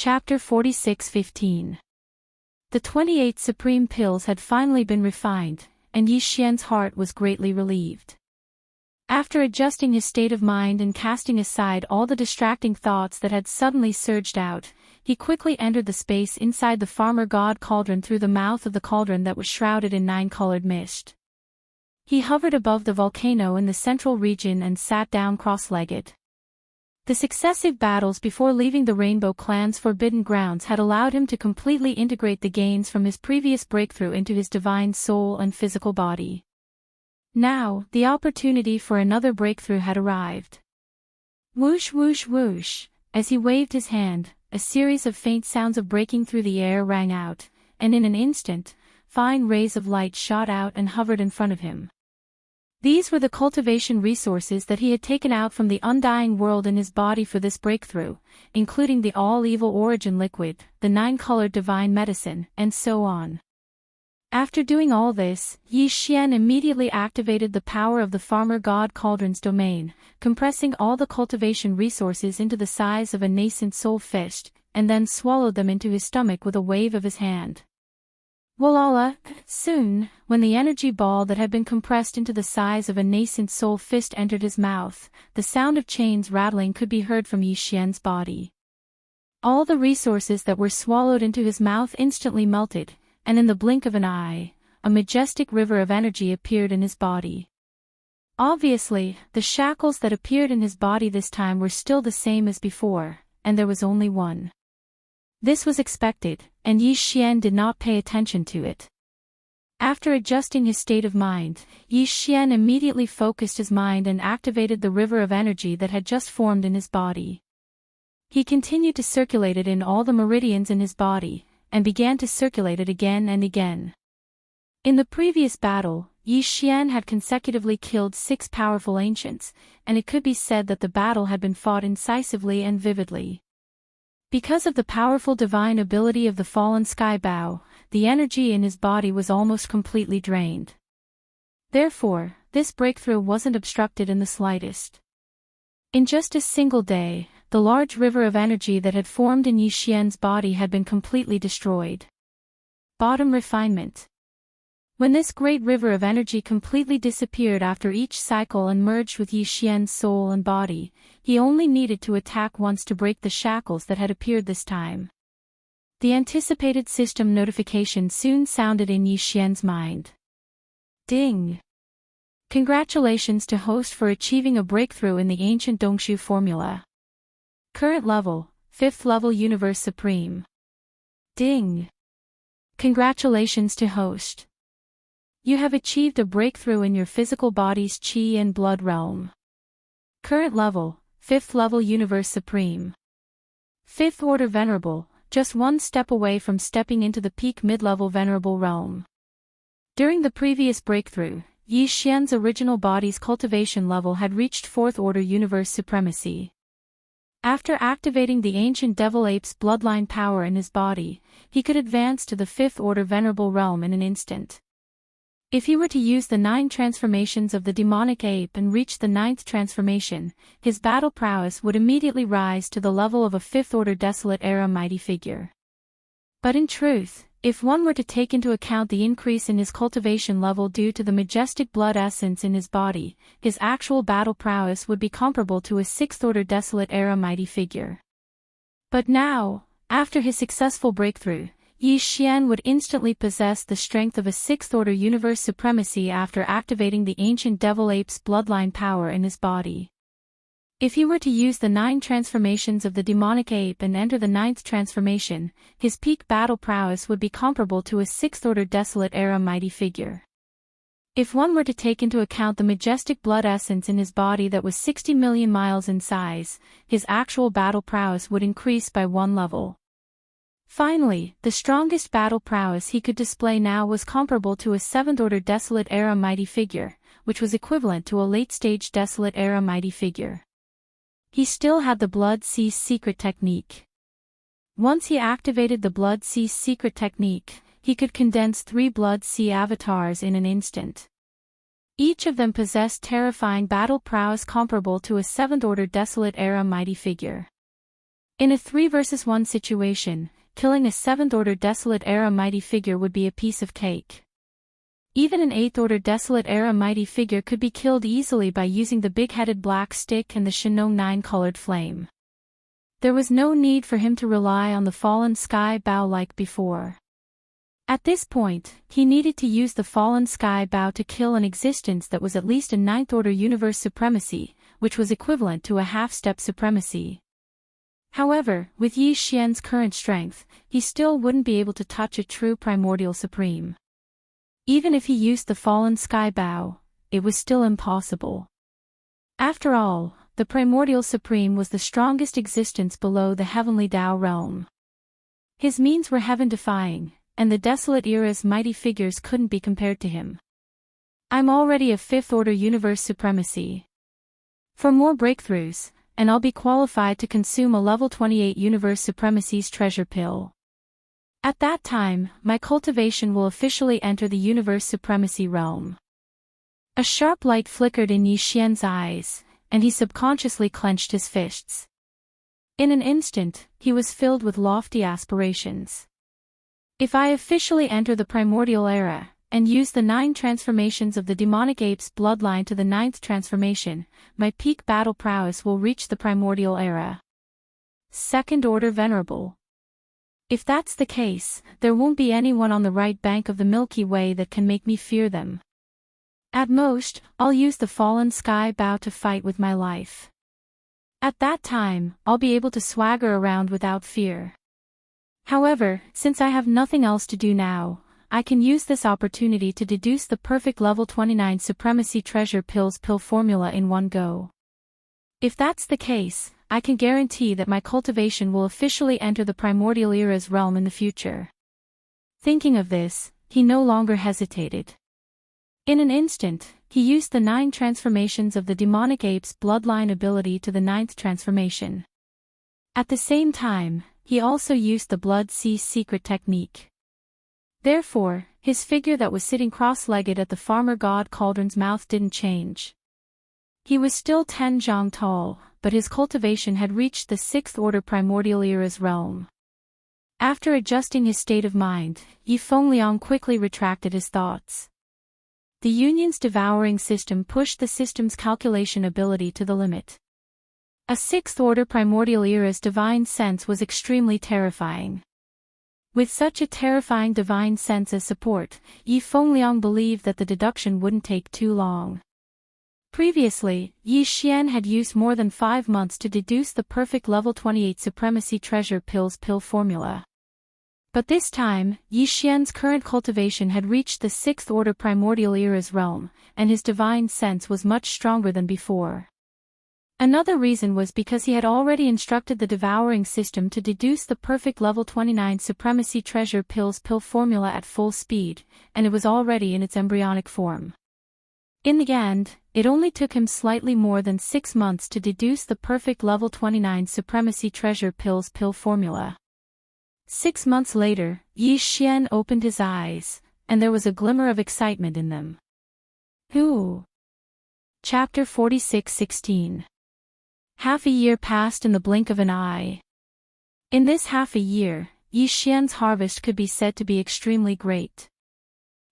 Chapter 46:15. The 28 supreme pills had finally been refined, and Yi Xian's heart was greatly relieved. After adjusting his state of mind and casting aside all the distracting thoughts that had suddenly surged out, he quickly entered the space inside the farmer god cauldron through the mouth of the cauldron that was shrouded in 9-colored mist. He hovered above the volcano in the central region and sat down cross-legged. The successive battles before leaving the Rainbow Clan's forbidden grounds had allowed him to completely integrate the gains from his previous breakthrough into his divine soul and physical body. Now, the opportunity for another breakthrough had arrived. Whoosh whoosh whoosh, as he waved his hand, a series of faint sounds of breaking through the air rang out, and in an instant, fine rays of light shot out and hovered in front of him. These were the cultivation resources that he had taken out from the undying world in his body for this breakthrough, including the all-evil origin liquid, the 9-colored divine medicine, and so on. After doing all this, Yi Xian immediately activated the power of the farmer god cauldron's domain, compressing all the cultivation resources into the size of a nascent soul fist, and then swallowed them into his stomach with a wave of his hand. Walala, soon, when the energy ball that had been compressed into the size of a nascent soul fist entered his mouth, the sound of chains rattling could be heard from Yi Xian's body. All the resources that were swallowed into his mouth instantly melted, and in the blink of an eye, a majestic river of energy appeared in his body. Obviously, the shackles that appeared in his body this time were still the same as before, and there was only one. This was expected, and Yi Xian did not pay attention to it. After adjusting his state of mind, Yi Xian immediately focused his mind and activated the river of energy that had just formed in his body. He continued to circulate it in all the meridians in his body, and began to circulate it again and again. In the previous battle, Yi Xian had consecutively killed 6 powerful ancients, and it could be said that the battle had been fought incisively and vividly. Because of the powerful divine ability of the fallen sky bow, the energy in his body was almost completely drained. Therefore, this breakthrough wasn't obstructed in the slightest. In just a single day, the large river of energy that had formed in Yi Xian's body had been completely destroyed. Bottom refinement. When this great river of energy completely disappeared after each cycle and merged with Yi Xian's soul and body, he only needed to attack once to break the shackles that had appeared this time. The anticipated system notification soon sounded in Yi Xian's mind. Ding! Congratulations to host for achieving a breakthrough in the ancient Dongshu formula. Current level, 5th level Universe Supreme. Ding! Congratulations to host. You have achieved a breakthrough in your physical body's Qi and blood realm. Current level, 5th level Universe Supreme. 5th Order Venerable, just one step away from stepping into the peak mid-level Venerable realm. During the previous breakthrough, Yi Xian's original body's cultivation level had reached 4th Order Universe Supremacy. After activating the ancient Devil Ape's bloodline power in his body, he could advance to the 5th Order Venerable realm in an instant. If he were to use the 9 transformations of the demonic ape and reach the 9th transformation, his battle prowess would immediately rise to the level of a 5th Order Desolate Era mighty figure. But in truth, if one were to take into account the increase in his cultivation level due to the majestic blood essence in his body, his actual battle prowess would be comparable to a 6th Order Desolate Era mighty figure. But now, after his successful breakthrough, Yi Xian would instantly possess the strength of a 6th Order Universe Supremacy after activating the ancient Devil Ape's bloodline power in his body. If he were to use the 9 transformations of the demonic ape and enter the 9th transformation, his peak battle prowess would be comparable to a 6th Order Desolate Era mighty figure. If one were to take into account the majestic blood essence in his body that was 60 million miles in size, his actual battle prowess would increase by 1 level. Finally, the strongest battle prowess he could display now was comparable to a 7th Order Desolate Era mighty figure, which was equivalent to a late-stage Desolate Era mighty figure. He still had the Blood Sea secret technique. Once he activated the Blood Sea secret technique, he could condense 3 Blood Sea avatars in an instant. Each of them possessed terrifying battle prowess comparable to a 7th Order Desolate Era mighty figure. In a 3 versus 1 situation, killing a 7th order Desolate Era mighty figure would be a piece of cake. Even an 8th order Desolate Era mighty figure could be killed easily by using the big-headed black stick and the Shinong 9-colored flame. There was no need for him to rely on the fallen sky bow like before. At this point, he needed to use the fallen sky bow to kill an existence that was at least a 9th order universe supremacy, which was equivalent to a half-step supremacy. However, with Yi Xian's current strength, he still wouldn't be able to touch a true primordial supreme. Even if he used the fallen sky bow, it was still impossible. After all, the primordial supreme was the strongest existence below the heavenly Tao realm. His means were heaven-defying, and the Desolate Era's mighty figures couldn't be compared to him. I'm already a 5th order universe supremacy. For more breakthroughs, and I'll be qualified to consume a level 28 universe supremacy's treasure pill. At that time, my cultivation will officially enter the universe supremacy realm. A sharp light flickered in Yi Xian's eyes, and he subconsciously clenched his fists. In an instant, he was filled with lofty aspirations. If I officially enter the primordial era, and use the 9 transformations of the demonic ape's bloodline to the 9th transformation, my peak battle prowess will reach the primordial era. 2nd order venerable. If that's the case, there won't be anyone on the right bank of the Milky Way that can make me fear them. At most, I'll use the fallen sky bow to fight with my life. At that time, I'll be able to swagger around without fear. However, since I have nothing else to do now, I can use this opportunity to deduce the perfect level 29 supremacy treasure pill formula in one go. If that's the case, I can guarantee that my cultivation will officially enter the primordial era's realm in the future. Thinking of this, he no longer hesitated. In an instant, he used the 9 transformations of the demonic ape's bloodline ability to the 9th transformation. At the same time, he also used the Blood Sea's secret technique. Therefore, his figure that was sitting cross-legged at the farmer god cauldron's mouth didn't change. He was still 10 zhang tall, but his cultivation had reached the 6th order primordial era's realm. After adjusting his state of mind, Yi Fengliang quickly retracted his thoughts. The Union's devouring system pushed the system's calculation ability to the limit. A 6th order primordial era's divine sense was extremely terrifying. With such a terrifying divine sense as support, Yi Fengliang believed that the deduction wouldn't take too long. Previously, Yi Xian had used more than 5 months to deduce the perfect level 28 supremacy treasure pill formula. But this time, Yi Xian's current cultivation had reached the 6th order primordial era's realm, and his divine sense was much stronger than before. Another reason was because he had already instructed the devouring system to deduce the perfect level 29 supremacy treasure pill formula at full speed, and it was already in its embryonic form. In the end, it only took him slightly more than 6 months to deduce the perfect level 29 supremacy treasure pill formula. 6 months later, Yi Xian opened his eyes, and there was a glimmer of excitement in them. Who? Chapter 46:16. Half a year passed in the blink of an eye. In this half a year, Yi Xian's harvest could be said to be extremely great.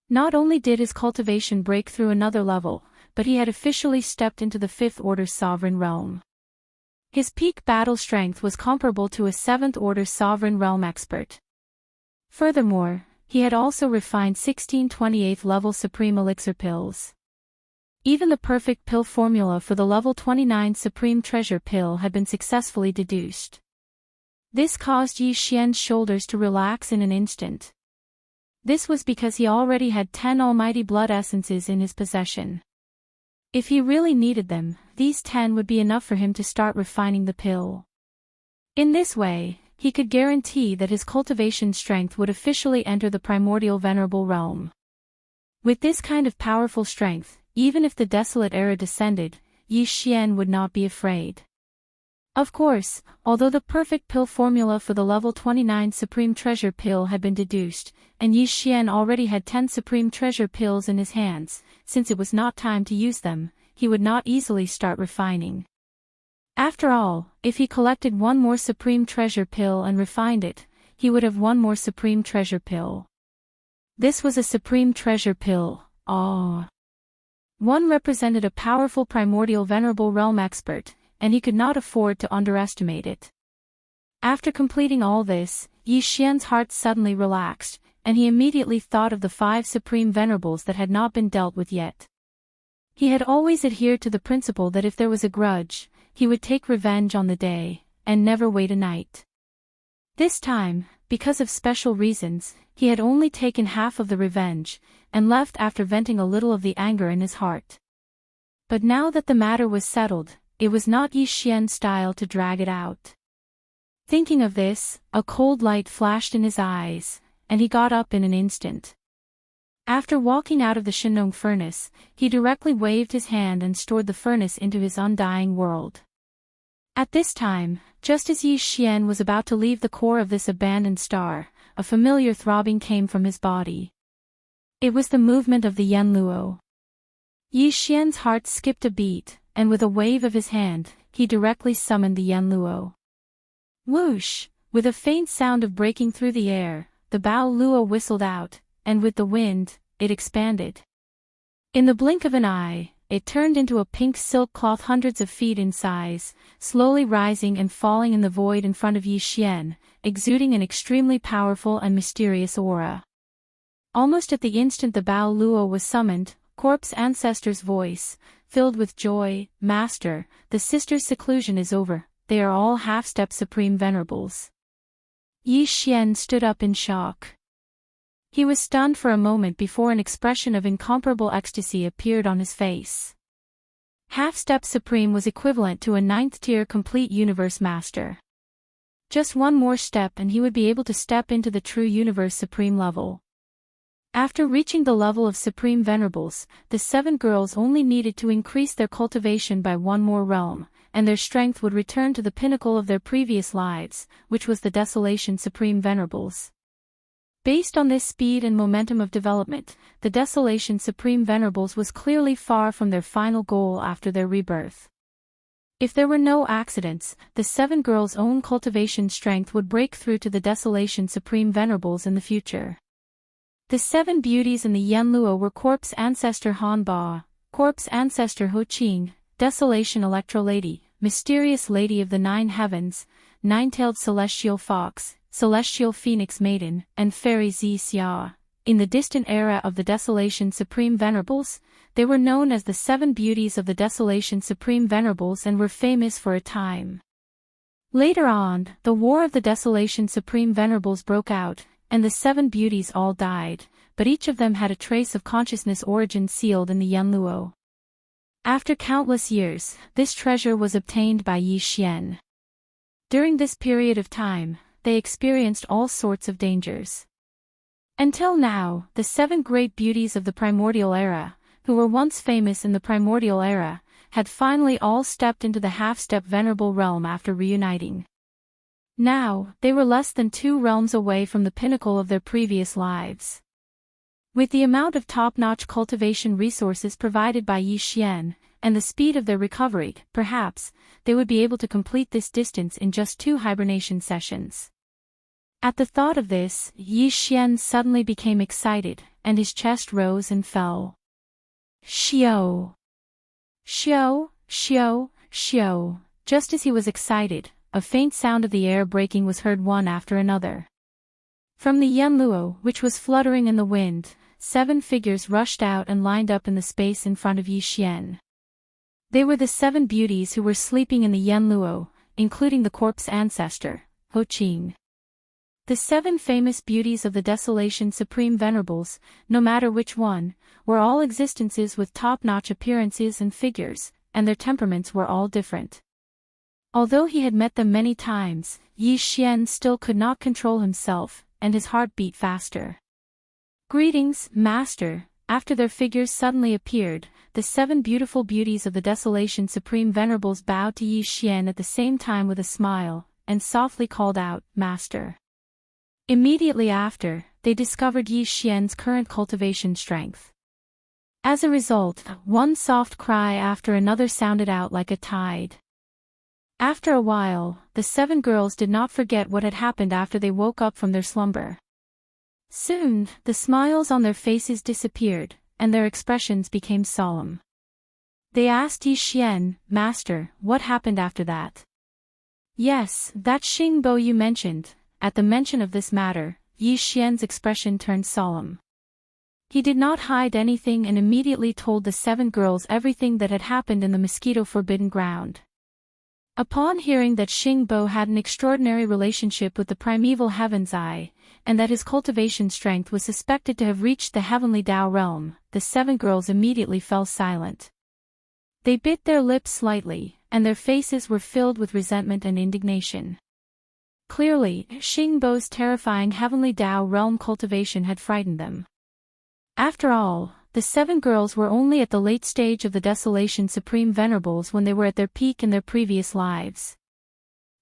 Not only did his cultivation break through another level, but he had officially stepped into the 5th order sovereign realm. His peak battle strength was comparable to a 7th order sovereign realm expert. Furthermore, he had also refined 16 28th level supreme elixir pills. Even the perfect pill formula for the level 29 supreme treasure pill had been successfully deduced. This caused Yi Xian's shoulders to relax in an instant. This was because he already had 10 almighty blood essences in his possession. If he really needed them, these 10 would be enough for him to start refining the pill. In this way, he could guarantee that his cultivation strength would officially enter the primordial venerable realm. With this kind of powerful strength, even if the desolate era descended, Yi Xian would not be afraid. Of course, although the perfect pill formula for the level 29 supreme treasure pill had been deduced, and Yi Xian already had 10 supreme treasure pills in his hands, since it was not time to use them, he would not easily start refining. After all, if he collected one more supreme treasure pill and refined it, he would have one more supreme treasure pill. This was a supreme treasure pill. One represented a powerful primordial venerable realm expert, and he could not afford to underestimate it. After completing all this, Yi Xian's heart suddenly relaxed, and he immediately thought of the 5 supreme venerables that had not been dealt with yet. He had always adhered to the principle that if there was a grudge, he would take revenge on the day, and never wait a night. This time, because of special reasons, he had only taken half of the revenge, and left after venting a little of the anger in his heart. But now that the matter was settled, it was not Yi Xian's style to drag it out. Thinking of this, a cold light flashed in his eyes, and he got up in an instant. After walking out of the Shenong furnace, he directly waved his hand and stored the furnace into his undying world. At this time, just as Yi Xian was about to leave the core of this abandoned star, a familiar throbbing came from his body. It was the movement of the Yanluo. Yi Xian's heart skipped a beat, and with a wave of his hand, he directly summoned the Yanluo. Whoosh! With a faint sound of breaking through the air, the Bao Luo whistled out, and with the wind, it expanded. In the blink of an eye, it turned into a pink silk cloth hundreds of feet in size, slowly rising and falling in the void in front of Yi Xian, exuding an extremely powerful and mysterious aura. Almost at the instant the Bao Luo was summoned, Corpse Ancestor's voice, filled with joy, "Master, the sisters' seclusion is over, they are all half-step supreme venerables." Yi Xian stood up in shock. He was stunned for a moment before an expression of incomparable ecstasy appeared on his face. Half-step supreme was equivalent to a 9th-tier complete universe master. Just one more step and he would be able to step into the true universe supreme level. After reaching the level of supreme venerables, the 7 girls only needed to increase their cultivation by one more realm, and their strength would return to the pinnacle of their previous lives, which was the Desolation Supreme Venerables. Based on this speed and momentum of development, the Desolation Supreme Venerables was clearly far from their final goal after their rebirth. If there were no accidents, the 7 girls' own cultivation strength would break through to the Desolation Supreme Venerables in the future. The 7 beauties in the Yanluo were Corpse Ancestor Han Ba, Corpse Ancestor Ho Qing, Desolation Electro Lady, Mysterious Lady of the 9 Heavens, 9-tailed Celestial Fox, Celestial Phoenix Maiden, and Fairy Zi Xia. In the distant era of the Desolation Supreme Venerables, they were known as the 7 beauties of the Desolation Supreme Venerables and were famous for a time. Later on, the War of the Desolation Supreme Venerables broke out, and the 7 beauties all died, but each of them had a trace of consciousness origin sealed in the Yanluo. After countless years, this treasure was obtained by Yi Xian. During this period of time, they experienced all sorts of dangers. Until now, the 7 great beauties of the primordial era, who were once famous in the primordial era, had finally all stepped into the half-step venerable realm after reuniting. Now, they were less than 2 realms away from the pinnacle of their previous lives. With the amount of top-notch cultivation resources provided by Yi Xian, and the speed of their recovery, perhaps, they would be able to complete this distance in just 2 hibernation sessions. At the thought of this, Yi Xian suddenly became excited, and his chest rose and fell. Xiao! Xiao! Xiao! Xiao! Just as he was excited, a faint sound of the air breaking was heard one after another. From the Yanluo, which was fluttering in the wind, 7 figures rushed out and lined up in the space in front of Yi Xian. They were the 7 beauties who were sleeping in the Yanluo, including the Corpse Ancestor, Ho Qing. The 7 famous beauties of the Desolation Supreme Venerables, no matter which one, were all existences with top-notch appearances and figures, and their temperaments were all different. Although he had met them many times, Yi Xian still could not control himself, and his heart beat faster. "Greetings, Master." After their figures suddenly appeared, the 7 beautiful beauties of the Desolation Supreme Venerables bowed to Yi Xian at the same time with a smile, and softly called out, "Master." Immediately after, they discovered Yi Xian's current cultivation strength. As a result, one soft cry after another sounded out like a tide. After a while, the 7 girls did not forget what had happened after they woke up from their slumber. Soon, the smiles on their faces disappeared, and their expressions became solemn. They asked Yi Xian, "Master, what happened after that?" "Yes, that Xing Bo you mentioned." At the mention of this matter, Yi Xian's expression turned solemn. He did not hide anything and immediately told the 7 girls everything that had happened in the mosquito-forbidden ground. Upon hearing that Xing Bo had an extraordinary relationship with the primeval Heaven's Eye, and that his cultivation strength was suspected to have reached the heavenly Tao realm, the 7 girls immediately fell silent. They bit their lips slightly, and their faces were filled with resentment and indignation. Clearly, Xing Bo's terrifying heavenly Tao realm cultivation had frightened them. After all, the 7 girls were only at the late stage of the Desolation Supreme Venerables when they were at their peak in their previous lives.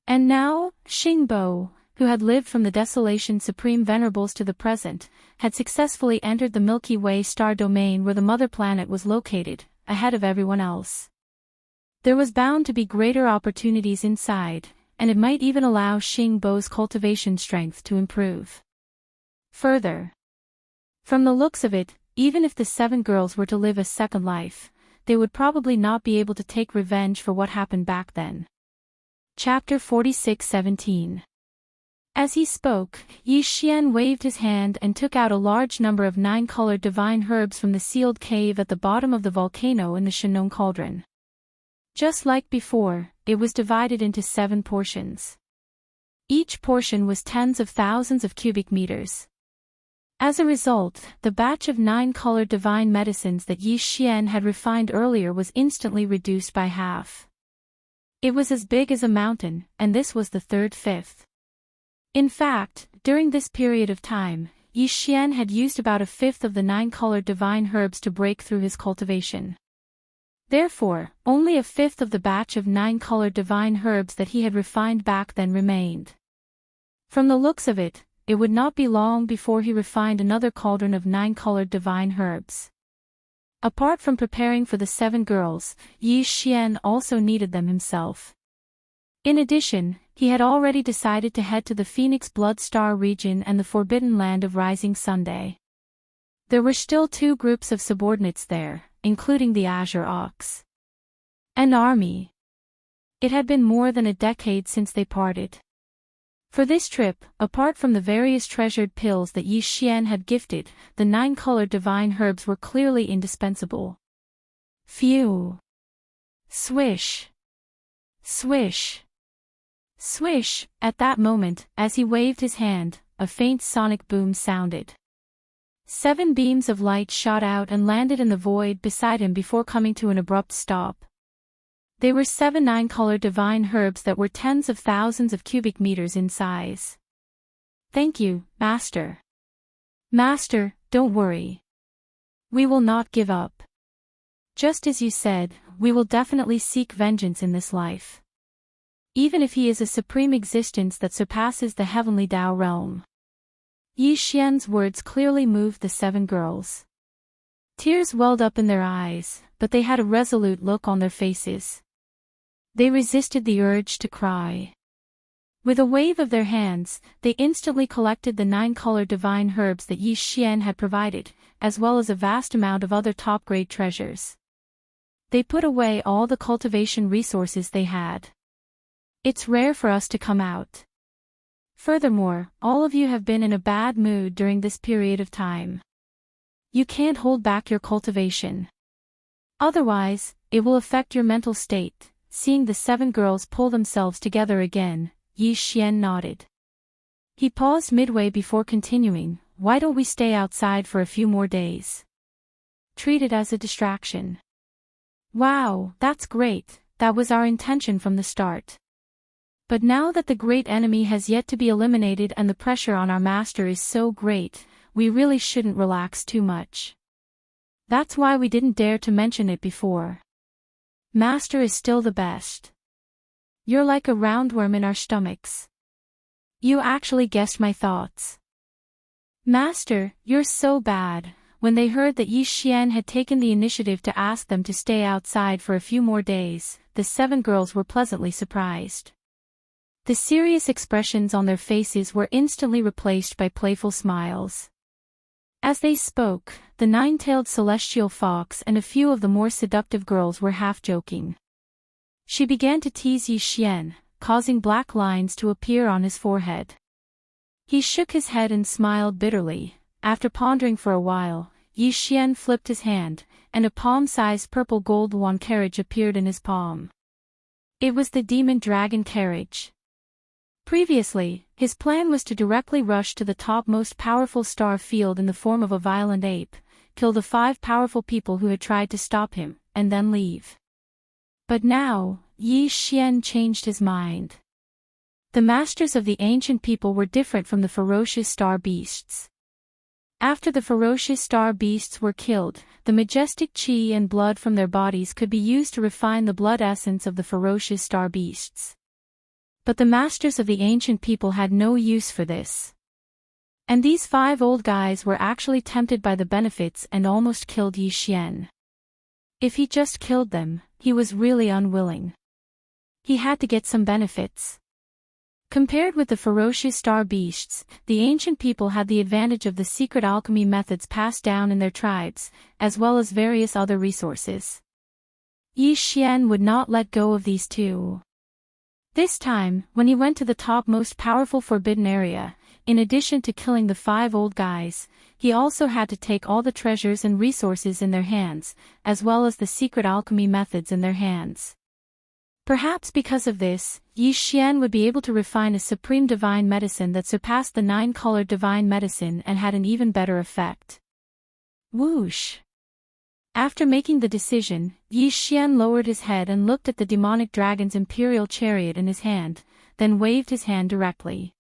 And now, Xing Bo, who had lived from the Desolation Supreme Venerables to the present, had successfully entered the Milky Way star domain where the mother planet was located, ahead of everyone else. There was bound to be greater opportunities inside, and it might even allow Xing Bo's cultivation strength to improve further. From the looks of it, even if the 7 girls were to live a second life, they would probably not be able to take revenge for what happened back then. Chapter 46:17. As he spoke, Yi Xian waved his hand and took out a large number of 9-colored divine herbs from the sealed cave at the bottom of the volcano in the Shenong cauldron. Just like before, it was divided into 7 portions. Each portion was tens of thousands of cubic meters. As a result, the batch of 9-colored divine medicines that Yi Xian had refined earlier was instantly reduced by half. It was as big as a mountain, and this was the 3/5. In fact, during this period of time, Yi Xian had used about a fifth of the 9-colored divine herbs to break through his cultivation. Therefore, only a fifth of the batch of 9-colored divine herbs that he had refined back then remained. From the looks of it, it would not be long before he refined another cauldron of 9-colored divine herbs. Apart from preparing for the 7 girls, Yi Xian also needed them himself. In addition, he had already decided to head to the Phoenix Blood Star region and the Forbidden Land of Rising Sunday. There were still 2 groups of subordinates there, including the Azure Ox. An army. It had been more than a decade since they parted. For this trip, apart from the various treasured pills that Yi Xian had gifted, the 9-colored divine herbs were clearly indispensable. Phew! Swish! Swish! Swish! At that moment, as he waved his hand, a faint sonic boom sounded. 7 beams of light shot out and landed in the void beside him before coming to an abrupt stop. They were 7 9-colored divine herbs that were tens of thousands of cubic meters in size. "Thank you, Master." "Master, don't worry. We will not give up. Just as you said, we will definitely seek vengeance in this life. Even if he is a supreme existence that surpasses the heavenly Tao realm." Yi Xian's words clearly moved the 7 girls. Tears welled up in their eyes, but they had a resolute look on their faces. They resisted the urge to cry. With a wave of their hands, they instantly collected the 9-colored divine herbs that Yi Xian had provided, as well as a vast amount of other top-grade treasures. They put away all the cultivation resources they had. "It's rare for us to come out. Furthermore, all of you have been in a bad mood during this period of time. You can't hold back your cultivation. Otherwise, it will affect your mental state." Seeing the 7 girls pull themselves together again, Yi Xian nodded. He paused midway before continuing, "Why don't we stay outside for a few more days? Treat it as a distraction." "Wow, that's great, that was our intention from the start. But now that the great enemy has yet to be eliminated and the pressure on our master is so great, we really shouldn't relax too much. That's why we didn't dare to mention it before. Master is still the best. You're like a roundworm in our stomachs. You actually guessed my thoughts." "Master, you're so bad." When they heard that Yi Xian had taken the initiative to ask them to stay outside for a few more days, the 7 girls were pleasantly surprised. The serious expressions on their faces were instantly replaced by playful smiles. As they spoke, the 9-tailed celestial fox and a few of the more seductive girls were half joking. She began to tease Yi Xian, causing black lines to appear on his forehead. He shook his head and smiled bitterly. After pondering for a while, Yi Xian flipped his hand, and a palm-sized purple gold wand carriage appeared in his palm. It was the demon dragon carriage. Previously, his plan was to directly rush to the topmost powerful star field in the form of a violent ape, kill the 5 powerful people who had tried to stop him, and then leave. But now, Yi Xian changed his mind. The masters of the ancient people were different from the ferocious star beasts. After the ferocious star beasts were killed, the majestic qi and blood from their bodies could be used to refine the blood essence of the ferocious star beasts. But the masters of the ancient people had no use for this. And these 5 old guys were actually tempted by the benefits and almost killed Yi Xian. If he just killed them, he was really unwilling. He had to get some benefits. Compared with the ferocious star beasts, the ancient people had the advantage of the secret alchemy methods passed down in their tribes, as well as various other resources. Yi Xian would not let go of these too. This time, when he went to the top most powerful forbidden area, in addition to killing the 5 old guys, he also had to take all the treasures and resources in their hands, as well as the secret alchemy methods in their hands. Perhaps because of this, Yi Xian would be able to refine a supreme divine medicine that surpassed the 9-colored divine medicine and had an even better effect. Whoosh! After making the decision, Yi Xian lowered his head and looked at the demonic dragon's imperial chariot in his hand, then waved his hand directly.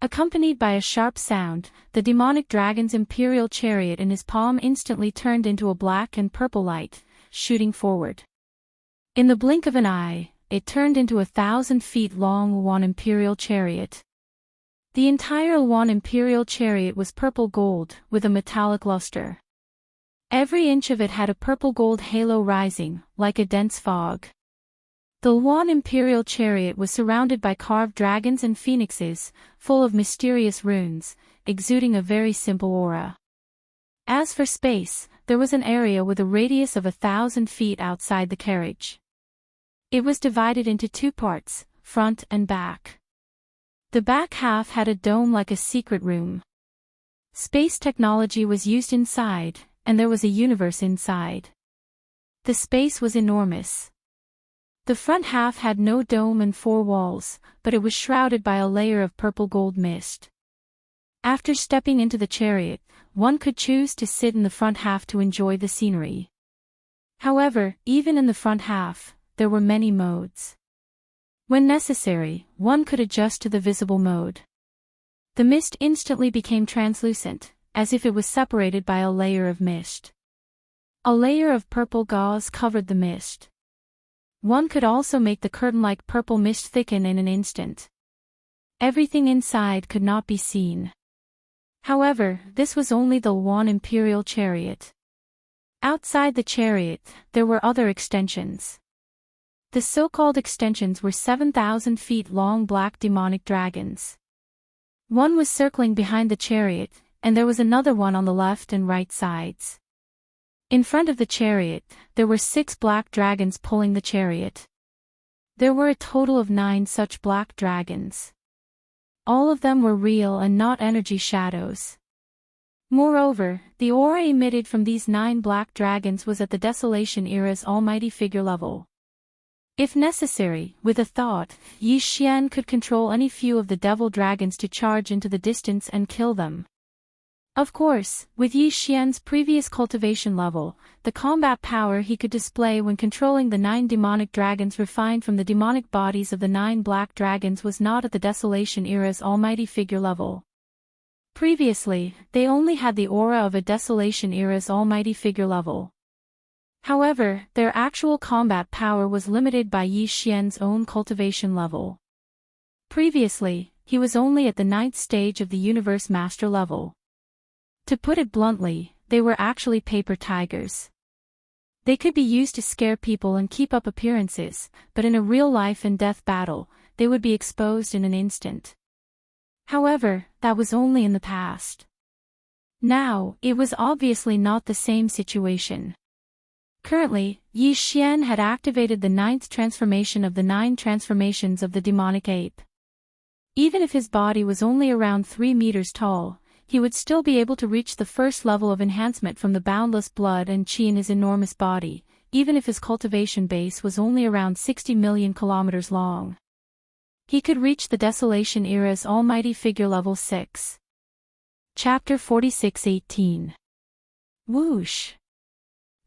Accompanied by a sharp sound, the demonic dragon's imperial chariot in his palm instantly turned into a black and purple light, shooting forward. In the blink of an eye, it turned into 1,000 feet long Yuan imperial chariot. The entire Yuan imperial chariot was purple gold, with a metallic luster. Every inch of it had a purple-gold halo rising, like a dense fog. The Yuan imperial chariot was surrounded by carved dragons and phoenixes, full of mysterious runes, exuding a very simple aura. As for space, there was an area with a radius of 1,000 feet outside the carriage. It was divided into 2 parts, front and back. The back half had a dome like a secret room. Space technology was used inside, and there was a universe inside. The space was enormous. The front half had no dome and 4 walls, but it was shrouded by a layer of purple-gold mist. After stepping into the chariot, one could choose to sit in the front half to enjoy the scenery. However, even in the front half, there were many modes. When necessary, one could adjust to the visible mode. The mist instantly became translucent, as if it was separated by a layer of mist. A layer of purple gauze covered the mist. One could also make the curtain-like purple mist thicken in an instant. Everything inside could not be seen. However, this was only the Yuan imperial chariot. Outside the chariot, there were other extensions. The so-called extensions were 7,000 feet long black demonic dragons. One was circling behind the chariot, and there was another one on the left and right sides. In front of the chariot, there were 6 black dragons pulling the chariot. There were a total of 9 such black dragons. All of them were real and not energy shadows. Moreover, the aura emitted from these 9 black dragons was at the Desolation Era's almighty figure level. If necessary, with a thought, Yi Xian could control any few of the devil dragons to charge into the distance and kill them. Of course, with Yi Xian's previous cultivation level, the combat power he could display when controlling the 9 demonic dragons refined from the demonic bodies of the 9 black dragons was not at the Desolation Era's almighty figure level. Previously, they only had the aura of a Desolation Era's almighty figure level. However, their actual combat power was limited by Yi Xian's own cultivation level. Previously, he was only at the 9th stage of the Universe Master level. To put it bluntly, they were actually paper tigers. They could be used to scare people and keep up appearances, but in a real life and death battle, they would be exposed in an instant. However, that was only in the past. Now, it was obviously not the same situation. Currently, Yi Xian had activated the 9th transformation of the 9 transformations of the demonic ape. Even if his body was only around 3 meters tall, he would still be able to reach the first level of enhancement from the boundless blood and qi in his enormous body, even if his cultivation base was only around 60 million kilometers long. He could reach the Desolation Era's almighty figure level 6. Chapter 46:18. Whoosh!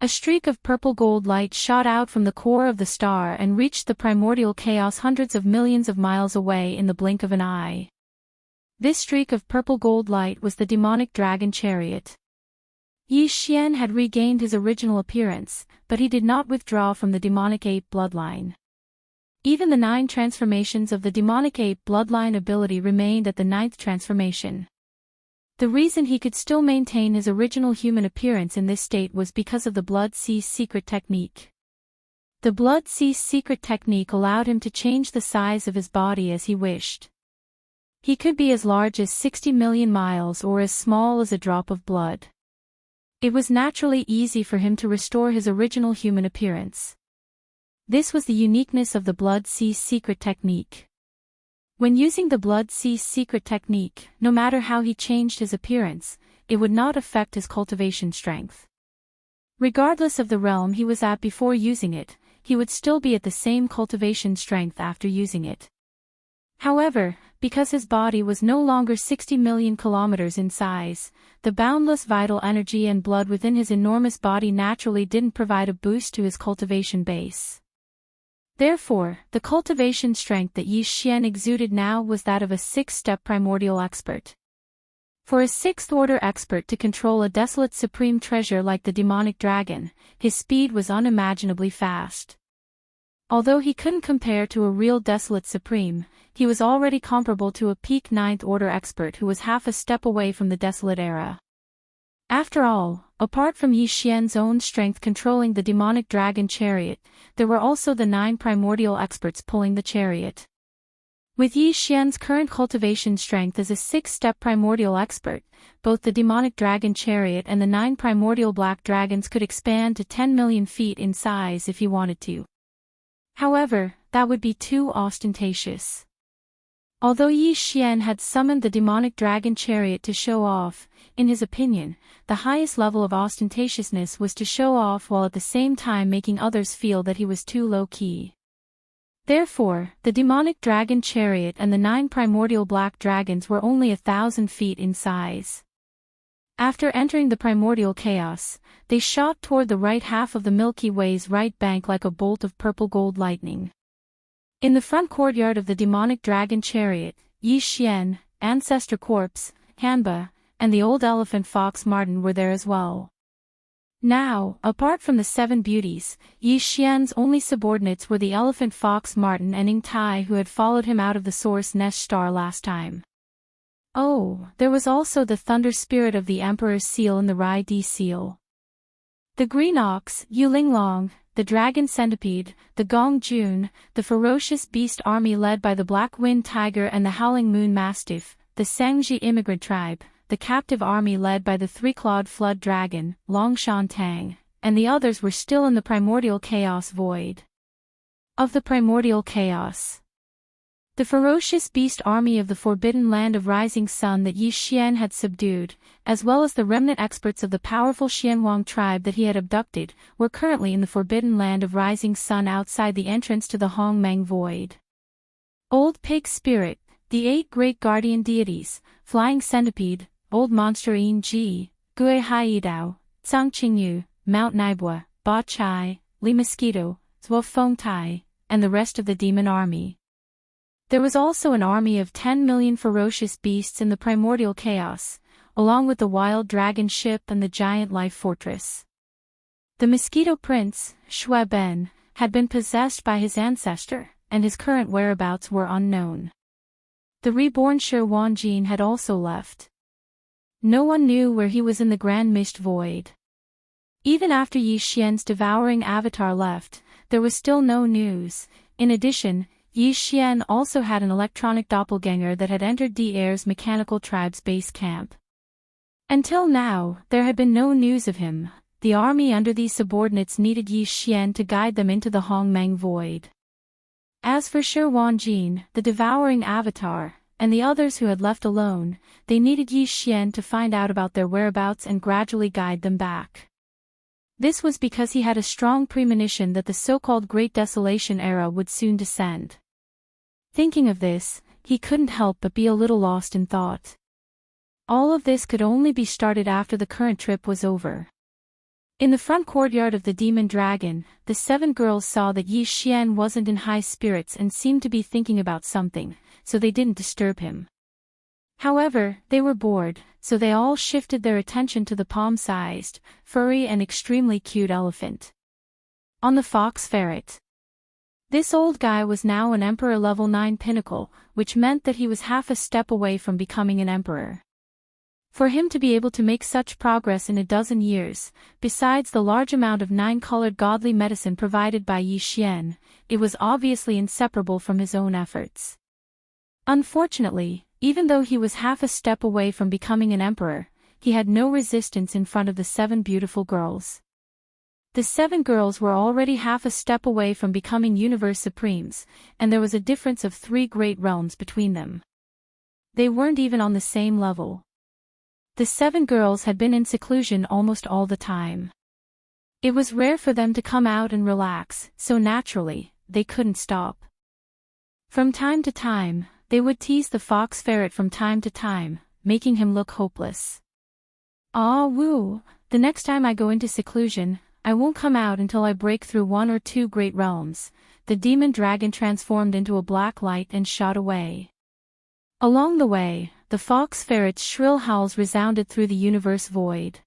A streak of purple gold light shot out from the core of the star and reached the primordial chaos hundreds of millions of miles away in the blink of an eye. This streak of purple gold light was the demonic dragon chariot. Yi Xian had regained his original appearance, but he did not withdraw from the demonic ape bloodline. Even the 9 transformations of the demonic ape bloodline ability remained at the 9th transformation. The reason he could still maintain his original human appearance in this state was because of the Blood Sea's secret technique. The Blood Sea's secret technique allowed him to change the size of his body as he wished. He could be as large as 60 million miles or as small as a drop of blood. It was naturally easy for him to restore his original human appearance. This was the uniqueness of the Blood Sea's secret technique. When using the Blood Sea's secret technique, no matter how he changed his appearance, it would not affect his cultivation strength. Regardless of the realm he was at before using it, he would still be at the same cultivation strength after using it. However, because his body was no longer 60 million kilometers in size, the boundless vital energy and blood within his enormous body naturally didn't provide a boost to his cultivation base. Therefore, the cultivation strength that Yi Xian exuded now was that of a 6-step primordial expert. For a 6th-order expert to control a desolate supreme treasure like the demonic dragon, his speed was unimaginably fast. Although he couldn't compare to a real desolate supreme, he was already comparable to a peak 9th-order expert who was half a step away from the desolate era. After all, apart from Yi Xian's own strength controlling the demonic dragon chariot, there were also the 9 primordial experts pulling the chariot. With Yi Xian's current cultivation strength as a 6-step primordial expert, both the demonic dragon chariot and the 9 primordial black dragons could expand to 10 million feet in size if he wanted to. However, that would be too ostentatious. Although Yi Xian had summoned the demonic dragon chariot to show off, in his opinion, the highest level of ostentatiousness was to show off while at the same time making others feel that he was too low-key. Therefore, the demonic dragon chariot and the 9 primordial black dragons were only 1,000 feet in size. After entering the primordial chaos, they shot toward the right half of the Milky Way's right bank like a bolt of purple gold lightning. In the front courtyard of the demonic dragon chariot, Yi Xian, Ancestor Corpse, Hanba, and the old elephant fox Martin were there as well. Now, apart from the 7 beauties, Yi Xian's only subordinates were the elephant fox Martin and Ning Tai who had followed him out of the Source Nest Star last time. Oh, there was also the thunder spirit of the Emperor's seal and the Rai Di seal. The green ox, Yulinglong, the dragon centipede, the Gong Jun, the ferocious beast army led by the black wind tiger and the howling moon mastiff, the Sangji immigrant tribe, the captive army led by the 3-clawed flood dragon, Longshan Tang, and the others were still in the primordial chaos void. Of the primordial chaos, the ferocious beast army of the forbidden land of rising sun that Yi Xian had subdued, as well as the remnant experts of the powerful Xianwang tribe that he had abducted, were currently in the forbidden land of rising sun outside the entrance to the Hongmeng void. Old pig spirit, the 8 great guardian deities, flying centipede, old monster Yin Ji, Gui Haidao, Tsang Qingyu, Mount Naibua, Ba Chai, Li Mosquito, Zhuo Feng Tai, and the rest of the demon army. There was also an army of 10 million ferocious beasts in the primordial chaos, along with the wild dragon ship and the giant life fortress. The Mosquito Prince, Xue Ben, had been possessed by his ancestor, and his current whereabouts were unknown. The reborn Shi Wanjin had also left. No one knew where he was in the Grand Mist Void. Even after Yi Xian's devouring avatar left, there was still no news. In addition, Yi Xian also had an electronic doppelganger that had entered the Air's mechanical tribe's base camp. Until now, there had been no news of him. The army under these subordinates needed Yi Xian to guide them into the Hongmeng Void. As for Shi Wanjin, the devouring avatar, and the others who had left alone, they needed Yi Xian to find out about their whereabouts and gradually guide them back. This was because he had a strong premonition that the so-called Great Desolation era would soon descend. Thinking of this, he couldn't help but be a little lost in thought. All of this could only be started after the current trip was over. In the front courtyard of the Demon Dragon, the 7 girls saw that Yi Xian wasn't in high spirits and seemed to be thinking about something, so they didn't disturb him. However, they were bored, so they all shifted their attention to the palm-sized, furry and extremely cute elephant. On the fox ferret. This old guy was now an Emperor level 9 pinnacle, which meant that he was half a step away from becoming an emperor. For him to be able to make such progress in a dozen years, besides the large amount of 9-colored godly medicine provided by Yi Xian, it was obviously inseparable from his own efforts. Unfortunately, even though he was half a step away from becoming an emperor, he had no resistance in front of the 7 beautiful girls. The 7 girls were already half a step away from becoming universe supremes, and there was a difference of 3 great realms between them. They weren't even on the same level. The 7 girls had been in seclusion almost all the time. It was rare for them to come out and relax, so naturally, they couldn't stop. From time to time, they would tease the fox ferret from time to time, making him look hopeless. "Ah woo, the next time I go into seclusion, I won't come out until I break through 1 or 2 great realms." The demon dragon transformed into a black light and shot away. Along the way, the fox ferret's shrill howls resounded through the universe void.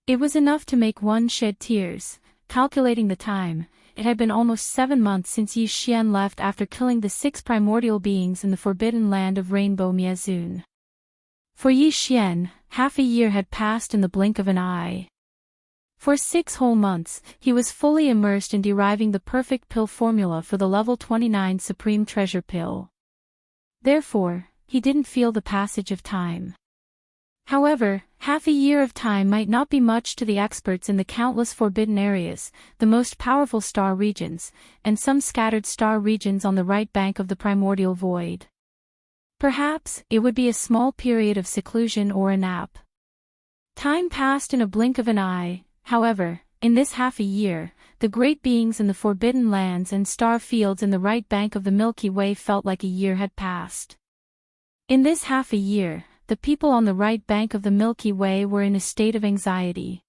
It was enough to make one shed tears. Calculating the time, it had been almost 7 months since Yi Xian left after killing the 6 primordial beings in the forbidden land of Rainbow Miazun. For Yi Xian, half a year had passed in the blink of an eye. For 6 whole months, he was fully immersed in deriving the perfect pill formula for the level 29 Supreme Treasure Pill. Therefore, he didn't feel the passage of time. However, half a year of time might not be much to the experts in the countless forbidden areas, the most powerful star regions, and some scattered star regions on the right bank of the primordial void. Perhaps, it would be a small period of seclusion or a nap. Time passed in a blink of an eye. However, in this half a year, the great beings in the forbidden lands and star fields in the right bank of the Milky Way felt like a year had passed. In this half a year, the people on the right bank of the Milky Way were in a state of anxiety.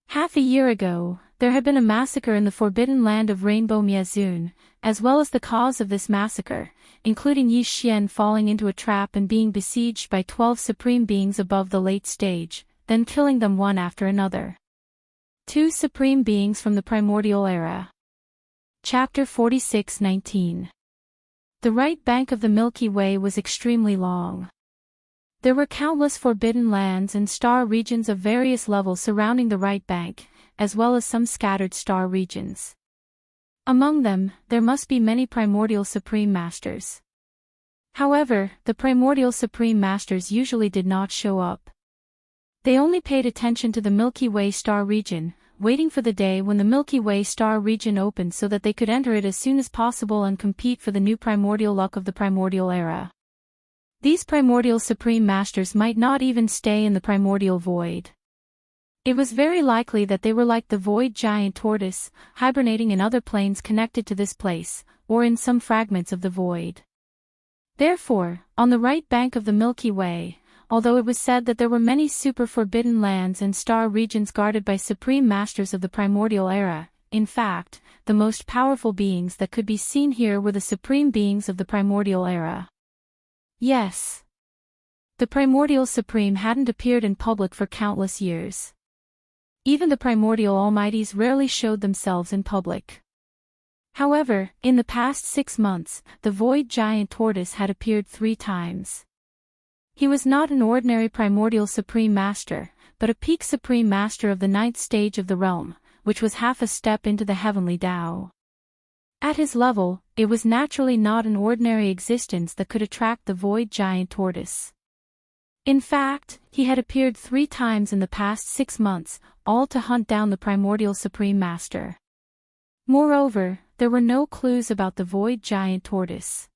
Half a year ago, there had been a massacre in the forbidden land of Rainbow Miazun, as well as the cause of this massacre, including Yi Xian falling into a trap and being besieged by 12 supreme beings above the late stage, then killing them one after another. 2 supreme beings from the primordial era. Chapter 46:19. The right bank of the Milky Way was extremely long. There were countless forbidden lands and star regions of various levels surrounding the right bank, as well as some scattered star regions. Among them, there must be many primordial supreme masters. However, the primordial supreme masters usually did not show up. They only paid attention to the Milky Way star region, waiting for the day when the Milky Way star region opened so that they could enter it as soon as possible and compete for the new primordial luck of the primordial era. These primordial supreme masters might not even stay in the primordial void. It was very likely that they were like the void giant tortoise, hibernating in other planes connected to this place, or in some fragments of the void. Therefore, on the right bank of the Milky Way, although it was said that there were many super forbidden lands and star regions guarded by supreme masters of the primordial era, in fact, the most powerful beings that could be seen here were the supreme beings of the primordial era. Yes. The primordial supreme hadn't appeared in public for countless years. Even the primordial almighties rarely showed themselves in public. However, in the past 6 months, the void giant tortoise had appeared 3 times. He was not an ordinary primordial supreme master, but a peak supreme master of the ninth stage of the realm, which was half a step into the heavenly Tao. At his level, it was naturally not an ordinary existence that could attract the void giant tortoise. In fact, he had appeared 3 times in the past 6 months, all to hunt down the primordial supreme master. Moreover, there were no clues about the void giant tortoise.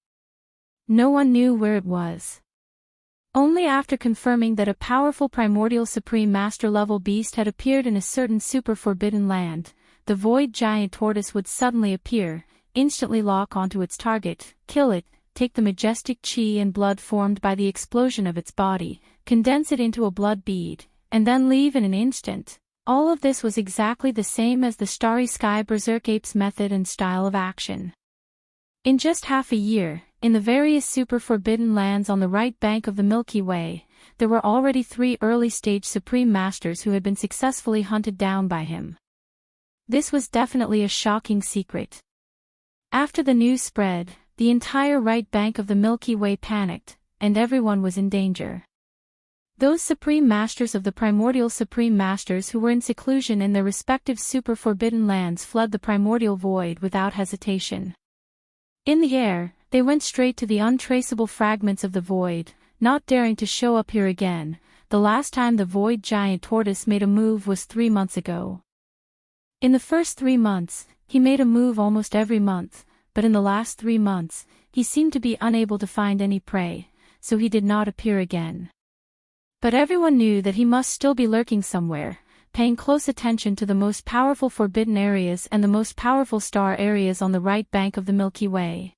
No one knew where it was. Only after confirming that a powerful primordial supreme master level beast had appeared in a certain super forbidden land, the void giant tortoise would suddenly appear, instantly lock onto its target, kill it, take the majestic chi and blood formed by the explosion of its body, condense it into a blood bead, and then leave in an instant. All of this was exactly the same as the Starry Sky Berserk Ape's method and style of action. In just half a year, in the various super forbidden lands on the right bank of the Milky Way, there were already 3 early-stage Supreme Masters who had been successfully hunted down by him. This was definitely a shocking secret. After the news spread, the entire right bank of the Milky Way panicked, and everyone was in danger. Those Supreme Masters of the primordial Supreme Masters who were in seclusion in their respective super forbidden lands fled the primordial void without hesitation. In the air, they went straight to the untraceable fragments of the void, not daring to show up here again. The last time the void giant tortoise made a move was 3 months ago. In the first 3 months, he made a move almost every month, but in the last 3 months, he seemed to be unable to find any prey, so he did not appear again. But everyone knew that he must still be lurking somewhere, paying close attention to the most powerful forbidden areas and the most powerful star areas on the right bank of the Milky Way.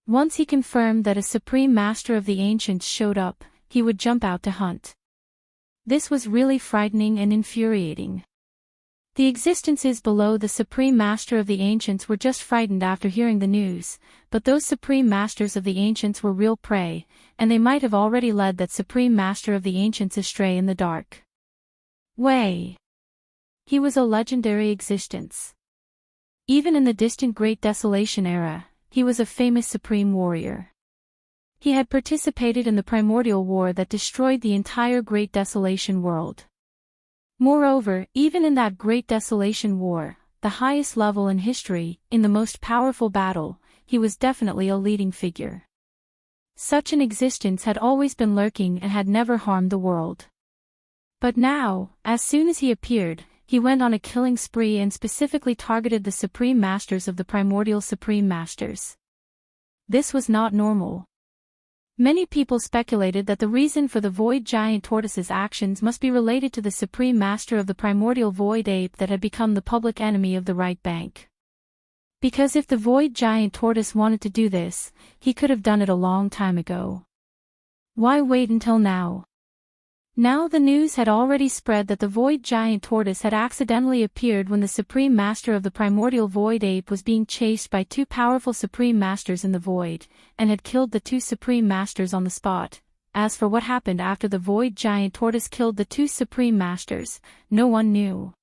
Once he confirmed that a Supreme Master of the Ancients showed up, he would jump out to hunt. This was really frightening and infuriating. The existences below the Supreme Master of the Ancients were just frightened after hearing the news, but those Supreme Masters of the Ancients were real prey, and they might have already led that Supreme Master of the Ancients astray in the dark way. He was a legendary existence. Even in the distant Great Desolation era, he was a famous supreme warrior. He had participated in the primordial war that destroyed the entire Great Desolation world. Moreover, even in that Great Desolation war, the highest level in history, in the most powerful battle, he was definitely a leading figure. Such an existence had always been lurking and had never harmed the world. But now, as soon as he appeared, he went on a killing spree and specifically targeted the Supreme Masters of the primordial Supreme Masters. This was not normal. Many people speculated that the reason for the Void Giant Tortoise's actions must be related to the Supreme Master of the primordial Void Ape that had become the public enemy of the right bank. Because if the Void Giant Tortoise wanted to do this, he could have done it a long time ago. Why wait until now? Now the news had already spread that the Void Giant Tortoise had accidentally appeared when the Supreme Master of the primordial Void Ape was being chased by 2 powerful Supreme Masters in the Void, and had killed the 2 Supreme Masters on the spot. As for what happened after the Void Giant Tortoise killed the 2 Supreme Masters, no one knew.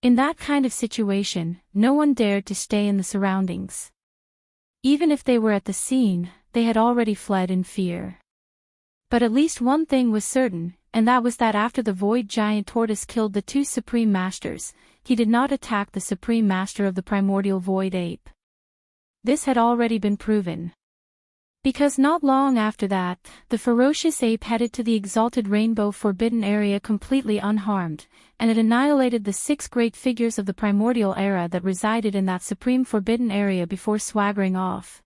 In that kind of situation, no one dared to stay in the surroundings. Even if they were at the scene, they had already fled in fear. But at least one thing was certain, and that was that after the Void Giant Tortoise killed the 2 Supreme Masters, he did not attack the Supreme Master of the primordial Void Ape. This had already been proven. Because not long after that, the ferocious ape headed to the exalted Rainbow Forbidden Area completely unharmed, and it annihilated the 6 great figures of the primordial era that resided in that Supreme Forbidden Area before swaggering off.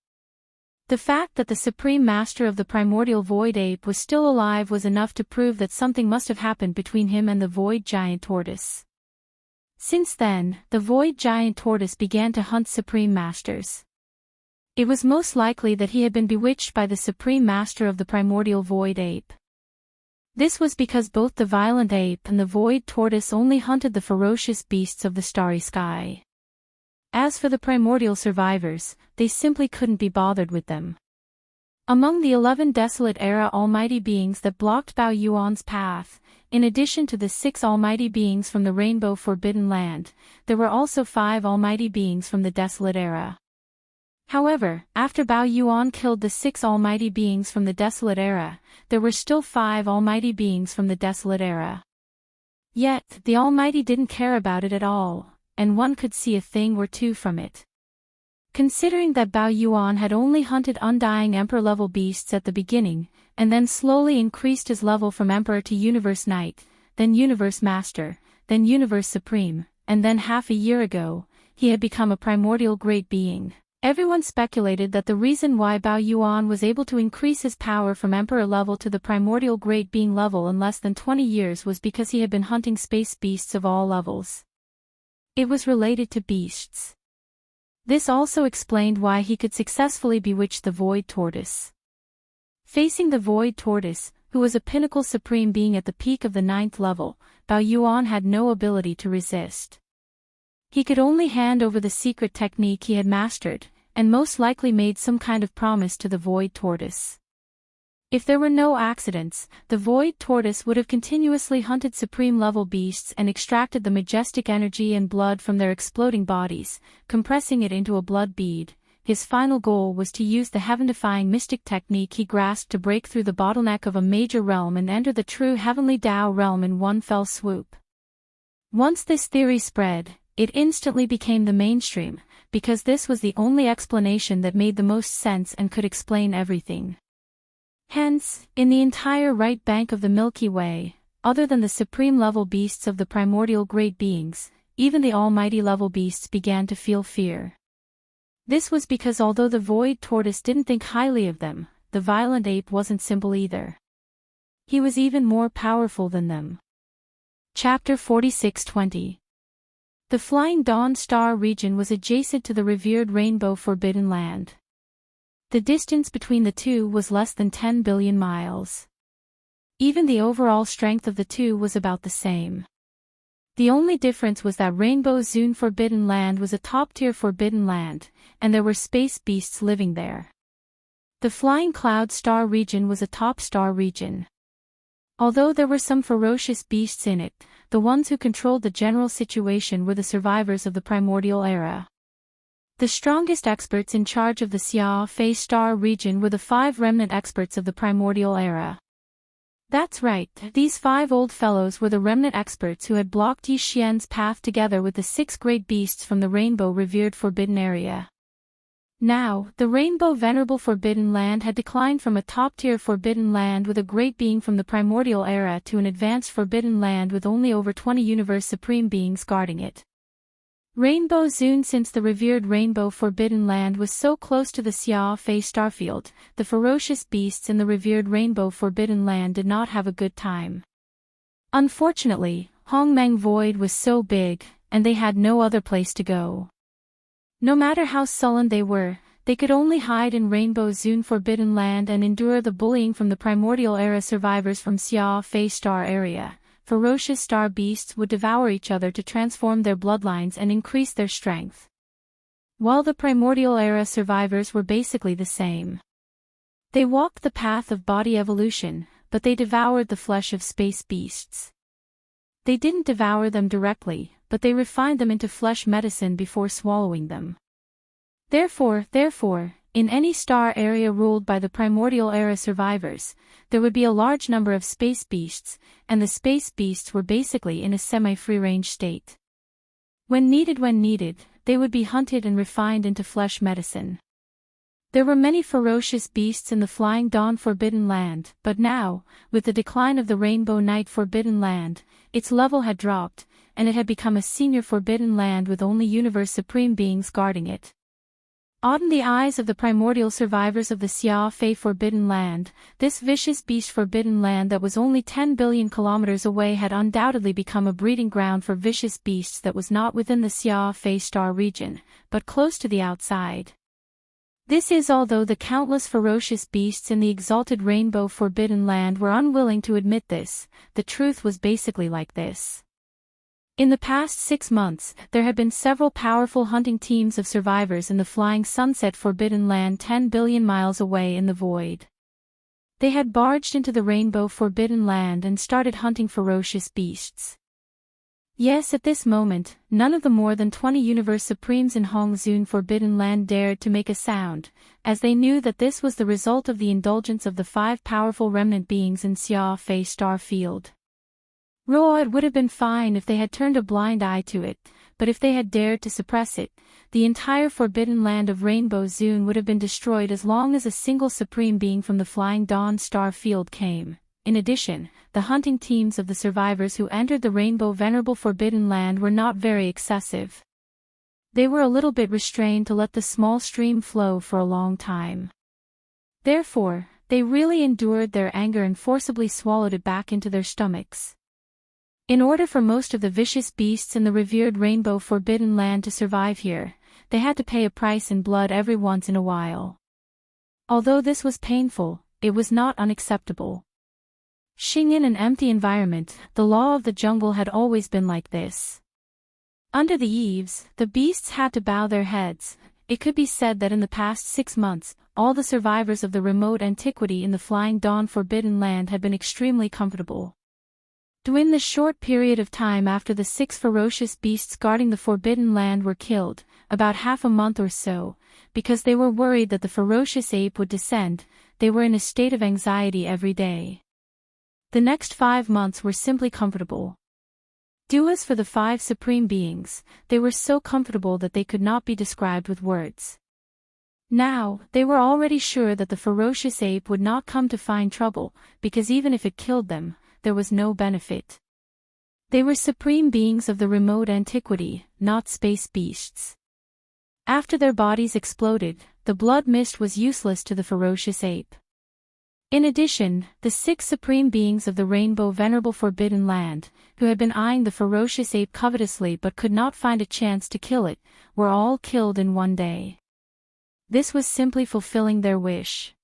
The fact that the Supreme Master of the primordial Void Ape was still alive was enough to prove that something must have happened between him and the Void Giant Tortoise. Since then, the Void Giant Tortoise began to hunt Supreme Masters. It was most likely that he had been bewitched by the Supreme Master of the primordial Void Ape. This was because both the violent ape and the Void Tortoise only hunted the ferocious beasts of the starry sky. As for the primordial survivors, they simply couldn't be bothered with them. Among the 11 Desolate Era almighty beings that blocked Bao Yuan's path, in addition to the 6 almighty beings from the Rainbow Forbidden Land, there were also 5 almighty beings from the Desolate Era. However, after Bao Yuan killed the 6 almighty beings from the Desolate Era, there were still 5 almighty beings from the Desolate Era. Yet, the Almighty didn't care about it at all, and one could see a thing or two from it. Considering that Bao Yuan had only hunted undying Emperor-level beasts at the beginning, and then slowly increased his level from Emperor to Universe Knight, then Universe Master, then Universe Supreme, and then half a year ago, he had become a primordial great being. Everyone speculated that the reason why Bao Yuan was able to increase his power from Emperor level to the primordial great being level in less than 20 years was because he had been hunting space beasts of all levels. It was related to beasts. This also explained why he could successfully bewitch the Void Tortoise. Facing the Void Tortoise, who was a pinnacle supreme being at the peak of the 9th level, Bao Yuan had no ability to resist. He could only hand over the secret technique he had mastered, and most likely made some kind of promise to the Void Tortoise. If there were no accidents, the Void Tortoise would have continuously hunted supreme-level beasts and extracted the majestic energy and blood from their exploding bodies, compressing it into a blood bead. His final goal was to use the heaven-defying mystic technique he grasped to break through the bottleneck of a major realm and enter the true heavenly Tao realm in one fell swoop. Once this theory spread, it instantly became the mainstream, because this was the only explanation that made the most sense and could explain everything. Hence, in the entire right bank of the Milky Way, other than the supreme-level beasts of the primordial great beings, even the almighty-level beasts began to feel fear. This was because although the Void Tortoise didn't think highly of them, the violent ape wasn't simple either. He was even more powerful than them. Chapter 46:20. The Flying Dawn Star region was adjacent to the revered Rainbow Forbidden Land. The distance between the two was less than 10 billion miles. Even the overall strength of the two was about the same. The only difference was that Rainbow Zone Forbidden Land was a top-tier forbidden land, and there were space beasts living there. The Flying Cloud Star region was a top star region. Although there were some ferocious beasts in it, the ones who controlled the general situation were the survivors of the primordial era. The strongest experts in charge of the Xia Fei Star region were the 5 remnant experts of the primordial era. That's right, these 5 old fellows were the remnant experts who had blocked Yi Xian's path together with the 6 great beasts from the Rainbow Revered Forbidden Area. Now, the Rainbow Venerable Forbidden Land had declined from a top-tier forbidden land with a great being from the primordial era to an advanced forbidden land with only over 20 universe supreme beings guarding it. Rainbow Zone. Since the revered Rainbow Forbidden Land was so close to the Xia Fei Starfield, the ferocious beasts in the revered Rainbow Forbidden Land did not have a good time. Unfortunately, Hongmeng Void was so big, and they had no other place to go. No matter how sullen they were, they could only hide in Rainbow Zone Forbidden Land and endure the bullying from the primordial era survivors from Xia Fei Star area. Ferocious star beasts would devour each other to transform their bloodlines and increase their strength. While the primordial era survivors were basically the same. They walked the path of body evolution, but they devoured the flesh of space beasts. They didn't devour them directly, but they refined them into flesh medicine before swallowing them. Therefore, in any star area ruled by the primordial era survivors, there would be a large number of space beasts, and the space beasts were basically in a semi-free-range state. When needed, they would be hunted and refined into flesh medicine. There were many ferocious beasts in the Flying Dawn Forbidden Land, but now, with the decline of the Rainbow Night Forbidden Land, its level had dropped, and it had become a senior forbidden land with only universe supreme beings guarding it. In the eyes of the primordial survivors of the Xia Fei Forbidden Land, this vicious beast forbidden land that was only 10 billion kilometers away had undoubtedly become a breeding ground for vicious beasts that was not within the Xia Fei Star region, but close to the outside. This is although the countless ferocious beasts in the exalted Rainbow Forbidden Land were unwilling to admit this, the truth was basically like this. In the past 6 months, there had been several powerful hunting teams of survivors in the Flying Sunset Forbidden Land 10 billion miles away in the void. They had barged into the Rainbow Forbidden Land and started hunting ferocious beasts. Yes, at this moment, none of the more than 20 Universe Supremes in Hong Zone Forbidden Land dared to make a sound, as they knew that this was the result of the indulgence of the 5 powerful remnant beings in Xia Fei Star Field. Raw, it would have been fine if they had turned a blind eye to it, but if they had dared to suppress it, the entire forbidden land of Rainbow Zone would have been destroyed as long as a single supreme being from the Flying Dawn star field came. In addition, the hunting teams of the survivors who entered the Rainbow Venerable Forbidden Land were not very excessive. They were a little bit restrained to let the small stream flow for a long time. Therefore, they really endured their anger and forcibly swallowed it back into their stomachs. In order for most of the vicious beasts in the revered Rainbow Forbidden Land to survive here, they had to pay a price in blood every once in a while. Although this was painful, it was not unacceptable. In an empty environment, the law of the jungle had always been like this. Under the eaves, the beasts had to bow their heads. It could be said that in the past 6 months, all the survivors of the remote antiquity in the Flying Dawn Forbidden Land had been extremely comfortable. During the short period of time after the 6 ferocious beasts guarding the Forbidden Land were killed, about half a month or so, because they were worried that the ferocious ape would descend, they were in a state of anxiety every day. The next 5 months were simply comfortable. As for the 5 supreme beings, they were so comfortable that they could not be described with words. Now, they were already sure that the ferocious ape would not come to find trouble, because even if it killed them, there was no benefit. They were supreme beings of the remote antiquity, not space beasts. After their bodies exploded, the blood mist was useless to the ferocious ape. In addition, the 6 supreme beings of the Rainbow Venerable Forbidden Land, who had been eyeing the ferocious ape covetously but could not find a chance to kill it, were all killed in one day. This was simply fulfilling their wish.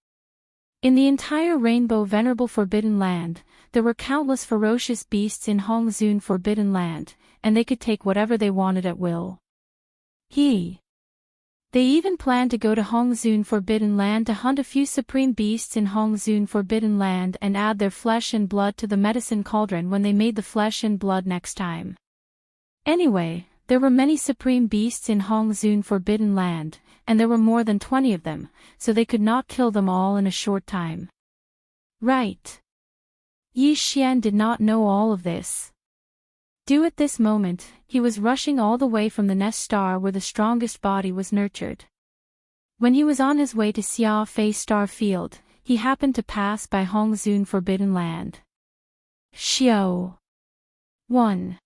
In the entire Rainbow Venerable Forbidden Land, there were countless ferocious beasts in Hong Zone Forbidden Land, and they could take whatever they wanted at will. They even planned to go to Hong Zone Forbidden Land to hunt a few supreme beasts in Hong Zone Forbidden Land and add their flesh and blood to the medicine cauldron when they made the flesh and blood next time. Anyway, there were many supreme beasts in Hong Zone Forbidden Land, and there were more than 20 of them, so they could not kill them all in a short time. Right. Yi Xian did not know all of this. At this moment, he was rushing all the way from the nest star where the strongest body was nurtured. When he was on his way to Xia Fei Star Field, he happened to pass by Hong Zone Forbidden Land. Xiao. 1.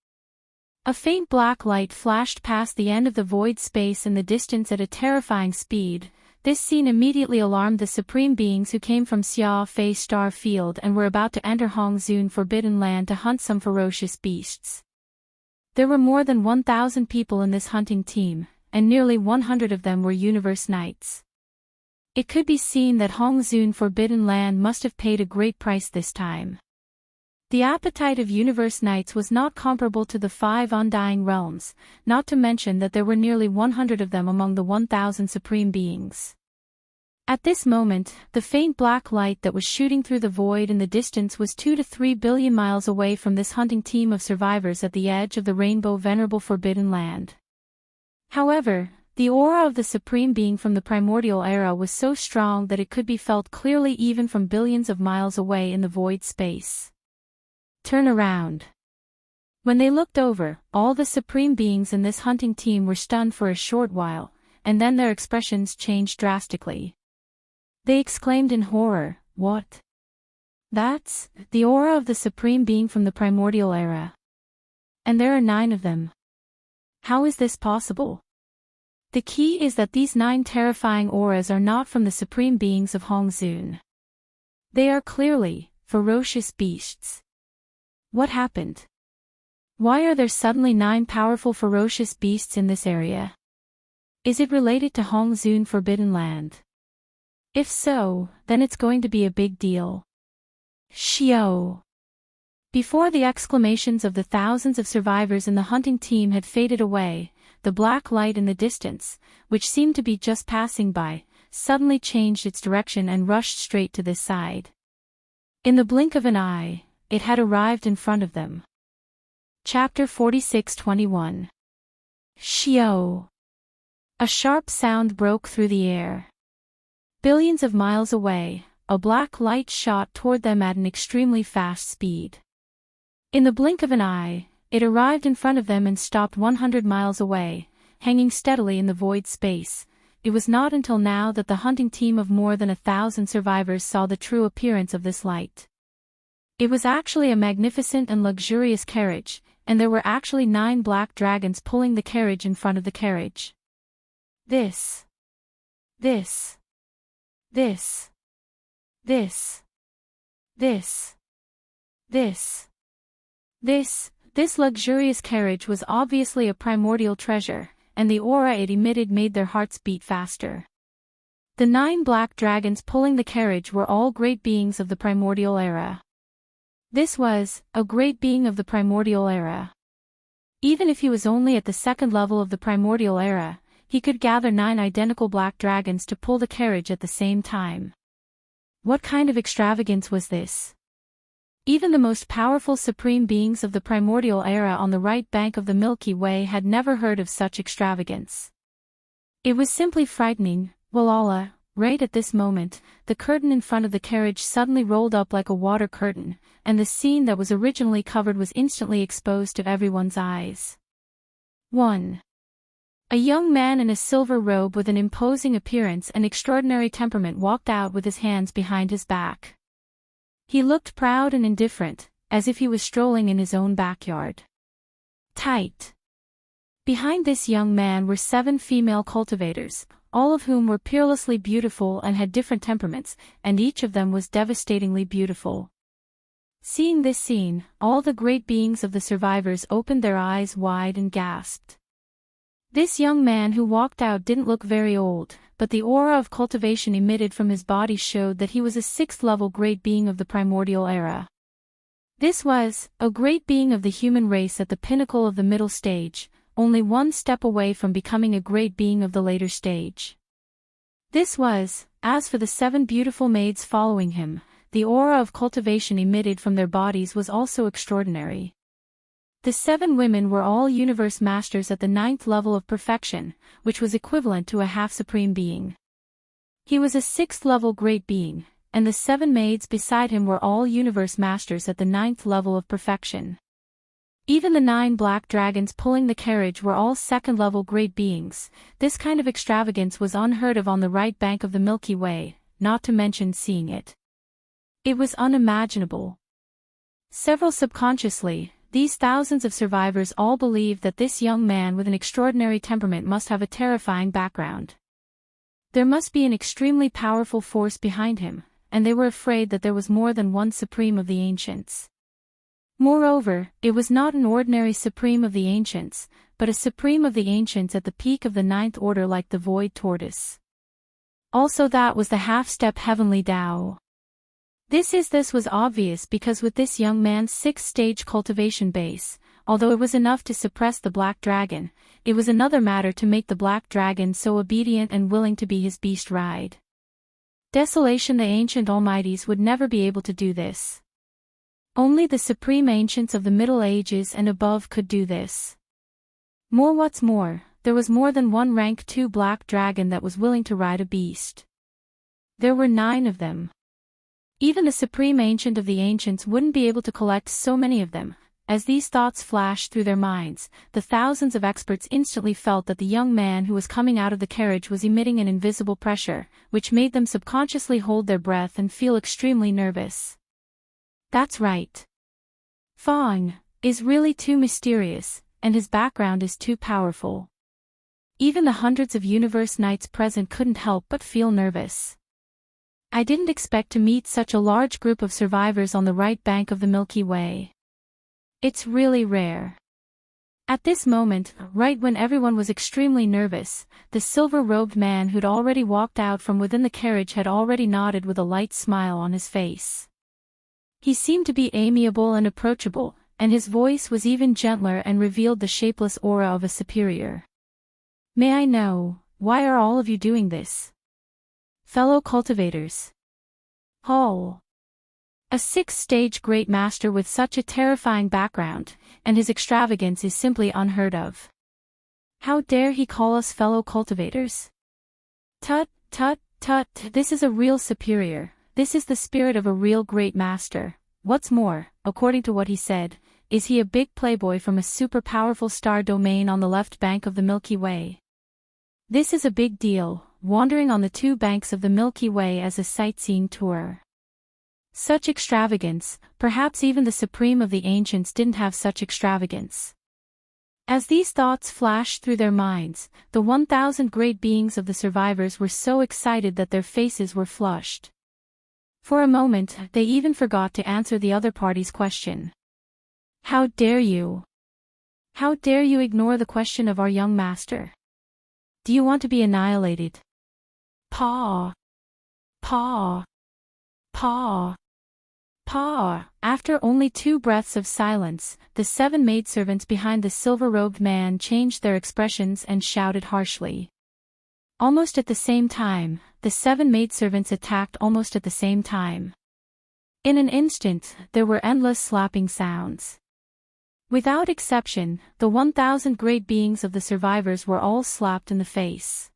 A faint black light flashed past the end of the void space in the distance at a terrifying speed. This scene immediately alarmed the supreme beings who came from Xia Fei Star Field and were about to enter Hong Zone Forbidden Land to hunt some ferocious beasts. There were more than 1,000 people in this hunting team, and nearly 100 of them were Universe Knights. It could be seen that Hong Zone Forbidden Land must have paid a great price this time. The appetite of Universe Knights was not comparable to the 5 Undying Realms, not to mention that there were nearly 100 of them among the 1,000 supreme beings. At this moment, the faint black light that was shooting through the void in the distance was 2 to 3 billion miles away from this hunting team of survivors at the edge of the Rainbow Venerable Forbidden Land. However, the aura of the Supreme Being from the primordial era was so strong that it could be felt clearly even from billions of miles away in the void space. Turn around. When they looked over, all the Supreme Beings in this hunting team were stunned for a short while, and then their expressions changed drastically. They exclaimed in horror, "What? That's the aura of the Supreme Being from the primordial era. And there are 9 of them. How is this possible?" The key is that these 9 terrifying auras are not from the Supreme Beings of Hong Zone. They are clearly ferocious beasts. What happened? Why are there suddenly 9 powerful ferocious beasts in this area? Is it related to Hong Zone Forbidden Land? If so, then it's going to be a big deal. Xiao. Before the exclamations of the thousands of survivors in the hunting team had faded away, the black light in the distance, which seemed to be just passing by, suddenly changed its direction and rushed straight to this side. In the blink of an eye, it had arrived in front of them. Chapter 46-21. Xiao. A sharp sound broke through the air. Billions of miles away, a black light shot toward them at an extremely fast speed. In the blink of an eye, it arrived in front of them and stopped 100 miles away, hanging steadily in the void space. It was not until now that the hunting team of more than 1,000 survivors saw the true appearance of this light. It was actually a magnificent and luxurious carriage, and there were actually 9 black dragons pulling the carriage in front of the carriage. This luxurious carriage was obviously a primordial treasure, and the aura it emitted made their hearts beat faster. The 9 black dragons pulling the carriage were all great beings of the primordial era. This was a great being of the primordial era. Even if he was only at the 2nd level of the primordial era, he could gather 9 identical black dragons to pull the carriage at the same time. What kind of extravagance was this? Even the most powerful supreme beings of the primordial era on the right bank of the Milky Way had never heard of such extravagance. It was simply frightening. Walala, right at this moment, the curtain in front of the carriage suddenly rolled up like a water curtain, and the scene that was originally covered was instantly exposed to everyone's eyes. 1. A young man in a silver robe with an imposing appearance and extraordinary temperament walked out with his hands behind his back. He looked proud and indifferent, as if he was strolling in his own backyard. Tight. Behind this young man were 7 female cultivators, all of whom were peerlessly beautiful and had different temperaments, and each of them was devastatingly beautiful. Seeing this scene, all the great beings of the survivors opened their eyes wide and gasped. This young man who walked out didn't look very old, but the aura of cultivation emitted from his body showed that he was a 6th-level great being of the primordial era. This was a great being of the human race at the pinnacle of the middle stage, only 1 step away from becoming a great being of the later stage. This was, as for the 7 beautiful maids following him, the aura of cultivation emitted from their bodies was also extraordinary. The 7 women were all universe masters at the 9th level of perfection, which was equivalent to a half-supreme being. He was a 6th-level great being, and the 7 maids beside him were all universe masters at the 9th level of perfection. Even the 9 black dragons pulling the carriage were all 2nd-level great beings. This kind of extravagance was unheard of on the right bank of the Milky Way, not to mention seeing it. It was unimaginable. Several subconsciously, these thousands of survivors all believed that this young man with an extraordinary temperament must have a terrifying background. There must be an extremely powerful force behind him, and they were afraid that there was more than one supreme of the ancients. Moreover, it was not an ordinary supreme of the ancients, but a supreme of the ancients at the peak of the 9th order like the void tortoise. Also that was the half-step heavenly Tao. This was obvious because with this young man's 6th-stage cultivation base, although it was enough to suppress the black dragon, it was another matter to make the black dragon so obedient and willing to be his beast ride. Desolation, the ancient almighties would never be able to do this. Only the supreme ancients of the Middle Ages and above could do this. What's more, there was more than one rank 2 black dragon that was willing to ride a beast. There were 9 of them. Even the supreme ancient of the ancients wouldn't be able to collect so many of them. As these thoughts flashed through their minds, the thousands of experts instantly felt that the young man who was coming out of the carriage was emitting an invisible pressure, which made them subconsciously hold their breath and feel extremely nervous. That's right. Fong is really too mysterious, and his background is too powerful. Even the hundreds of universe knights present couldn't help but feel nervous. I didn't expect to meet such a large group of survivors on the right bank of the Milky Way. It's really rare. At this moment, right when everyone was extremely nervous, the silver-robed man who'd already walked out from within the carriage had already nodded with a light smile on his face. He seemed to be amiable and approachable, and his voice was even gentler and revealed the shapeless aura of a superior. May I know, why are all of you doing this? Fellow cultivators. Hall. A 6th-stage great master with such a terrifying background, and his extravagance is simply unheard of. How dare he call us fellow cultivators? Tut, tut, tut, this is a real superior, this is the spirit of a real great master. What's more, according to what he said, is he a big playboy from a super powerful star domain on the left bank of the Milky Way? This is a big deal, wandering on the two banks of the Milky Way as a sightseeing tour. Such extravagance, perhaps even the supreme of the ancients didn't have such extravagance. As these thoughts flashed through their minds, the 1,000 great beings of the survivors were so excited that their faces were flushed. For a moment, they even forgot to answer the other party's question. How dare you? How dare you ignore the question of our young master? Do you want to be annihilated? Paw. Paw. Paw. Paw. After only 2 breaths of silence, the 7 maidservants behind the silver-robed man changed their expressions and shouted harshly. Almost at the same time, the 7 maidservants attacked almost at the same time. In an instant, there were endless slapping sounds. Without exception, the 1,000 great beings of the survivors were all slapped in the face.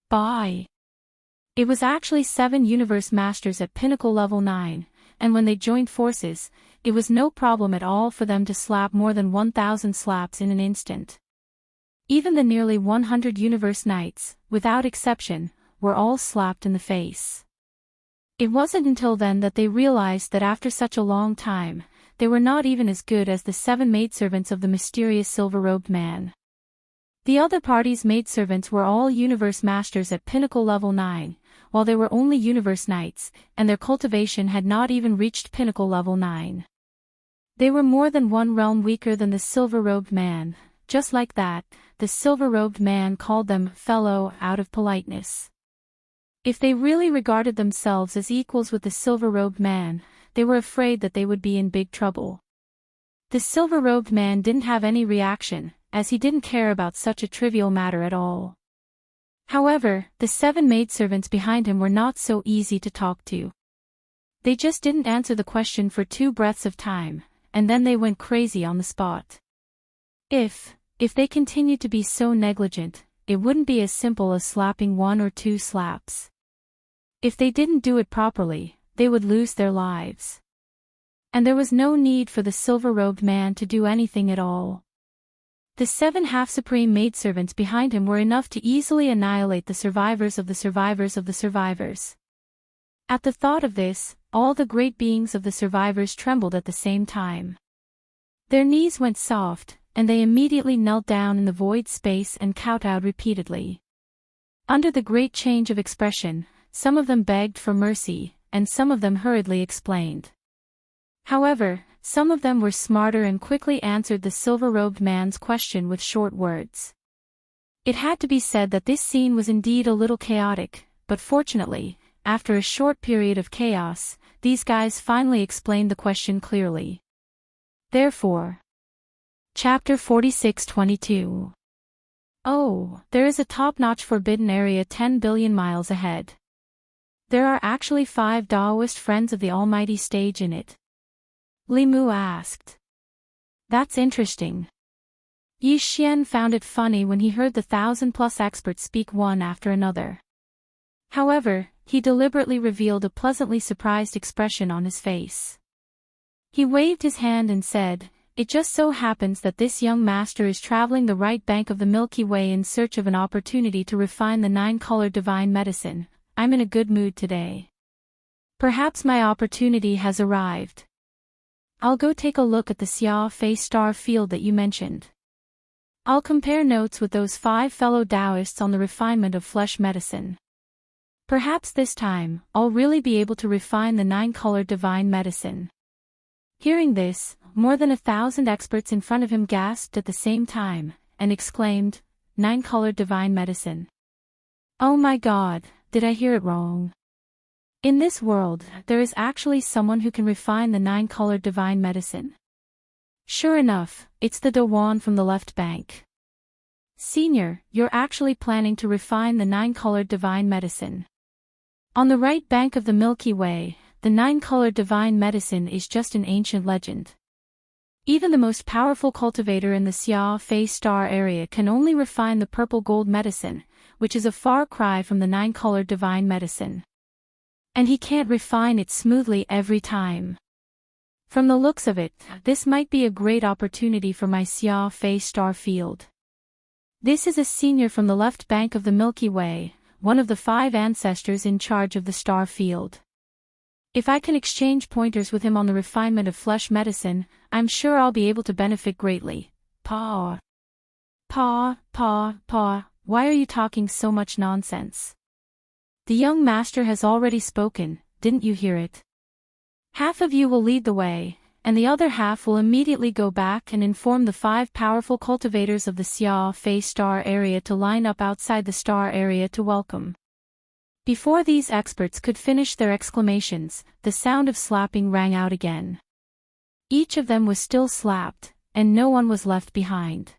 Bye. It was actually 7 universe masters at pinnacle level 9, and when they joined forces, it was no problem at all for them to slap more than 1,000 slaps in an instant. Even the nearly 100 universe knights, without exception, were all slapped in the face. It wasn't until then that they realized that after such a long time, they were not even as good as the 7 maidservants of the mysterious silver-robed man. The other party's maidservants were all universe masters at pinnacle level 9, while they were only universe knights, and their cultivation had not even reached pinnacle level 9. They were more than 1 realm weaker than the silver-robed man. Just like that, the silver-robed man called them fellow out of politeness. If they really regarded themselves as equals with the silver-robed man, they were afraid that they would be in big trouble. The silver-robed man didn't have any reaction, as he didn't care about such a trivial matter at all. However, the 7 maidservants behind him were not so easy to talk to. They just didn't answer the question for 2 breaths of time, and then they went crazy on the spot. If they continued to be so negligent, it wouldn't be as simple as slapping 1 or 2 slaps. If they didn't do it properly, they would lose their lives. And there was no need for the silver-robed man to do anything at all. The 7 half-supreme maidservants behind him were enough to easily annihilate the survivors of the survivors of the survivors. At the thought of this, all the great beings of the survivors trembled at the same time. Their knees went soft, and they immediately knelt down in the void space and kowtowed repeatedly. Under the great change of expression, some of them begged for mercy, and some of them hurriedly explained. However, some of them were smarter and quickly answered the silver-robed man's question with short words. It had to be said that this scene was indeed a little chaotic, but fortunately, after a short period of chaos, these guys finally explained the question clearly. Therefore, Chapter 46:22. Oh, there is a top-notch forbidden area 10 billion miles ahead. There are actually 5 Taoist friends of the Almighty stage in it. Li Mu asked. That's interesting. Yi Xian found it funny when he heard the 1,000+ experts speak one after another. However, he deliberately revealed a pleasantly surprised expression on his face. He waved his hand and said, "It just so happens that this young master is traveling the right bank of the Milky Way in search of an opportunity to refine the 9-colored divine medicine. I'm in a good mood today. Perhaps my opportunity has arrived. I'll go take a look at the Xia Fei star field that you mentioned. I'll compare notes with those 5 fellow Taoists on the refinement of flesh medicine. Perhaps this time, I'll really be able to refine the 9-colored divine medicine." Hearing this, more than 1,000 experts in front of him gasped at the same time, and exclaimed, 9-colored divine medicine. Oh my God, did I hear it wrong? In this world, there is actually someone who can refine the 9-colored divine medicine. Sure enough, it's the Dawan from the left bank. Senior, you're actually planning to refine the 9-colored divine medicine. On the right bank of the Milky Way, the 9-colored divine medicine is just an ancient legend. Even the most powerful cultivator in the Xia Fei star area can only refine the purple gold medicine, which is a far cry from the 9-colored divine medicine. And he can't refine it smoothly every time. From the looks of it, this might be a great opportunity for my Xia Fei star field. This is a senior from the left bank of the Milky Way, one of the 5 ancestors in charge of the star field. If I can exchange pointers with him on the refinement of flesh medicine, I'm sure I'll be able to benefit greatly. Pa, why are you talking so much nonsense? The young master has already spoken, didn't you hear it? Half of you will lead the way, and the other half will immediately go back and inform the 5 powerful cultivators of the Xia Fei star area to line up outside the star area to welcome. Before these experts could finish their exclamations, the sound of slapping rang out again. Each of them was still slapped, and no one was left behind.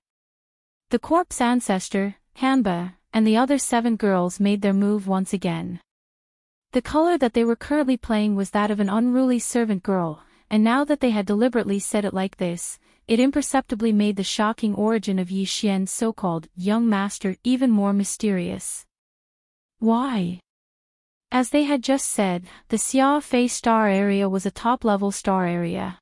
The corpse ancestor, Hanba, and the other 7 girls made their move once again. The color that they were currently playing was that of an unruly servant girl, and now that they had deliberately said it like this, it imperceptibly made the shocking origin of Yi Xian's so-called young master even more mysterious. Why? As they had just said, the Xia Fei star area was a top-level star area.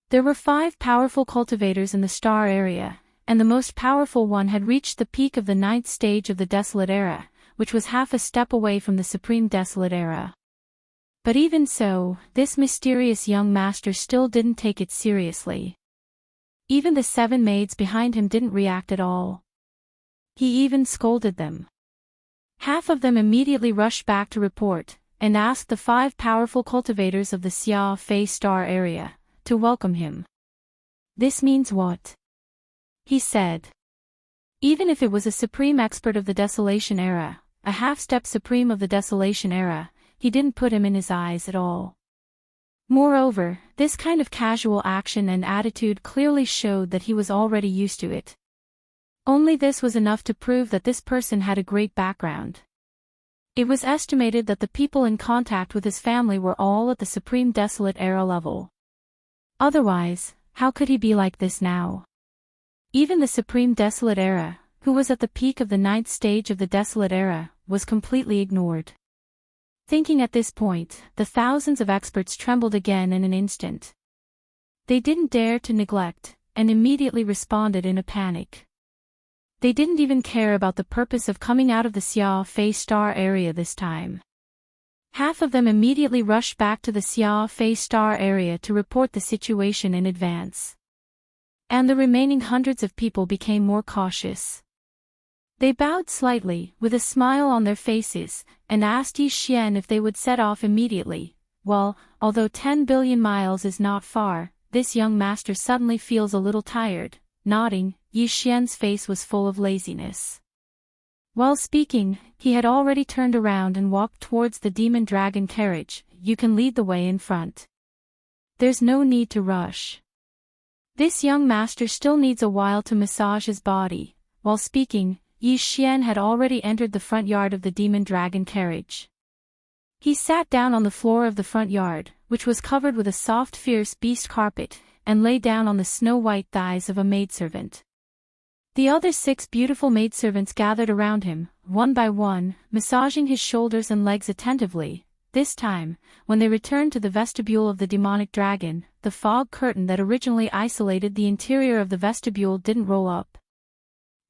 There were 5 powerful cultivators in the star area, and the most powerful one had reached the peak of the 9th stage of the Desolate Era, which was half a step away from the Supreme Desolate Era. But even so, this mysterious young master still didn't take it seriously. Even the 7 maids behind him didn't react at all. He even scolded them. Half of them immediately rushed back to report, and asked the 5 powerful cultivators of the Xia Fei star area to welcome him. This means what? He said. Even if it was a supreme expert of the Desolation Era, a half-step supreme of the Desolation Era, he didn't put him in his eyes at all. Moreover, this kind of casual action and attitude clearly showed that he was already used to it. Only this was enough to prove that this person had a great background. It was estimated that the people in contact with his family were all at the Supreme Desolate Era level. Otherwise, how could he be like this now? Even the Supreme Desolate Era, who was at the peak of the 9th stage of the Desolate Era, was completely ignored. Thinking at this point, the thousands of experts trembled again in an instant. They didn't dare to neglect, and immediately responded in a panic. They didn't even care about the purpose of coming out of the Xia Fei star area this time. Half of them immediately rushed back to the Xia Fei star area to report the situation in advance. And the remaining hundreds of people became more cautious. They bowed slightly, with a smile on their faces, and asked Yi Xian if they would set off immediately. Well, although 10 billion miles is not far, this young master suddenly feels a little tired. Nodding, Yi Xian's face was full of laziness. While speaking, he had already turned around and walked towards the demon dragon carriage. You can lead the way in front. There's no need to rush. This young master still needs a while to massage his body. While speaking, Yi Xian had already entered the front yard of the demon dragon carriage. He sat down on the floor of the front yard, which was covered with a soft fierce beast carpet, and lay down on the snow-white thighs of a maidservant. The other 6 beautiful maidservants gathered around him, one by one, massaging his shoulders and legs attentively. This time, when they returned to the vestibule of the demonic dragon, the fog curtain that originally isolated the interior of the vestibule didn't roll up.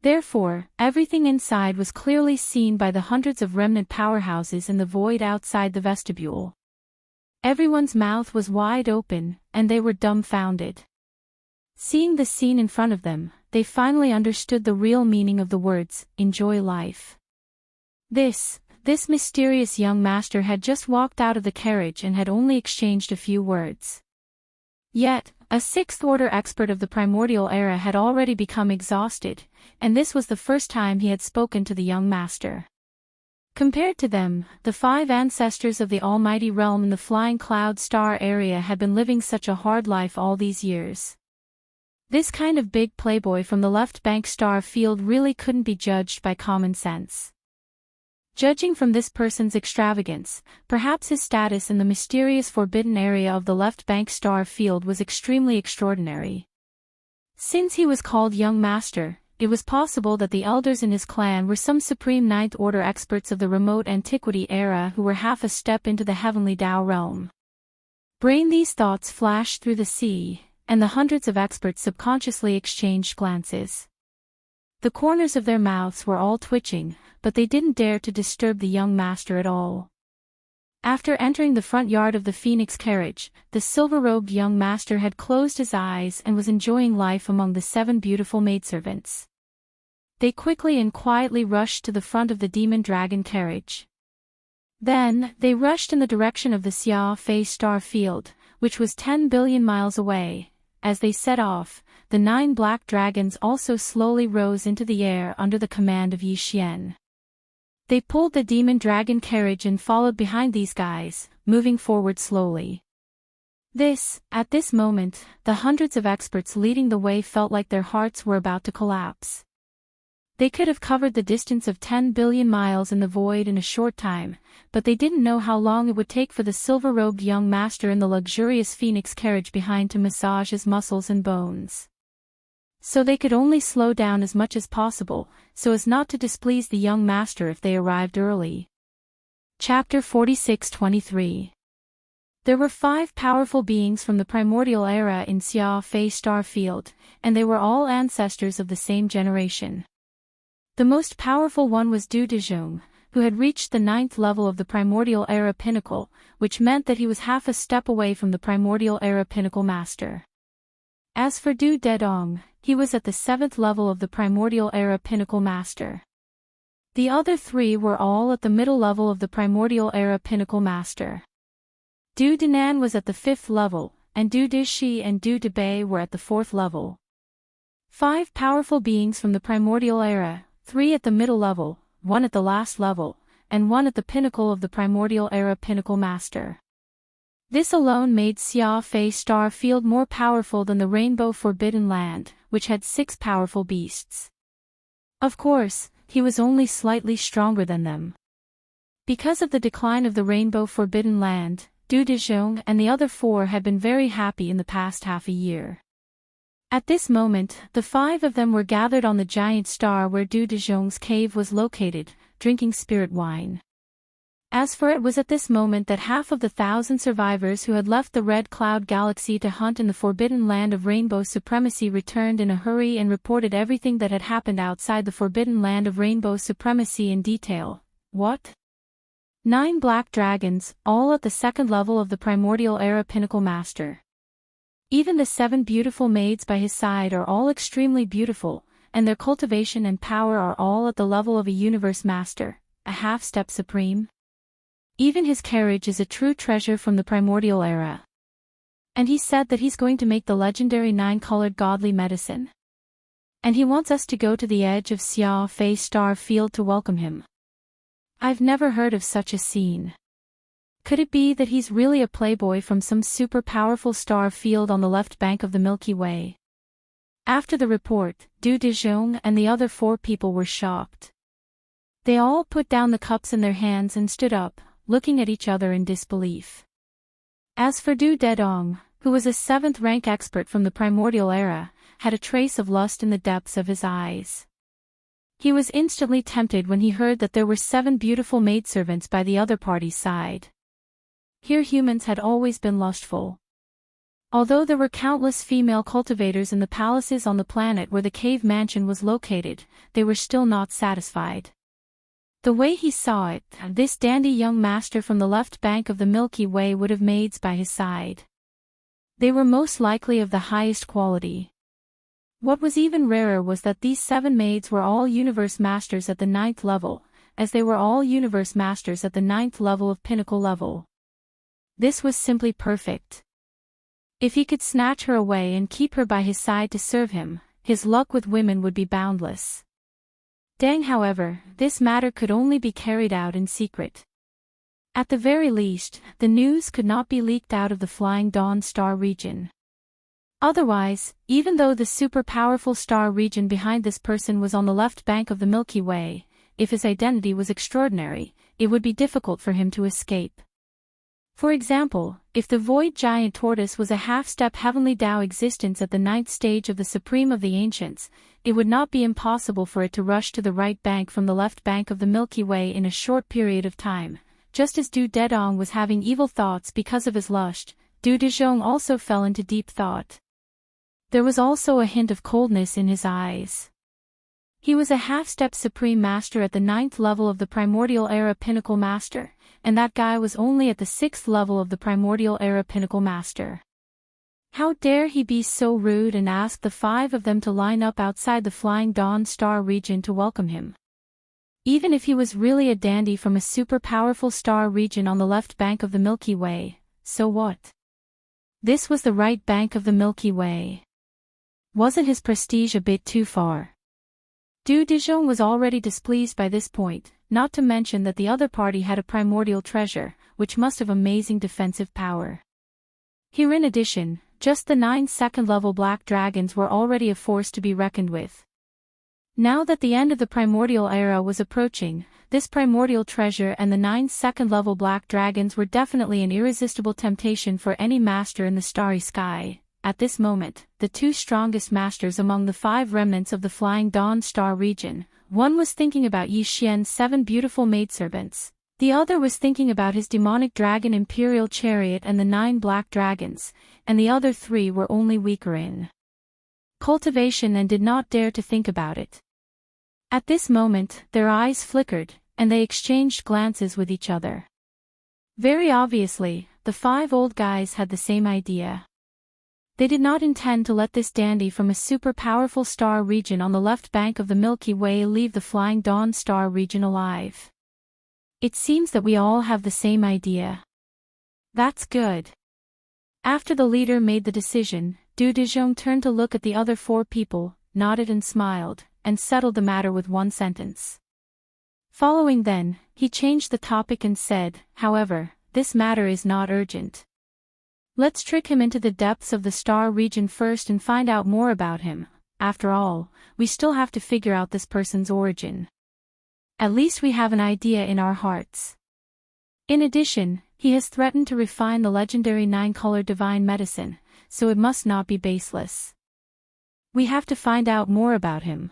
Therefore, everything inside was clearly seen by the hundreds of remnant powerhouses in the void outside the vestibule. Everyone's mouth was wide open, and they were dumbfounded. Seeing the scene in front of them, they finally understood the real meaning of the words, "Enjoy life." This mysterious young master had just walked out of the carriage and had only exchanged a few words. Yet, a 6th-order expert of the primordial era had already become exhausted, and this was the first time he had spoken to the young master. Compared to them, the 5 ancestors of the almighty realm in the flying cloud star area had been living such a hard life all these years. This kind of big playboy from the left bank star field really couldn't be judged by common sense. Judging from this person's extravagance, perhaps his status in the mysterious forbidden area of the left bank star field was extremely extraordinary. Since he was called Young Master, it was possible that the elders in his clan were some supreme 9th order experts of the remote antiquity era who were half a step into the heavenly Tao realm. brain. These thoughts flashed through the sea, and the hundreds of experts subconsciously exchanged glances. The corners of their mouths were all twitching, but they didn't dare to disturb the young master at all. After entering the front yard of the Phoenix carriage, the silver-robed young master had closed his eyes and was enjoying life among the 7 beautiful maidservants. They quickly and quietly rushed to the front of the demon dragon carriage. Then, they rushed in the direction of the Xia Fei star field, which was 10 billion miles away. As they set off, the 9 black dragons also slowly rose into the air under the command of Yi Xian. They pulled the demon dragon carriage and followed behind these guys, moving forward slowly. At this moment, the hundreds of experts leading the way felt like their hearts were about to collapse. They could have covered the distance of 10 billion miles in the void in a short time, but they didn't know how long it would take for the silver-robed young master in the luxurious Phoenix carriage behind to massage his muscles and bones. So they could only slow down as much as possible, so as not to displease the young master if they arrived early. Chapter 46-23. There were 5 powerful beings from the primordial era in Xia Fei star field, and they were all ancestors of the same generation. The most powerful one was Du Dezhong, who had reached the 9th level of the primordial era pinnacle, which meant that he was half a step away from the primordial era pinnacle master. As for Du Dedong, he was at the 7th level of the primordial era pinnacle master. The other 3 were all at the middle level of the primordial era pinnacle master. Du Denan was at the 5th level, and Du Dexi and Du Debei were at the 4th level. 5 powerful beings from the primordial era, 3 at the middle level, 1 at the last level, and 1 at the pinnacle of the primordial era pinnacle master. This alone made Xia Fei star field more powerful than the Rainbow Forbidden Land, which had 6 powerful beasts. Of course, he was only slightly stronger than them. Because of the decline of the Rainbow Forbidden Land, Du Dezhong and the other 4 had been very happy in the past half a year. At this moment, the 5 of them were gathered on the giant star where Du Dezhong's cave was located, drinking spirit wine. As for it was at this moment that half of the 1,000 survivors who had left the Red Cloud Galaxy to hunt in the Forbidden Land of Rainbow Supremacy returned in a hurry and reported everything that had happened outside the Forbidden Land of Rainbow Supremacy in detail. What? 9 black dragons, all at the 2nd level of the Primordial Era Pinnacle Master. Even the 7 beautiful maids by his side are all extremely beautiful, and their cultivation and power are all at the level of a universe master, a half-step supreme. Even his carriage is a true treasure from the primordial era. And he said that he's going to make the legendary 9-colored godly medicine. And he wants us to go to the edge of Xia Fei star field to welcome him. I've never heard of such a scene. Could it be that he's really a playboy from some super powerful star field on the left bank of the Milky Way? After the report, Du Dezhong and the other 4 people were shocked. They all put down the cups in their hands and stood up, looking at each other in disbelief. As for Du Dedong, who was a 7th-rank expert from the primordial era, had a trace of lust in the depths of his eyes. He was instantly tempted when he heard that there were 7 beautiful maidservants by the other party's side. Here humans had always been lustful. Although there were countless female cultivators in the palaces on the planet where the cave mansion was located, they were still not satisfied. The way he saw it, this dandy young master from the left bank of the Milky Way would have maids by his side. They were most likely of the highest quality. What was even rarer was that these 7 maids were all universe masters at the 9th level, as they were all universe masters at the 9th level of pinnacle level. This was simply perfect. If he could snatch her away and keep her by his side to serve him, his luck with women would be boundless. Deng, however, this matter could only be carried out in secret. At the very least, the news could not be leaked out of the Flying Dawn star region. Otherwise, even though the super-powerful star region behind this person was on the left bank of the Milky Way, if his identity was extraordinary, it would be difficult for him to escape. For example, if the Void Giant Tortoise was a half-step heavenly Tao existence at the 9th stage of the Supreme of the Ancients, it would not be impossible for it to rush to the right bank from the left bank of the Milky Way in a short period of time. Just as Du Dedong was having evil thoughts because of his lust, Du Dezhong also fell into deep thought. There was also a hint of coldness in his eyes. He was a half-step Supreme Master at the 9th level of the Primordial Era Pinnacle Master, and that guy was only at the 6th level of the Primordial Era Pinnacle Master. How dare he be so rude and ask the 5 of them to line up outside the Flying Dawn Star region to welcome him. Even if he was really a dandy from a super powerful star region on the left bank of the Milky Way, so what? This was the right bank of the Milky Way. Wasn't his prestige a bit too far? Du Dezhong was already displeased by this point, not to mention that the other party had a primordial treasure, which must have amazing defensive power. Here in addition, just the 9 second-level black dragons were already a force to be reckoned with. Now that the end of the primordial era was approaching, this primordial treasure and the 9 second-level black dragons were definitely an irresistible temptation for any master in the starry sky. At this moment, the 2 strongest masters among the 5 remnants of the Flying Dawn Star region, one was thinking about Yi Xian's 7 beautiful maidservants, the other was thinking about his demonic dragon imperial chariot and the 9 black dragons, and the other 3 were only weaker in cultivation and did not dare to think about it. At this moment, their eyes flickered, and they exchanged glances with each other. Very obviously, the 5 old guys had the same idea. They did not intend to let this dandy from a super powerful star region on the left bank of the Milky Way leave the Flying Dawn Star region alive. It seems that we all have the same idea. That's good. After the leader made the decision, Du Dezhong turned to look at the other 4 people, nodded and smiled, and settled the matter with one sentence. Following then, he changed the topic and said, however, this matter is not urgent. Let's trick him into the depths of the star region first and find out more about him. After all, we still have to figure out this person's origin. At least we have an idea in our hearts. In addition, he has threatened to refine the legendary 9-color divine medicine, so it must not be baseless. We have to find out more about him.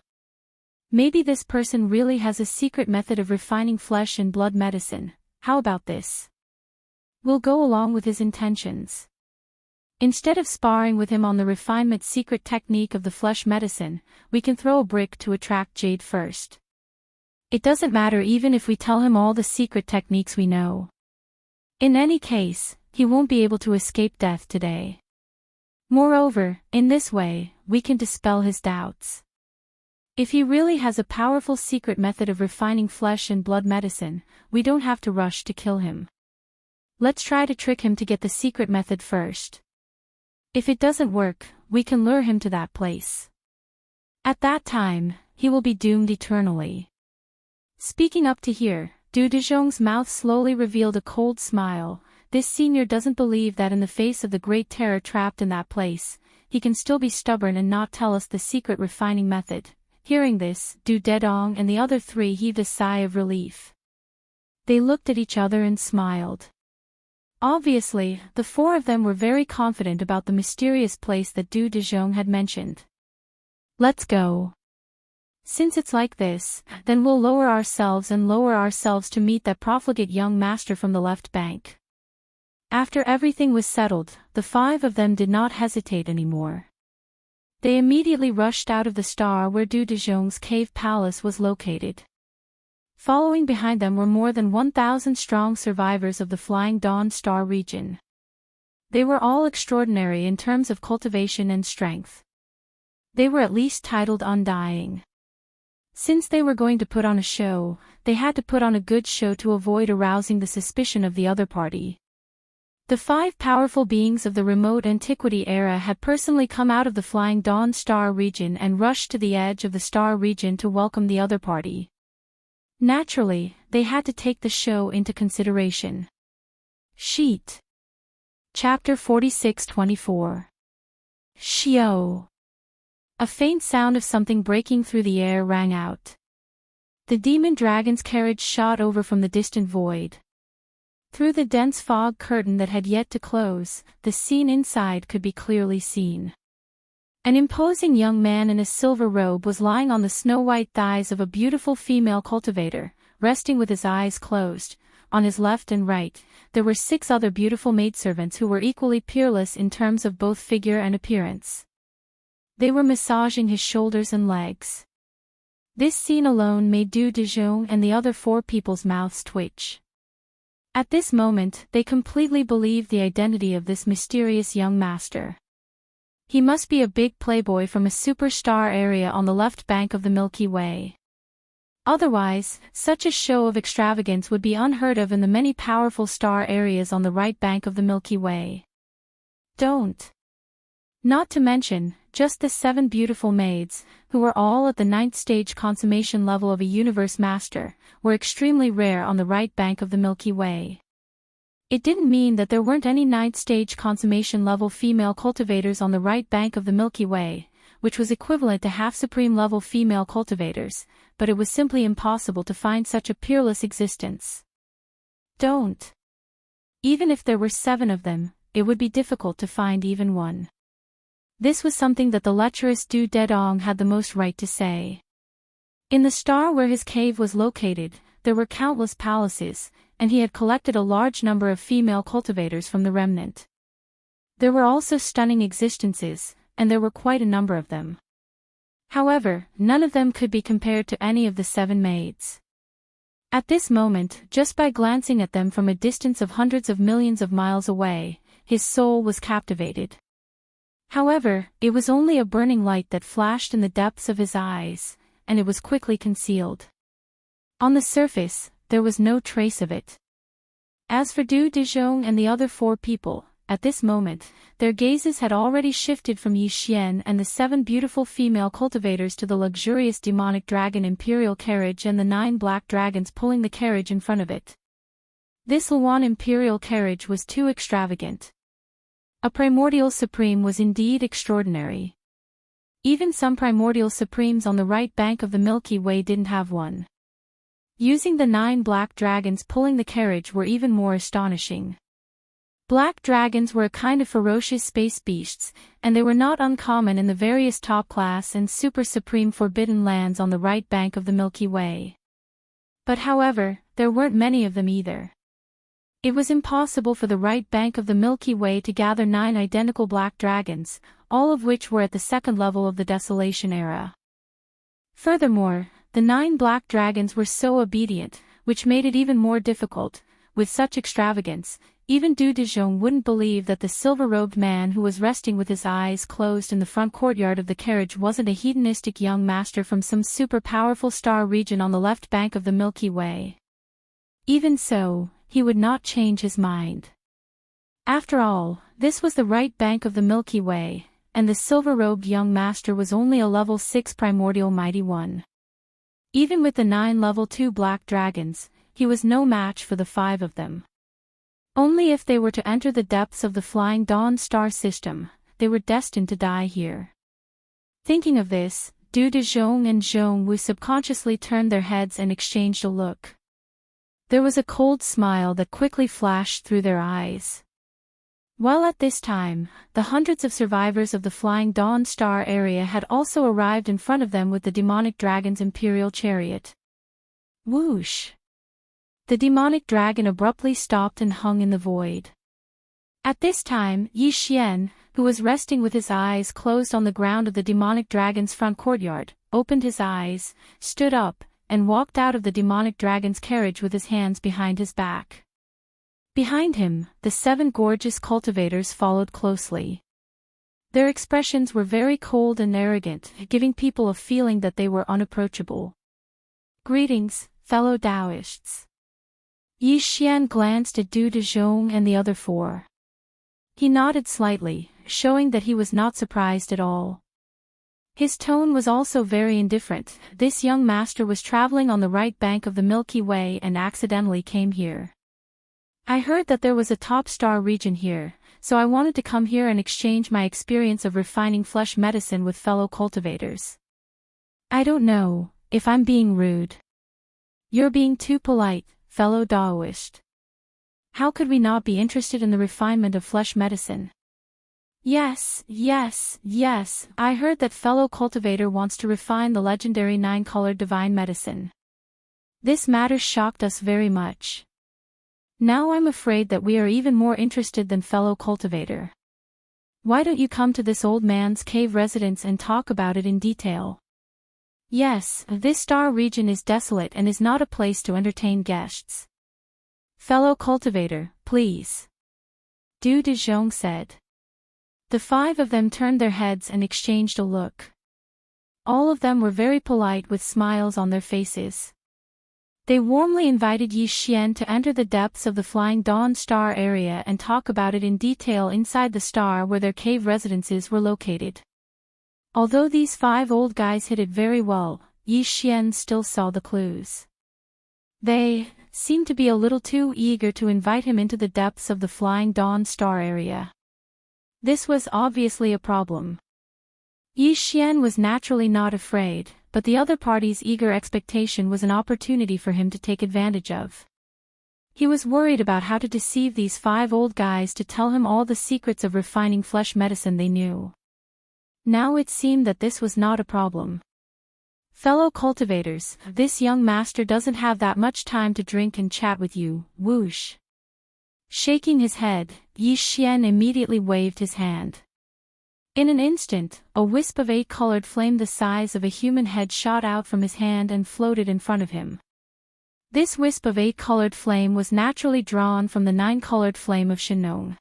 Maybe this person really has a secret method of refining flesh and blood medicine. How about this? We'll go along with his intentions. Instead of sparring with him on the refinement secret technique of the flesh medicine, we can throw a brick to attract Jade first. It doesn't matter even if we tell him all the secret techniques we know. In any case, he won't be able to escape death today. Moreover, in this way, we can dispel his doubts. If he really has a powerful secret method of refining flesh and blood medicine, we don't have to rush to kill him. Let's try to trick him to get the secret method first. If it doesn't work, we can lure him to that place. At that time, he will be doomed eternally. Speaking up to here, Du Dezhong's mouth slowly revealed a cold smile. This senior doesn't believe that in the face of the great terror trapped in that place, he can still be stubborn and not tell us the secret refining method. Hearing this, Du Dedong and the other 3 heaved a sigh of relief. They looked at each other and smiled. Obviously, the 4 of them were very confident about the mysterious place that Du Dezhong had mentioned. Let's go. Since it's like this, then we'll lower ourselves to meet that profligate young master from the left bank. After everything was settled, the 5 of them did not hesitate anymore. They immediately rushed out of the star where Du Dezhong's cave palace was located. Following behind them were more than 1,000 strong survivors of the Flying Dawn Star region. They were all extraordinary in terms of cultivation and strength. They were at least titled Undying. Since they were going to put on a show, they had to put on a good show to avoid arousing the suspicion of the other party. The 5 powerful beings of the remote antiquity era had personally come out of the Flying Dawn Star region and rushed to the edge of the star region to welcome the other party. Naturally, they had to take the show into consideration. Sheet. Chapter 46-24. Shio. A faint sound of something breaking through the air rang out. The demon dragon's carriage shot over from the distant void. Through the dense fog curtain that had yet to close, the scene inside could be clearly seen. An imposing young man in a silver robe was lying on the snow-white thighs of a beautiful female cultivator, resting with his eyes closed, on his left and right, there were 6 other beautiful maidservants who were equally peerless in terms of both figure and appearance. They were massaging his shoulders and legs. This scene alone made Du Dejong and the other 4 people's mouths twitch. At this moment, they completely believed the identity of this mysterious young master. He must be a big playboy from a superstar area on the left bank of the Milky Way. Otherwise, such a show of extravagance would be unheard of in the many powerful star areas on the right bank of the Milky Way. Not to mention, just the 7 beautiful maids, who were all at the 9th stage consummation level of a universe master, were extremely rare on the right bank of the Milky Way. It didn't mean that there weren't any 9th stage consummation level female cultivators on the right bank of the Milky Way, which was equivalent to half supreme level female cultivators, but it was simply impossible to find such a peerless existence. Even if there were 7 of them, it would be difficult to find even one. This was something that the lecherous Du Dedong had the most right to say. In the star where his cave was located, there were countless palaces, and he had collected a large number of female cultivators from the remnant. There were also stunning existences, and there were quite a number of them. However, none of them could be compared to any of the 7 maids. At this moment, just by glancing at them from a distance of hundreds of millions of miles away, his soul was captivated. However, it was only a burning light that flashed in the depths of his eyes, and it was quickly concealed. On the surface, there was no trace of it. As for Du Dejong and the other 4 people, at this moment, their gazes had already shifted from Yi Xian and the 7 beautiful female cultivators to the luxurious demonic dragon imperial carriage and the 9 black dragons pulling the carriage in front of it. This Luan imperial carriage was too extravagant. A primordial supreme was indeed extraordinary. Even some primordial supremes on the right bank of the Milky Way didn't have one. Using the 9 black dragons pulling the carriage were even more astonishing. Black dragons were a kind of ferocious space beasts, and they were not uncommon in the various top-class and super-supreme forbidden lands on the right bank of the Milky Way. But however, there weren't many of them either. It was impossible for the right bank of the Milky Way to gather 9 identical black dragons, all of which were at the 2nd level of the Desolation era. Furthermore, the 9 black dragons were so obedient, which made it even more difficult. With such extravagance, even Du Dejong wouldn't believe that the silver-robed man who was resting with his eyes closed in the front courtyard of the carriage wasn't a hedonistic young master from some super-powerful star region on the left bank of the Milky Way. Even so, he would not change his mind. After all, this was the right bank of the Milky Way, and the silver-robed young master was only a level 6 primordial mighty one. Even with the 9 level 2 black dragons, he was no match for the 5 of them. Only if they were to enter the depths of the Flying Dawn star system, they were destined to die here. Thinking of this, Du Dejong and Zhong Wu subconsciously turned their heads and exchanged a look. There was a cold smile that quickly flashed through their eyes. While at this time, the hundreds of survivors of the Flying Dawn star area had also arrived in front of them with the demonic dragon's imperial chariot. Whoosh! The demonic dragon abruptly stopped and hung in the void. At this time, Yi Xian, who was resting with his eyes closed on the ground of the demonic dragon's front courtyard, opened his eyes, stood up, and walked out of the demonic dragon's carriage with his hands behind his back. Behind him, the 7 gorgeous cultivators followed closely. Their expressions were very cold and arrogant, giving people a feeling that they were unapproachable. Greetings, fellow Taoists. Yi Xian glanced at Du Dejong and the other 4. He nodded slightly, showing that he was not surprised at all. His tone was also very indifferent. This young master was traveling on the right bank of the Milky Way and accidentally came here. I heard that there was a top star region here, so I wanted to come here and exchange my experience of refining flesh medicine with fellow cultivators. I don't know if I'm being rude. You're being too polite, fellow Taoist. How could we not be interested in the refinement of flesh medicine? Yes, I heard that fellow cultivator wants to refine the legendary 9-colored divine medicine. This matter shocked us very much. Now I'm afraid that we are even more interested than fellow cultivator. Why don't you come to this old man's cave residence and talk about it in detail? Yes, this star region is desolate and is not a place to entertain guests. Fellow cultivator, please. Du Dejong said. The five of them turned their heads and exchanged a look. All of them were very polite with smiles on their faces. They warmly invited Yi Xian to enter the depths of the Flying Dawn Star area and talk about it in detail inside the star where their cave residences were located. Although these five old guys hid it very well, Yi Xian still saw the clues. They seemed to be a little too eager to invite him into the depths of the Flying Dawn Star area. This was obviously a problem. Yi Xian was naturally not afraid, but the other party's eager expectation was an opportunity for him to take advantage of. He was worried about how to deceive these five old guys to tell him all the secrets of refining flesh medicine they knew. Now it seemed that this was not a problem. Fellow cultivators, this young master doesn't have that much time to drink and chat with you, whoosh. Shaking his head, Yi Xian immediately waved his hand. In an instant, a wisp of 8-colored flame the size of a human head shot out from his hand and floated in front of him. This wisp of 8-colored flame was naturally drawn from the 9-colored flame of Shinong.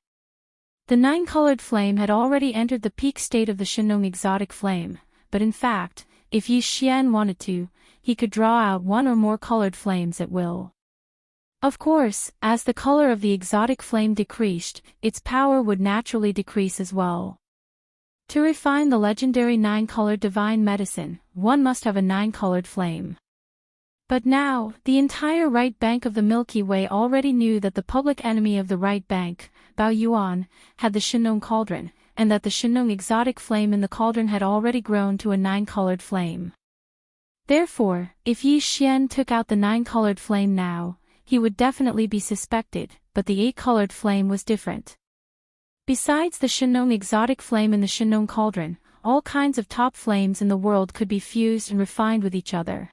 The 9-colored flame had already entered the peak state of the Shinong exotic flame, but in fact, if Yi Xian wanted to, he could draw out one or more colored flames at will. Of course, as the color of the exotic flame decreased, its power would naturally decrease as well. To refine the legendary 9-colored divine medicine, one must have a 9-colored flame. But now, the entire right bank of the Milky Way already knew that the public enemy of the right bank, Bao Yuan, had the Shinong cauldron, and that the Shinong exotic flame in the cauldron had already grown to a 9-colored flame. Therefore, if Yi Xian took out the 9-colored flame now, he would definitely be suspected, but the 8-colored flame was different. Besides the Shinong exotic flame in the Shinong cauldron, all kinds of top flames in the world could be fused and refined with each other.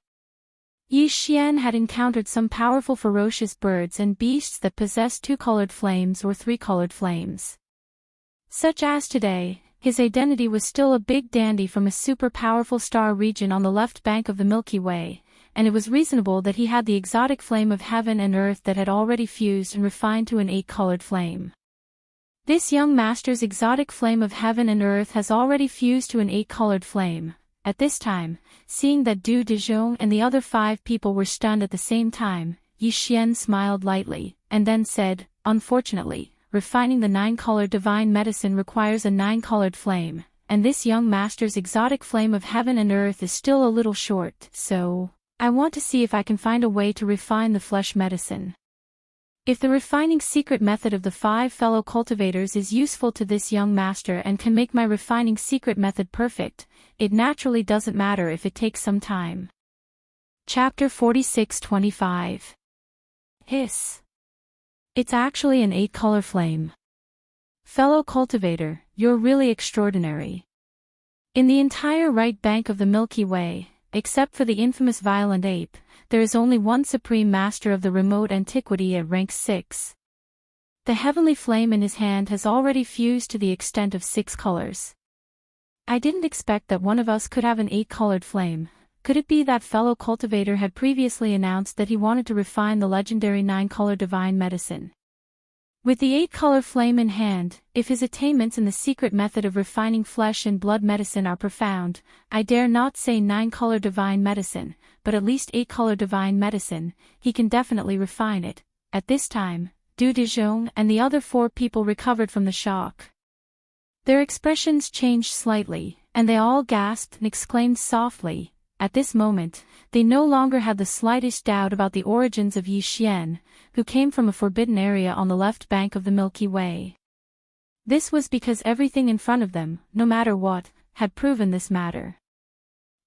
Yi Xian had encountered some powerful ferocious birds and beasts that possessed 2-colored flames or 3-colored flames. Such as today, his identity was still a big dandy from a super powerful star region on the left bank of the Milky Way, and it was reasonable that he had the exotic flame of heaven and earth that had already fused and refined to an 8-colored flame. This young master's exotic flame of heaven and earth has already fused to an 8-colored flame. At this time, seeing that Du Dejong and the other 5 people were stunned at the same time, Yi Xian smiled lightly, and then said, unfortunately, refining the 9-colored divine medicine requires a 9-colored flame, and this young master's exotic flame of heaven and earth is still a little short, so I want to see if I can find a way to refine the flesh medicine. If the refining secret method of the 5 fellow cultivators is useful to this young master and can make my refining secret method perfect, it naturally doesn't matter if it takes some time. Chapter 46-25. Hiss. It's actually an 8-color flame. Fellow cultivator, you're really extraordinary. In the entire right bank of the Milky Way, except for the infamous violent ape, there is only one supreme master of the remote antiquity at rank 6. The heavenly flame in his hand has already fused to the extent of 6 colors. I didn't expect that one of us could have an 8-colored flame. Could it be that fellow cultivator had previously announced that he wanted to refine the legendary 9-color divine medicine? With the 8-color flame in hand, if his attainments in the secret method of refining flesh and blood medicine are profound, I dare not say 9-color divine medicine, but at least 8-color divine medicine, he can definitely refine it. At this time, Du Dejong and the other 4 people recovered from the shock. Their expressions changed slightly, and they all gasped and exclaimed softly. At this moment, they no longer had the slightest doubt about the origins of Yi Xian, who came from a forbidden area on the left bank of the Milky Way. This was because everything in front of them, no matter what, had proven this matter.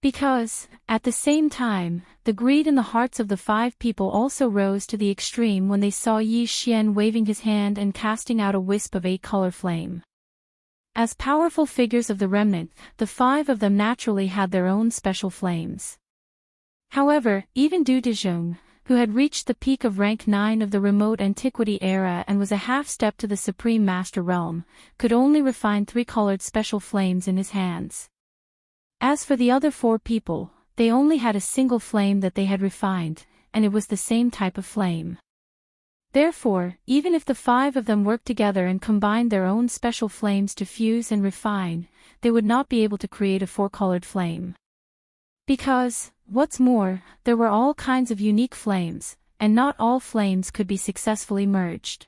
Because, at the same time, the greed in the hearts of the 5 people also rose to the extreme when they saw Yi Xian waving his hand and casting out a wisp of 8-color flame. As powerful figures of the remnant, the 5 of them naturally had their own special flames. However, even Du Dejong, who had reached the peak of rank 9 of the remote antiquity era and was a half-step to the Supreme Master realm, could only refine 3-colored special flames in his hands. As for the other 4 people, they only had a single flame that they had refined, and it was the same type of flame. Therefore, even if the 5 of them worked together and combined their own special flames to fuse and refine, they would not be able to create a 4-colored flame. Because, what's more, there were all kinds of unique flames, and not all flames could be successfully merged.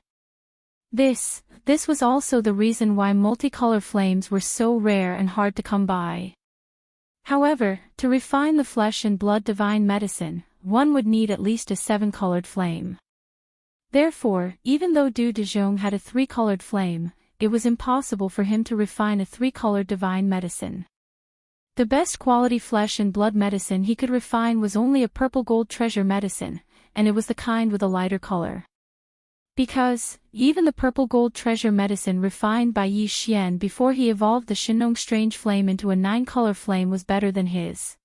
This was also the reason why multicolor flames were so rare and hard to come by. However, to refine the flesh and blood divine medicine, one would need at least a 7-colored flame. Therefore, even though Du Dejong had a 3-colored flame, it was impossible for him to refine a 3-colored divine medicine. The best quality flesh and blood medicine he could refine was only a purple gold treasure medicine, and it was the kind with a lighter color. Because, even the purple gold treasure medicine refined by Yi Xian before he evolved the Shenong strange flame into a 9-color flame was better than his.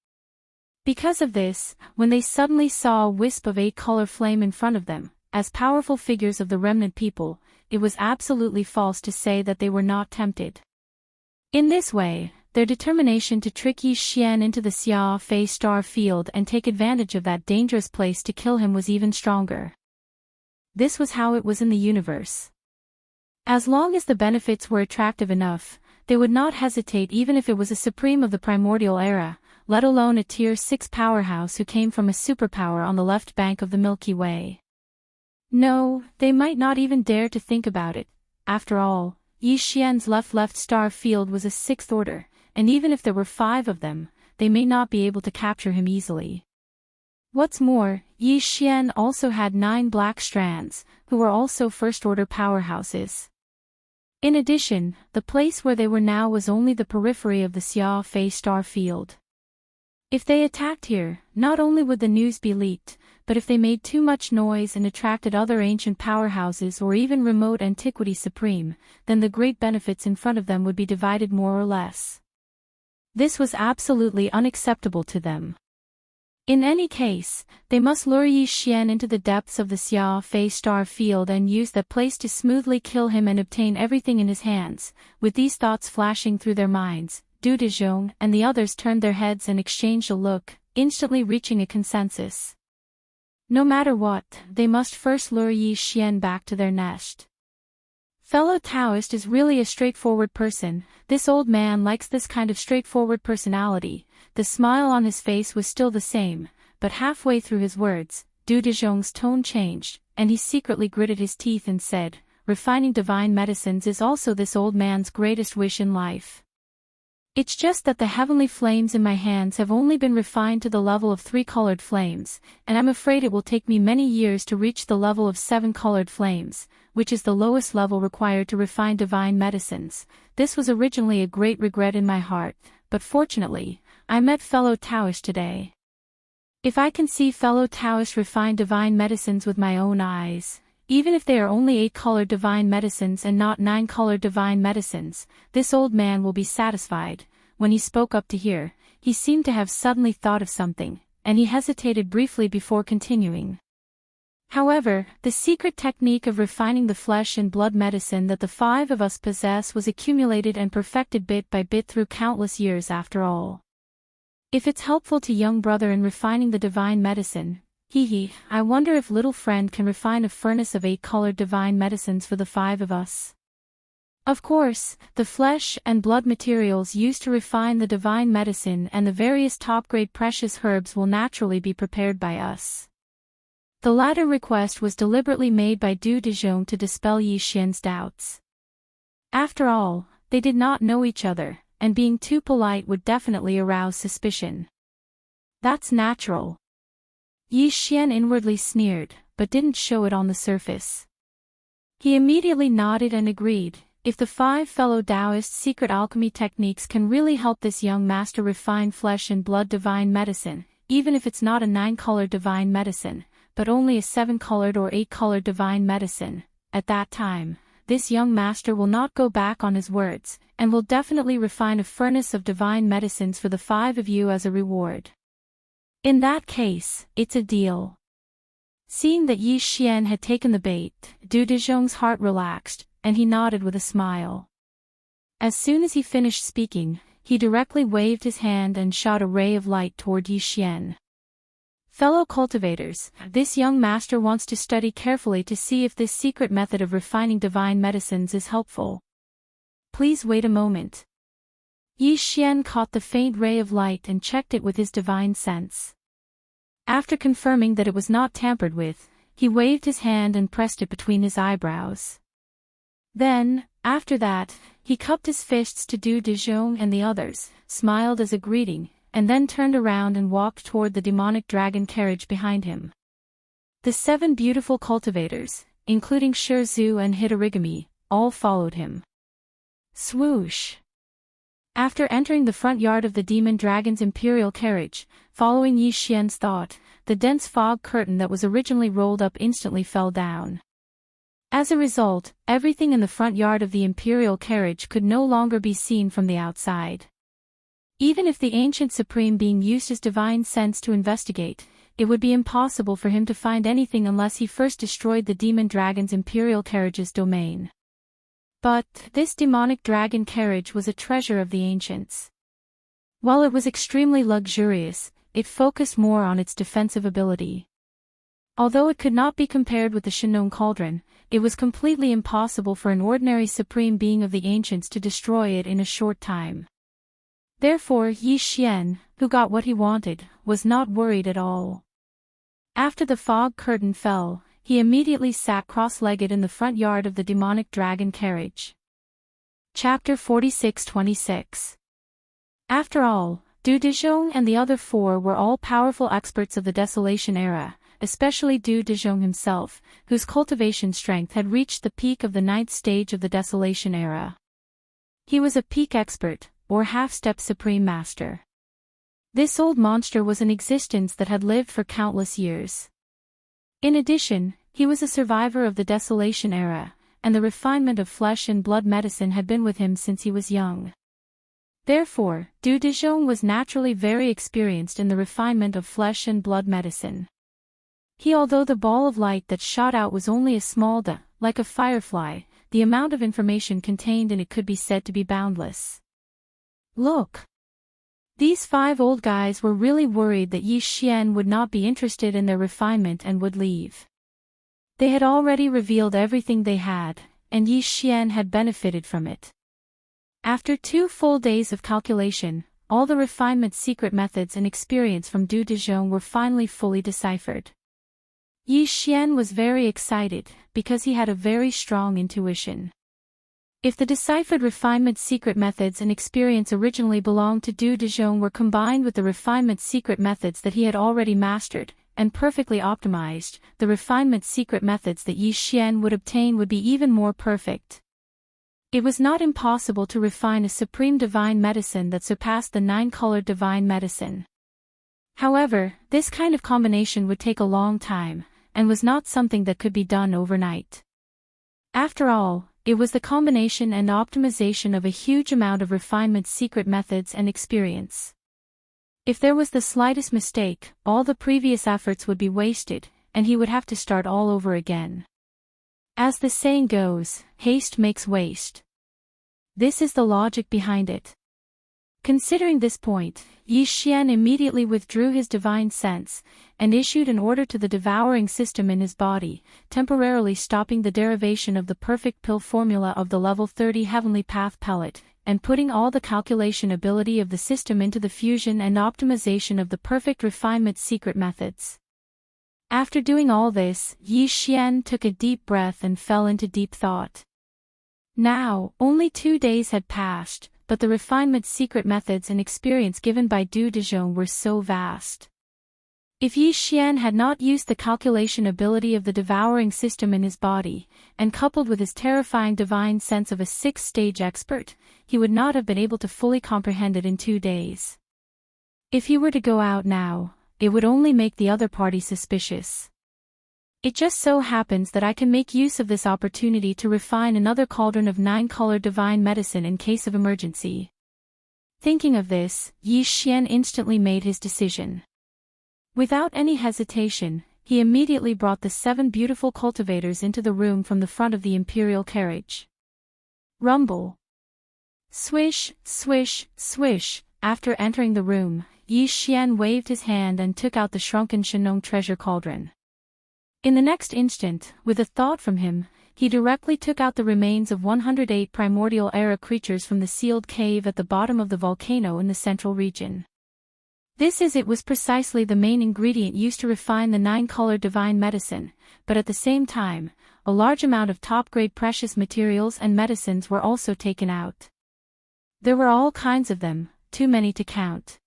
Because of this, when they suddenly saw a wisp of 8-color flame in front of them, as powerful figures of the remnant people, it was absolutely false to say that they were not tempted. In this way, their determination to trick Yi Xian into the Xia Fei star field and take advantage of that dangerous place to kill him was even stronger. This was how it was in the universe. As long as the benefits were attractive enough, they would not hesitate even if it was a supreme of the primordial era, let alone a tier 6 powerhouse who came from a superpower on the left bank of the Milky Way. No, they might not even dare to think about it. After all, Yi Xian's left star field was a 6th order, and even if there were 5 of them, they may not be able to capture him easily. What's more, Yi Xian also had 9 black strands, who were also first-order powerhouses. In addition, the place where they were now was only the periphery of the Xia Fei star field. If they attacked here, not only would the news be leaked, but if they made too much noise and attracted other ancient powerhouses or even remote antiquity supreme, then the great benefits in front of them would be divided more or less. This was absolutely unacceptable to them. In any case, they must lure Yi Xian into the depths of the Xia Fei star field and use that place to smoothly kill him and obtain everything in his hands. With these thoughts flashing through their minds, Du Dejong and the others turned their heads and exchanged a look, instantly reaching a consensus. No matter what, they must first lure Yi Xian back to their nest. Fellow Taoist is really a straightforward person. This old man likes this kind of straightforward personality. The smile on his face was still the same, but halfway through his words, Du Dejong's tone changed, and he secretly gritted his teeth and said, "Refining divine medicines is also this old man's greatest wish in life. It's just that the heavenly flames in my hands have only been refined to the level of 3-colored flames, and I'm afraid it will take me many years to reach the level of 7-colored flames, which is the lowest level required to refine divine medicines. This was originally a great regret in my heart, but fortunately, I met fellow Taoists today. If I can see fellow Taoists refine divine medicines with my own eyes, even if they are only 8-colored divine medicines and not 9-colored divine medicines, this old man will be satisfied." When he spoke up to hear, he seemed to have suddenly thought of something, and he hesitated briefly before continuing. However, the secret technique of refining the flesh and blood medicine that the 5 of us possess was accumulated and perfected bit by bit through countless years after all. If it's helpful to young brother in refining the divine medicine, I wonder if little friend can refine a furnace of 8-colored divine medicines for the 5 of us. Of course, the flesh and blood materials used to refine the divine medicine and the various top-grade precious herbs will naturally be prepared by us. The latter request was deliberately made by Du Dejong to dispel Yi Xian's doubts. After all, they did not know each other, and being too polite would definitely arouse suspicion. That's natural. Yi Xian inwardly sneered, but didn't show it on the surface. He immediately nodded and agreed. If the 5 fellow Taoist secret alchemy techniques can really help this young master refine flesh and blood divine medicine, even if it's not a 9-colored divine medicine, but only a 7-colored or 8-colored divine medicine, at that time, this young master will not go back on his words, and will definitely refine a furnace of divine medicines for the 5 of you as a reward. In that case, it's a deal. Seeing that Yi Xian had taken the bait, Du Dezhong's heart relaxed, and he nodded with a smile. As soon as he finished speaking, he directly waved his hand and shot a ray of light toward Yi Xian. Fellow cultivators, this young master wants to study carefully to see if this secret method of refining divine medicines is helpful. Please wait a moment. Yi Xian caught the faint ray of light and checked it with his divine sense. After confirming that it was not tampered with, he waved his hand and pressed it between his eyebrows. Then, after that, he cupped his fists to Du Dezhong and the others, smiled as a greeting, and then turned around and walked toward the demonic dragon carriage behind him. The 7 beautiful cultivators, including Shizhu and Hitorigami, all followed him. Swoosh! After entering the front yard of the demon dragon's imperial carriage, following Yi Xian's thought, the dense fog curtain that was originally rolled up instantly fell down. As a result, everything in the front yard of the imperial carriage could no longer be seen from the outside. Even if the ancient supreme being used his divine sense to investigate, it would be impossible for him to find anything unless he first destroyed the demon dragon's imperial carriage's domain. But this demonic dragon carriage was a treasure of the ancients. While it was extremely luxurious, it focused more on its defensive ability. Although it could not be compared with the Shinong cauldron, it was completely impossible for an ordinary supreme being of the ancients to destroy it in a short time. Therefore Yi Xian, who got what he wanted, was not worried at all. After the fog curtain fell, he immediately sat cross-legged in the front yard of the demonic dragon carriage. Chapter 46-26. After all, Du Dezhong and the other 4 were all powerful experts of the Desolation era, especially Du Dezhong himself, whose cultivation strength had reached the peak of the 9th stage of the Desolation era. He was a peak expert, or half-step supreme master. This old monster was in existence that had lived for countless years. In addition, he was a survivor of the Desolation era, and the refinement of flesh and blood medicine had been with him since he was young. Therefore, Du Dezhong was naturally very experienced in the refinement of flesh and blood medicine. Although the ball of light that shot out was only a small like a firefly, the amount of information contained in it could be said to be boundless. Look! These 5 old guys were really worried that Yi Xian would not be interested in their refinement and would leave. They had already revealed everything they had, and Yi Xian had benefited from it. After 2 full days of calculation, all the refinement secret methods and experience from Du Dezhong were finally fully deciphered. Yi Xian was very excited, because he had a very strong intuition. If the deciphered refinement secret methods and experience originally belonged to Du Dezhong were combined with the refinement secret methods that he had already mastered, and perfectly optimized, the refinement secret methods that Yi Xian would obtain would be even more perfect. It was not impossible to refine a supreme divine medicine that surpassed the 9-colored divine medicine. However, this kind of combination would take a long time, and was not something that could be done overnight. After all, it was the combination and optimization of a huge amount of refinement secret methods and experience. If there was the slightest mistake, all the previous efforts would be wasted, and he would have to start all over again. As the saying goes, haste makes waste. This is the logic behind it. Considering this point, Yi Xian immediately withdrew his divine sense, and issued an order to the devouring system in his body, temporarily stopping the derivation of the perfect pill formula of the level 30 heavenly path pellet, and putting all the calculation ability of the system into the fusion and optimization of the perfect refinement secret methods. After doing all this, Yi Xian took a deep breath and fell into deep thought. Now, only 2 days had passed, but the refinement secret methods and experience given by Du Dezhong were so vast. If Yi Xian had not used the calculation ability of the devouring system in his body, and coupled with his terrifying divine sense of a 6th-stage expert, he would not have been able to fully comprehend it in 2 days. If he were to go out now, it would only make the other party suspicious. It just so happens that I can make use of this opportunity to refine another cauldron of 9-colored divine medicine in case of emergency. Thinking of this, Yi Xian instantly made his decision. Without any hesitation, he immediately brought the 7 beautiful cultivators into the room from the front of the imperial carriage. Rumble. Swish, swish, swish. After entering the room, Yi Xian waved his hand and took out the shrunken Shenong treasure cauldron. In the next instant, with a thought from him, he directly took out the remains of 108 primordial era creatures from the sealed cave at the bottom of the volcano in the central region. It was precisely the main ingredient used to refine the 9-colored divine medicine, but at the same time, a large amount of top-grade precious materials and medicines were also taken out. There were all kinds of them, too many to count.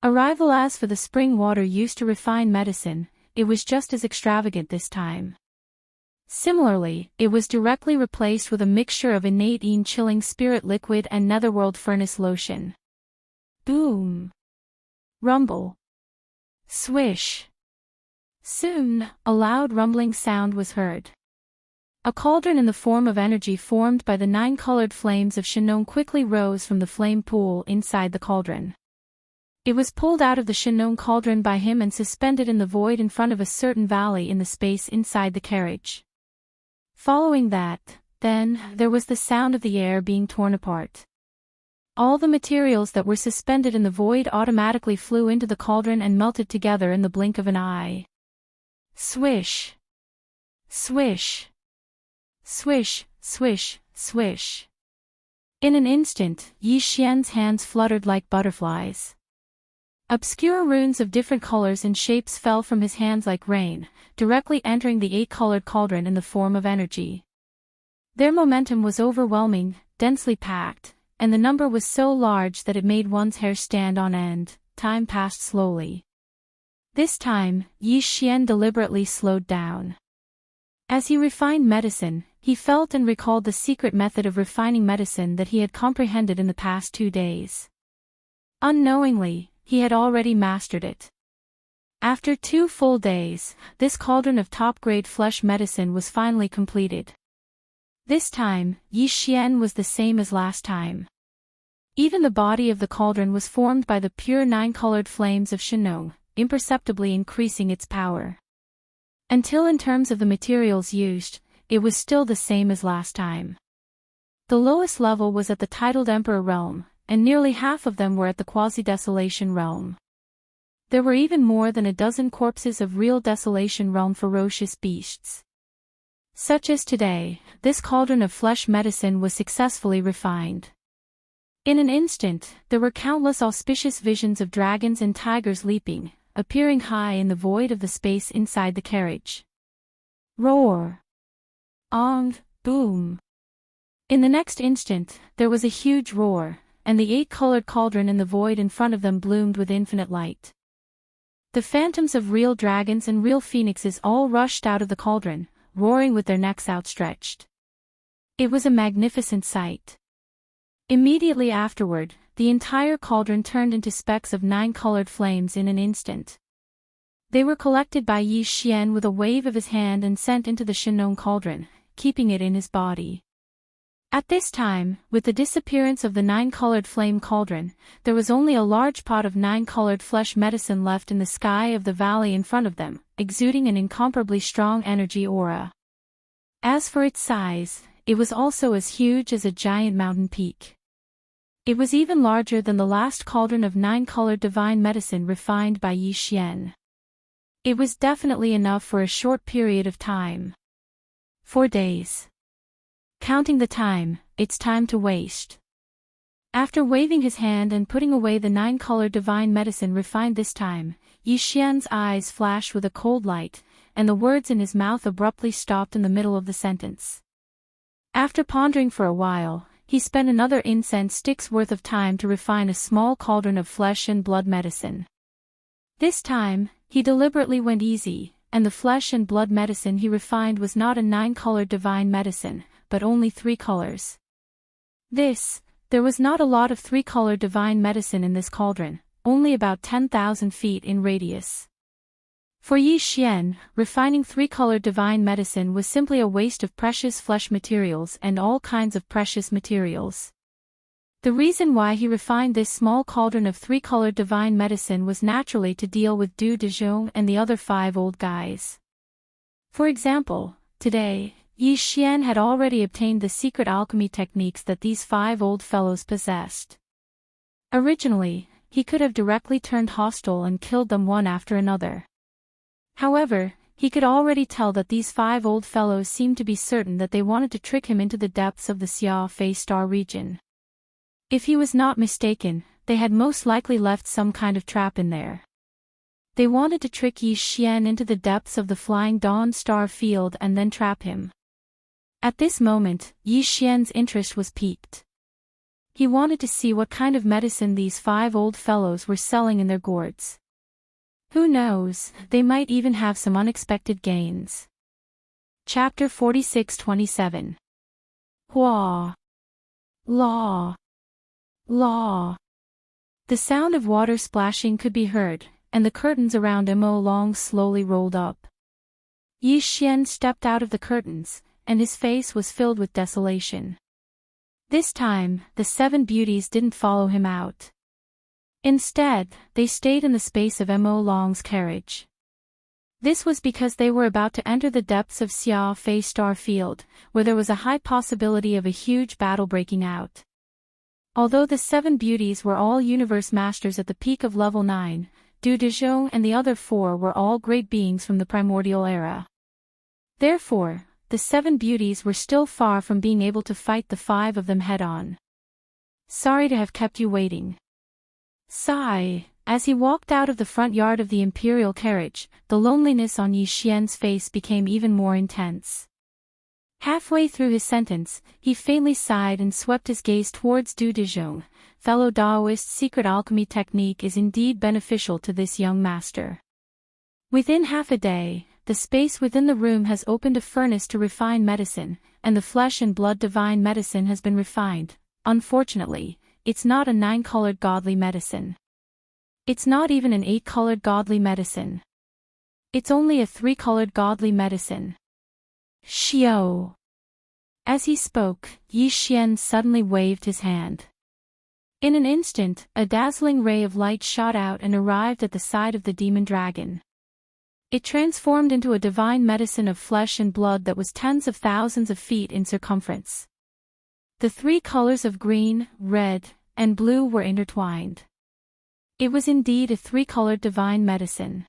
As for the spring water used to refine medicine, it was just as extravagant this time. Similarly, it was directly replaced with a mixture of innate chilling spirit liquid and netherworld furnace lotion. Boom! Rumble. Swish. Soon, a loud rumbling sound was heard. A cauldron in the form of energy formed by the 9-colored flames of Shenong quickly rose from the flame pool inside the cauldron. It was pulled out of the Shenong cauldron by him and suspended in the void in front of a certain valley in the space inside the carriage. Following that, then, there was the sound of the air being torn apart. All the materials that were suspended in the void automatically flew into the cauldron and melted together in the blink of an eye. Swish. Swish. Swish, swish, swish. In an instant, Yi Xian's hands fluttered like butterflies. Obscure runes of different colors and shapes fell from his hands like rain, directly entering the 8-colored cauldron in the form of energy. Their momentum was overwhelming, densely packed, and the number was so large that it made one's hair stand on end. Time passed slowly. This time, Yi Xian deliberately slowed down. As he refined medicine, he felt and recalled the secret method of refining medicine that he had comprehended in the past 2 days. Unknowingly, he had already mastered it. After 2 full days, this cauldron of top-grade flesh medicine was finally completed. This time, Yi Xian was the same as last time. Even the body of the cauldron was formed by the pure 9-colored flames of Shenong, imperceptibly increasing its power. Until in terms of the materials used, it was still the same as last time. The lowest level was at the titled Emperor realm, and nearly half of them were at the quasi-desolation realm. There were even more than a dozen corpses of real desolation realm ferocious beasts. Such as today, this cauldron of flesh medicine was successfully refined. In an instant, there were countless auspicious visions of dragons and tigers leaping, appearing high in the void of the space inside the carriage. Roar! Ong! Boom! In the next instant, there was a huge roar, and the 8-colored cauldron in the void in front of them bloomed with infinite light. The phantoms of real dragons and real phoenixes all rushed out of the cauldron, roaring with their necks outstretched. It was a magnificent sight. Immediately afterward, the entire cauldron turned into specks of 9-colored flames in an instant. They were collected by Yi Xian with a wave of his hand and sent into the Shenong cauldron, keeping it in his body. At this time, with the disappearance of the 9-colored flame cauldron, there was only a large pot of 9-colored flesh medicine left in the sky of the valley in front of them, exuding an incomparably strong energy aura. As for its size, it was also as huge as a giant mountain peak. It was even larger than the last cauldron of 9-colored divine medicine refined by Yi Xian. It was definitely enough for a short period of time. 4 days. Counting the time, it's time to waste. After waving his hand and putting away the 9-colored divine medicine refined this time, Yi Xian's eyes flashed with a cold light, and the words in his mouth abruptly stopped in the middle of the sentence. After pondering for a while, he spent another incense stick's worth of time to refine a small cauldron of flesh and blood medicine. This time, he deliberately went easy, and the flesh and blood medicine he refined was not a 9-colored divine medicine, but only 3 colors. There was not a lot of 3-colored divine medicine in this cauldron, only about 10,000 feet in radius. For Yi Xian, refining 3-colored divine medicine was simply a waste of precious flesh materials and all kinds of precious materials. The reason why he refined this small cauldron of three-colored divine medicine was naturally to deal with Du Dezhong and the other 5 old guys. For example, today, Yi Xian had already obtained the secret alchemy techniques that these 5 old fellows possessed. Originally, he could have directly turned hostile and killed them one after another. However, he could already tell that these 5 old fellows seemed to be certain that they wanted to trick him into the depths of the Xia Fei Star region. If he was not mistaken, they had most likely left some kind of trap in there. They wanted to trick Yi Xian into the depths of the Flying Dawn Star field and then trap him. At this moment, Yi Xian's interest was piqued. He wanted to see what kind of medicine these 5 old fellows were selling in their gourds. Who knows, they might even have some unexpected gains. Chapter 46-27. Hua. Law. Law. The sound of water splashing could be heard, and the curtains around Mo Long slowly rolled up. Yi Xian stepped out of the curtains, and his face was filled with desolation. This time, the 7 beauties didn't follow him out. Instead, they stayed in the space of Mo Long's carriage. This was because they were about to enter the depths of Xia Fei Star Field, where there was a high possibility of a huge battle breaking out. Although the 7 beauties were all universe masters at the peak of level 9, Du Dezhong and the other 4 were all great beings from the primordial era. Therefore, the 7 beauties were still far from being able to fight the 5 of them head-on. Sorry to have kept you waiting. Sigh. As he walked out of the front yard of the imperial carriage, the loneliness on Yi Xian's face became even more intense. Halfway through his sentence, he faintly sighed and swept his gaze towards Du Dezhong. Fellow Daoist, secret alchemy technique is indeed beneficial to this young master. Within half a day, the space within the room has opened a furnace to refine medicine, and the flesh and blood divine medicine has been refined. Unfortunately, it's not a 9-colored godly medicine. It's not even an 8-colored godly medicine. It's only a 3-colored godly medicine. Xiao. As he spoke, Yi Xian suddenly waved his hand. In an instant, a dazzling ray of light shot out and arrived at the side of the demon dragon. It transformed into a divine medicine of flesh and blood that was tens of thousands of feet in circumference. The 3 colors of green, red, and blue were intertwined. It was indeed a 3-colored divine medicine.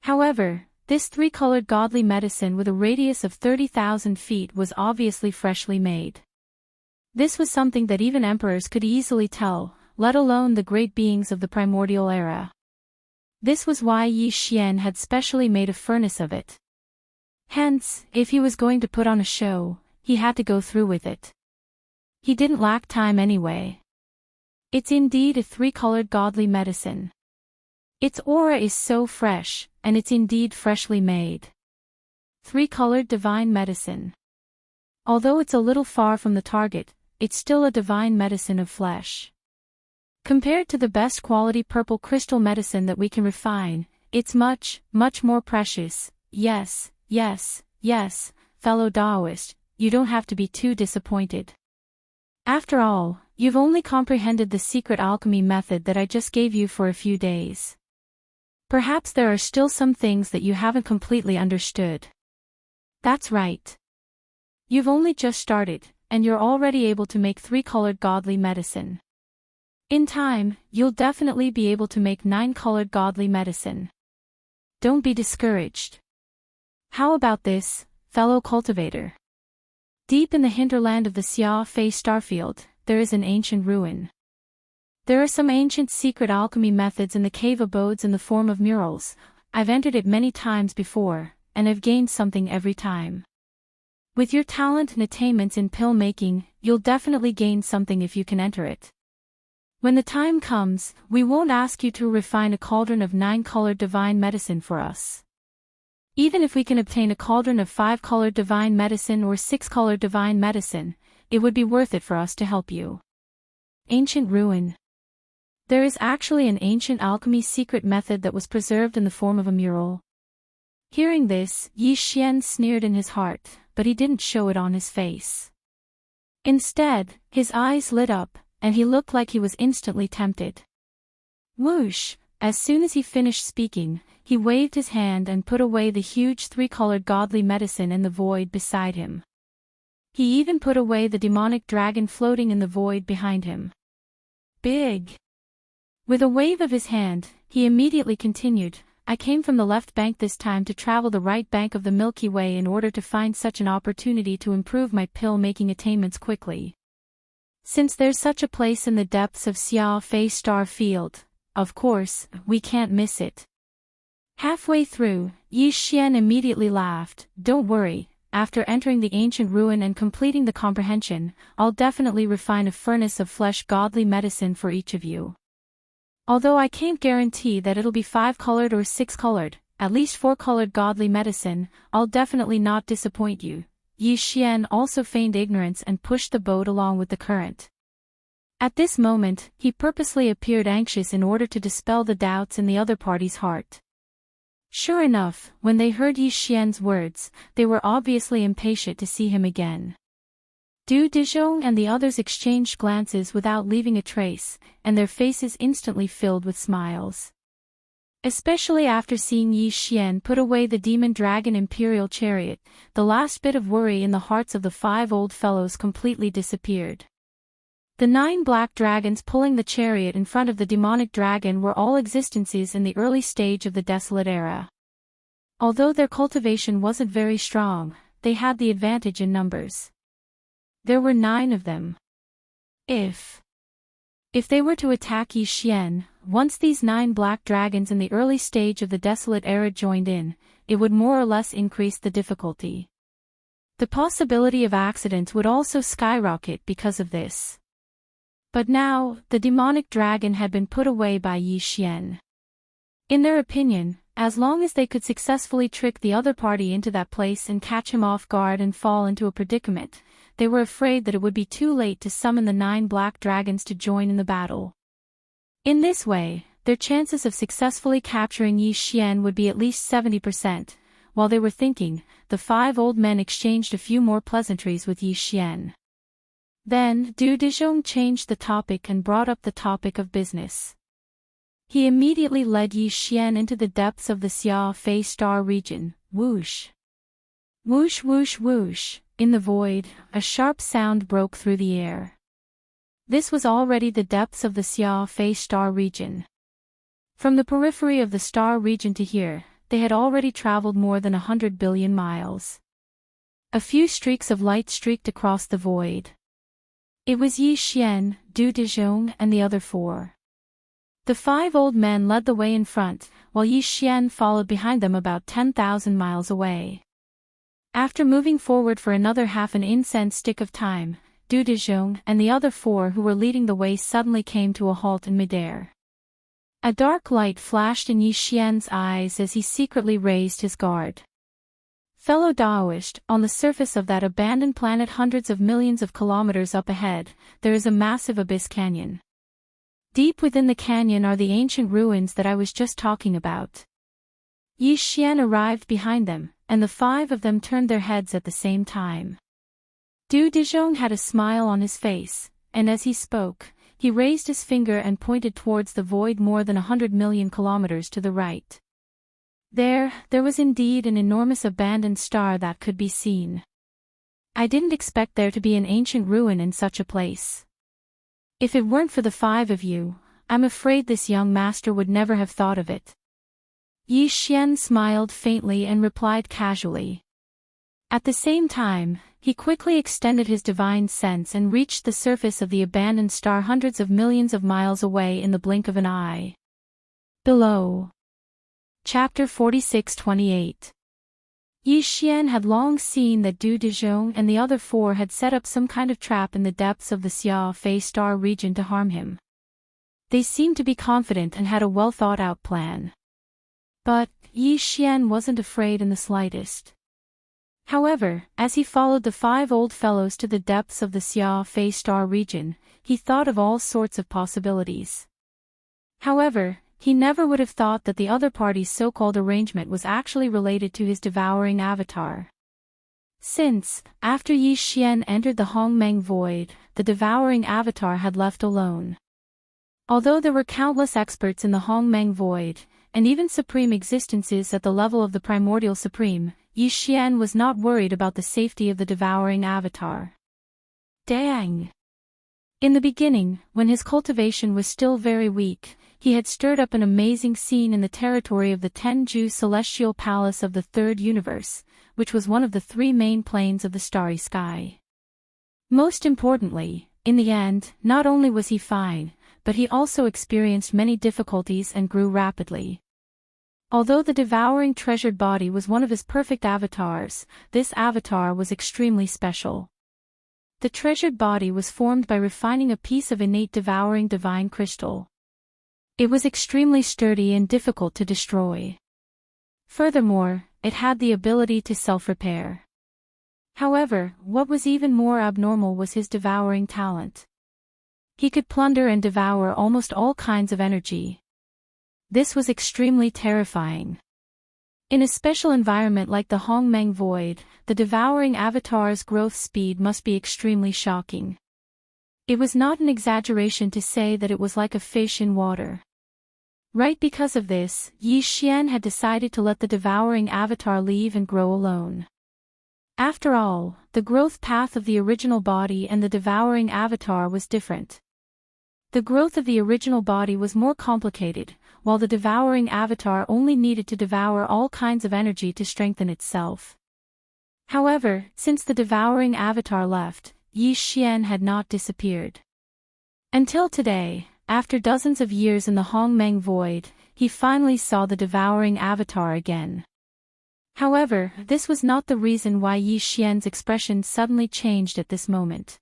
However, this 3-colored godly medicine with a radius of 30,000 feet was obviously freshly made. This was something that even emperors could easily tell, let alone the great beings of the primordial era. This was why Yi Xian had specially made a furnace of it. Hence, if he was going to put on a show, he had to go through with it. He didn't lack time anyway. It's indeed a 3-colored godly medicine. Its aura is so fresh, and it's indeed freshly made. 3-colored divine medicine. Although it's a little far from the target, it's still a divine medicine of flesh. Compared to the best quality purple crystal medicine that we can refine, it's much, much more precious. Yes, yes, yes, fellow Daoist, you don't have to be too disappointed. After all, you've only comprehended the secret alchemy method that I just gave you for a few days. Perhaps there are still some things that you haven't completely understood. That's right. You've only just started, and you're already able to make 3-colored godly medicine. In time, you'll definitely be able to make 9-colored godly medicine. Don't be discouraged. How about this, fellow cultivator? Deep in the hinterland of the Xia Fei Starfield, there is an ancient ruin. There are some ancient secret alchemy methods in the cave abodes in the form of murals. I've entered it many times before, and I've gained something every time. With your talent and attainments in pill making, you'll definitely gain something if you can enter it. When the time comes, we won't ask you to refine a cauldron of 9-colored divine medicine for us. Even if we can obtain a cauldron of 5-colored divine medicine or 6-colored divine medicine, it would be worth it for us to help you. Ancient ruin. There is actually an ancient alchemy secret method that was preserved in the form of a mural. Hearing this, Yi Xian sneered in his heart, but he didn't show it on his face. Instead, his eyes lit up, and he looked like he was instantly tempted. Whoosh! As soon as he finished speaking, he waved his hand and put away the huge three-colored godly medicine in the void beside him. He even put away the demonic dragon floating in the void behind him. Big! With a wave of his hand, he immediately continued, I came from the left bank this time to travel the right bank of the Milky Way in order to find such an opportunity to improve my pill-making attainments quickly. Since there's such a place in the depths of Xia Fei Star Field, of course, we can't miss it. Halfway through, Yi Xian immediately laughed, Don't worry, after entering the ancient ruin and completing the comprehension, I'll definitely refine a furnace of flesh godly medicine for each of you. Although I can't guarantee that it'll be 5-colored or 6-colored, at least 4-colored godly medicine, I'll definitely not disappoint you. Yi Xian also feigned ignorance and pushed the boat along with the current. At this moment, he purposely appeared anxious in order to dispel the doubts in the other party's heart. Sure enough, when they heard Yi Xian's words, they were obviously impatient to see him again. Du Dezhong and the others exchanged glances without leaving a trace, and their faces instantly filled with smiles. Especially after seeing Yi Xian put away the demon dragon imperial chariot, the last bit of worry in the hearts of the 5 old fellows completely disappeared. The 9 black dragons pulling the chariot in front of the demonic dragon were all existences in the early stage of the Desolate Era. Although their cultivation wasn't very strong, they had the advantage in numbers. There were 9 of them. If they were to attack Yi Xian, once these 9 black dragons in the early stage of the Desolate Era joined in, it would more or less increase the difficulty. The possibility of accidents would also skyrocket because of this. But now, the demonic dragon had been put away by Yi Xian. In their opinion, as long as they could successfully trick the other party into that place and catch him off guard and fall into a predicament, they were afraid that it would be too late to summon the 9 black dragons to join in the battle. In this way, their chances of successfully capturing Yi Xian would be at least 70%. While they were thinking, the 5 old men exchanged a few more pleasantries with Yi Xian. Then, Du Dezhong changed the topic and brought up the topic of business. He immediately led Yi Xian into the depths of the Xia Fei Star region. Whoosh! Whoosh whoosh whoosh! In the void, a sharp sound broke through the air. This was already the depths of the Xia Fei Star region. From the periphery of the star region to here, they had already traveled more than 100 billion miles. A few streaks of light streaked across the void. It was Yi Xian, Du Dezhong and the other 4. The 5 old men led the way in front, while Yi Xian followed behind them about 10,000 miles away. After moving forward for another half an incense stick of time, Du Dezhong and the other 4 who were leading the way suddenly came to a halt in midair. A dark light flashed in Yi Xian's eyes as he secretly raised his guard. Fellow Daoist, on the surface of that abandoned planet hundreds of millions of kilometers up ahead, there is a massive abyss canyon. Deep within the canyon are the ancient ruins that I was just talking about. Yi Xian arrived behind them, and the 5 of them turned their heads at the same time. Du Dezhong had a smile on his face, and as he spoke, he raised his finger and pointed towards the void more than 100 million kilometers to the right. There was indeed an enormous abandoned star that could be seen. I didn't expect there to be an ancient ruin in such a place. If it weren't for the 5 of you, I'm afraid this young master would never have thought of it. Yi Xian smiled faintly and replied casually. At the same time, he quickly extended his divine sense and reached the surface of the abandoned star hundreds of millions of miles away in the blink of an eye. Below. Chapter 46-28. Yi Xian had long seen that Du Dezhong and the other 4 had set up some kind of trap in the depths of the Xia Fei Star region to harm him. They seemed to be confident and had a well-thought-out plan. But Yi Xian wasn't afraid in the slightest. However, as he followed the 5 old fellows to the depths of the Xia Fei Star region, he thought of all sorts of possibilities. However, he never would have thought that the other party's so-called arrangement was actually related to his devouring avatar. Since, after Yi Xian entered the Hongmeng Void, the devouring avatar had left alone. Although there were countless experts in the Hongmeng Void, and even supreme existences at the level of the primordial supreme, Yi Xian was not worried about the safety of the devouring avatar. Dang! In the beginning, when his cultivation was still very weak, he had stirred up an amazing scene in the territory of the Tenju Celestial Palace of the Third Universe, which was one of the three main planes of the starry sky. Most importantly, in the end, not only was he fine, but he also experienced many difficulties and grew rapidly. Although the devouring treasured body was one of his perfect avatars, this avatar was extremely special. The treasured body was formed by refining a piece of innate devouring divine crystal. It was extremely sturdy and difficult to destroy. Furthermore, it had the ability to self-repair. However, what was even more abnormal was his devouring talent. He could plunder and devour almost all kinds of energy. This was extremely terrifying. In a special environment like the Hongmeng Void, the devouring avatar's growth speed must be extremely shocking. It was not an exaggeration to say that it was like a fish in water. Right because of this, Yi Xian had decided to let the devouring avatar leave and grow alone. After all, the growth path of the original body and the devouring avatar was different. The growth of the original body was more complicated, while the devouring avatar only needed to devour all kinds of energy to strengthen itself. However, since the devouring avatar left, Yi Xian had not disappeared. Until today, after dozens of years in the Hongmeng Void, he finally saw the devouring avatar again. However, this was not the reason why Yi Xian's expression suddenly changed at this moment.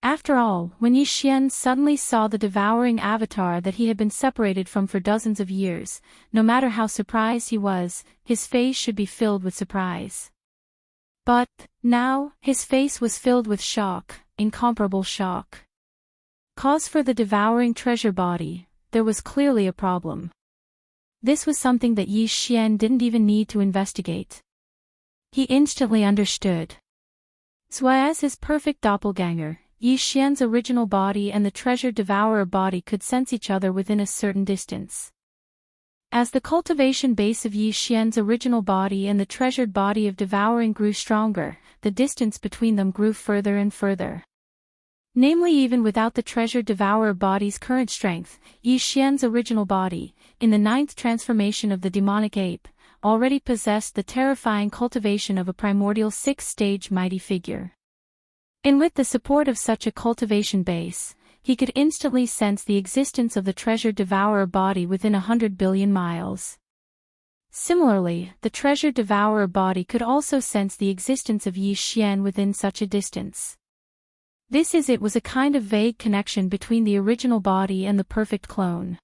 After all, when Yi Xian suddenly saw the devouring avatar that he had been separated from for dozens of years, no matter how surprised he was, his face should be filled with surprise. But, now, his face was filled with shock, incomparable shock. Cause for the devouring treasure body, there was clearly a problem. This was something that Yi Xian didn't even need to investigate. He instantly understood. So as his perfect doppelganger, Yi Xian's original body and the treasure devourer body could sense each other within a certain distance. As the cultivation base of Yi Xian's original body and the treasured body of devouring grew stronger, the distance between them grew further and further. Namely, even without the treasure devourer body's current strength, Yi Xian's original body, in the 9th transformation of the demonic ape, already possessed the terrifying cultivation of a primordial 6th-stage mighty figure. And with the support of such a cultivation base, he could instantly sense the existence of the treasure devourer body within 100 billion miles. Similarly, the treasure devourer body could also sense the existence of Yi Xian within such a distance. It was a kind of vague connection between the original body and the perfect clone.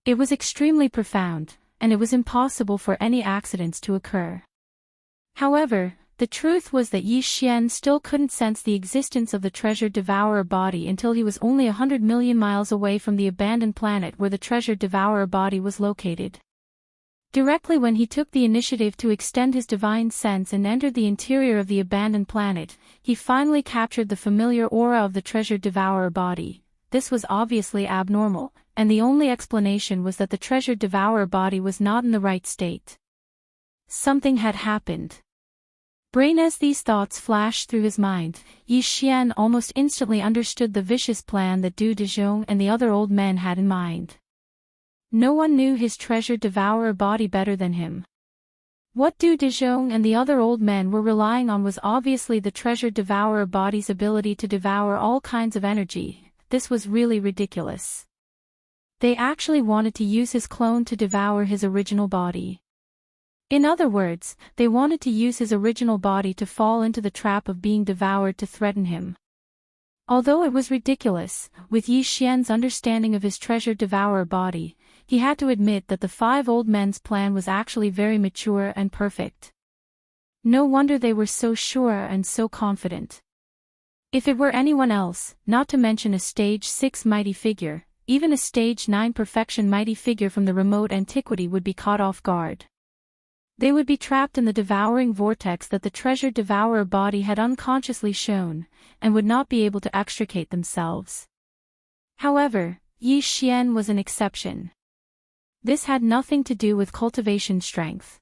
It was extremely profound, and it was impossible for any accidents to occur. However, the truth was that Yi Xian still couldn't sense the existence of the treasure devourer body until he was only 100 million miles away from the abandoned planet where the treasure devourer body was located. Directly when he took the initiative to extend his divine sense and entered the interior of the abandoned planet, he finally captured the familiar aura of the treasure devourer body. This was obviously abnormal, and the only explanation was that the treasure devourer body was not in the right state. Something had happened. As these thoughts flashed through his mind, Yi Xian almost instantly understood the vicious plan that Du Dezhong and the other old men had in mind. No one knew his treasure devourer body better than him. What Du Dezhong and the other old men were relying on was obviously the treasure devourer body's ability to devour all kinds of energy. This was really ridiculous. They actually wanted to use his clone to devour his original body. In other words, they wanted to use his original body to fall into the trap of being devoured to threaten him. Although it was ridiculous, with Yi Xian's understanding of his treasure devourer body, he had to admit that the 5 old men's plan was actually very mature and perfect. No wonder they were so sure and so confident. If it were anyone else, not to mention a stage 6 mighty figure, even a stage 9 perfection mighty figure from the remote antiquity would be caught off guard. They would be trapped in the devouring vortex that the treasure devourer body had unconsciously shown, and would not be able to extricate themselves. However, Yi Xian was an exception. This had nothing to do with cultivation strength.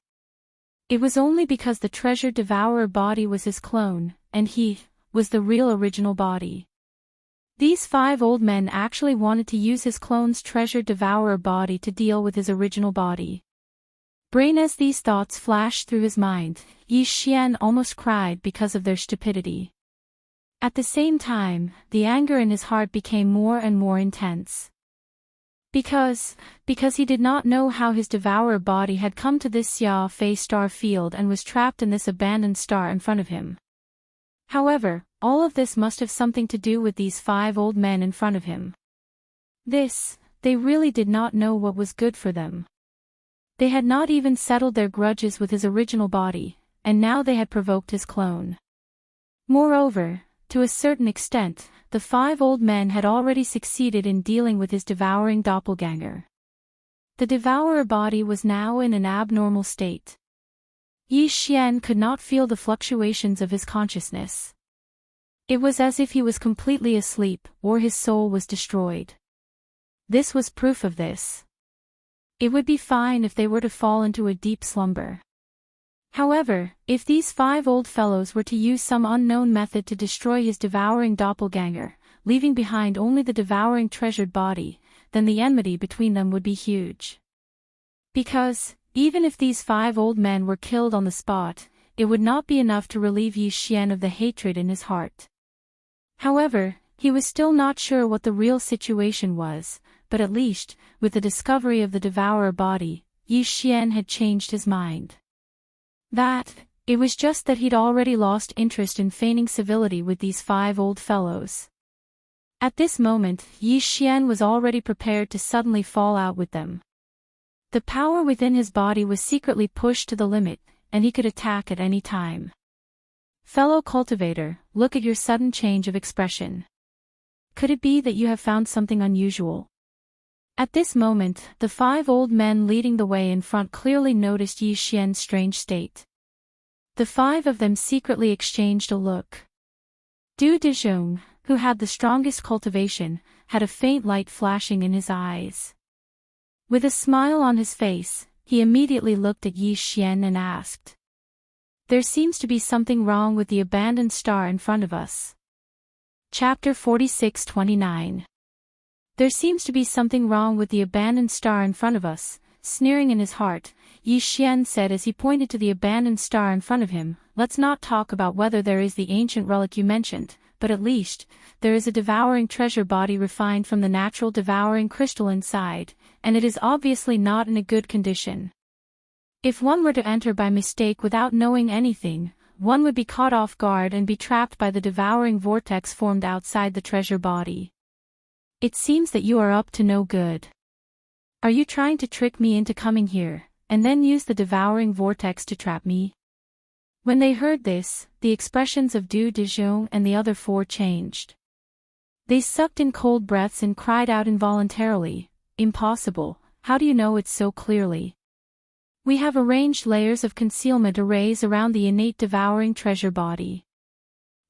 It was only because the treasure devourer body was his clone, and he was the real original body. These 5 old men actually wanted to use his clone's treasure devourer body to deal with his original body. Brain as these thoughts flashed through his mind, Yi Xian almost cried because of their stupidity. At the same time, the anger in his heart became more and more intense. Because he did not know how his devourer body had come to this Xia Fei star field and was trapped in this abandoned star in front of him. However, all of this must have something to do with these 5 old men in front of him. They really did not know what was good for them. They had not even settled their grudges with his original body, and now they had provoked his clone. Moreover, to a certain extent, the 5 old men had already succeeded in dealing with his devouring doppelganger. The devourer body was now in an abnormal state. Yi Xian could not feel the fluctuations of his consciousness. It was as if he was completely asleep, or his soul was destroyed. This was proof of this. It would be fine if they were to fall into a deep slumber. However, if these 5 old fellows were to use some unknown method to destroy his devouring doppelganger, leaving behind only the devouring treasured body, then the enmity between them would be huge. Because, even if these 5 old men were killed on the spot, it would not be enough to relieve Yi Xian of the hatred in his heart. However, he was still not sure what the real situation was, but at least, with the discovery of the devourer body, Yi Xian had changed his mind. It was just that he'd already lost interest in feigning civility with these 5 old fellows. At this moment, Yi Xian was already prepared to suddenly fall out with them. The power within his body was secretly pushed to the limit, and he could attack at any time. Fellow cultivator, look at your sudden change of expression. Could it be that you have found something unusual? At this moment, the 5 old men leading the way in front clearly noticed Yi Xian's strange state. The 5 of them secretly exchanged a look. Du Dezhong, who had the strongest cultivation, had a faint light flashing in his eyes. With a smile on his face, he immediately looked at Yi Xian and asked, "There seems to be something wrong with the abandoned star in front of us." Chapter 46:29. There seems to be something wrong with the abandoned star in front of us, sneering in his heart, Yi Xian said as he pointed to the abandoned star in front of him. Let's not talk about whether there is the ancient relic you mentioned, but at least, there is a devouring treasure body refined from the natural devouring crystal inside, and it is obviously not in a good condition. If one were to enter by mistake without knowing anything, one would be caught off guard and be trapped by the devouring vortex formed outside the treasure body. It seems that you are up to no good. Are you trying to trick me into coming here, and then use the devouring vortex to trap me? When they heard this, the expressions of Du Dezhong and the other 4 changed. They sucked in cold breaths and cried out involuntarily, "Impossible, how do you know it so clearly? We have arranged layers of concealment arrays around the innate devouring treasure body.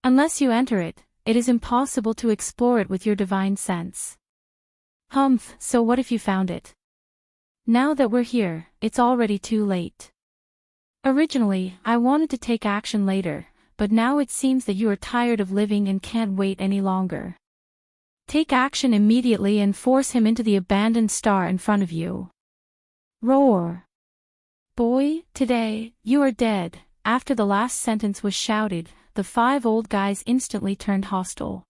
Unless you enter it, it is impossible to explore it with your divine sense." "Humph, so what if you found it? Now that we're here, it's already too late. Originally, I wanted to take action later, but now it seems that you are tired of living and can't wait any longer. Take action immediately and force him into the abandoned star in front of you." Roar. "Boy, today, you are dead." After the last sentence was shouted, the 5 old guys instantly turned hostile.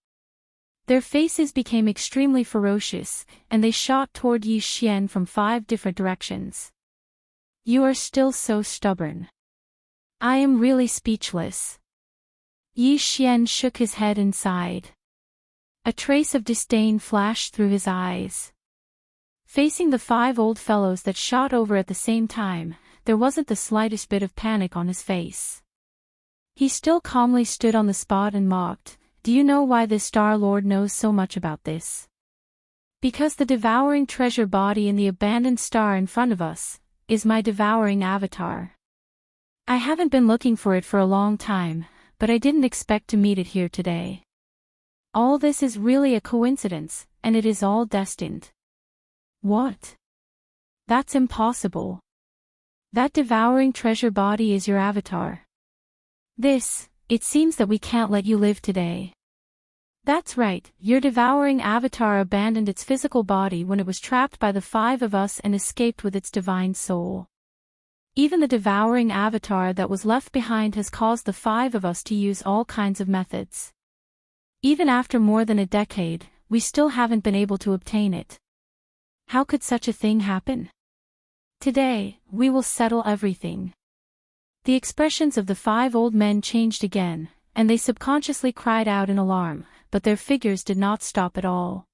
Their faces became extremely ferocious, and they shot toward Yi Xian from 5 different directions. "You are still so stubborn. I am really speechless." Yi Xian shook his head and sighed. A trace of disdain flashed through his eyes. Facing the 5 old fellows that shot over at the same time, there wasn't the slightest bit of panic on his face. He still calmly stood on the spot and mocked, "Do you know why this Star Lord knows so much about this? Because the devouring treasure body in the abandoned star in front of us is my devouring avatar. I haven't been looking for it for a long time, but I didn't expect to meet it here today. All this is really a coincidence, and it is all destined. What? That's impossible. That devouring treasure body is your avatar. It seems that we can't let you live today. That's right, your devouring avatar abandoned its physical body when it was trapped by the five of us and escaped with its divine soul. Even the devouring avatar that was left behind has caused the five of us to use all kinds of methods. Even after more than a decade, we still haven't been able to obtain it. How could such a thing happen? Today, we will settle everything. The expressions of the five old men changed again, and they subconsciously cried out in alarm, but their figures did not stop at all.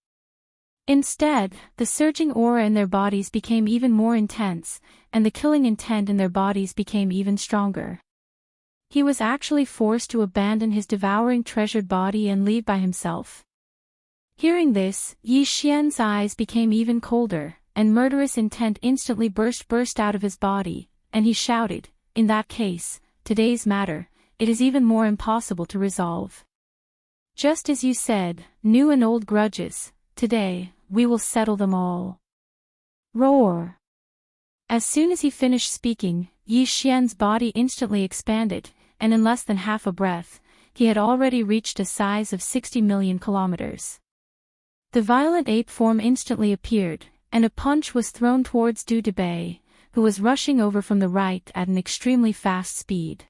Instead, the surging aura in their bodies became even more intense, and the killing intent in their bodies became even stronger. He was actually forced to abandon his devouring treasured body and leave by himself. Hearing this, Yi Xian's eyes became even colder, and murderous intent instantly burst out of his body, and he shouted, "In that case, today's matter, it is even more impossible to resolve. Just as you said, new and old grudges, today, we will settle them all." Roar! As soon as he finished speaking, Yi Xian's body instantly expanded, and in less than half a breath, he had already reached a size of 60 million kilometers. The violent ape form instantly appeared, and a punch was thrown towards Du Debay, who was rushing over from the right at an extremely fast speed.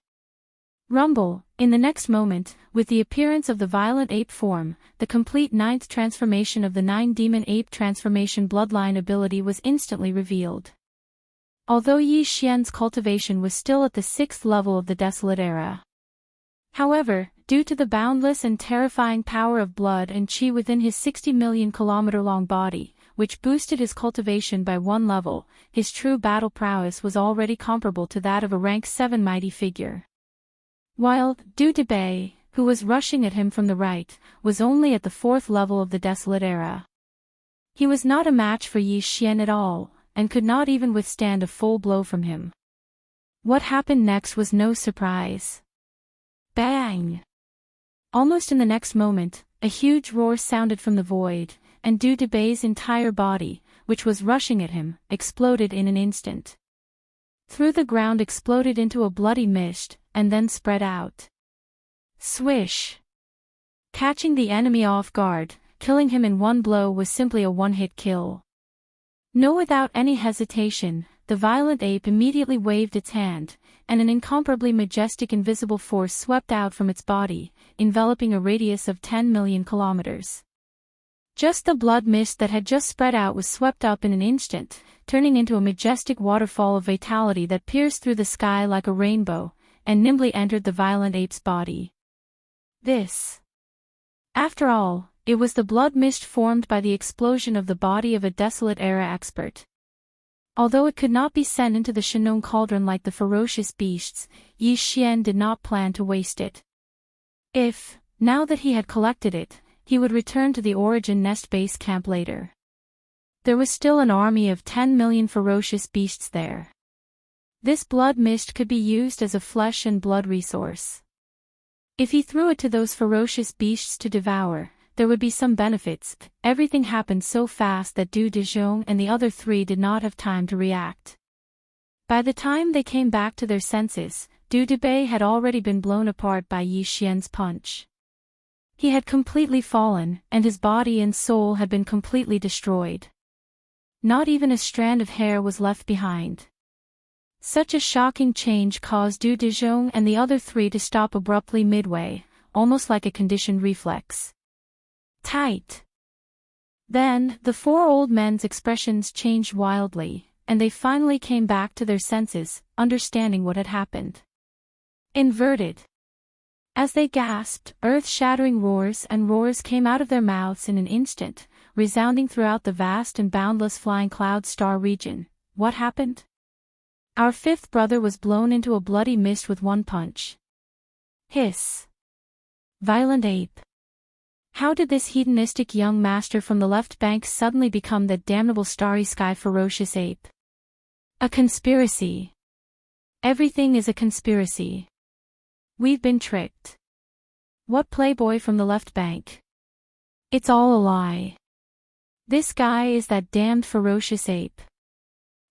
Rumble, in the next moment, with the appearance of the violent ape form, the complete ninth transformation of the nine demon ape transformation bloodline ability was instantly revealed. Although Yi Xian's cultivation was still at the 6th level of the Desolate Era. However, due to the boundless and terrifying power of blood and qi within his 60 million kilometer long body, which boosted his cultivation by 1 level, his true battle prowess was already comparable to that of a rank 7 mighty figure. While Du Debay, who was rushing at him from the right, was only at the 4th level of the Desolate Era. He was not a match for Yi Xian at all, and could not even withstand a full blow from him. What happened next was no surprise. Bang! Almost in the next moment, a huge roar sounded from the void, and Du Debay's entire body, which was rushing at him, exploded in an instant. Through the ground exploded into a bloody mist, and then spread out. Swish! Catching the enemy off guard, killing him in one blow was simply a one-hit kill. Without any hesitation, the violent ape immediately waved its hand, and an incomparably majestic invisible force swept out from its body, enveloping a radius of 10 million kilometers. Just the blood mist that had just spread out was swept up in an instant, turning into a majestic waterfall of vitality that pierced through the sky like a rainbow, and nimbly entered the violent ape's body. After all, it was the blood mist formed by the explosion of the body of a Desolate Era expert. Although it could not be sent into the Shannon cauldron like the ferocious beasts, Yi Xian did not plan to waste it. If, now that he had collected it, he would return to the Origin Nest base camp later. There was still an army of 10 million ferocious beasts there. This blood mist could be used as a flesh and blood resource. If he threw it to those ferocious beasts to devour, there would be some benefits. Everything happened so fast that Du Dezhong and the other three did not have time to react. By the time they came back to their senses, Du Debay had already been blown apart by Yi Xian's punch. He had completely fallen, and his body and soul had been completely destroyed. Not even a strand of hair was left behind. Such a shocking change caused Du Dezhong and the other three to stop abruptly midway, almost like a conditioned reflex. Tight. Then, the four old men's expressions changed wildly, and they finally came back to their senses, understanding what had happened. Inverted. As they gasped, earth-shattering roars came out of their mouths in an instant, resounding throughout the vast and boundless flying cloud star region. What happened? Our fifth brother was blown into a bloody mist with one punch. Hiss. Violent ape. How did this hedonistic young master from the left bank suddenly become that damnable starry sky ferocious ape? A conspiracy. Everything is a conspiracy. We've been tricked. What playboy from the left bank? It's all a lie. This guy is that damned ferocious ape.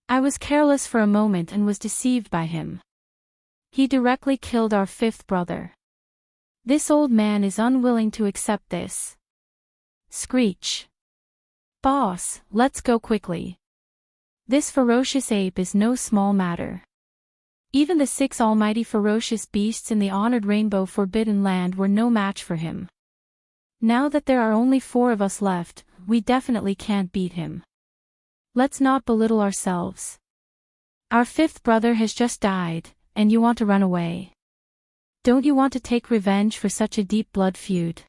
I was careless for a moment and was deceived by him. He directly killed our fifth brother. This old man is unwilling to accept this. Screech. Boss, let's go quickly. This ferocious ape is no small matter. Even the 6 almighty ferocious beasts in the honored Rainbow Forbidden Land were no match for him. Now that there are only 4 of us left, we definitely can't beat him. Let's not belittle ourselves. Our 5th brother has just died, and you want to run away. Don't you want to take revenge for such a deep blood feud?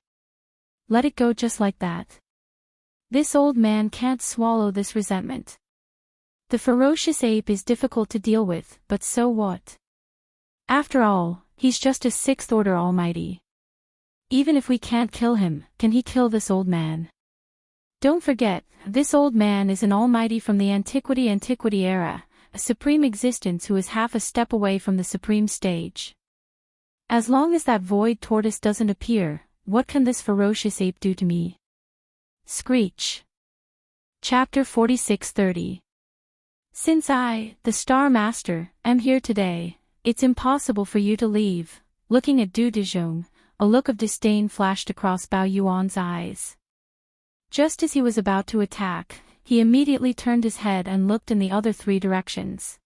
Let it go just like that. This old man can't swallow this resentment. The ferocious ape is difficult to deal with, but so what? After all, he's just a 6th order almighty. Even if we can't kill him, can he kill this old man? Don't forget, this old man is an almighty from the antiquity era, a supreme existence who is half a step away from the supreme stage. As long as that void tortoise doesn't appear, what can this ferocious ape do to me? Screech. Chapter 46:30. Since I, the Star Master, am here today, it's impossible for you to leave. Looking at Du Dejong, a look of disdain flashed across Bao Yuan's eyes. Just as he was about to attack, he immediately turned his head and looked in the other 3 directions.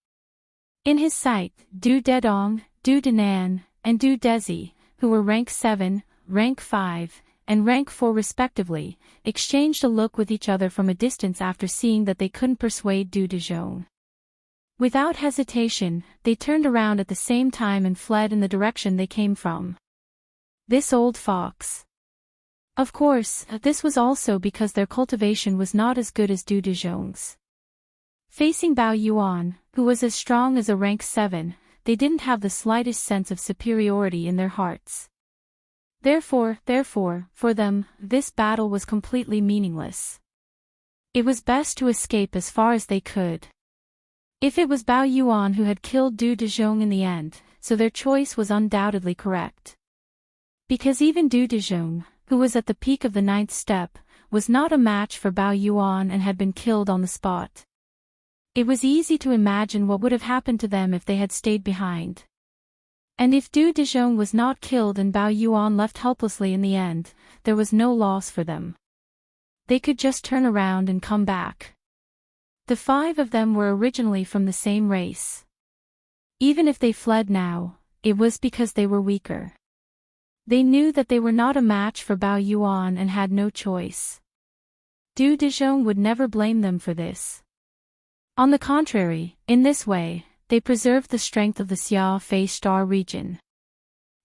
In his sight, Du Dedong, Du Denan, and Du Dezi, who were rank 7, rank 5, and rank 4 respectively, exchanged a look with each other from a distance after seeing that they couldn't persuade Du Dejong. Without hesitation, they turned around at the same time and fled in the direction they came from. This old fox. Of course, this was also because their cultivation was not as good as Du Dejong's. Facing Bao Yuan, who was as strong as a rank 7, they didn't have the slightest sense of superiority in their hearts. Therefore, for them, this battle was completely meaningless. It was best to escape as far as they could. If it was Bao Yuan who had killed Du Dejong in the end, so their choice was undoubtedly correct. Because even Du Dejong, who was at the peak of the 9th step, was not a match for Bao Yuan and had been killed on the spot. It was easy to imagine what would have happened to them if they had stayed behind. And if Du Dejong was not killed and Bao Yuan left helplessly in the end, there was no loss for them. They could just turn around and come back. The 5 of them were originally from the same race. Even if they fled now, it was because they were weaker. They knew that they were not a match for Bao Yuan and had no choice. Du Dejong would never blame them for this. On the contrary, in this way, they preserved the strength of the Xia Fei Star region.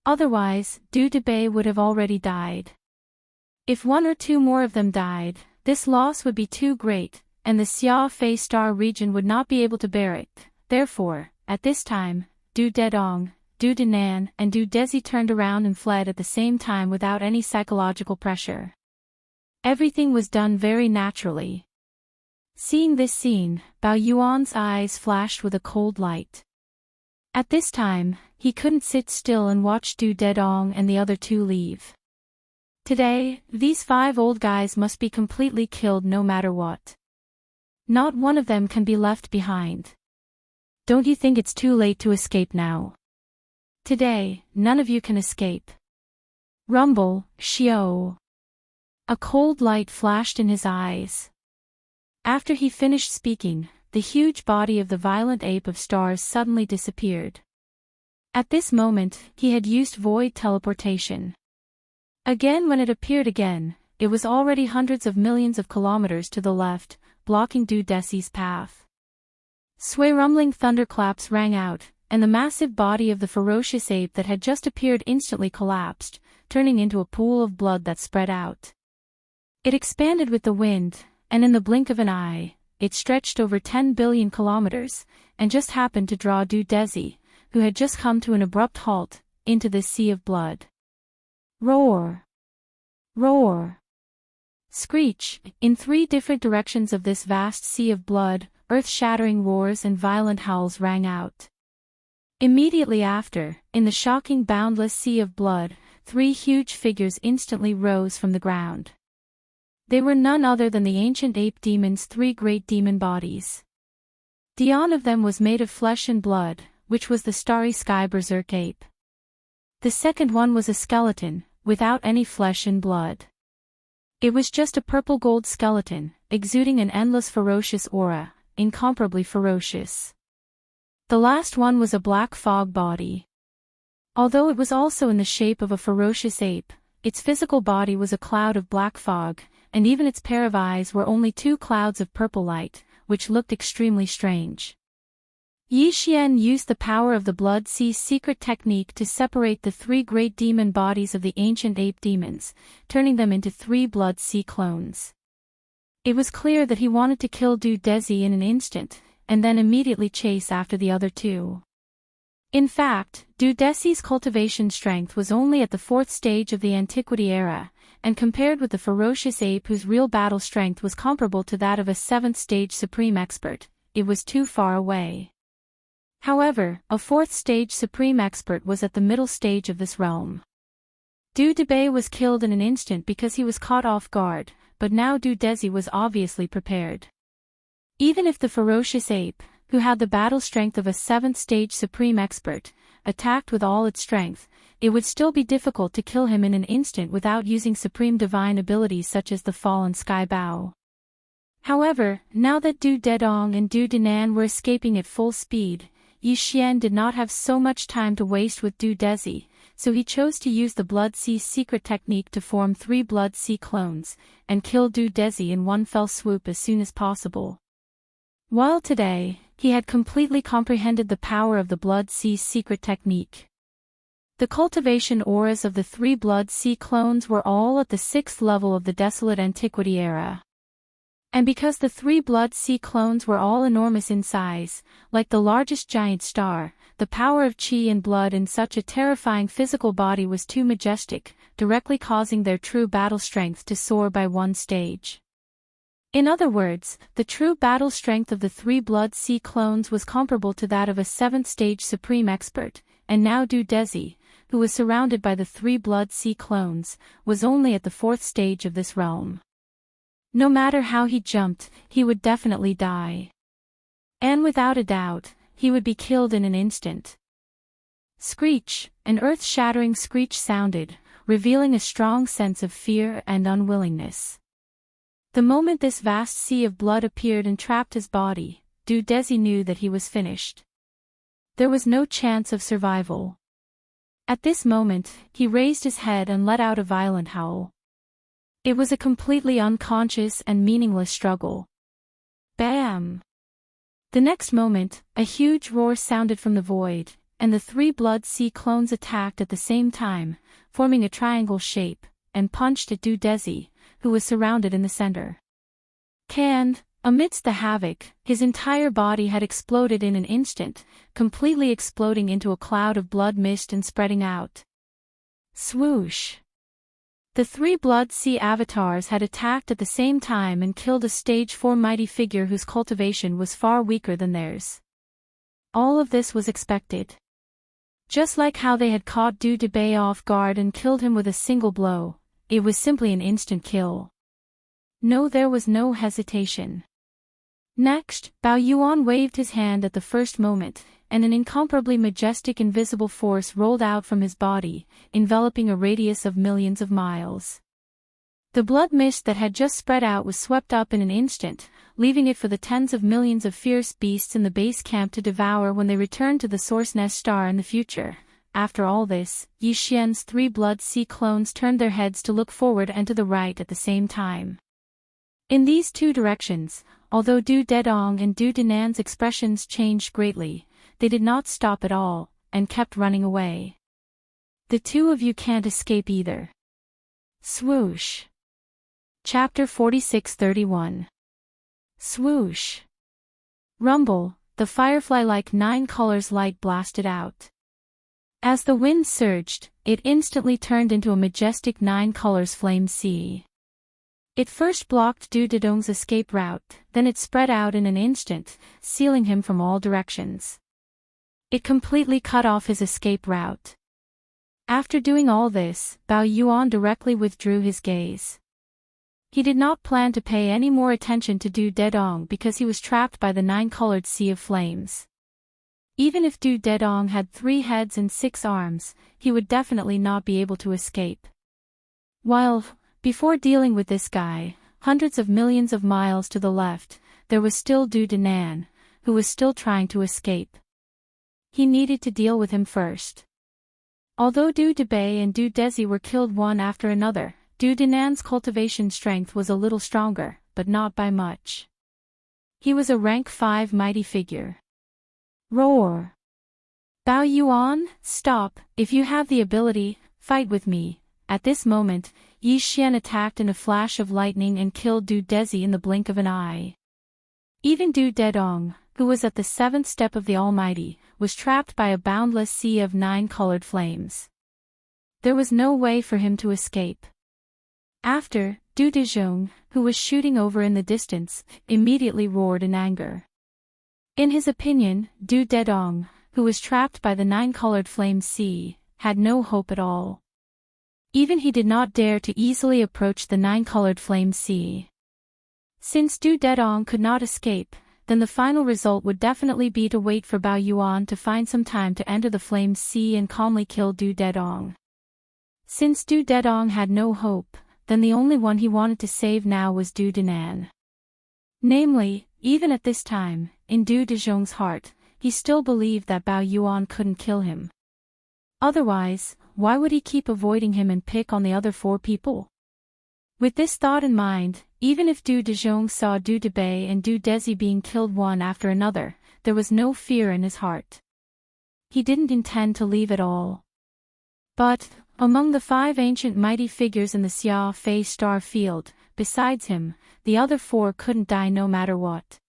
Otherwise, Du Debei would have already died. If 1 or 2 more of them died, this loss would be too great, and the Xia Fei Star region would not be able to bear it. Therefore, at this time, Du Dedong, Du Denan, and Du Dezi turned around and fled at the same time without any psychological pressure. Everything was done very naturally. Seeing this scene, Bao Yuan's eyes flashed with a cold light. At this time, he couldn't sit still and watch Du Dedong and the other 2 leave. Today, these 5 old guys must be completely killed no matter what. Not one of them can be left behind. Don't you think it's too late to escape now? Today, none of you can escape. Rumble, Xiao. A cold light flashed in his eyes. After he finished speaking, the huge body of the violent ape of stars suddenly disappeared. At this moment, he had used void teleportation. Again, when it appeared again, it was already hundreds of millions of kilometers to the left, blocking Du Desi's path. Sway rumbling thunderclaps rang out, and the massive body of the ferocious ape that had just appeared instantly collapsed, turning into a pool of blood that spread out. It expanded with the wind, and in the blink of an eye, it stretched over 10 billion kilometers, and just happened to draw Du Dezi, who had just come to an abrupt halt, into this sea of blood. Roar! Roar! Screech! In 3 different directions of this vast sea of blood, earth-shattering roars and violent howls rang out. Immediately after, in the shocking boundless sea of blood, 3 huge figures instantly rose from the ground. They were none other than the ancient ape demons' 3 great demon bodies. The one of them was made of flesh and blood, which was the starry sky berserk ape. The second one was a skeleton, without any flesh and blood. It was just a purple gold skeleton, exuding an endless ferocious aura, incomparably ferocious. The last one was a black fog body. Although it was also in the shape of a ferocious ape, its physical body was a cloud of black fog, and even its pair of eyes were only 2 clouds of purple light, which looked extremely strange. Yi Xian used the power of the Blood Sea's secret technique to separate the 3 great demon bodies of the ancient ape demons, turning them into 3 Blood Sea clones. It was clear that he wanted to kill Du Desi in an instant, and then immediately chase after the other 2. In fact, Du Desi's cultivation strength was only at the 4th stage of the Antiquity era, and compared with the ferocious ape whose real battle strength was comparable to that of a 7th stage supreme expert, it was too far away. However, a 4th stage supreme expert was at the middle stage of this realm. Du Debay was killed in an instant because he was caught off guard, but now Du Desi was obviously prepared. Even if the ferocious ape, who had the battle strength of a 7th stage supreme expert, attacked with all its strength, it would still be difficult to kill him in an instant without using supreme divine abilities such as the fallen sky bow. However, now that Du Dedong and Du Dinan were escaping at full speed, Yi Xian did not have so much time to waste with Du Desi, so he chose to use the Blood Sea's secret technique to form 3 Blood Sea clones, and kill Du Desi in one fell swoop as soon as possible. While today, he had completely comprehended the power of the Blood Sea's secret technique. The cultivation auras of the 3 Blood Sea clones were all at the 6th level of the Desolate Antiquity era. And because the 3 Blood Sea clones were all enormous in size, like the largest giant star, the power of qi and blood in such a terrifying physical body was too majestic, directly causing their true battle strength to soar by 1 stage. In other words, the true battle strength of the 3 Blood Sea clones was comparable to that of a 7th stage supreme expert, and now Du Desi, who was surrounded by the 3 Blood Sea clones, was only at the 4th stage of this realm. No matter how he jumped, he would definitely die. And without a doubt, he would be killed in an instant. Screech, an earth-shattering screech sounded, revealing a strong sense of fear and unwillingness. The moment this vast sea of blood appeared and trapped his body, Du Desi knew that he was finished. There was no chance of survival. At this moment, he raised his head and let out a violent howl. It was a completely unconscious and meaningless struggle. Bam! The next moment, a huge roar sounded from the void, and the 3 Blood Sea clones attacked at the same time, forming a triangle shape, and punched at Du Desi, who was surrounded in the center. And, amidst the havoc, his entire body had exploded in an instant, completely exploding into a cloud of blood mist and spreading out. Swoosh! The 3 Blood Sea avatars had attacked at the same time and killed a stage 4 mighty figure whose cultivation was far weaker than theirs. All of this was expected. Just like how they had caught Du Debay off guard and killed him with a single blow, it was simply an instant kill. No, there was no hesitation. Next, Bao Yuan waved his hand at the first moment, and an incomparably majestic invisible force rolled out from his body, enveloping a radius of millions of miles. The blood mist that had just spread out was swept up in an instant, leaving it for the tens of millions of fierce beasts in the base camp to devour when they returned to the Source Nest star in the future. After all this, Yi Xian's 3 Blood Sea clones turned their heads to look forward and to the right at the same time. In these 2 directions, although Du Dedong and Du Dinan's expressions changed greatly, they did not stop at all, and kept running away. The 2 of you can't escape either. Swoosh. Chapter 46-31. Swoosh. Rumble, the firefly-like 9 colors light blasted out. As the wind surged, it instantly turned into a majestic 9 colors flame sea. It first blocked Du Dedong's escape route, then it spread out in an instant, sealing him from all directions. It completely cut off his escape route. After doing all this, Bao Yuan directly withdrew his gaze. He did not plan to pay any more attention to Du Dedong because he was trapped by the nine-colored sea of flames. Even if Du Dedong had 3 heads and 6 arms, he would definitely not be able to escape. While, before dealing with this guy, hundreds of millions of miles to the left, there was still Du Denan, who was still trying to escape. He needed to deal with him first. Although Du Debei and Du Dezi were killed one after another, Du Denan's cultivation strength was a little stronger, but not by much. He was a rank 5 mighty figure. Roar! Bao Yuan, stop, if you have the ability, fight with me. At this moment, Yi Xian attacked in a flash of lightning and killed Du Dezi in the blink of an eye. Even Du Dedong, who was at the 7th step of the Almighty, was trapped by a boundless sea of 9-colored flames. There was no way for him to escape. After, Du Dezhong, who was shooting over in the distance, immediately roared in anger. In his opinion, Du Dedong, who was trapped by the 9-colored flame sea, had no hope at all. Even he did not dare to easily approach the 9-colored flame sea. Since Du Dedong could not escape, then the final result would definitely be to wait for Bao Yuan to find some time to enter the flame sea and calmly kill Du Dedong. Since Du Dedong had no hope, then the only one he wanted to save now was Du Denan. Namely, even at this time, in Du Dezhong's heart, he still believed that Bao Yuan couldn't kill him. Otherwise, why would he keep avoiding him and pick on the other 4 people? With this thought in mind, even if Du Dezhong saw Du Debei and Du Dezi being killed one after another, there was no fear in his heart. He didn't intend to leave at all. But, among the 5 ancient mighty figures in the Xia Fei star field, besides him, the other 4 couldn't die no matter what.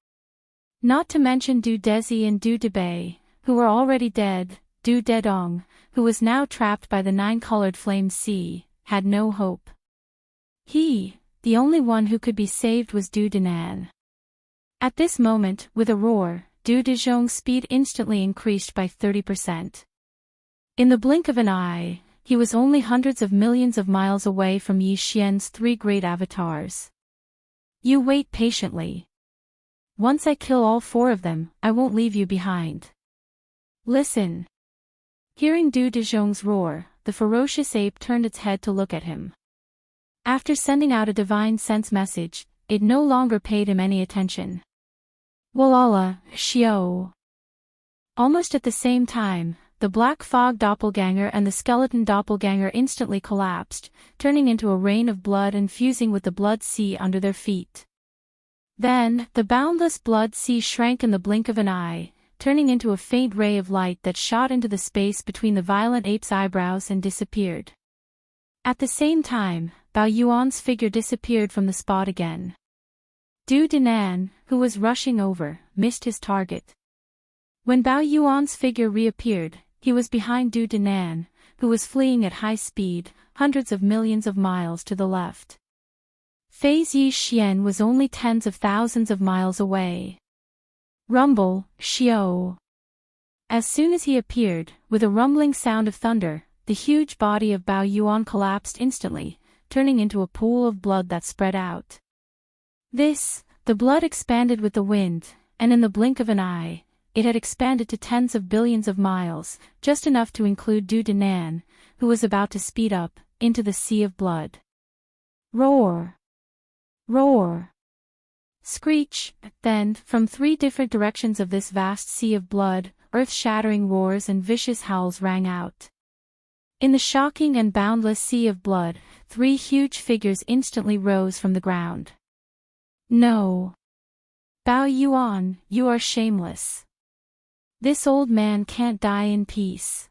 Not to mention Du Dezi and Du Debei, who were already dead. Du Dedong, who was now trapped by the 9-colored flame sea, had no hope. The only one who could be saved was Du Denan. At this moment, with a roar, Du Dezhong's speed instantly increased by 30%. In the blink of an eye, he was only hundreds of millions of miles away from Yi Xian's 3 great avatars. You wait patiently. Once I kill all 4 of them, I won't leave you behind. Listen. Hearing Du Dezhong's roar, the ferocious ape turned its head to look at him. After sending out a divine sense message, it no longer paid him any attention. Walala, Xiao. Almost at the same time, the black fog doppelganger and the skeleton doppelganger instantly collapsed, turning into a rain of blood and fusing with the blood sea under their feet. Then, the boundless blood sea shrank in the blink of an eye, turning into a faint ray of light that shot into the space between the violent ape's eyebrows and disappeared. At the same time, Bao Yuan's figure disappeared from the spot again. Du Denan, who was rushing over, missed his target. When Bao Yuan's figure reappeared, he was behind Du Denan, who was fleeing at high speed, hundreds of millions of miles to the left. Fei's Yi Xian was only tens of thousands of miles away. Rumble, Xiao. As soon as he appeared, with a rumbling sound of thunder, the huge body of Bao Yuan collapsed instantly, turning into a pool of blood that spread out. The blood expanded with the wind, and in the blink of an eye, it had expanded to tens of billions of miles, just enough to include Du Denan, who was about to speed up, into the sea of blood. Roar! Roar! Screech! Then, from 3 different directions of this vast sea of blood, earth-shattering roars and vicious howls rang out. In the shocking and boundless sea of blood, 3 huge figures instantly rose from the ground. No! Bao Yuan, you are shameless. This old man can't die in peace.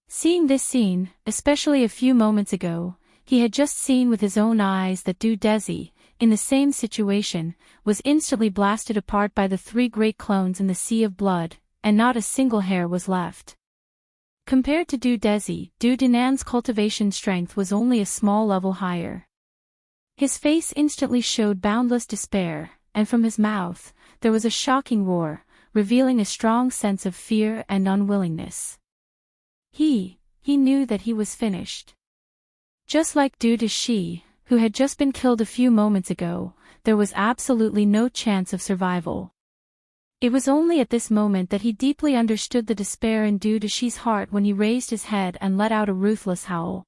Seeing this scene, especially a few moments ago, he had just seen with his own eyes that Du Dezi, in the same situation, was instantly blasted apart by the 3 great clones in the sea of blood, and not a single hair was left. Compared to Du Dezi, Du Denan's cultivation strength was only a small level higher. His face instantly showed boundless despair, and from his mouth, there was a shocking roar, revealing a strong sense of fear and unwillingness. He knew that he was finished. Just like Du Dashi, who had just been killed a few moments ago, there was absolutely no chance of survival. It was only at this moment that he deeply understood the despair in Du Dashi's heart when he raised his head and let out a ruthless howl.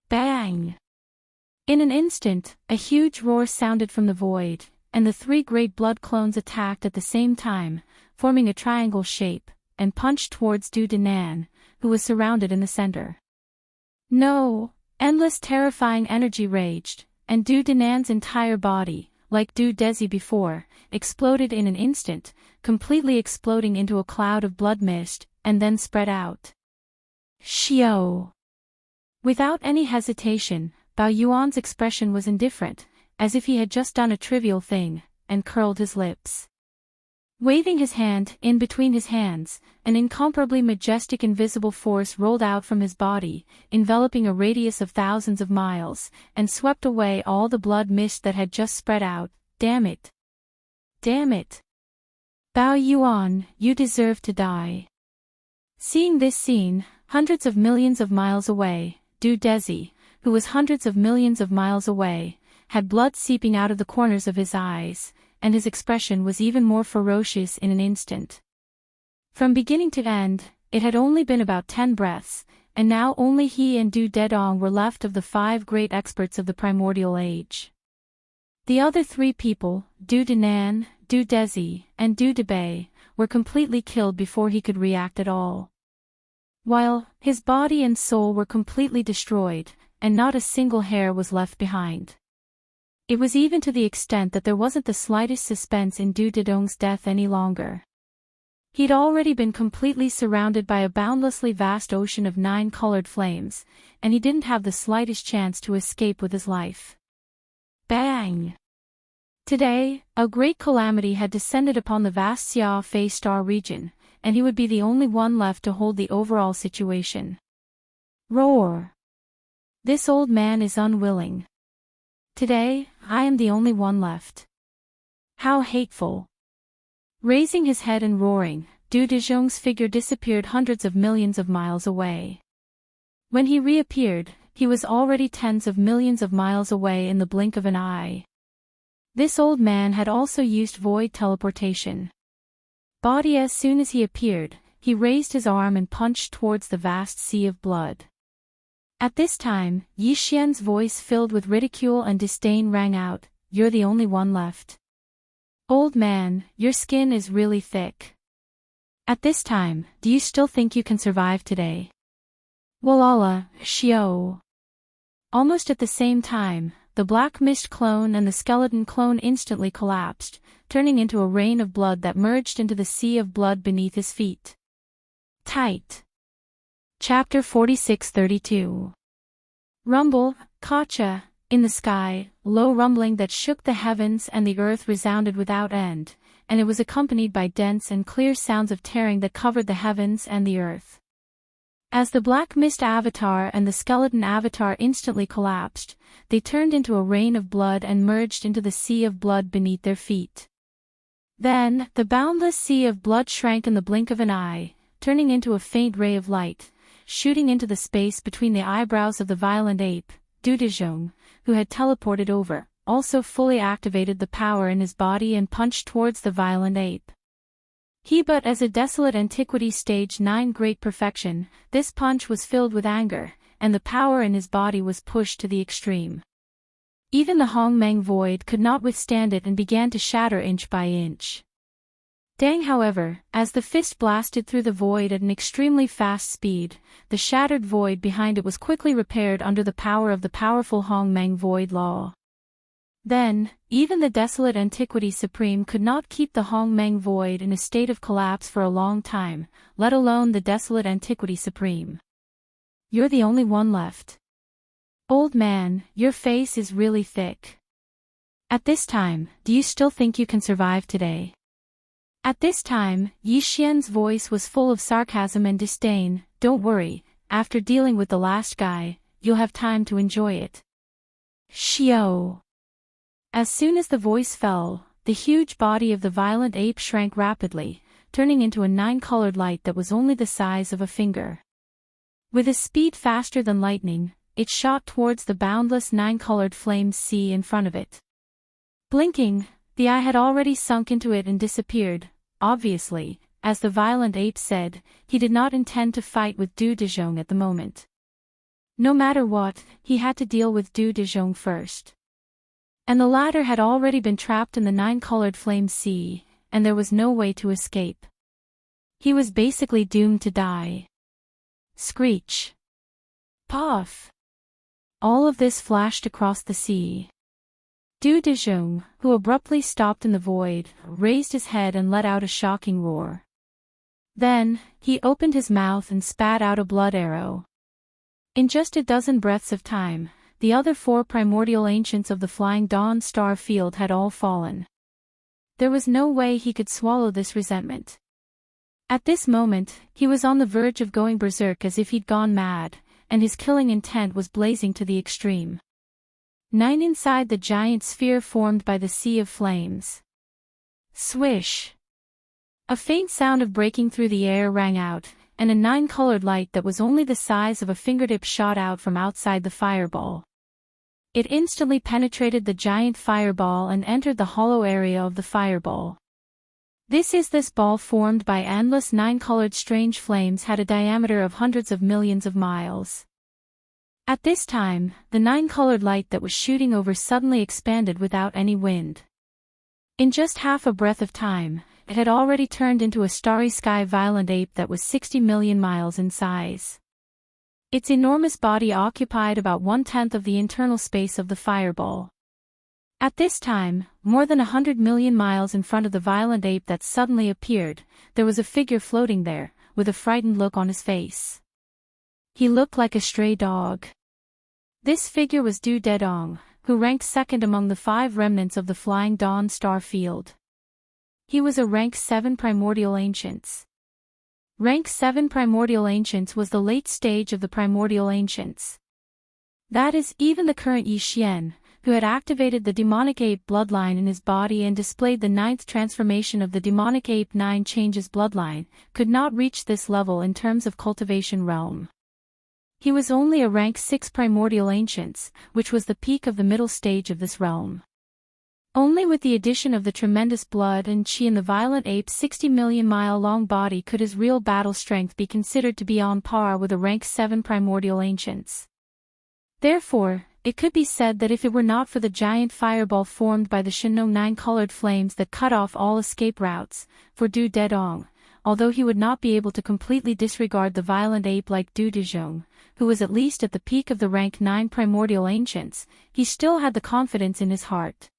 Bang! In an instant, a huge roar sounded from the void, and the three great blood clones attacked at the same time, forming a triangle shape, and punched towards Du Danan, who was surrounded in the center. No! Endless terrifying energy raged, and Du Danan's entire body, like Du Desi before, exploded in an instant, completely exploding into a cloud of blood mist, and then spread out. Xiao! Without any hesitation, Bao Yuan's expression was indifferent, as if he had just done a trivial thing, and curled his lips. Waving his hand in between his hands, an incomparably majestic invisible force rolled out from his body, enveloping a radius of thousands of miles, and swept away all the blood mist that had just spread out. Damn it! Damn it! Bao Yuan, you deserve to die. Seeing this scene, hundreds of millions of miles away, Du Desi, who was hundreds of millions of miles away, had blood seeping out of the corners of his eyes, and his expression was even more ferocious in an instant. From beginning to end, it had only been about 10 breaths, and now only he and Du Dedong were left of the 5 great experts of the primordial age. The other 3 people, Du Danan, Du Desi, and Du Debei, were completely killed before he could react at all. While his body and soul were completely destroyed, and not a single hair was left behind. It was even to the extent that there wasn't the slightest suspense in Du Dedong's death any longer. He'd already been completely surrounded by a boundlessly vast ocean of 9 colored flames, and he didn't have the slightest chance to escape with his life. Bang! Today, a great calamity had descended upon the vast Xia Fei star region, and he would be the only one left to hold the overall situation. Roar! This old man is unwilling. Today, I am the only one left. How hateful! Raising his head and roaring, Du Dezhong's figure disappeared hundreds of millions of miles away. When he reappeared, he was already tens of millions of miles away in the blink of an eye. This old man had also used void teleportation. Body as soon as he appeared, he raised his arm and punched towards the vast sea of blood. At this time, Yi Xian's voice filled with ridicule and disdain rang out, "You're the only one left. Old man, your skin is really thick. At this time, do you still think you can survive today?" Walala, Xiao. Almost at the same time, the black mist clone and the skeleton clone instantly collapsed, turning into a rain of blood that merged into the sea of blood beneath his feet. Tight. Chapter 46-32. Rumble, Kacha, in the sky, low rumbling that shook the heavens and the earth resounded without end, and it was accompanied by dense and clear sounds of tearing that covered the heavens and the earth. As the black mist avatar and the skeleton avatar instantly collapsed, they turned into a rain of blood and merged into the sea of blood beneath their feet. Then, the boundless sea of blood shrank in the blink of an eye, turning into a faint ray of light, shooting into the space between the eyebrows of the violent ape. Du Dezhong, who had teleported over, also fully activated the power in his body and punched towards the violent ape. He but as a desolate antiquity stage 9 great perfection, this punch was filled with anger, and the power in his body was pushed to the extreme. Even the Hongmeng void could not withstand it and began to shatter inch by inch. Dang, however, as the fist blasted through the void at an extremely fast speed, the shattered void behind it was quickly repaired under the power of the powerful Hongmeng void law. Then, even the desolate antiquity supreme could not keep the Hongmeng void in a state of collapse for a long time, let alone the desolate antiquity supreme. You're the only one left. Old man, your face is really thick. At this time, do you still think you can survive today? At this time, Yi Xian's voice was full of sarcasm and disdain. Don't worry, after dealing with the last guy, you'll have time to enjoy it. Xiao. As soon as the voice fell, the huge body of the violent ape shrank rapidly, turning into a nine-colored light that was only the size of a finger. With a speed faster than lightning, it shot towards the boundless nine-colored flames sea in front of it. Blinking, the eye had already sunk into it and disappeared. Obviously, as the violent ape said, he did not intend to fight with Du Dejong at the moment. No matter what, he had to deal with Du Dejong first. And the latter had already been trapped in the nine-colored flame sea, and there was no way to escape. He was basically doomed to die. Screech. Puff. All of this flashed across the sea. Du Dejong, who abruptly stopped in the void, raised his head and let out a shocking roar. Then, he opened his mouth and spat out a blood arrow. In just a dozen breaths of time, the other four primordial ancients of the Flying Dawn Star Field had all fallen. There was no way he could swallow this resentment. At this moment, he was on the verge of going berserk as if he'd gone mad, and his killing intent was blazing to the extreme. 9 inside the giant sphere formed by the sea of flames. Swish! A faint sound of breaking through the air rang out, and a nine-colored light that was only the size of a fingertip shot out from outside the fireball. It instantly penetrated the giant fireball and entered the hollow area of the fireball. This ball formed by endless nine-colored strange flames had a diameter of hundreds of millions of miles. At this time, the nine-colored light that was shooting over suddenly expanded without any wind. In just half a breath of time, it had already turned into a starry sky violent ape that was 60 million miles in size. Its enormous body occupied about 1/10 of the internal space of the fireball. At this time, more than 100 million miles in front of the violent ape that suddenly appeared, there was a figure floating there, with a frightened look on his face. He looked like a stray dog. This figure was Du Dedong, who ranked second among the 5 remnants of the Flying Dawn Star Field. He was a rank 7 primordial ancients. Rank 7 primordial ancients was the late stage of the primordial ancients. That is, even the current Yi Xian, who had activated the demonic ape bloodline in his body and displayed the 9th transformation of the demonic ape 9 changes bloodline, could not reach this level in terms of cultivation realm. He was only a rank 6 primordial ancients, which was the peak of the middle stage of this realm. Only with the addition of the tremendous blood and chi in the violent ape's 60 million mile long body could his real battle strength be considered to be on par with a rank 7 primordial ancients. Therefore, it could be said that if it were not for the giant fireball formed by the Shinno 9-colored flames that cut off all escape routes, for Du Dedong, although he would not be able to completely disregard the violent ape like Du Dejong, who was at least at the peak of the rank 9 primordial ancients, he still had the confidence in his heart.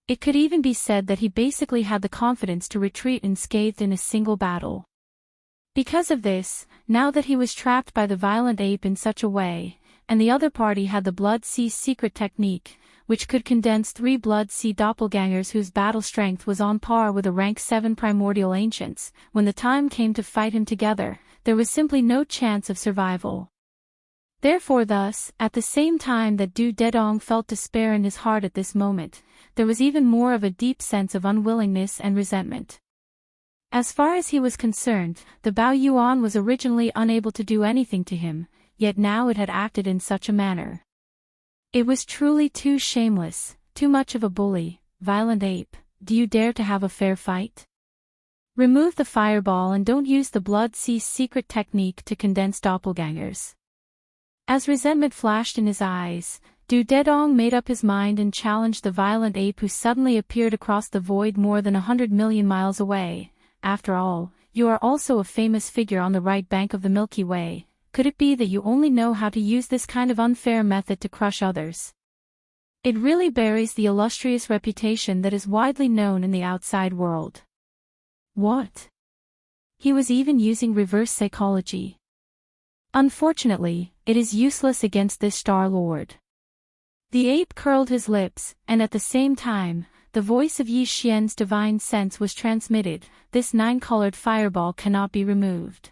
It could even be said that he basically had the confidence to retreat unscathed in a single battle. Because of this, now that he was trapped by the violent ape in such a way, and the other party had the Blood Sea secret technique, which could condense 3 Blood Sea doppelgangers whose battle strength was on par with a rank 7 primordial ancients, when the time came to fight him together, there was simply no chance of survival. Therefore thus, at the same time that Du Dedong felt despair in his heart at this moment, there was even more of a deep sense of unwillingness and resentment. As far as he was concerned, the Bao Yuan was originally unable to do anything to him, yet now it had acted in such a manner. It was truly too shameless, too much of a bully. Violent ape, do you dare to have a fair fight? Remove the fireball and don't use the Blood Sea secret technique to condense doppelgangers. As resentment flashed in his eyes, Du Dedong made up his mind and challenged the violent ape who suddenly appeared across the void more than 100 million miles away. After all, you are also a famous figure on the right bank of the Milky Way. Could it be that you only know how to use this kind of unfair method to crush others? It really buries the illustrious reputation that is widely known in the outside world. What? He was even using reverse psychology. Unfortunately, it is useless against this Star Lord. The ape curled his lips, and at the same time, the voice of Yi Xian's divine sense was transmitted. This 9-colored fireball cannot be removed.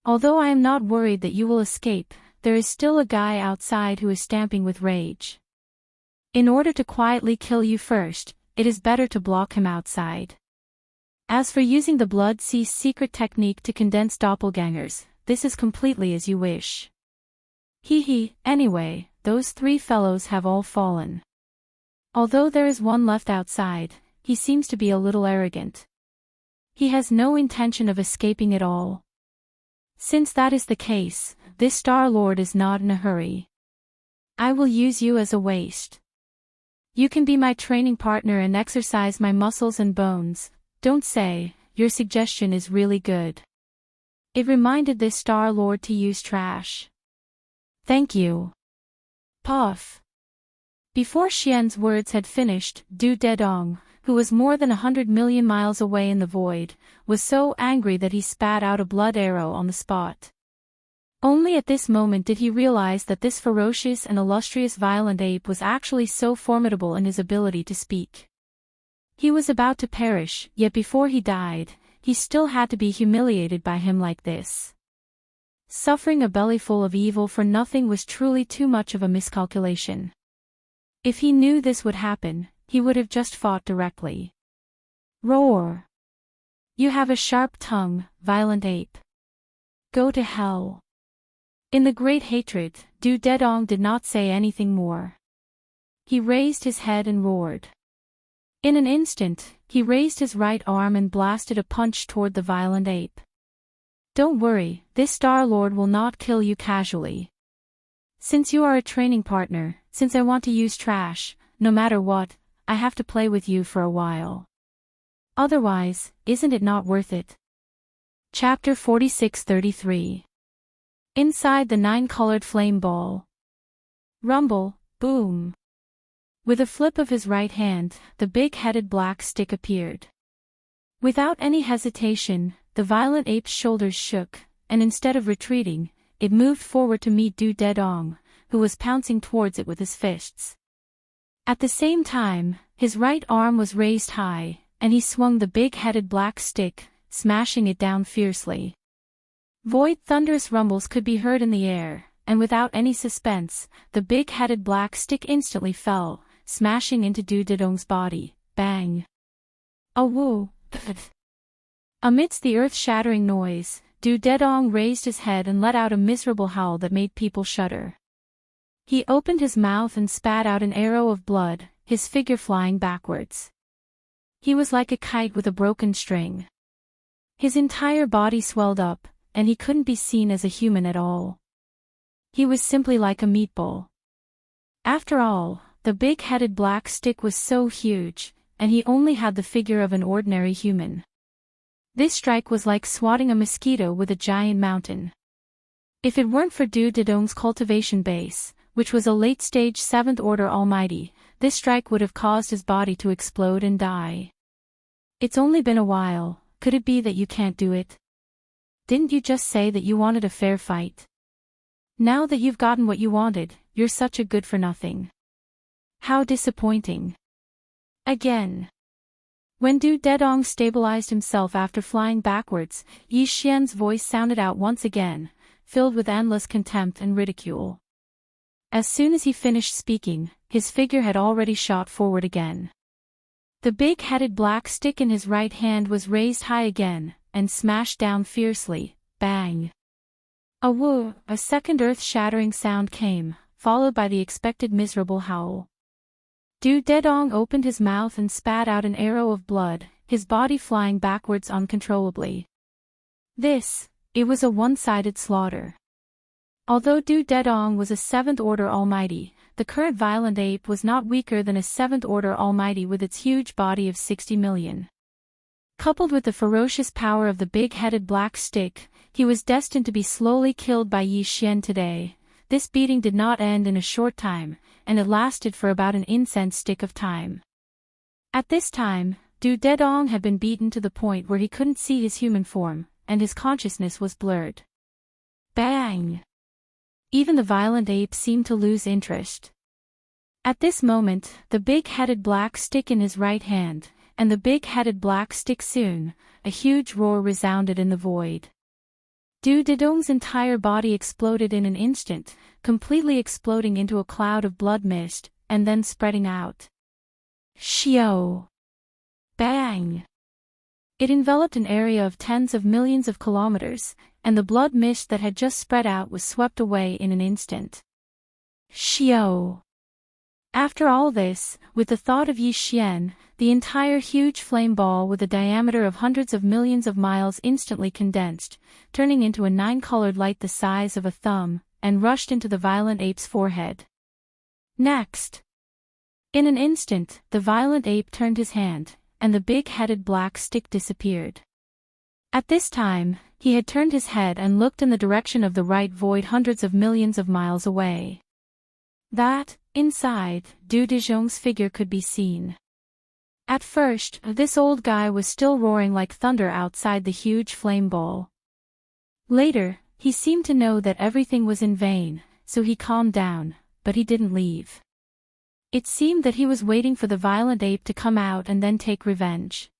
Although I am not worried that you will escape, there is still a guy outside who is stamping with rage. In order to quietly kill you first, it is better to block him outside. As for using the Blood Sea's secret technique to condense doppelgangers, this is completely as you wish. Anyway, those 3 fellows have all fallen. Although there is one left outside, he seems to be a little arrogant. He has no intention of escaping at all. Since that is the case, this Star-Lord is not in a hurry. I will use you as a waste. You can be my training partner and exercise my muscles and bones. Don't say, your suggestion is really good. It reminded this Star-Lord to use trash. Thank you. Puff. Before Xian's words had finished, Du Dedong, who was more than 100 million miles away in the void, was so angry that he spat out a blood arrow on the spot. Only at this moment did he realize that this ferocious and illustrious violent ape was actually so formidable in his ability to speak. He was about to perish, yet before he died, he still had to be humiliated by him like this. Suffering a bellyful of evil for nothing was truly too much of a miscalculation. If he knew this would happen, he would have just fought directly. Roar! You have a sharp tongue, violent ape. Go to hell. In the great hatred, Du Dedong did not say anything more. He raised his head and roared. In an instant, he raised his right arm and blasted a punch toward the violent ape. Don't worry, this Star-Lord will not kill you casually. Since you are a training partner, since I want to use trash, no matter what, I have to play with you for a while. Otherwise, isn't it not worth it? Chapter 46-33. Inside the 9-colored flame ball. Rumble, boom. With a flip of his right hand, the big-headed black stick appeared. Without any hesitation, the violent ape's shoulders shook, and instead of retreating, it moved forward to meet Du Dedong, who was pouncing towards it with his fists. At the same time, his right arm was raised high, and he swung the big-headed black stick, smashing it down fiercely. Void thunderous rumbles could be heard in the air, and without any suspense, the big-headed black stick instantly fell, smashing into Du Dedong's body. Bang! A woo! Amidst the earth-shattering noise, Du Dedong raised his head and let out a miserable howl that made people shudder. He opened his mouth and spat out an arrow of blood, his figure flying backwards. He was like a kite with a broken string. His entire body swelled up, and he couldn't be seen as a human at all. He was simply like a meatball. After all, the big-headed black stick was so huge, and he only had the figure of an ordinary human. This strike was like swatting a mosquito with a giant mountain. If it weren't for Du Dedong's cultivation base, which was a late-stage 7th-order almighty, this strike would have caused his body to explode and die. It's only been a while, could it be that you can't do it? Didn't you just say that you wanted a fair fight? Now that you've gotten what you wanted, you're such a good-for-nothing. How disappointing. Again. When Du Dedong stabilized himself after flying backwards, Yi Xian's voice sounded out once again, filled with endless contempt and ridicule. As soon as he finished speaking, his figure had already shot forward again. The big-headed black stick in his right hand was raised high again, and smashed down fiercely. Bang! A woo! A second earth-shattering sound came, followed by the expected miserable howl. Du Dedong opened his mouth and spat out an arrow of blood, his body flying backwards uncontrollably. It was a one-sided slaughter. Although Du Dedong was a 7th-order almighty, the current violent ape was not weaker than a 7th-order almighty with its huge body of 60 million. Coupled with the ferocious power of the big-headed black stick, he was destined to be slowly killed by Yi Xian today. This beating did not end in a short time, and it lasted for about an incense stick of time. At this time, Du Dedong had been beaten to the point where he couldn't see his human form, and his consciousness was blurred. Bang! Even the violent ape seemed to lose interest. At this moment, the big-headed black stick in his right hand, and the big-headed black stick soon, a huge roar resounded in the void. Du Dedong's entire body exploded in an instant, completely exploding into a cloud of blood mist, and then spreading out. Shio! Bang! It enveloped an area of tens of millions of kilometers, and the blood mist that had just spread out was swept away in an instant. Xiao! After all this, with the thought of Yi Xian, the entire huge flame ball with a diameter of hundreds of millions of miles instantly condensed, turning into a nine-colored light the size of a thumb, and rushed into the violent ape's forehead. Next! In an instant, the violent ape turned his hand, and the big-headed black stick disappeared. At this time, he had turned his head and looked in the direction of the right void hundreds of millions of miles away. Inside, Du Dezhong's figure could be seen. At first, this old guy was still roaring like thunder outside the huge flame ball. Later, he seemed to know that everything was in vain, so he calmed down, but he didn't leave. It seemed that he was waiting for the violent ape to come out and then take revenge.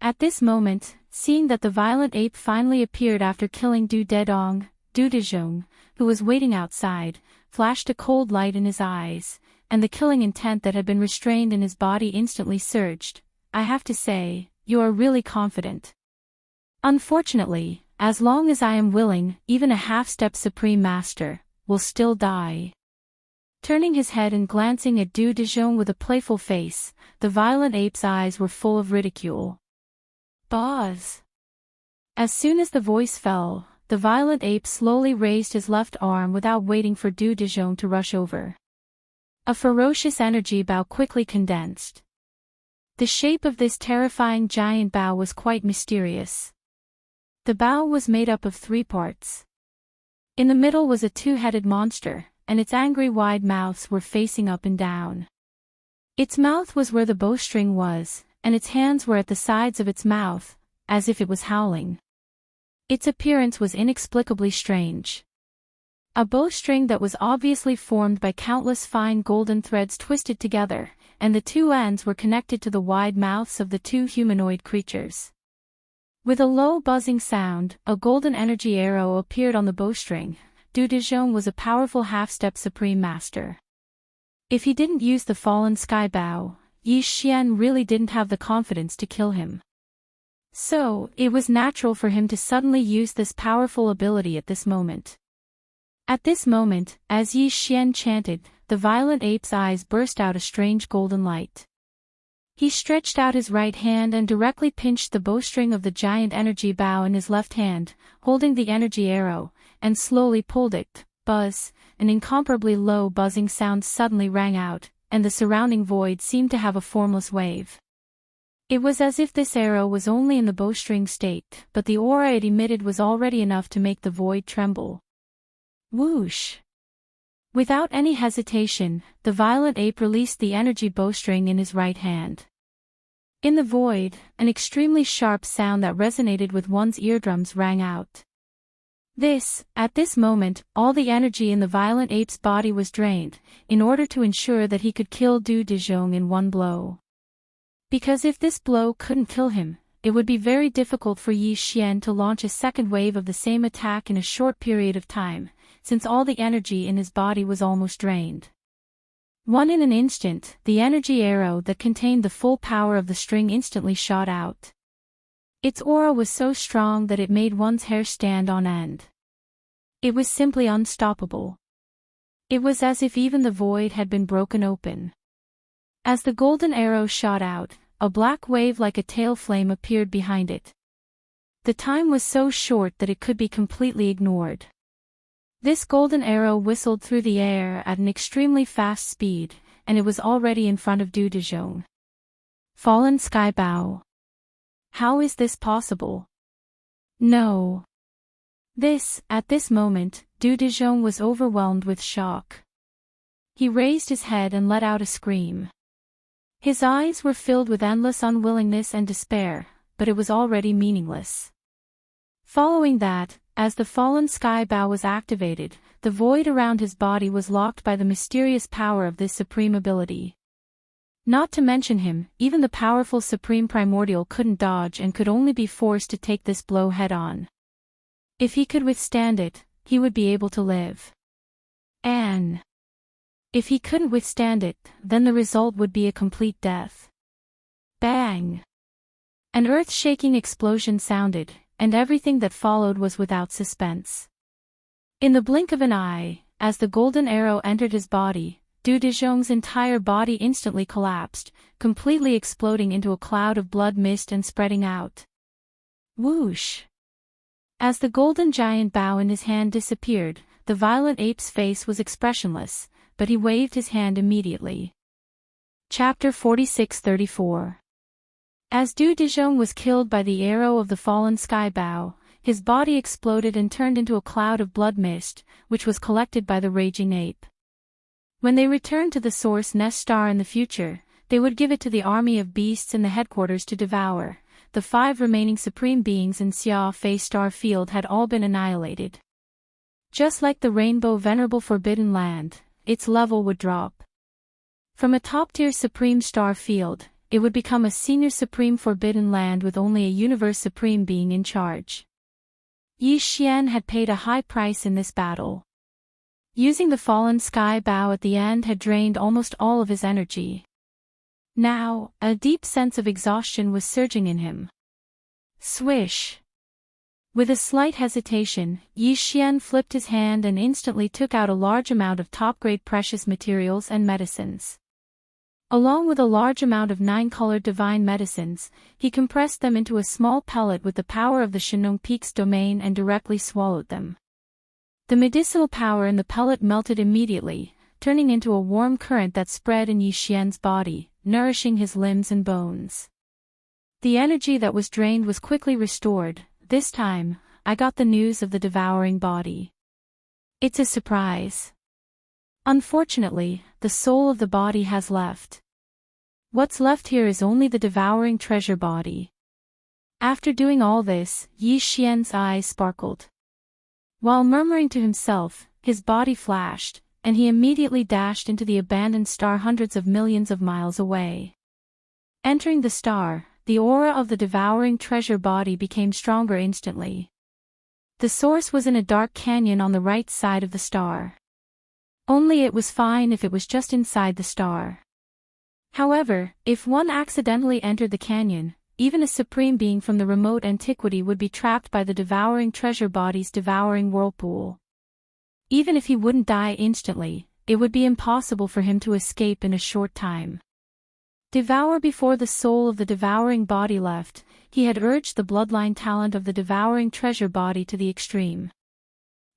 At this moment, seeing that the violent ape finally appeared after killing Du Dezhong, who was waiting outside, flashed a cold light in his eyes, and the killing intent that had been restrained in his body instantly surged. I have to say, you are really confident. Unfortunately, as long as I am willing, even a half-step Supreme Master will still die. Turning his head and glancing at Du Dezhong with a playful face, the violent ape's eyes were full of ridicule. Boz! As soon as the voice fell, the violent ape slowly raised his left arm without waiting for Du Dezhong to rush over. A ferocious energy bow quickly condensed. The shape of this terrifying giant bow was quite mysterious. The bow was made up of 3 parts. In the middle was a two-headed monster, and its angry wide mouths were facing up and down. Its mouth was where the bowstring was, and its hands were at the sides of its mouth, as if it was howling. Its appearance was inexplicably strange. A bowstring that was obviously formed by countless fine golden threads twisted together, and the 2 ends were connected to the wide mouths of the 2 humanoid creatures. With a low buzzing sound, a golden energy arrow appeared on the bowstring. Du Dezhong was a powerful half-step Supreme Master. If he didn't use the fallen sky bow, Yi Xian really didn't have the confidence to kill him. So, it was natural for him to suddenly use this powerful ability at this moment. At this moment, as Yi Xian chanted, the violent ape's eyes burst out a strange golden light. He stretched out his right hand and directly pinched the bowstring of the giant energy bow in his left hand, holding the energy arrow, and slowly pulled it. Buzz! An incomparably low buzzing sound suddenly rang out, and the surrounding void seemed to have a formless wave. It was as if this arrow was only in the bowstring state, but the aura it emitted was already enough to make the void tremble. Whoosh! Without any hesitation, the violent ape released the energy bowstring in his right hand. In the void, an extremely sharp sound that resonated with one's eardrums rang out. At this moment, all the energy in the violent ape's body was drained, in order to ensure that he could kill Du Dezhong in one blow. Because if this blow couldn't kill him, it would be very difficult for Yi Xian to launch a second wave of the same attack in a short period of time, since all the energy in his body was almost drained. In an instant, the energy arrow that contained the full power of the string instantly shot out. Its aura was so strong that it made one's hair stand on end. It was simply unstoppable. It was as if even the void had been broken open. As the golden arrow shot out, a black wave like a tail flame appeared behind it. The time was so short that it could be completely ignored. This golden arrow whistled through the air at an extremely fast speed, and it was already in front of Du Dezhong. Fallen Sky Bow. How is this possible? No. At this moment, Du Dezhong was overwhelmed with shock. He raised his head and let out a scream. His eyes were filled with endless unwillingness and despair, but it was already meaningless. Following that, as the fallen sky bow was activated, the void around his body was locked by the mysterious power of this supreme ability. Not to mention him, even the powerful Supreme Primordial couldn't dodge and could only be forced to take this blow head-on. If he could withstand it, he would be able to live. And if he couldn't withstand it, then the result would be a complete death. Bang! An earth-shaking explosion sounded, and everything that followed was without suspense. In the blink of an eye, as the golden arrow entered his body, Du Dezhong's entire body instantly collapsed, completely exploding into a cloud of blood mist and spreading out. Whoosh! As the golden giant bow in his hand disappeared, the violent ape's face was expressionless, but he waved his hand immediately. Chapter 46-34. As Du Dezhong was killed by the arrow of the fallen sky bow, his body exploded and turned into a cloud of blood mist, which was collected by the raging ape. When they returned to the source nest star in the future, they would give it to the army of beasts in the headquarters to devour. The 5 remaining supreme beings in Xia Fei star field had all been annihilated. Just like the rainbow venerable forbidden land, its level would drop. From a top-tier supreme star field, it would become a senior supreme forbidden land with only a universe supreme being in charge. Yi Xian had paid a high price in this battle. Using the fallen sky bow at the end had drained almost all of his energy. Now, a deep sense of exhaustion was surging in him. Swish! With a slight hesitation, Yi Xian flipped his hand and instantly took out a large amount of top-grade precious materials and medicines. Along with a large amount of 9-colored divine medicines, he compressed them into a small pellet with the power of the Shenong Peak's domain and directly swallowed them. The medicinal power in the pellet melted immediately, turning into a warm current that spread in Yi Xian's body, nourishing his limbs and bones. The energy that was drained was quickly restored. This time, I got the news of the devouring body. It's a surprise. Unfortunately, the soul of the body has left. What's left here is only the devouring treasure body. After doing all this, Yi Xian's eyes sparkled. While murmuring to himself, his body flashed, and he immediately dashed into the abandoned star hundreds of millions of miles away. Entering the star, the aura of the devouring treasure body became stronger instantly. The source was in a dark canyon on the right side of the star. Only it was fine if it was just inside the star. However, if one accidentally entered the canyon, even a supreme being from the remote antiquity would be trapped by the devouring treasure body's devouring whirlpool. Even if he wouldn't die instantly, it would be impossible for him to escape in a short time. Devour before the soul of the devouring body left, he had urged the bloodline talent of the devouring treasure body to the extreme.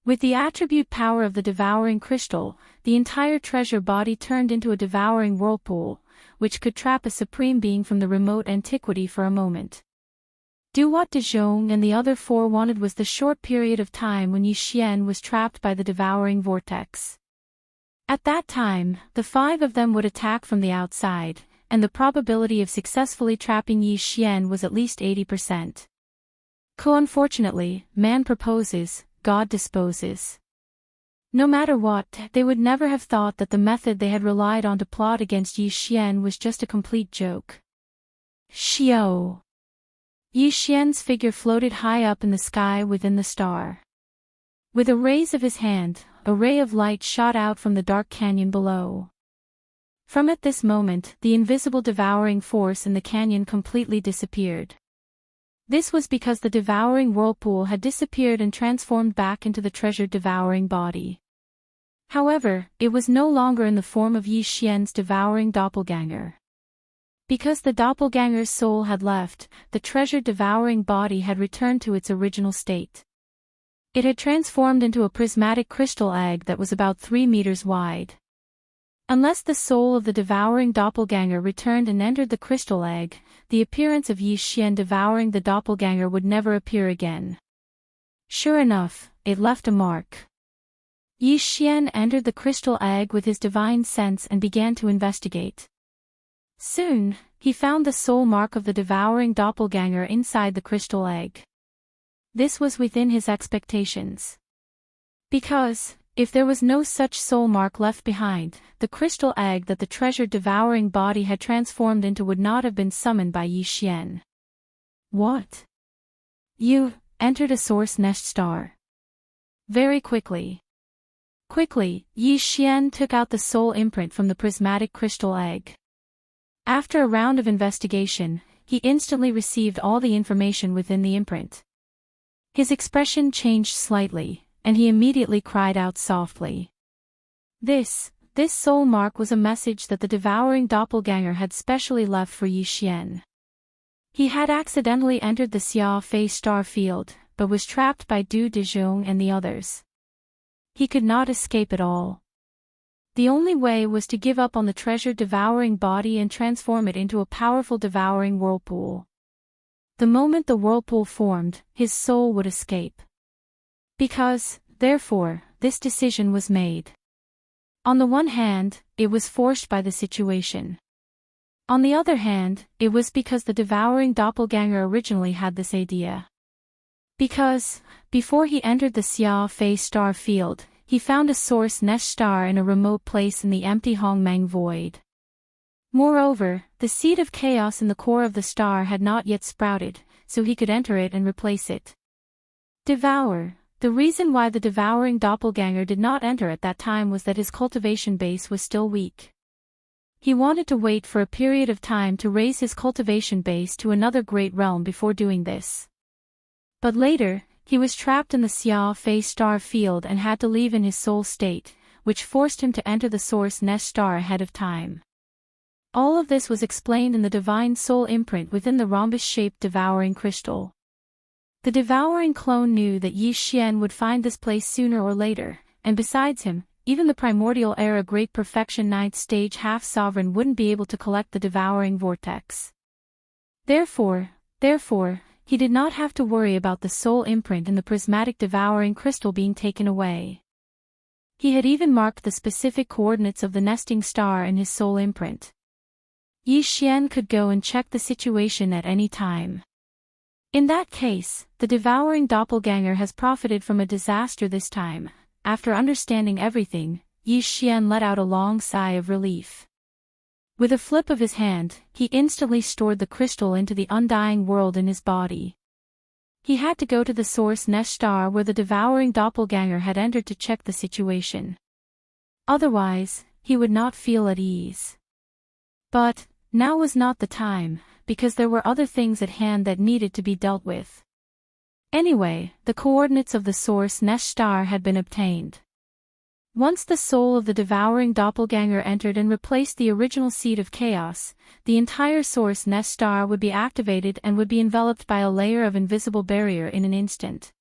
With the attribute power of the devouring crystal, the entire treasure body turned into a devouring whirlpool, which could trap a supreme being from the remote antiquity for a moment. What Dezhong and the other 4 wanted was the short period of time when Yi Xian was trapped by the devouring vortex. At that time, the 5 of them would attack from the outside, and the probability of successfully trapping Yi Xian was at least 80%. Unfortunately, man proposes, God disposes. No matter what, they would never have thought that the method they had relied on to plot against Yi Xian was just a complete joke. Xiao! Yi Xian's figure floated high up in the sky within the star. With a raise of his hand, a ray of light shot out from the dark canyon below. From at this moment, the invisible devouring force in the canyon completely disappeared. This was because the devouring whirlpool had disappeared and transformed back into the treasured devouring body. However, it was no longer in the form of Yi Xian's devouring doppelganger. Because the doppelganger's soul had left, the treasured devouring body had returned to its original state. It had transformed into a prismatic crystal egg that was about 3 meters wide. Unless the soul of the devouring doppelganger returned and entered the crystal egg, the appearance of Yi Xian devouring the doppelganger would never appear again. Sure enough, it left a mark. Yi Xian entered the crystal egg with his divine sense and began to investigate. Soon, he found the soul mark of the devouring doppelganger inside the crystal egg. This was within his expectations. Because, if there was no such soul mark left behind, the crystal egg that the treasured devouring body had transformed into would not have been summoned by Yi Xian. What? You entered a source nest star. Very quickly. Quickly, Yi Xian took out the soul imprint from the prismatic crystal egg. After a round of investigation, he instantly received all the information within the imprint. His expression changed slightly, and he immediately cried out softly. This soul mark was a message that the devouring doppelganger had specially left for Yi Xian. He had accidentally entered the Xia Fei star field, but was trapped by Du Dezhong and the others. He could not escape at all. The only way was to give up on the treasure-devouring body and transform it into a powerful devouring whirlpool. The moment the whirlpool formed, his soul would escape. Because, therefore, this decision was made. On the one hand, it was forced by the situation. On the other hand, it was because the devouring doppelganger originally had this idea. Because, before he entered the Xia Fei star field, he found a source nest star in a remote place in the empty Hongmeng void. Moreover, the seed of chaos in the core of the star had not yet sprouted, so he could enter it and replace it. Devour. The reason why the devouring doppelganger did not enter at that time was that his cultivation base was still weak. He wanted to wait for a period of time to raise his cultivation base to another great realm before doing this. But later, he was trapped in the Xia Fei star field and had to leave in his soul state, which forced him to enter the source nest star ahead of time. All of this was explained in the divine soul imprint within the rhombus-shaped devouring crystal. The devouring clone knew that Yi Xian would find this place sooner or later, and besides him, even the primordial era great perfection 9th stage half-sovereign wouldn't be able to collect the devouring vortex. Therefore, he did not have to worry about the soul imprint in the prismatic devouring crystal being taken away. He had even marked the specific coordinates of the nesting star in his soul imprint. Yi Xian could go and check the situation at any time. In that case, the devouring doppelganger has profited from a disaster this time. After understanding everything, Yi Xian let out a long sigh of relief. With a flip of his hand, he instantly stored the crystal into the undying world in his body. He had to go to the source nest star where the devouring doppelganger had entered to check the situation. Otherwise, he would not feel at ease. But, now was not the time, because there were other things at hand that needed to be dealt with. Anyway, the coordinates of the source nest star had been obtained. Once the soul of the devouring doppelganger entered and replaced the original seed of chaos, the entire source nest star would be activated and would be enveloped by a layer of invisible barrier in an instant.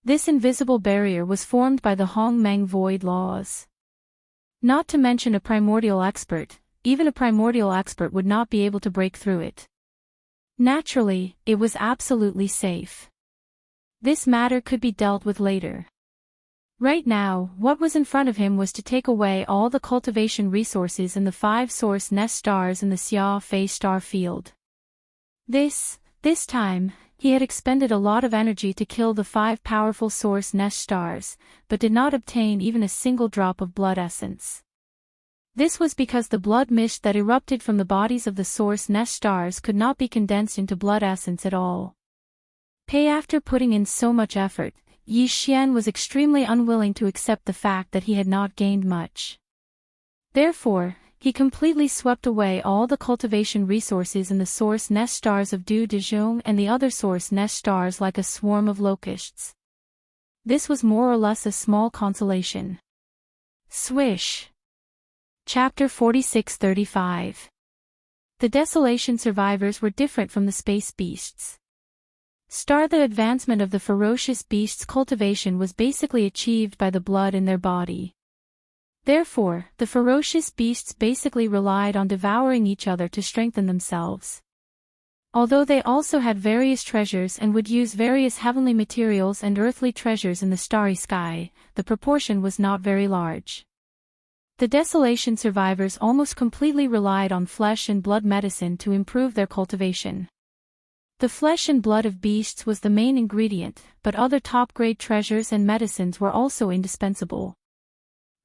This invisible barrier was formed by the Hongmeng void laws. Not to mention a primordial expert, even a primordial expert would not be able to break through it. Naturally, it was absolutely safe. This matter could be dealt with later. Right now, what was in front of him was to take away all the cultivation resources in the 5 source nest stars in the Xia Fei star field. This time, he had expended a lot of energy to kill the 5 powerful source nest stars, but did not obtain even a single drop of blood essence. This was because the blood mist that erupted from the bodies of the source nest stars could not be condensed into blood essence at all. After putting in so much effort, Yi Xian was extremely unwilling to accept the fact that he had not gained much. Therefore, he completely swept away all the cultivation resources in the source nest stars of Du Dezhong and the other source nest stars like a swarm of locusts. This was more or less a small consolation. Swish. Chapter 46-35. The Desolation survivors were different from the space beasts. The advancement of the ferocious beasts' cultivation was basically achieved by the blood in their body. Therefore, the ferocious beasts basically relied on devouring each other to strengthen themselves. Although they also had various treasures and would use various heavenly materials and earthly treasures in the starry sky, the proportion was not very large. The Desolation survivors almost completely relied on flesh and blood medicine to improve their cultivation. The flesh and blood of beasts was the main ingredient, but other top-grade treasures and medicines were also indispensable.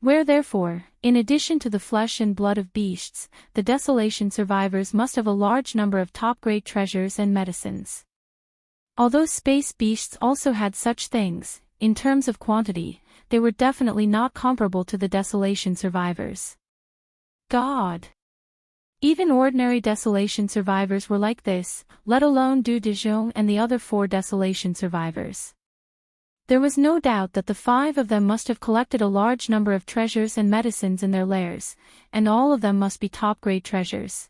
Therefore, in addition to the flesh and blood of beasts, the Desolation survivors must have a large number of top-grade treasures and medicines. Although space beasts also had such things, in terms of quantity, they were definitely not comparable to the Desolation survivors. God! Even ordinary desolation survivors were like this, let alone Du Dijon and the other 4 desolation survivors. There was no doubt that the 5 of them must have collected a large number of treasures and medicines in their lairs, and all of them must be top-grade treasures.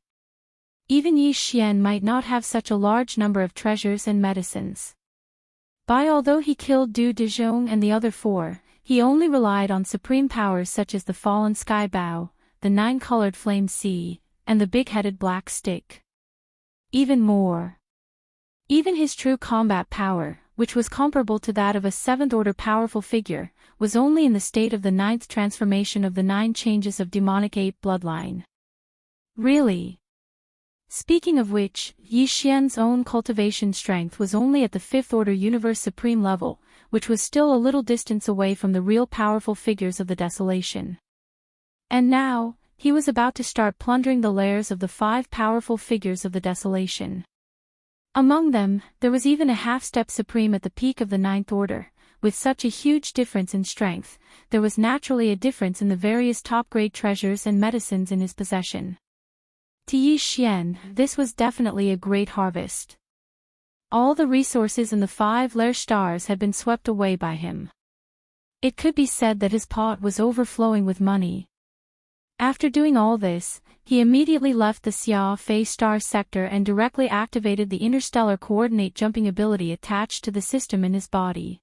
Even Yi Xian might not have such a large number of treasures and medicines. Although he killed Du Dijon and the other 4, he only relied on supreme powers such as the fallen sky bow, the 9-colored flame sea, and the big-headed black stick. Even his true combat power, which was comparable to that of a 7th-order powerful figure, was only in the state of the 9th transformation of the 9 changes of demonic ape bloodline. Really? Speaking of which, Yi Xian's own cultivation strength was only at the 5th-order universe supreme level, which was still a little distance away from the real powerful figures of the desolation. And now, he was about to start plundering the lairs of the 5 powerful figures of the desolation. Among them, there was even a half-step supreme at the peak of the 9th order. With such a huge difference in strength, there was naturally a difference in the various top-grade treasures and medicines in his possession. To Yi Xian, this was definitely a great harvest. All the resources in the 5 lair stars had been swept away by him. It could be said that his pot was overflowing with money. After doing all this, he immediately left the Xia Fei star sector and directly activated the interstellar coordinate jumping ability attached to the system in his body.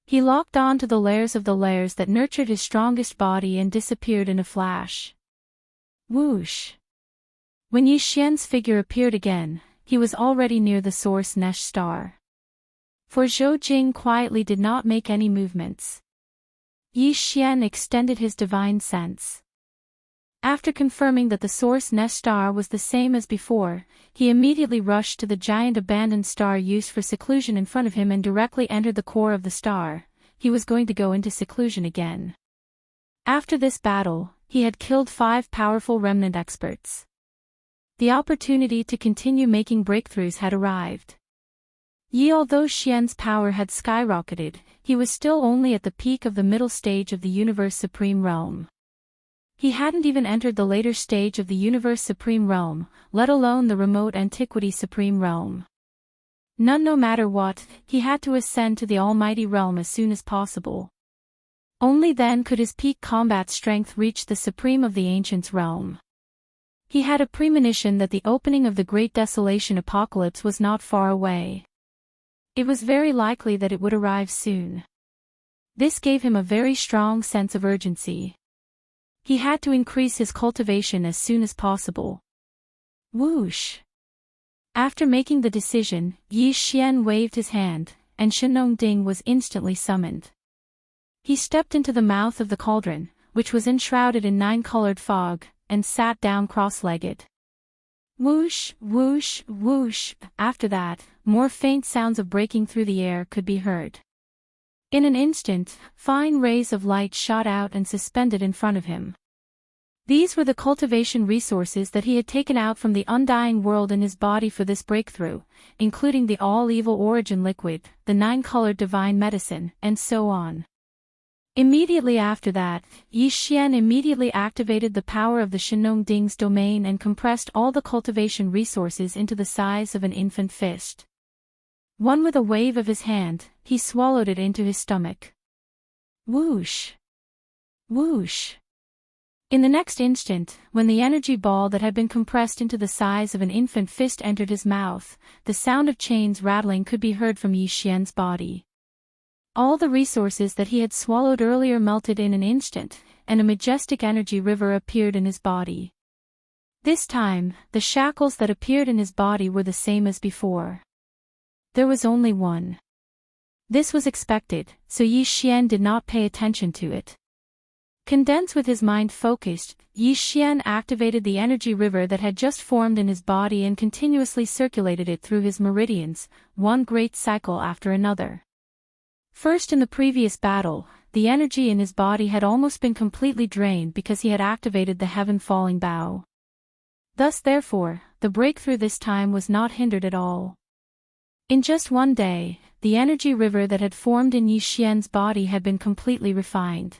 He locked on to the layers of the layers that nurtured his strongest body and disappeared in a flash. Whoosh! When Yi Xian's figure appeared again, he was already near the source Nesh star. For Zhou Jing quietly did not make any movements. Yi Xian extended his divine sense. After confirming that the source Nesh star was the same as before, he immediately rushed to the giant abandoned star used for seclusion in front of him and directly entered the core of the star. He was going to go into seclusion again. After this battle, he had killed 5 powerful remnant experts. The opportunity to continue making breakthroughs had arrived. Although Xian's power had skyrocketed, he was still only at the peak of the middle stage of the Universe Supreme Realm. He hadn't even entered the later stage of the Universe Supreme Realm, let alone the remote Antiquity Supreme Realm. No matter what, he had to ascend to the Almighty Realm as soon as possible. Only then could his peak combat strength reach the Supreme of the Ancients Realm. He had a premonition that the opening of the Great Desolation Apocalypse was not far away. It was very likely that it would arrive soon. This gave him a very strong sense of urgency. He had to increase his cultivation as soon as possible. Whoosh! After making the decision, Yi Xian waved his hand, and Shenong Ding was instantly summoned. He stepped into the mouth of the cauldron, which was enshrouded in 9-colored fog, and sat down cross-legged. Whoosh, whoosh, whoosh. After that, more faint sounds of breaking through the air could be heard. In an instant, fine rays of light shot out and suspended in front of him. These were the cultivation resources that he had taken out from the undying world in his body for this breakthrough, including the all-evil origin liquid, the 9-colored divine medicine, and so on. Immediately after that, Yi Xian immediately activated the power of the Shenong Ding's domain and compressed all the cultivation resources into the size of an infant fist. With a wave of his hand, he swallowed it into his stomach. Whoosh! Whoosh! In the next instant, when the energy ball that had been compressed into the size of an infant fist entered his mouth, the sound of chains rattling could be heard from Yi Xian's body. All the resources that he had swallowed earlier melted in an instant, and a majestic energy river appeared in his body. This time, the shackles that appeared in his body were the same as before. There was only one. This was expected, so Yi Xian did not pay attention to it. Condensed with his mind focused, Yi Xian activated the energy river that had just formed in his body and continuously circulated it through his meridians, one great cycle after another. First, in the previous battle, the energy in his body had almost been completely drained because he had activated the heaven-falling bow. Thus therefore, the breakthrough this time was not hindered at all. In just one day, the energy river that had formed in Yi Xian's body had been completely refined.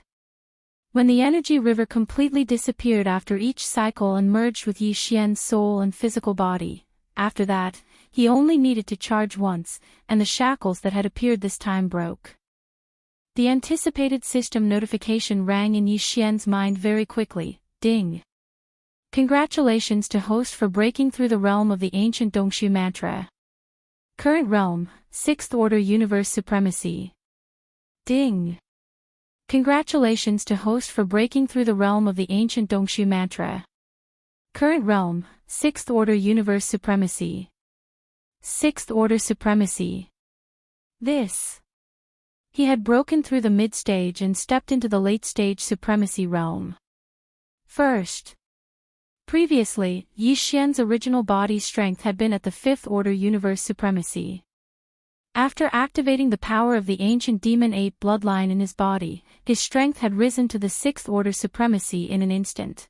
When the energy river completely disappeared after each cycle and merged with Yi Xian's soul and physical body, after that, he only needed to charge once, and the shackles that had appeared this time broke. The anticipated system notification rang in Yi Xian's mind very quickly. Ding! Congratulations to host for breaking through the realm of the ancient Dongshu mantra. Current realm, 6th Order Universe Supremacy. Ding! Congratulations to host for breaking through the realm of the ancient Dongshu mantra. Current realm, 6th Order Universe Supremacy. 6th Order Supremacy. He had broken through the mid-stage and stepped into the late-stage supremacy realm. First. Previously, Yi Xian's original body strength had been at the 5th Order Universe Supremacy. After activating the power of the ancient demon ape bloodline in his body, his strength had risen to the 6th Order Supremacy in an instant.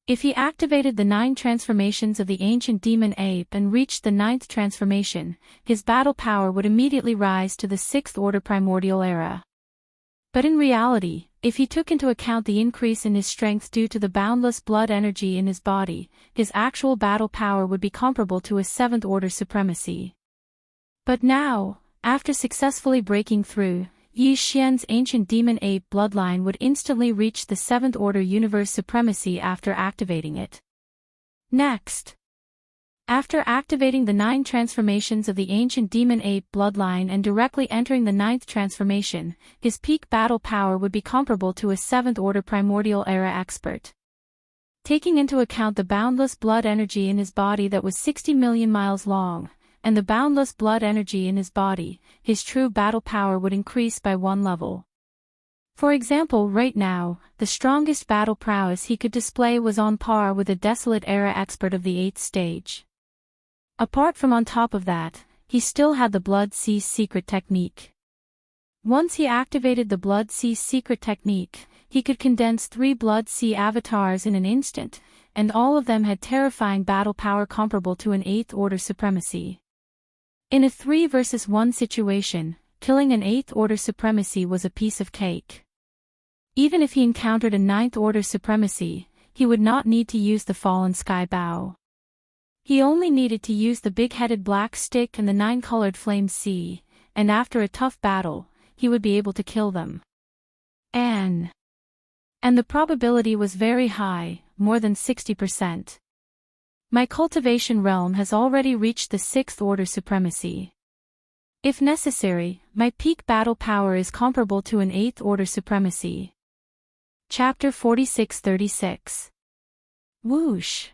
If he activated the 9 transformations of the ancient demon ape and reached the 9th transformation, his battle power would immediately rise to the 6th Order Primordial Era. But in reality, if he took into account the increase in his strength due to the boundless blood energy in his body, his actual battle power would be comparable to a 7th Order Supremacy. But now, after successfully breaking through, Yi Xian's ancient demon ape bloodline would instantly reach the 7th Order Universe Supremacy after activating it. Next. After activating the 9 transformations of the ancient demon ape bloodline and directly entering the 9th transformation, his peak battle power would be comparable to a 7th Order Primordial Era expert. Taking into account the boundless blood energy in his body that was 60 million miles long, and the boundless blood energy in his body, his true battle power would increase by 1 level. For example, right now, the strongest battle prowess he could display was on par with a Desolate Era expert of the 8th stage. Apart from on top of that, he still had the Blood Sea Secret technique. Once he activated the Blood Sea Secret technique, he could condense 3 Blood Sea avatars in an instant, and all of them had terrifying battle power comparable to an 8th Order Supremacy. In a 3 versus 1 situation, killing an 8th Order Supremacy was a piece of cake. Even if he encountered a 9th Order Supremacy, he would not need to use the Fallen Sky Bow. He only needed to use the big-headed black stick and the 9-colored flame sea, and after a tough battle, he would be able to kill them. And the probability was very high, more than 60%. My cultivation realm has already reached the 6th Order Supremacy. If necessary, my peak battle power is comparable to an 8th Order Supremacy. Chapter 4636. Whoosh!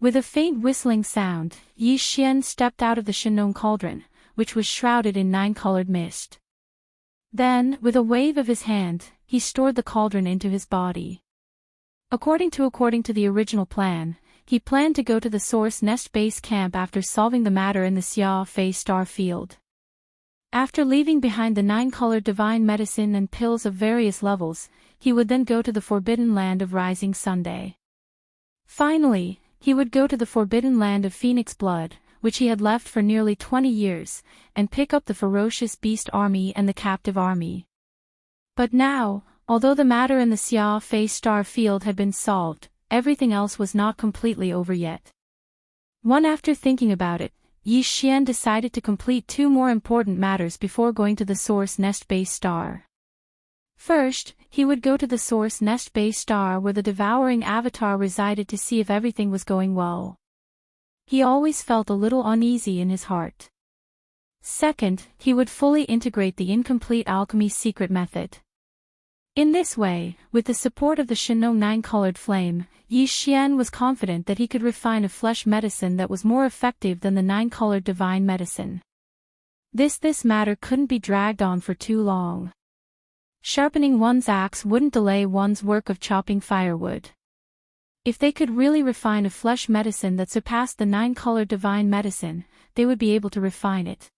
With a faint whistling sound, Yi Xian stepped out of the Shenong cauldron, which was shrouded in 9-colored mist. Then, with a wave of his hand, he stored the cauldron into his body. According to the original plan, he planned to go to the Source Nest base camp after solving the matter in the Xia Fei star field. After leaving behind the 9-colored divine medicine and pills of various levels, he would then go to the Forbidden Land of Rising Sunday. Finally, he would go to the Forbidden Land of Phoenix Blood, which he had left for nearly 20 years, and pick up the Ferocious Beast Army and the Captive Army. But now, although the matter in the Xia Fei star field had been solved, everything else was not completely over yet. After thinking about it, Yi Xian decided to complete 2 more important matters before going to the Source Nest base star. First, he would go to the Source Nest base star where the Devouring Avatar resided to see if everything was going well. He always felt a little uneasy in his heart. Second, he would fully integrate the Incomplete Alchemy secret method. In this way, with the support of the Shenong 9-colored flame, Yi Xian was confident that he could refine a flesh medicine that was more effective than the 9-colored divine medicine. This matter couldn't be dragged on for too long. Sharpening one's axe wouldn't delay one's work of chopping firewood. If they could really refine a flesh medicine that surpassed the 9-colored divine medicine, they would be able to refine it.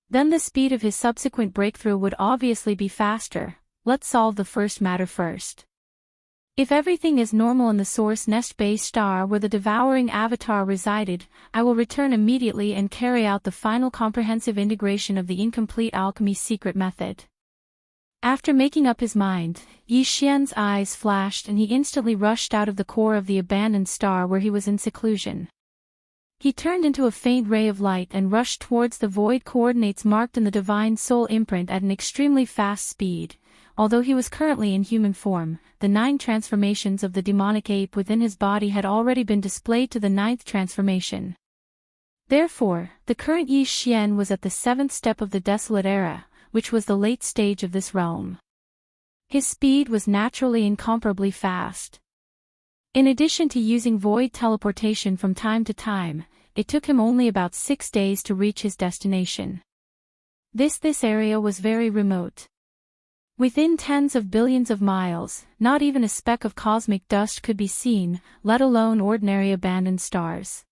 Then the speed of his subsequent breakthrough would obviously be faster. Let's solve the first matter first. If everything is normal in the Source Nest base star where the Devouring Avatar resided, I will return immediately and carry out the final comprehensive integration of the Incomplete Alchemy secret method. After making up his mind, Yi Xian's eyes flashed and he instantly rushed out of the core of the abandoned star where he was in seclusion. He turned into a faint ray of light and rushed towards the void coordinates marked in the divine soul imprint at an extremely fast speed. Although he was currently in human form, the 9 transformations of the demonic ape within his body had already been displayed to the 9th transformation. Therefore, the current Yi Xian was at the 7th step of the Desolate Era, which was the late stage of this realm. His speed was naturally incomparably fast. In addition to using void teleportation from time to time, it took him only about 6 days to reach his destination. This area was very remote. Within tens of billions of miles, not even a speck of cosmic dust could be seen, let alone ordinary abandoned stars.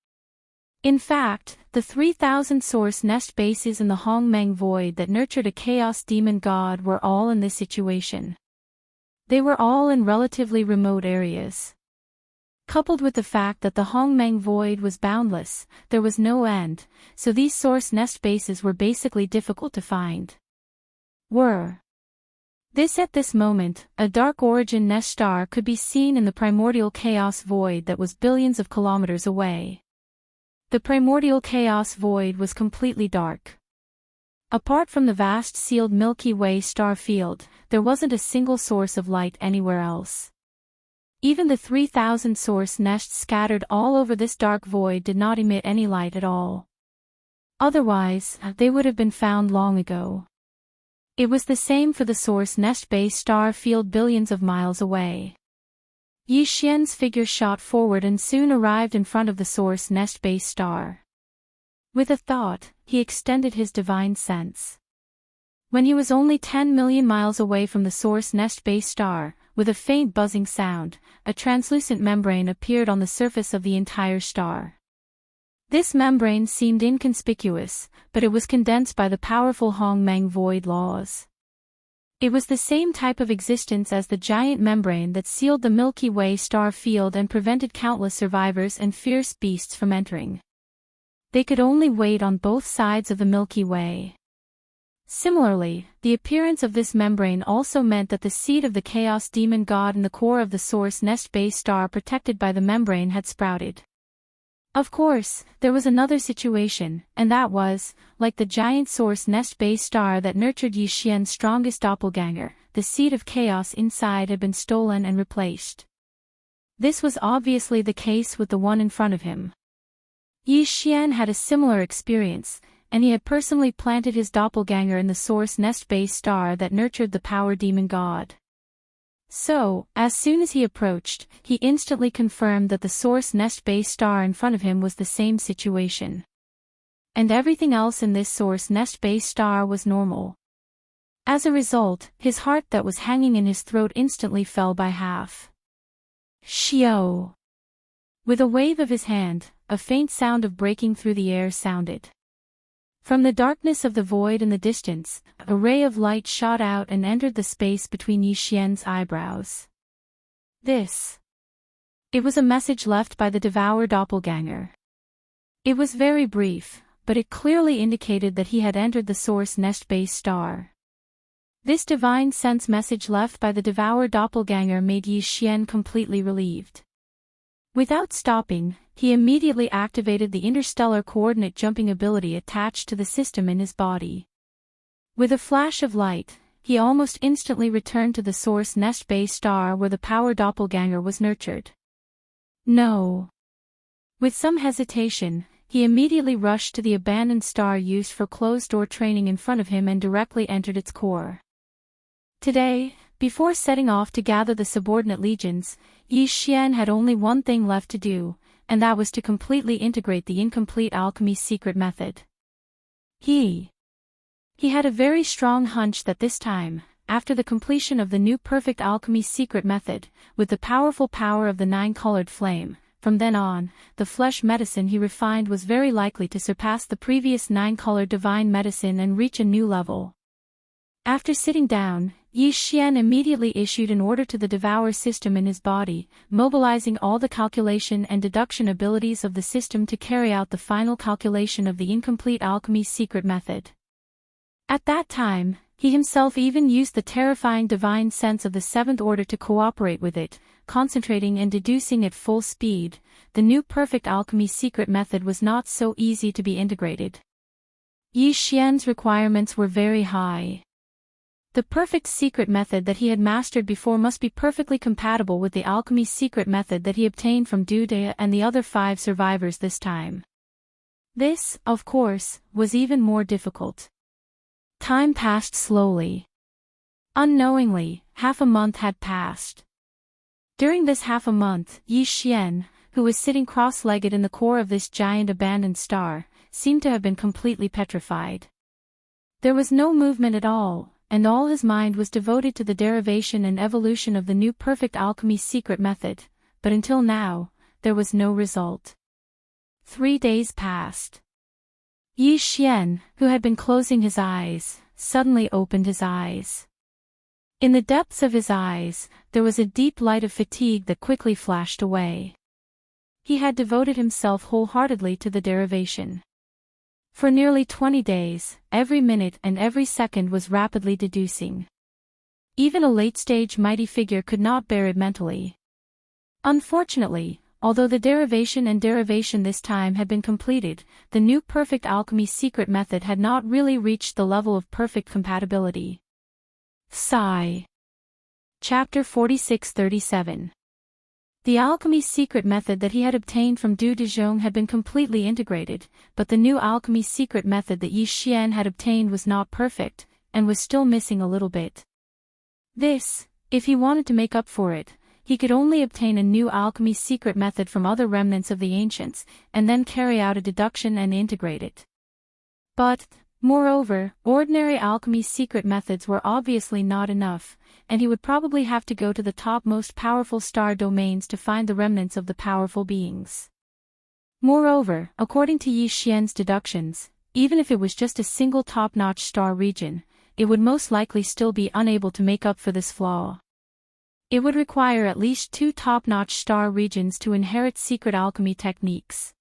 In fact, the 3,000 source nest bases in the Hongmeng Void that nurtured a chaos demon god were all in this situation. They were all in relatively remote areas. Coupled with the fact that the Hongmeng Void was boundless, there was no end, so these source nest bases were basically difficult to find. At this moment, a dark origin nest star could be seen in the primordial chaos void that was billions of kilometers away. The primordial chaos void was completely dark. Apart from the vast sealed Milky Way star field, there wasn't a single source of light anywhere else. Even the 3,000 source nests scattered all over this dark void did not emit any light at all. Otherwise, they would have been found long ago. It was the same for the source nest base star field billions of miles away. Yi Xian's figure shot forward and soon arrived in front of the source nest base star. With a thought, he extended his divine sense. When he was only 10 million miles away from the source nest base star, with a faint buzzing sound, a translucent membrane appeared on the surface of the entire star. This membrane seemed inconspicuous, but it was condensed by the powerful Hongmeng Void laws. It was the same type of existence as the giant membrane that sealed the Milky Way star field and prevented countless survivors and fierce beasts from entering. They could only wait on both sides of the Milky Way. Similarly, the appearance of this membrane also meant that the seed of the chaos demon god in the core of the source nest base star protected by the membrane had sprouted. Of course, there was another situation, and that was, like the giant source nest base star that nurtured Yi Xian's strongest doppelganger, the seed of chaos inside had been stolen and replaced. This was obviously the case with the one in front of him. Yi Xian had a similar experience, and he had personally planted his doppelganger in the source nest base star that nurtured the power demon god. So, as soon as he approached, he instantly confirmed that the source nest base star in front of him was the same situation. And everything else in this source nest base star was normal. As a result, his heart that was hanging in his throat instantly fell by half. Xiao! With a wave of his hand, a faint sound of breaking through the air sounded. From the darkness of the void in the distance, a ray of light shot out and entered the space between Yi Xian's eyebrows. It was a message left by the Devourer doppelganger. It was very brief, but it clearly indicated that he had entered the source nest base star. This divine sense message left by the Devourer doppelganger made Yi Xian completely relieved. Without stopping, he immediately activated the interstellar coordinate jumping ability attached to the system in his body. With a flash of light, he almost instantly returned to the source nest base star where the power doppelganger was nurtured. No. With some hesitation, he immediately rushed to the abandoned star used for closed-door training in front of him and directly entered its core. Today, before setting off to gather the subordinate legions, Yi Xian had only one thing left to do, and that was to completely integrate the incomplete alchemy secret method. He had a very strong hunch that this time, after the completion of the new perfect alchemy secret method, with the powerful power of the 9-colored flame, from then on, the flesh medicine he refined was very likely to surpass the previous 9-colored divine medicine and reach a new level. After sitting down, Yi Xian immediately issued an order to the Devour system in his body, mobilizing all the calculation and deduction abilities of the system to carry out the final calculation of the incomplete alchemy secret method. At that time, he himself even used the terrifying divine sense of the seventh order to cooperate with it, concentrating and deducing at full speed. The new perfect alchemy secret method was not so easy to be integrated. Yi Xian's requirements were very high. The perfect secret method that he had mastered before must be perfectly compatible with the alchemy secret method that he obtained from Du Dea and the other 5 survivors this time. This, of course, was even more difficult. Time passed slowly. Unknowingly, half a month had passed. During this half a month, Yi Xian, who was sitting cross-legged in the core of this giant abandoned star, seemed to have been completely petrified. There was no movement at all, and all his mind was devoted to the derivation and evolution of the new perfect alchemy secret method, but until now, there was no result. 3 days passed. Yi Xian, who had been closing his eyes, suddenly opened his eyes. In the depths of his eyes, there was a deep light of fatigue that quickly flashed away. He had devoted himself wholeheartedly to the derivation. For nearly 20 days, every minute and every second was rapidly deducing. Even a late-stage mighty figure could not bear it mentally. Unfortunately, although the derivation this time had been completed, the new perfect alchemy secret method had not really reached the level of perfect compatibility. Sigh. Chapter 46-37. The alchemy secret method that he had obtained from Du Dezhong had been completely integrated, but the new alchemy secret method that Yi Xian had obtained was not perfect, and was still missing a little bit. This, if he wanted to make up for it, he could only obtain a new alchemy secret method from other remnants of the ancients, and then carry out a deduction and integrate it. But, moreover, ordinary alchemy secret methods were obviously not enough, and he would probably have to go to the top most powerful star domains to find the remnants of the powerful beings. Moreover, according to Yi Xian's deductions, even if it was just a single top-notch star region, it would most likely still be unable to make up for this flaw. It would require at least 2 top-notch star regions to inherit secret alchemy techniques.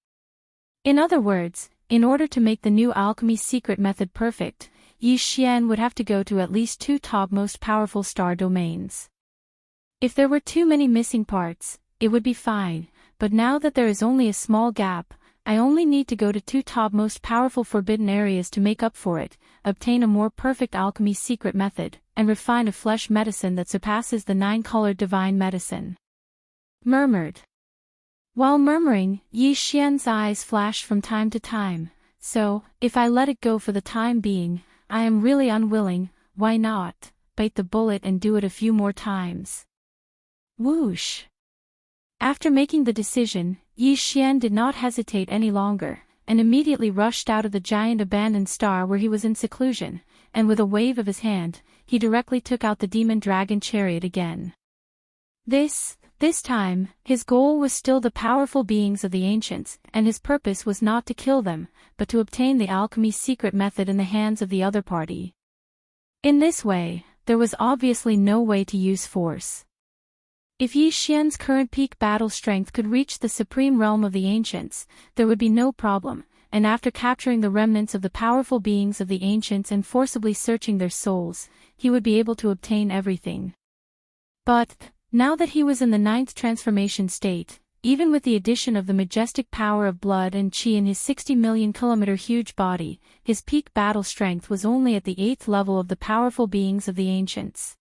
In other words, in order to make the new alchemy secret method perfect, Yi Xian would have to go to at least 2 top most powerful star domains. If there were too many missing parts, it would be fine, but now that there is only a small gap, I only need to go to 2 top most powerful forbidden areas to make up for it, obtain a more perfect alchemy secret method, and refine a flesh medicine that surpasses the 9-colored divine medicine. Murmured. While murmuring, Yi Xian's eyes flashed from time to time. So, if I let it go for the time being, I am really unwilling, why not, bite the bullet and do it a few more times. Whoosh! After making the decision, Yi Xian did not hesitate any longer, and immediately rushed out of the giant abandoned star where he was in seclusion, and with a wave of his hand, he directly took out the demon dragon chariot again. This time, his goal was still the powerful beings of the ancients, and his purpose was not to kill them, but to obtain the alchemy secret method in the hands of the other party. In this way, there was obviously no way to use force. If Yi Xian's current peak battle strength could reach the supreme realm of the ancients, there would be no problem, and after capturing the remnants of the powerful beings of the ancients and forcibly searching their souls, he would be able to obtain everything. But, now that he was in the 9th transformation state, even with the addition of the majestic power of blood and qi in his 60 million kilometer huge body, his peak battle strength was only at the 8th level of the powerful beings of the ancients.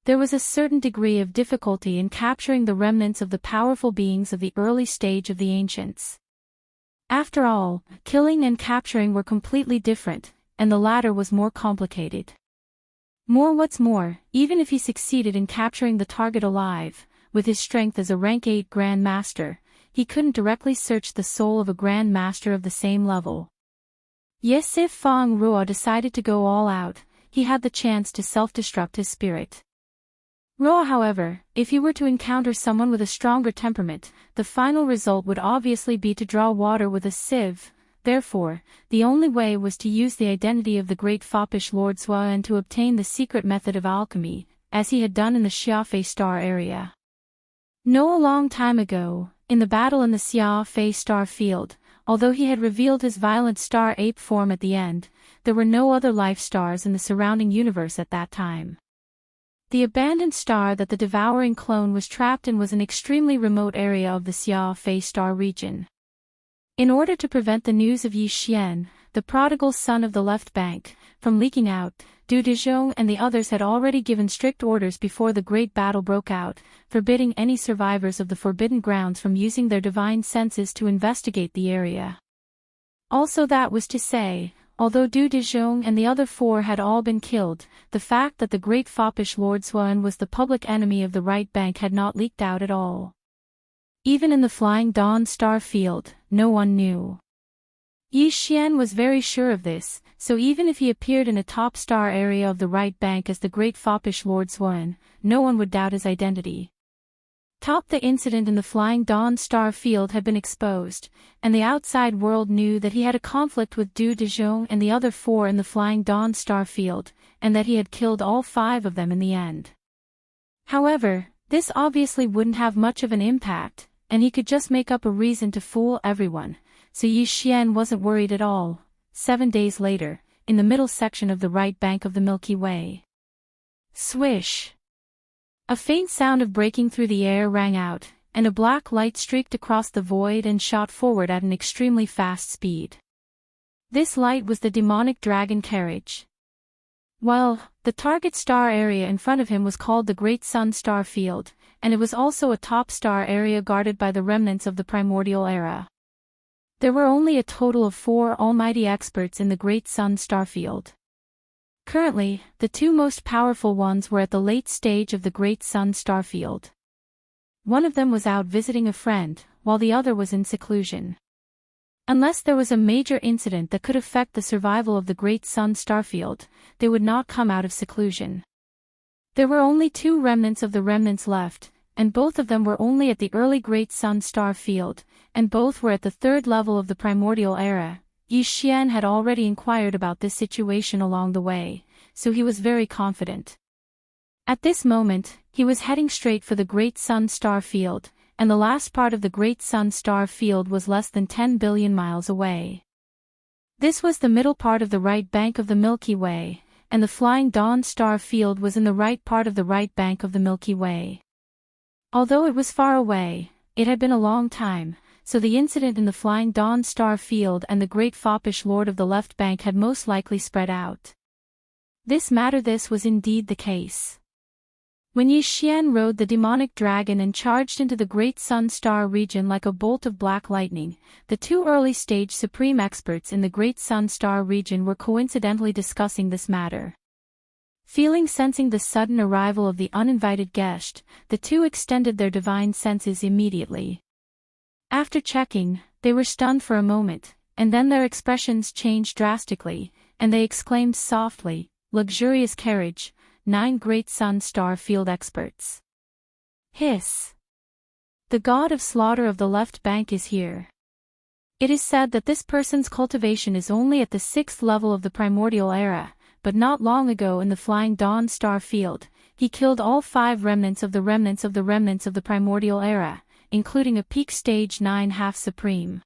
There was a certain degree of difficulty in capturing the remnants of the powerful beings of the early stage of the ancients. After all, killing and capturing were completely different, and the latter was more complicated. What's more, even if he succeeded in capturing the target alive, with his strength as a rank 8 Grand Master, he couldn't directly search the soul of a Grand Master of the same level. Yes, if Fang Ruo decided to go all out, he had the chance to self-destruct his spirit. Ruo, however, if he were to encounter someone with a stronger temperament, the final result would obviously be to draw water with a sieve. Therefore, the only way was to use the identity of the great foppish Lord Sua and to obtain the secret method of alchemy, as he had done in the Xiafei star area. A long time ago, in the battle in the Xiafei star field, although he had revealed his violent star ape form at the end, there were no other life stars in the surrounding universe at that time. The abandoned star that the devouring clone was trapped in was an extremely remote area of the Xia Fei star region. In order to prevent the news of Yi Xian, the prodigal son of the left bank, from leaking out, Du Dezhong and the others had already given strict orders before the great battle broke out, forbidding any survivors of the Forbidden Grounds from using their divine senses to investigate the area. Also, that was to say, although Du Dezhong and the other four had all been killed, the fact that the great foppish Lord Xuan was the public enemy of the right bank had not leaked out at all. Even in the Flying Dawn star field, no one knew. Yi Xian was very sure of this, so even if he appeared in a top star area of the right bank as the great foppish Lord Xuan, no one would doubt his identity. The incident in the Flying Dawn star field had been exposed, and the outside world knew that he had a conflict with Du Dezhong and the other four in the Flying Dawn star field, and that he had killed all 5 of them in the end. However, this obviously wouldn't have much of an impact, and he could just make up a reason to fool everyone, so Yi Xian wasn't worried at all. 7 days later, in the middle section of the right bank of the Milky Way. Swish! A faint sound of breaking through the air rang out, and a black light streaked across the void and shot forward at an extremely fast speed. This light was the demonic dragon carriage. Well, the target star area in front of him was called the Great Sun Star Field, and it was also a top star area guarded by the remnants of the primordial era. There were only a total of 4 almighty experts in the Great Sun Star Field. Currently, the 2 most powerful ones were at the late stage of the Great Sun Star Field. One of them was out visiting a friend, while the other was in seclusion. Unless there was a major incident that could affect the survival of the Great Sun Star Field, they would not come out of seclusion. There were only 2 remnants of the remnants left, and both of them were only at the early Great Sun Star Field, and both were at the 3rd level of the primordial era. Yi Xian had already inquired about this situation along the way, so he was very confident. At this moment, he was heading straight for the Great Sun Star Field, and the last part of the Great Sun Star Field was less than 10 billion miles away. This was the middle part of the right bank of the Milky Way, and the Flying Dawn Star Field was in the right part of the right bank of the Milky Way. Although it was far away, it had been a long time, so the incident in the Flying Dawn Star Field and the great foppish Lord of the left bank had most likely spread out. This was indeed the case. When Yi Xian rode the demonic dragon and charged into the Great Sun Star region like a bolt of black lightning, the 2 early-stage supreme experts in the Great Sun Star region were coincidentally discussing this matter. Sensing the sudden arrival of the uninvited guest, the 2 extended their divine senses immediately. After checking, they were stunned for a moment, and then their expressions changed drastically, and they exclaimed softly, "Luxurious carriage, 9 Great Sun Star Field experts." Hiss! The god of slaughter of the left bank is here. It is said that this person's cultivation is only at the 6th level of the primordial era, but not long ago in the Flying Dawn Star Field, he killed all 5 remnants of the remnants of the remnants of the primordial era, including a peak stage 9 half-supreme.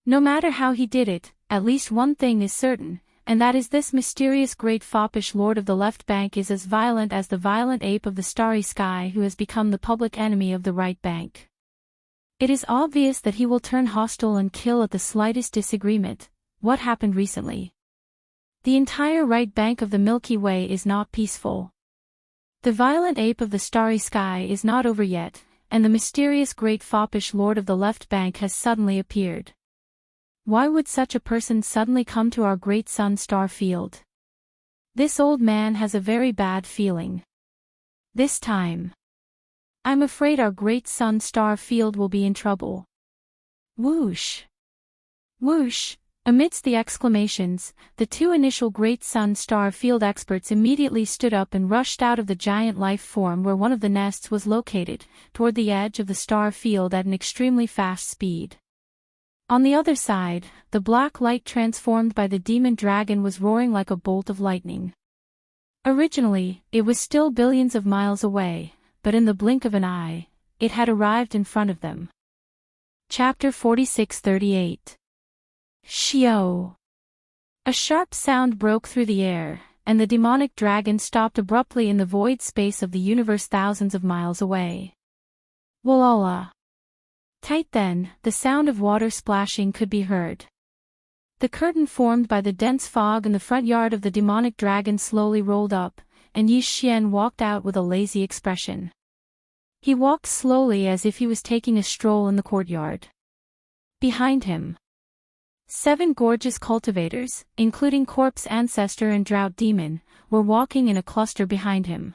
No matter how he did it, at least one thing is certain, and that is this mysterious great foppish Lord of the left bank is as violent as the violent ape of the starry sky who has become the public enemy of the right bank. It is obvious that he will turn hostile and kill at the slightest disagreement. What happened recently? The entire right bank of the Milky Way is not peaceful. The violent ape of the starry sky is not over yet, and the mysterious great foppish Lord of the left bank has suddenly appeared. Why would such a person suddenly come to our Great Sun Star Field? This old man has a very bad feeling. This time, I'm afraid our Great Sun Star Field will be in trouble. Whoosh! Whoosh! Amidst the exclamations, the 2 initial Great Sun Star Field experts immediately stood up and rushed out of the giant life form where one of the nests was located, toward the edge of the star field at an extremely fast speed. On the other side, the black light transformed by the demon dragon was roaring like a bolt of lightning. Originally, it was still billions of miles away, but in the blink of an eye, it had arrived in front of them. Chapter 46-38 Shio! A sharp sound broke through the air, and the demonic dragon stopped abruptly in the void space of the universe thousands of miles away. Wolala! Tight then, the sound of water splashing could be heard. The curtain formed by the dense fog in the front yard of the demonic dragon slowly rolled up, and Yi Xian walked out with a lazy expression. He walked slowly as if he was taking a stroll in the courtyard. Behind him, 7 gorgeous cultivators, including Corpse Ancestor and Drought Demon, were walking in a cluster behind him.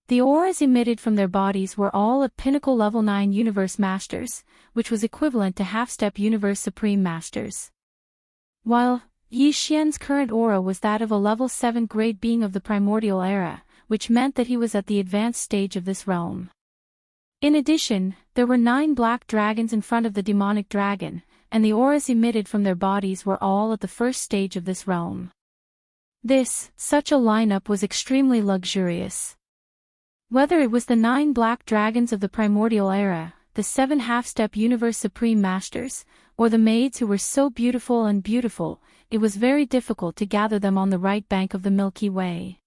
The auras emitted from their bodies were all at Pinnacle Level 9 Universe Masters, which was equivalent to Half-Step Universe Supreme Masters. While Yi Xian's current aura was that of a Level 7 Great Being of the Primordial Era, which meant that he was at the advanced stage of this realm. In addition, there were 9 black dragons in front of the demonic dragon, and the auras emitted from their bodies were all at the first stage of this realm. Such a lineup was extremely luxurious. Whether it was the 9 black dragons of the Primordial Era, the 7 half-step Universe Supreme Masters, or the maids who were so beautiful, it was very difficult to gather them on the right bank of the Milky Way.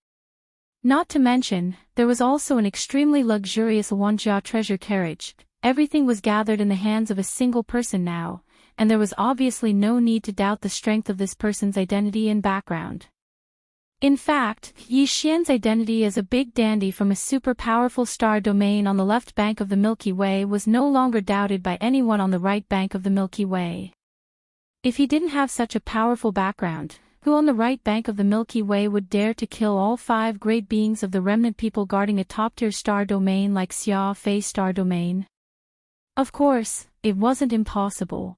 Not to mention, there was also an extremely luxurious Wanjia treasure carriage. Everything was gathered in the hands of a single person now, and there was obviously no need to doubt the strength of this person's identity and background. In fact, Yi Xian's identity as a big dandy from a super powerful star domain on the left bank of the Milky Way was no longer doubted by anyone on the right bank of the Milky Way. If he didn't have such a powerful background, who on the right bank of the Milky Way would dare to kill all 5 great beings of the remnant people guarding a top-tier star domain like Xia Fei star domain? Of course, it wasn't impossible.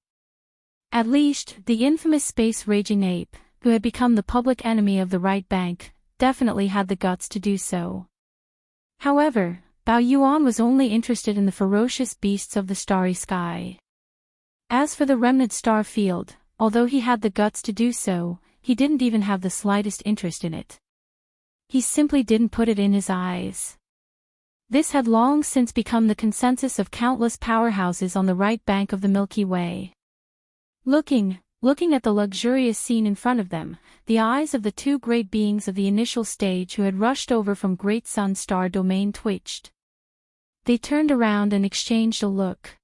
At least, the infamous space-raging ape, who had become the public enemy of the right bank, definitely had the guts to do so. However, Bao Yuan was only interested in the ferocious beasts of the starry sky. As for the remnant star field, although he had the guts to do so, he didn't even have the slightest interest in it. He simply didn't put it in his eyes. This had long since become the consensus of countless powerhouses on the right bank of the Milky Way. Looking at the luxurious scene in front of them, the eyes of the 2 great beings of the initial stage who had rushed over from Great Sun Star Domain twitched. They turned around and exchanged a look.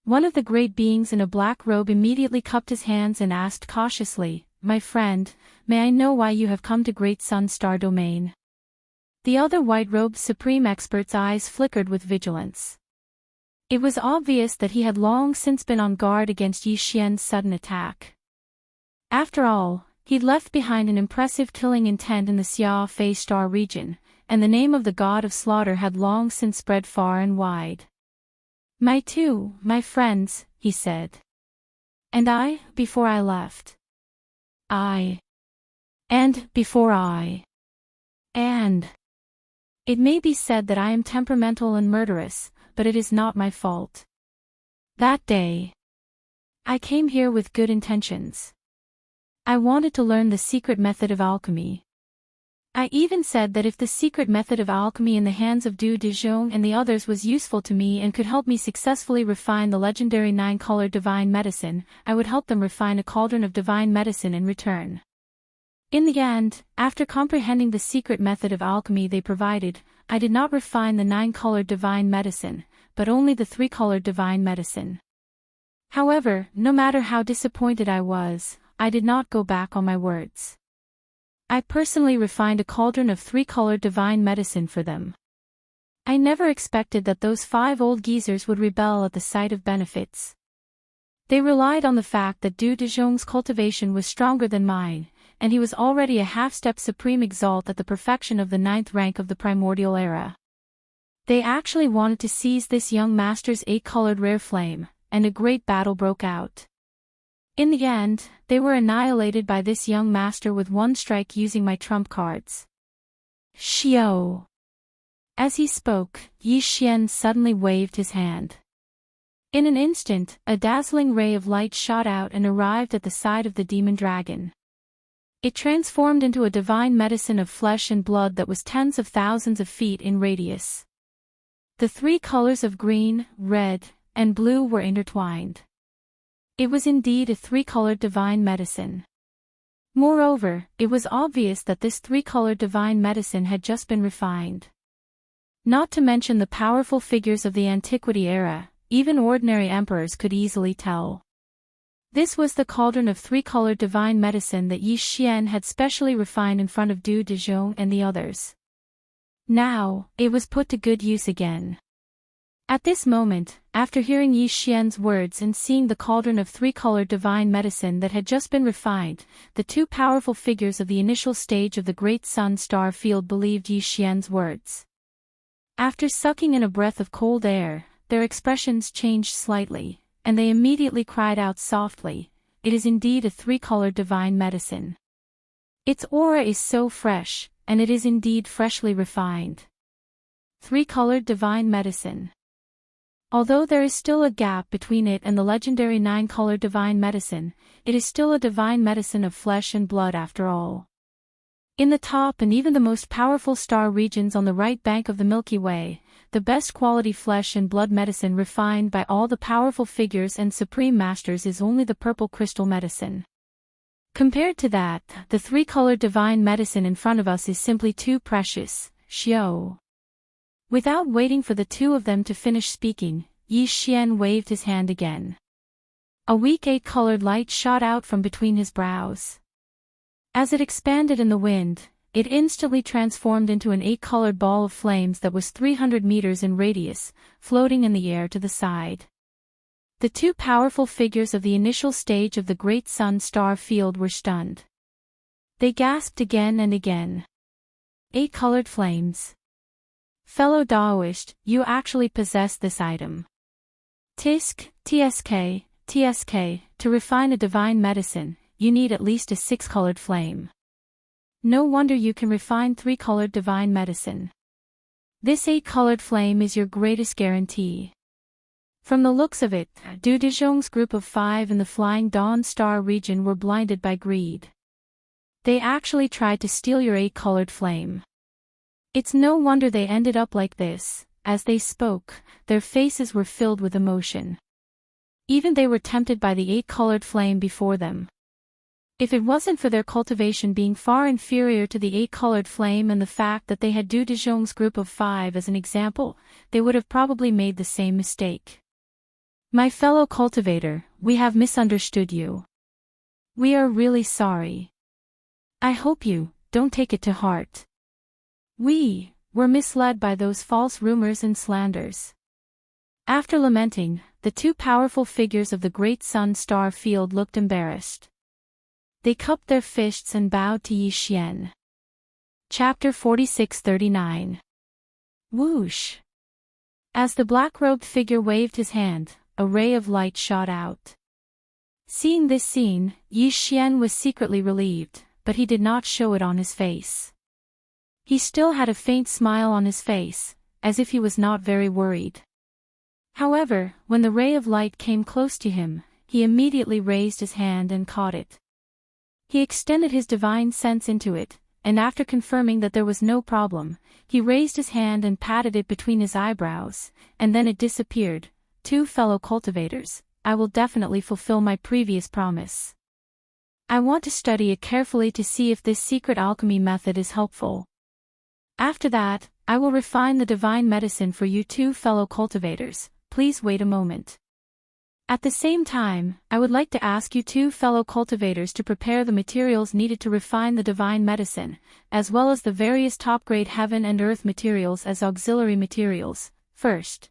One of the great beings in a black robe immediately cupped his hands and asked cautiously, "My friend, may I know why you have come to Great Sun Star Domain?" The other white-robed supreme expert's eyes flickered with vigilance. It was obvious that he had long since been on guard against Yi Xian's sudden attack. After all, he'd left behind an impressive killing intent in the Xia Fei star region, and the name of the god of slaughter had long since spread far and wide. My friends," he said. "And before I left. And it may be said that I am temperamental and murderous, but it is not my fault. That day, I came here with good intentions. I wanted to learn the secret method of alchemy. I even said that if the secret method of alchemy in the hands of Du Dezhong and the others was useful to me and could help me successfully refine the legendary 9-colored divine medicine, I would help them refine a cauldron of divine medicine in return. In the end, after comprehending the secret method of alchemy they provided, I did not refine the 9-colored divine medicine, but only the 3-colored divine medicine. However, no matter how disappointed I was, I did not go back on my words. I personally refined a cauldron of 3-colored divine medicine for them. I never expected that those 5 old geezers would rebel at the sight of benefits. They relied on the fact that Du Dezhong's cultivation was stronger than mine, and he was already a half-step supreme exalt at the perfection of the 9th rank of the primordial era. They actually wanted to seize this young master's 8-colored rare flame, and a great battle broke out. In the end, they were annihilated by this young master with one strike using my trump cards. Shio! As he spoke, Yi Xian suddenly waved his hand. In an instant, a dazzling ray of light shot out and arrived at the side of the demon dragon. It transformed into a divine medicine of flesh and blood that was tens of thousands of feet in radius. The 3 colors of green, red, and blue were intertwined. It was indeed a three-colored divine medicine. Moreover, it was obvious that this three-colored divine medicine had just been refined. Not to mention the powerful figures of the antiquity era, even ordinary emperors could easily tell. This was the cauldron of three-colored divine medicine that Yi Xian had specially refined in front of Du Dezhong and the others. Now, it was put to good use again. At this moment, after hearing Yi Xian's words and seeing the cauldron of three-colored divine medicine that had just been refined, the two powerful figures of the initial stage of the Great Sun Star Field believed Yi Xian's words. After sucking in a breath of cold air, their expressions changed slightly, and they immediately cried out softly, "It is indeed a three-colored divine medicine. Its aura is so fresh, and it is indeed freshly refined. Three-colored divine medicine." Although there is still a gap between it and the legendary nine-colored divine medicine, it is still a divine medicine of flesh and blood after all. In the top and even the most powerful star regions on the right bank of the Milky Way, the best quality flesh and blood medicine refined by all the powerful figures and supreme masters is only the purple crystal medicine. Compared to that, the three-colored divine medicine in front of us is simply too precious, Xiao. Without waiting for the two of them to finish speaking, Yi Xian waved his hand again. A weak eight-colored light shot out from between his brows. As it expanded in the wind, it instantly transformed into an eight-colored ball of flames that was 300 meters in radius, floating in the air to the side. The two powerful figures of the initial stage of the Great Sun Star Field were stunned. They gasped again and again. Eight-colored flames. Fellow Daoist, you actually possess this item. TSK, to refine a divine medicine, you need at least a six-colored flame. No wonder you can refine three-colored divine medicine. This eight-colored flame is your greatest guarantee. From the looks of it, Du Dezhong's group of 5 in the Flying Dawn Star region were blinded by greed. They actually tried to steal your eight-colored flame. It's no wonder they ended up like this. As they spoke, their faces were filled with emotion. Even they were tempted by the eight-colored flame before them. If it wasn't for their cultivation being far inferior to the eight-colored flame and the fact that they had Du Dezhong's group of 5 as an example, they would have probably made the same mistake. My fellow cultivator, we have misunderstood you. We are really sorry. I hope you don't take it to heart. We were misled by those false rumors and slanders. After lamenting, the two powerful figures of the Great Sun Star Field looked embarrassed. They cupped their fists and bowed to Yi Xian. Chapter 46-39. Whoosh! As the black-robed figure waved his hand, a ray of light shot out. Seeing this scene, Yi Xian was secretly relieved, but he did not show it on his face. He still had a faint smile on his face, as if he was not very worried. However, when the ray of light came close to him, he immediately raised his hand and caught it. He extended his divine sense into it, and after confirming that there was no problem, he raised his hand and patted it between his eyebrows, and then it disappeared. Two fellow cultivators, I will definitely fulfill my previous promise. I want to study it carefully to see if this secret alchemy method is helpful. After that, I will refine the divine medicine for you two fellow cultivators. Please wait a moment. At the same time, I would like to ask you two fellow cultivators to prepare the materials needed to refine the divine medicine, as well as the various top-grade heaven and earth materials as auxiliary materials, first.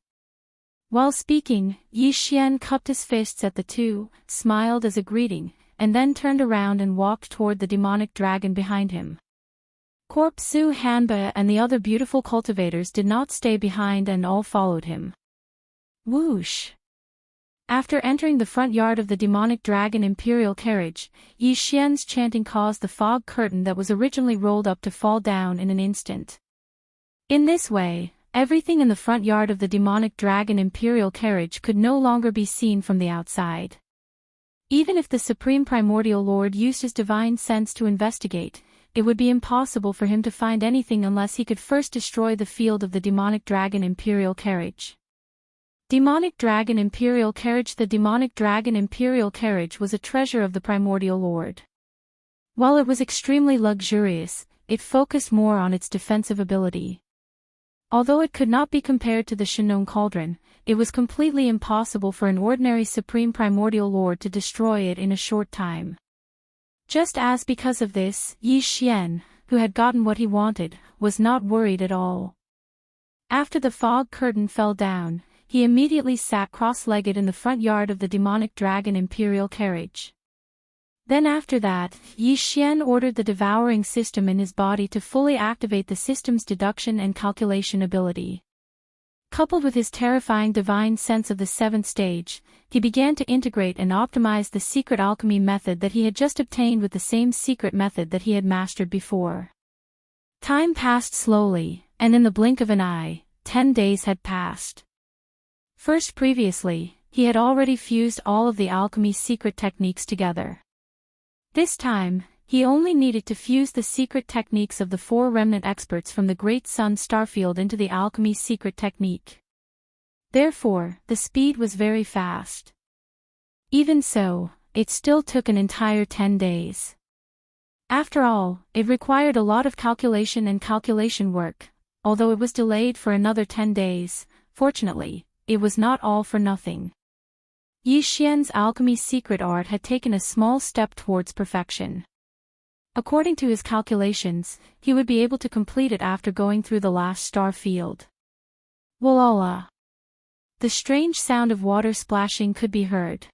While speaking, Yi Xian cupped his fists at the two, smiled as a greeting, and then turned around and walked toward the demonic dragon behind him. Corp Su Hanba and the other beautiful cultivators did not stay behind and all followed him. Whoosh! After entering the front yard of the demonic dragon imperial carriage, Yi Xian's chanting caused the fog curtain that was originally rolled up to fall down in an instant. In this way, everything in the front yard of the demonic dragon imperial carriage could no longer be seen from the outside. Even if the Supreme Primordial Lord used his divine sense to investigate, it would be impossible for him to find anything unless he could first destroy the field of the demonic dragon imperial carriage. Demonic Dragon Imperial Carriage. The demonic dragon Imperial carriage was a treasure of the primordial lord. While it was extremely luxurious, it focused more on its defensive ability. Although it could not be compared to the Shinon Cauldron, it was completely impossible for an ordinary supreme primordial lord to destroy it in a short time. Just as because of this, Yi Xian, who had gotten what he wanted, was not worried at all. After the fog curtain fell down, he immediately sat cross-legged in the front yard of the demonic dragon Imperial carriage. Then after that, Yi Xian ordered the devouring system in his body to fully activate the system's deduction and calculation ability. Coupled with his terrifying divine sense of the seventh stage, he began to integrate and optimize the secret alchemy method that he had just obtained with the same secret method that he had mastered before. Time passed slowly, and in the blink of an eye, 10 days had passed. First previously, he had already fused all of the alchemy's secret techniques together. This time, he only needed to fuse the secret techniques of the 4 remnant experts from the Great Sun Starfield into the alchemy's secret technique. Therefore, the speed was very fast. Even so, it still took an entire 10 days. After all, it required a lot of calculation and calculation work. Although it was delayed for another 10 days, fortunately, it was not all for nothing. Yi Xian's alchemy secret art had taken a small step towards perfection. According to his calculations, he would be able to complete it after going through the last star field. Walala! The strange sound of water splashing could be heard.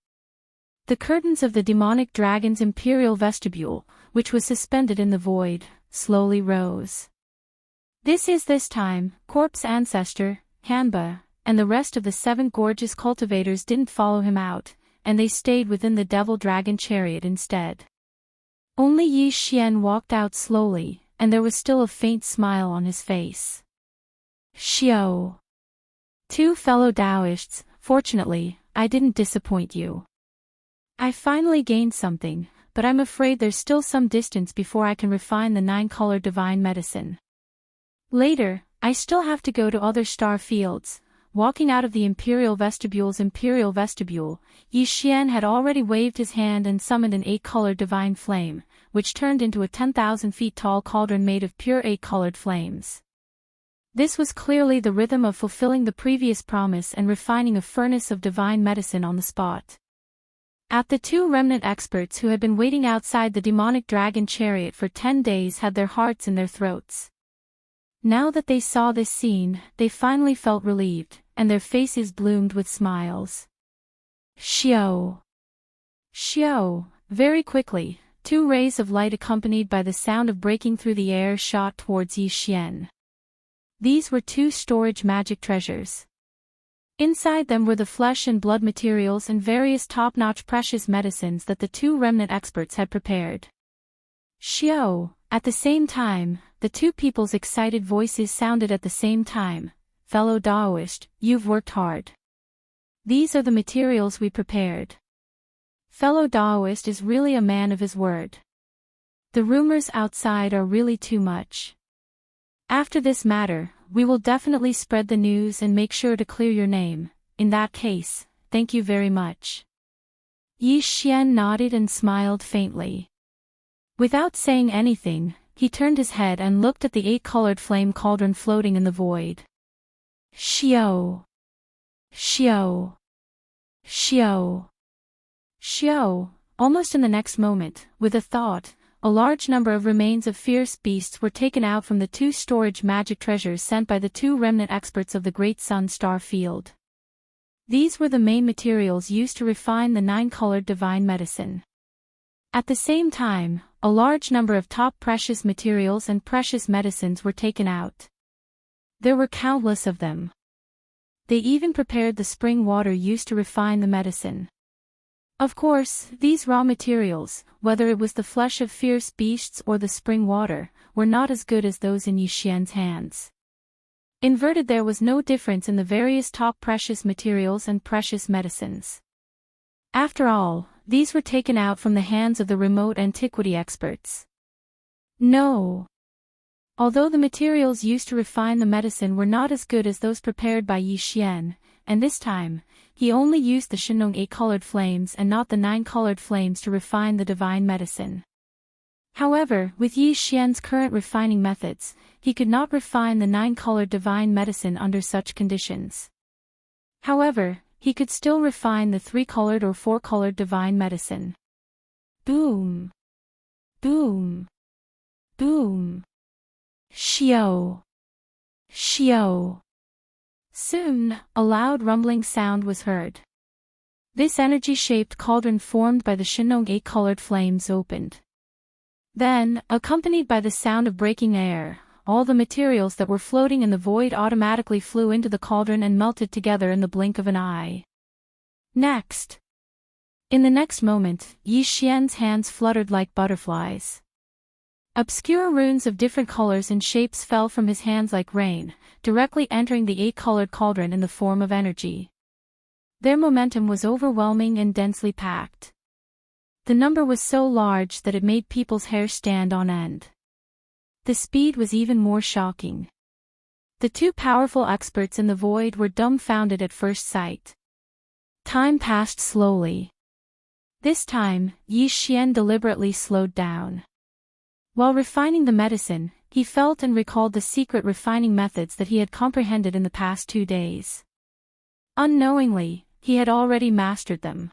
The curtains of the demonic dragon's imperial vestibule, which was suspended in the void, slowly rose. This time, Corp's ancestor, Hanba, and the rest of the 7 gorgeous cultivators didn't follow him out, and they stayed within the devil-dragon chariot instead. Only Yi Xian walked out slowly, and there was still a faint smile on his face. Xiao! 2 fellow Taoists, fortunately, I didn't disappoint you. I finally gained something, but I'm afraid there's still some distance before I can refine the 9-colored divine medicine. Later, I still have to go to other star fields. Walking out of the imperial vestibule, Yi Xian had already waved his hand and summoned an 8-colored divine flame, which turned into a 10,000 feet tall cauldron made of pure 8-colored flames. This was clearly the rhythm of fulfilling the previous promise and refining a furnace of divine medicine on the spot. At the 2 remnant experts who had been waiting outside the demonic dragon chariot for 10 days had their hearts in their throats. Now that they saw this scene, they finally felt relieved, and their faces bloomed with smiles. Xiao! Xiao! Very quickly, 2 rays of light accompanied by the sound of breaking through the air shot towards Yi Xian. These were 2 storage magic treasures. Inside them were the flesh and blood materials and various top-notch precious medicines that the 2 remnant experts had prepared. Xiao! At the same time, the 2 people's excited voices sounded at the same time. Fellow Taoist, you've worked hard. These are the materials we prepared. Fellow Taoist is really a man of his word. The rumors outside are really too much. After this matter, we will definitely spread the news and make sure to clear your name. In that case, thank you very much. Yi Xian nodded and smiled faintly. Without saying anything, he turned his head and looked at the 8-colored flame cauldron floating in the void. Xiao! Xiao! Xiao! Xiao! Almost in the next moment, with a thought, a large number of remains of fierce beasts were taken out from the 2 storage magic treasures sent by the 2 remnant experts of the Great Sun Star Field. These were the main materials used to refine the 9-colored divine medicine. At the same time, a large number of top precious materials and precious medicines were taken out. There were countless of them. They even prepared the spring water used to refine the medicine. Of course, these raw materials, whether it was the flesh of fierce beasts or the spring water, were not as good as those in Yi Xian's hands. Inverted, there was no difference in the various top precious materials and precious medicines. After all, these were taken out from the hands of the remote antiquity experts. No. Although the materials used to refine the medicine were not as good as those prepared by Yi Xian, and this time, he only used the Shinong 8-colored flames and not the 9-colored flames to refine the divine medicine. However, with Yi Xian's current refining methods, he could not refine the 9-colored divine medicine under such conditions. However, he could still refine the 3-colored or 4-colored divine medicine. Boom! Boom! Boom! Xiao! Xiao! Soon, a loud rumbling sound was heard. This energy-shaped cauldron formed by the Shinong 8-colored flames opened. Then, accompanied by the sound of breaking air, all the materials that were floating in the void automatically flew into the cauldron and melted together in the blink of an eye. Next! In the next moment, Yi Xian's hands fluttered like butterflies. Obscure runes of different colors and shapes fell from his hands like rain, directly entering the 8-colored cauldron in the form of energy. Their momentum was overwhelming and densely packed. The number was so large that it made people's hair stand on end. The speed was even more shocking. The two powerful experts in the void were dumbfounded at first sight. Time passed slowly. This time, Yi Xian deliberately slowed down. While refining the medicine, he felt and recalled the secret refining methods that he had comprehended in the past 2 days. Unknowingly, he had already mastered them.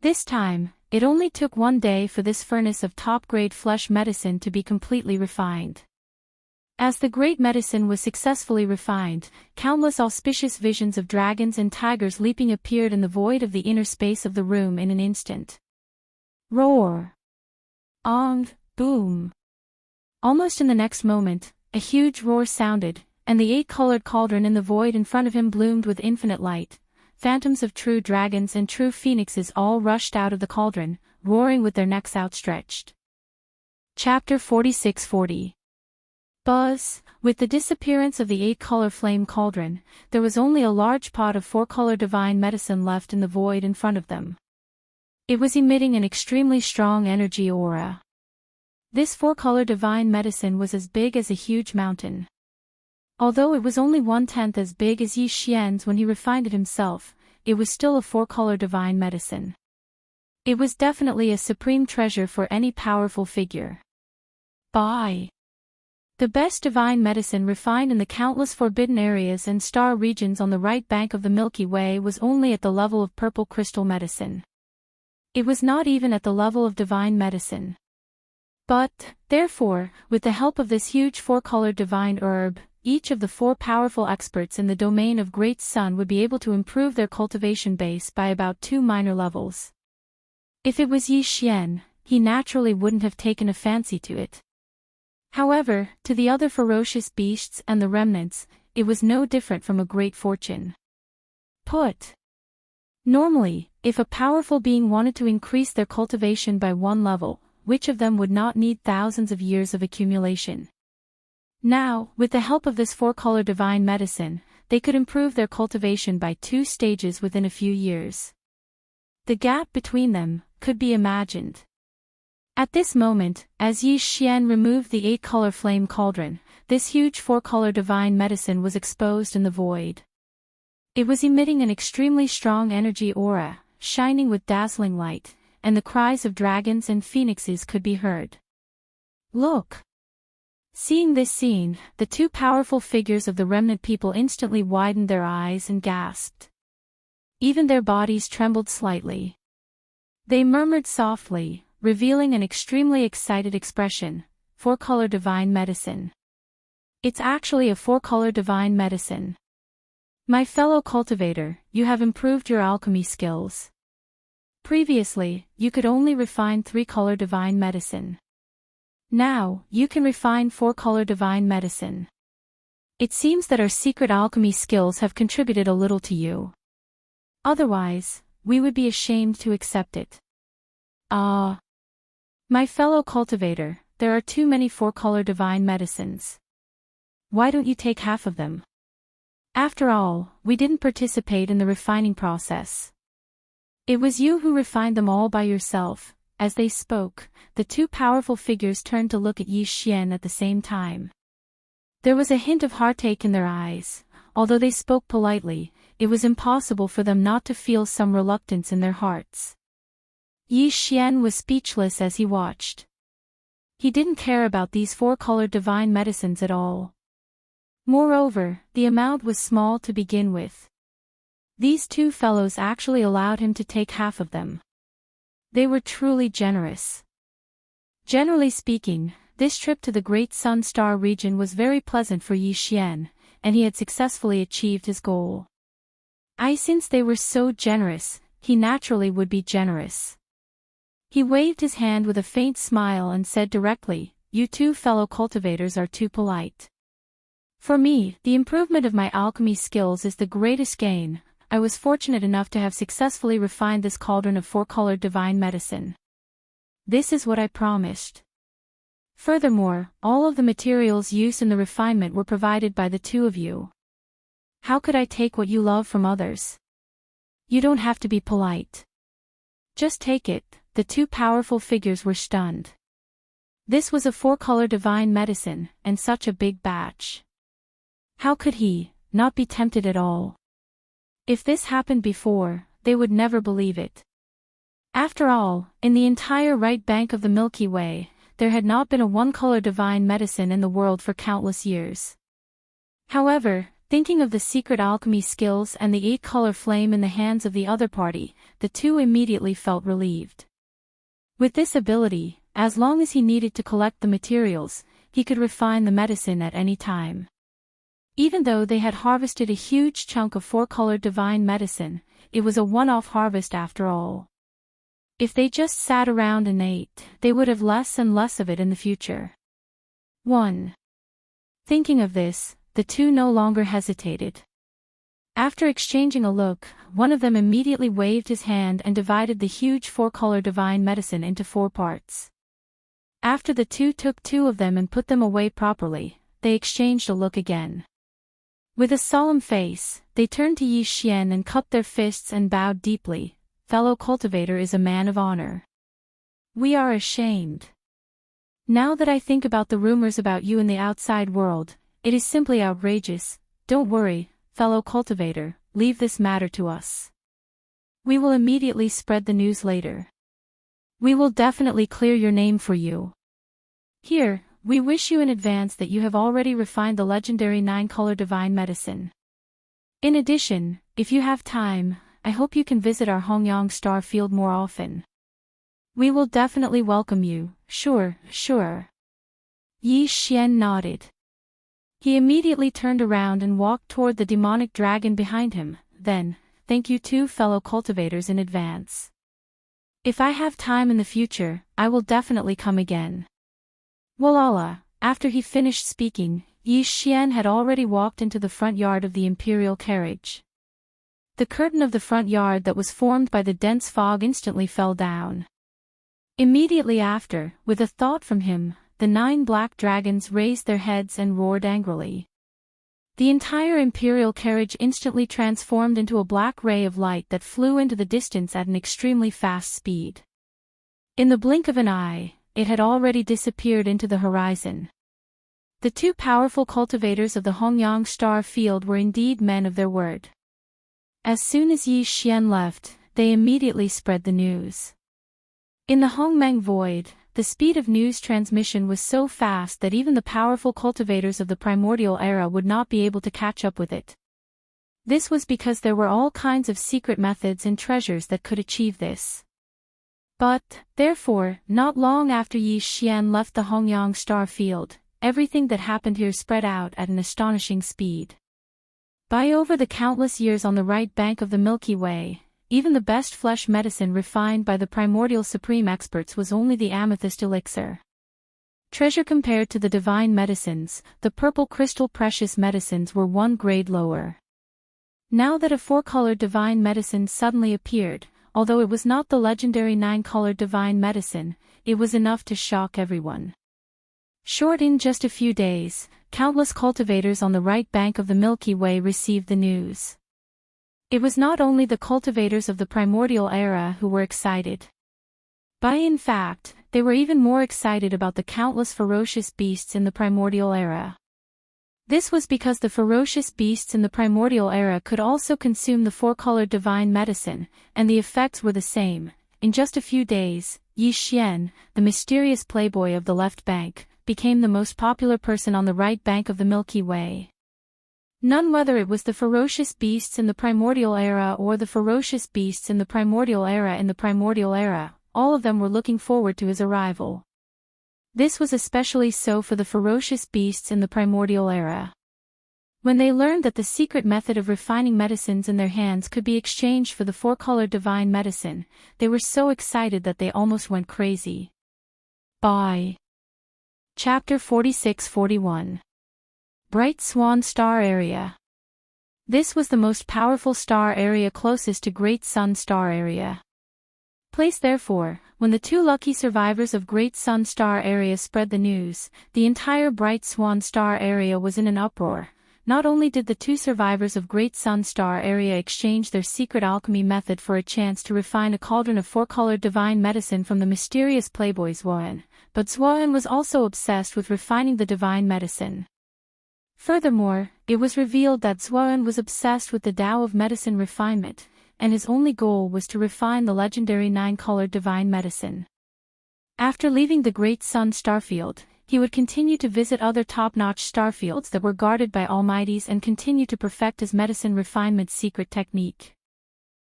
This time, it only took 1 day for this furnace of top-grade flesh medicine to be completely refined. As the great medicine was successfully refined, countless auspicious visions of dragons and tigers leaping appeared in the void of the inner space of the room in an instant. Roar! Ong! Boom! Almost in the next moment, a huge roar sounded, and the 8-colored cauldron in the void in front of him bloomed with infinite light. Phantoms of true dragons and true phoenixes all rushed out of the cauldron, roaring with their necks outstretched. Chapter 46-40. Buzz! With the disappearance of the 8-color flame cauldron, there was only a large pot of 4-color divine medicine left in the void in front of them. It was emitting an extremely strong energy aura. This 4-color divine medicine was as big as a huge mountain. Although it was only 1/10 as big as Yi Xian's when he refined it himself, it was still a 4-color divine medicine. It was definitely a supreme treasure for any powerful figure. Buy! The best divine medicine refined in the countless forbidden areas and star regions on the right bank of the Milky Way was only at the level of purple crystal medicine. It was not even at the level of divine medicine. But, therefore, with the help of this huge 4-colored divine herb, each of the 4 powerful experts in the domain of Great Sun would be able to improve their cultivation base by about 2 minor levels. If it was Yi Xian, he naturally wouldn't have taken a fancy to it. However, to the other ferocious beasts and the remnants, it was no different from a great fortune. Normally, if a powerful being wanted to increase their cultivation by 1 level, which of them would not need thousands of years of accumulation? Now, with the help of this 4-color divine medicine, they could improve their cultivation by 2 stages within a few years. The gap between them could be imagined. At this moment, as Yi Xian removed the 8-color flame cauldron, this huge 4-color divine medicine was exposed in the void. It was emitting an extremely strong energy aura, shining with dazzling light, and the cries of dragons and phoenixes could be heard. Look! Seeing this scene, the 2 powerful figures of the remnant people instantly widened their eyes and gasped. Even their bodies trembled slightly. They murmured softly, revealing an extremely excited expression, 4-color divine medicine. It's actually a 4-color divine medicine. My fellow cultivator, you have improved your alchemy skills. Previously, you could only refine 3-color divine medicine. Now, you can refine 4-color divine medicine. It seems that our secret alchemy skills have contributed a little to you. Otherwise, we would be ashamed to accept it. My fellow cultivator, there are too many 4-color divine medicines. Why don't you take half of them? After all, we didn't participate in the refining process. It was you who refined them all by yourself. As they spoke, the 2 powerful figures turned to look at Yi Xian at the same time. There was a hint of heartache in their eyes. Although they spoke politely, it was impossible for them not to feel some reluctance in their hearts. Yi Xian was speechless as he watched. He didn't care about these four-colored divine medicines at all. Moreover, the amount was small to begin with. These two fellows actually allowed him to take half of them. They were truly generous. Generally speaking, this trip to the Great Sun Star region was very pleasant for Yi Xian, and he had successfully achieved his goal. Since they were so generous, he naturally would be generous. He waved his hand with a faint smile and said directly, "You two fellow cultivators are too polite. For me, the improvement of my alchemy skills is the greatest gain. I was fortunate enough to have successfully refined this cauldron of four-colored divine medicine. This is what I promised. Furthermore, all of the materials used in the refinement were provided by the two of you. How could I take what you love from others? You don't have to be polite. Just take it." The two powerful figures were stunned. This was a four-color divine medicine, and such a big batch. How could he not be tempted at all? If this happened before, they would never believe it. After all, in the entire right bank of the Milky Way, there had not been a one-color divine medicine in the world for countless years. However, thinking of the secret alchemy skills and the 8-color flame in the hands of the other party, the two immediately felt relieved. With this ability, as long as he needed to collect the materials, he could refine the medicine at any time. Even though they had harvested a huge chunk of four-colored divine medicine, it was a one-off harvest after all. If they just sat around and ate, they would have less and less of it in the future. 1. Thinking of this, the two no longer hesitated. After exchanging a look, one of them immediately waved his hand and divided the huge four-color divine medicine into 4 parts. After the two took 2 of them and put them away properly, they exchanged a look again. With a solemn face, they turned to Yi Xian and cupped their fists and bowed deeply. "Fellow cultivator is a man of honor. We are ashamed. Now that I think about the rumors about you in the outside world, it is simply outrageous. Don't worry, fellow cultivator, leave this matter to us. We will immediately spread the news later. We will definitely clear your name for you. Here, we wish you in advance that you have already refined the legendary 9-color divine medicine. In addition, if you have time, I hope you can visit our Hongyang Star field more often. We will definitely welcome you." Sure. Yi Xian nodded. He immediately turned around and walked toward the demonic dragon behind him. Then, "Thank you two fellow cultivators in advance. If I have time in the future, I will definitely come again." Walala, after he finished speaking, Yi Xian had already walked into the front yard of the imperial carriage. The curtain of the front yard that was formed by the dense fog instantly fell down. Immediately after, with a thought from him, the 9 black dragons raised their heads and roared angrily. The entire imperial carriage instantly transformed into a black ray of light that flew into the distance at an extremely fast speed. In the blink of an eye, it had already disappeared into the horizon. The 2 powerful cultivators of the Hongyang Star field were indeed men of their word. As soon as Yi Xian left, they immediately spread the news. In the Hongmeng Void, the speed of news transmission was so fast that even the powerful cultivators of the primordial era would not be able to catch up with it. This was because there were all kinds of secret methods and treasures that could achieve this. But, therefore, not long after Yi Xian left the Hongyang Star field, everything that happened here spread out at an astonishing speed. By over the countless years on the right bank of the Milky Way, even the best flesh medicine refined by the primordial supreme experts was only the amethyst elixir. Treasure compared to the divine medicines, the purple crystal precious medicines were 1 grade lower. Now that a 4-colored divine medicine suddenly appeared, although it was not the legendary 9-colored divine medicine, it was enough to shock everyone. In just a few days, countless cultivators on the right bank of the Milky Way received the news. It was not only the cultivators of the primordial era who were excited. In fact, they were even more excited about the countless ferocious beasts in the primordial era. This was because the ferocious beasts in the primordial era could also consume the four-colored divine medicine, and the effects were the same. In just a few days, Yi Xian, the mysterious playboy of the left bank, became the most popular person on the right bank of the Milky Way. None, whether it was the ferocious beasts in the primordial era or the ferocious beasts in the primordial era, all of them were looking forward to his arrival. This was especially so for the ferocious beasts in the primordial era. When they learned that the secret method of refining medicines in their hands could be exchanged for the four-colored divine medicine, they were so excited that they almost went crazy. Bye. Chapter 46-41. Bright Swan Star Area. This was the most powerful star area closest to Great Sun Star Area. Place therefore, when the two lucky survivors of Great Sun Star Area spread the news, the entire Bright Swan Star Area was in an uproar. Not only did the two survivors of Great Sun Star Area exchange their secret alchemy method for a chance to refine a cauldron of four-colored divine medicine from the mysterious playboy Zuoan, but Zuoan was also obsessed with refining the divine medicine. Furthermore, it was revealed that Zuoan was obsessed with the Tao of medicine refinement, and his only goal was to refine the legendary nine-colored divine medicine. After leaving the Great Sun Starfield, he would continue to visit other top-notch starfields that were guarded by Almighties and continue to perfect his medicine refinement secret technique.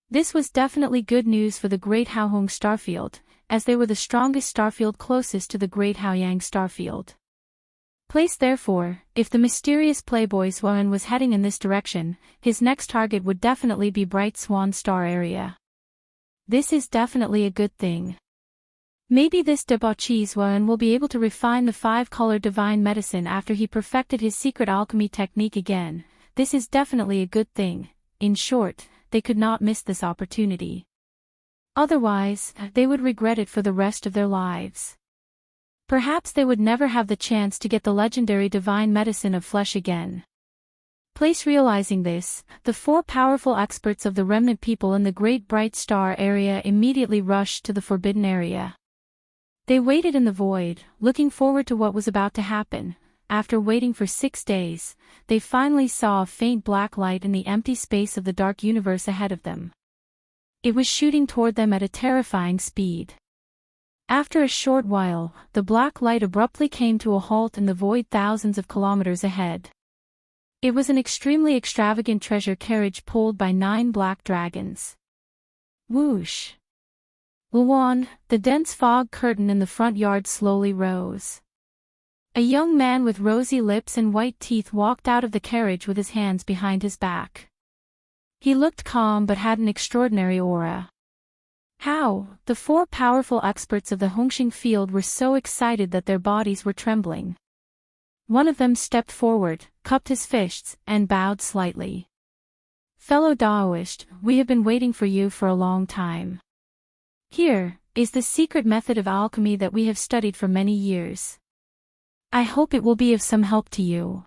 This was definitely good news for the Great Haohong Starfield, as they were the strongest starfield closest to the Great Haoyang Starfield. Place therefore, if the mysterious playboy Zuoan was heading in this direction, his next target would definitely be Bright Swan Star Area. This is definitely a good thing. Maybe this debauchee Zuoan will be able to refine the five-colored divine medicine after he perfected his secret alchemy technique again. This is definitely a good thing. In short, they could not miss this opportunity. Otherwise, they would regret it for the rest of their lives. Perhaps they would never have the chance to get the legendary divine medicine of flesh again. Place realizing this, the four powerful experts of the remnant people in the Great Bright Star Area immediately rushed to the Forbidden Area. They waited in the void, looking forward to what was about to happen. After waiting for 6 days, they finally saw a faint black light in the empty space of the dark universe ahead of them. It was shooting toward them at a terrifying speed. After a short while, the black light abruptly came to a halt in the void thousands of kilometers ahead. It was an extremely extravagant treasure carriage pulled by 9 black dragons. Whoosh! Luan, the dense fog curtain in the front yard slowly rose. A young man with rosy lips and white teeth walked out of the carriage with his hands behind his back. He looked calm but had an extraordinary aura. How? The 4 powerful experts of the Hongxing field were so excited that their bodies were trembling. One of them stepped forward, cupped his fists, and bowed slightly. Fellow Daoist, we have been waiting for you for a long time. Here is the secret method of alchemy that we have studied for many years. I hope it will be of some help to you.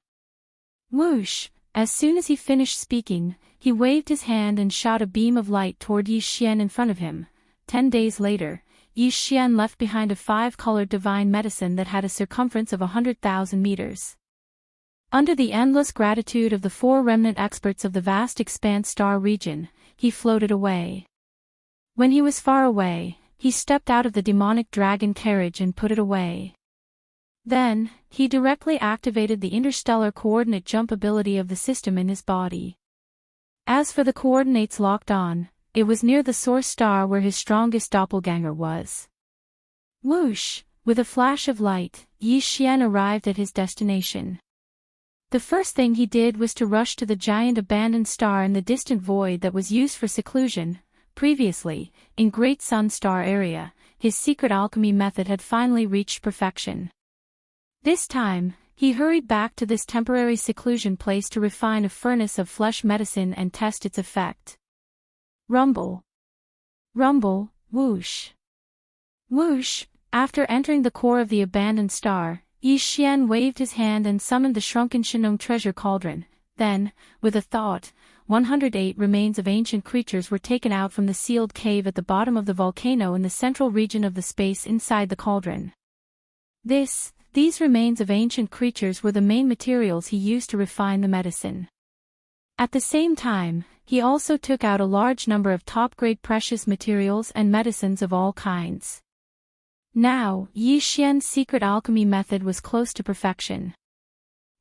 Whoosh! As soon as he finished speaking, he waved his hand and shot a beam of light toward Yi Xian in front of him. 10 days later, Yi Xian left behind a 5-colored divine medicine that had a circumference of 100,000 meters. Under the endless gratitude of the 4 remnant experts of the vast expanse star region, he floated away. When he was far away, he stepped out of the demonic dragon carriage and put it away. Then, he directly activated the interstellar coordinate jump ability of the system in his body. As for the coordinates locked on, it was near the source star where his strongest doppelganger was. Whoosh! With a flash of light, Yi Xian arrived at his destination. The first thing he did was to rush to the giant abandoned star in the distant void that was used for seclusion. Previously, in Great Sun Star Area, his secret alchemy method had finally reached perfection. This time, he hurried back to this temporary seclusion place to refine a furnace of flesh medicine and test its effect. Rumble. Rumble, whoosh. Whoosh! After entering the core of the abandoned star, Yi Xian waved his hand and summoned the shrunken Shinong treasure cauldron. Then, with a thought, 108 remains of ancient creatures were taken out from the sealed cave at the bottom of the volcano in the central region of the space inside the cauldron. This these remains of ancient creatures were the main materials he used to refine the medicine. At the same time, he also took out a large number of top-grade precious materials and medicines of all kinds. Now, Yi Xian's secret alchemy method was close to perfection.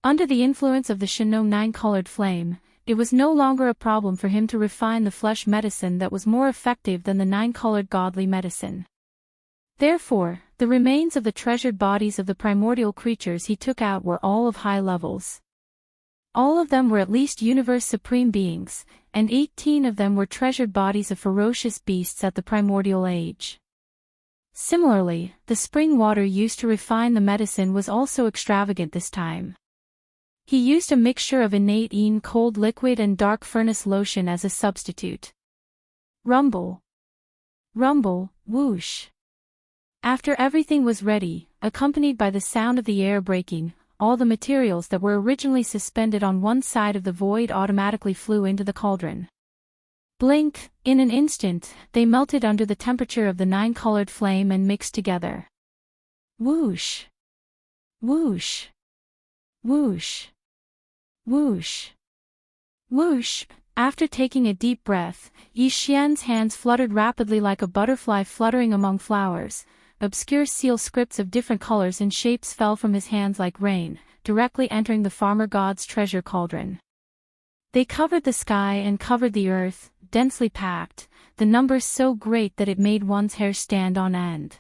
Under the influence of the Shenong nine-colored flame, it was no longer a problem for him to refine the flesh medicine that was more effective than the nine-colored godly medicine. Therefore, the remains of the treasured bodies of the primordial creatures he took out were all of high levels. All of them were at least universe supreme beings, and 18 of them were treasured bodies of ferocious beasts at the primordial age. Similarly, the spring water used to refine the medicine was also extravagant this time. He used a mixture of innate Yin cold liquid and dark furnace lotion as a substitute. Rumble. Rumble, whoosh. After everything was ready, accompanied by the sound of the air breaking, all the materials that were originally suspended on one side of the void automatically flew into the cauldron. Blink, in an instant, they melted under the temperature of the nine-colored flame and mixed together. Whoosh. Whoosh. Whoosh. Whoosh. Whoosh. After taking a deep breath, Yi Xian's hands fluttered rapidly like a butterfly fluttering among flowers. Obscure seal scripts of different colors and shapes fell from his hands like rain, directly entering the farmer god's treasure cauldron. They covered the sky and covered the earth, densely packed, the numbers so great that it made one's hair stand on end.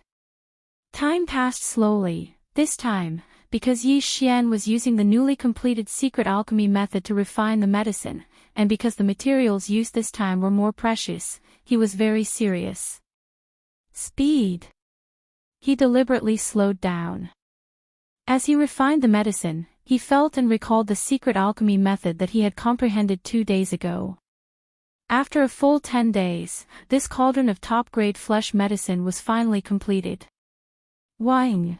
Time passed slowly, this time, because Yi Xian was using the newly completed secret alchemy method to refine the medicine, and because the materials used this time were more precious, he was very serious. Speed. He deliberately slowed down. As he refined the medicine, he felt and recalled the secret alchemy method that he had comprehended 2 days ago. After a full 10 days, this cauldron of top-grade flesh medicine was finally completed. Wang.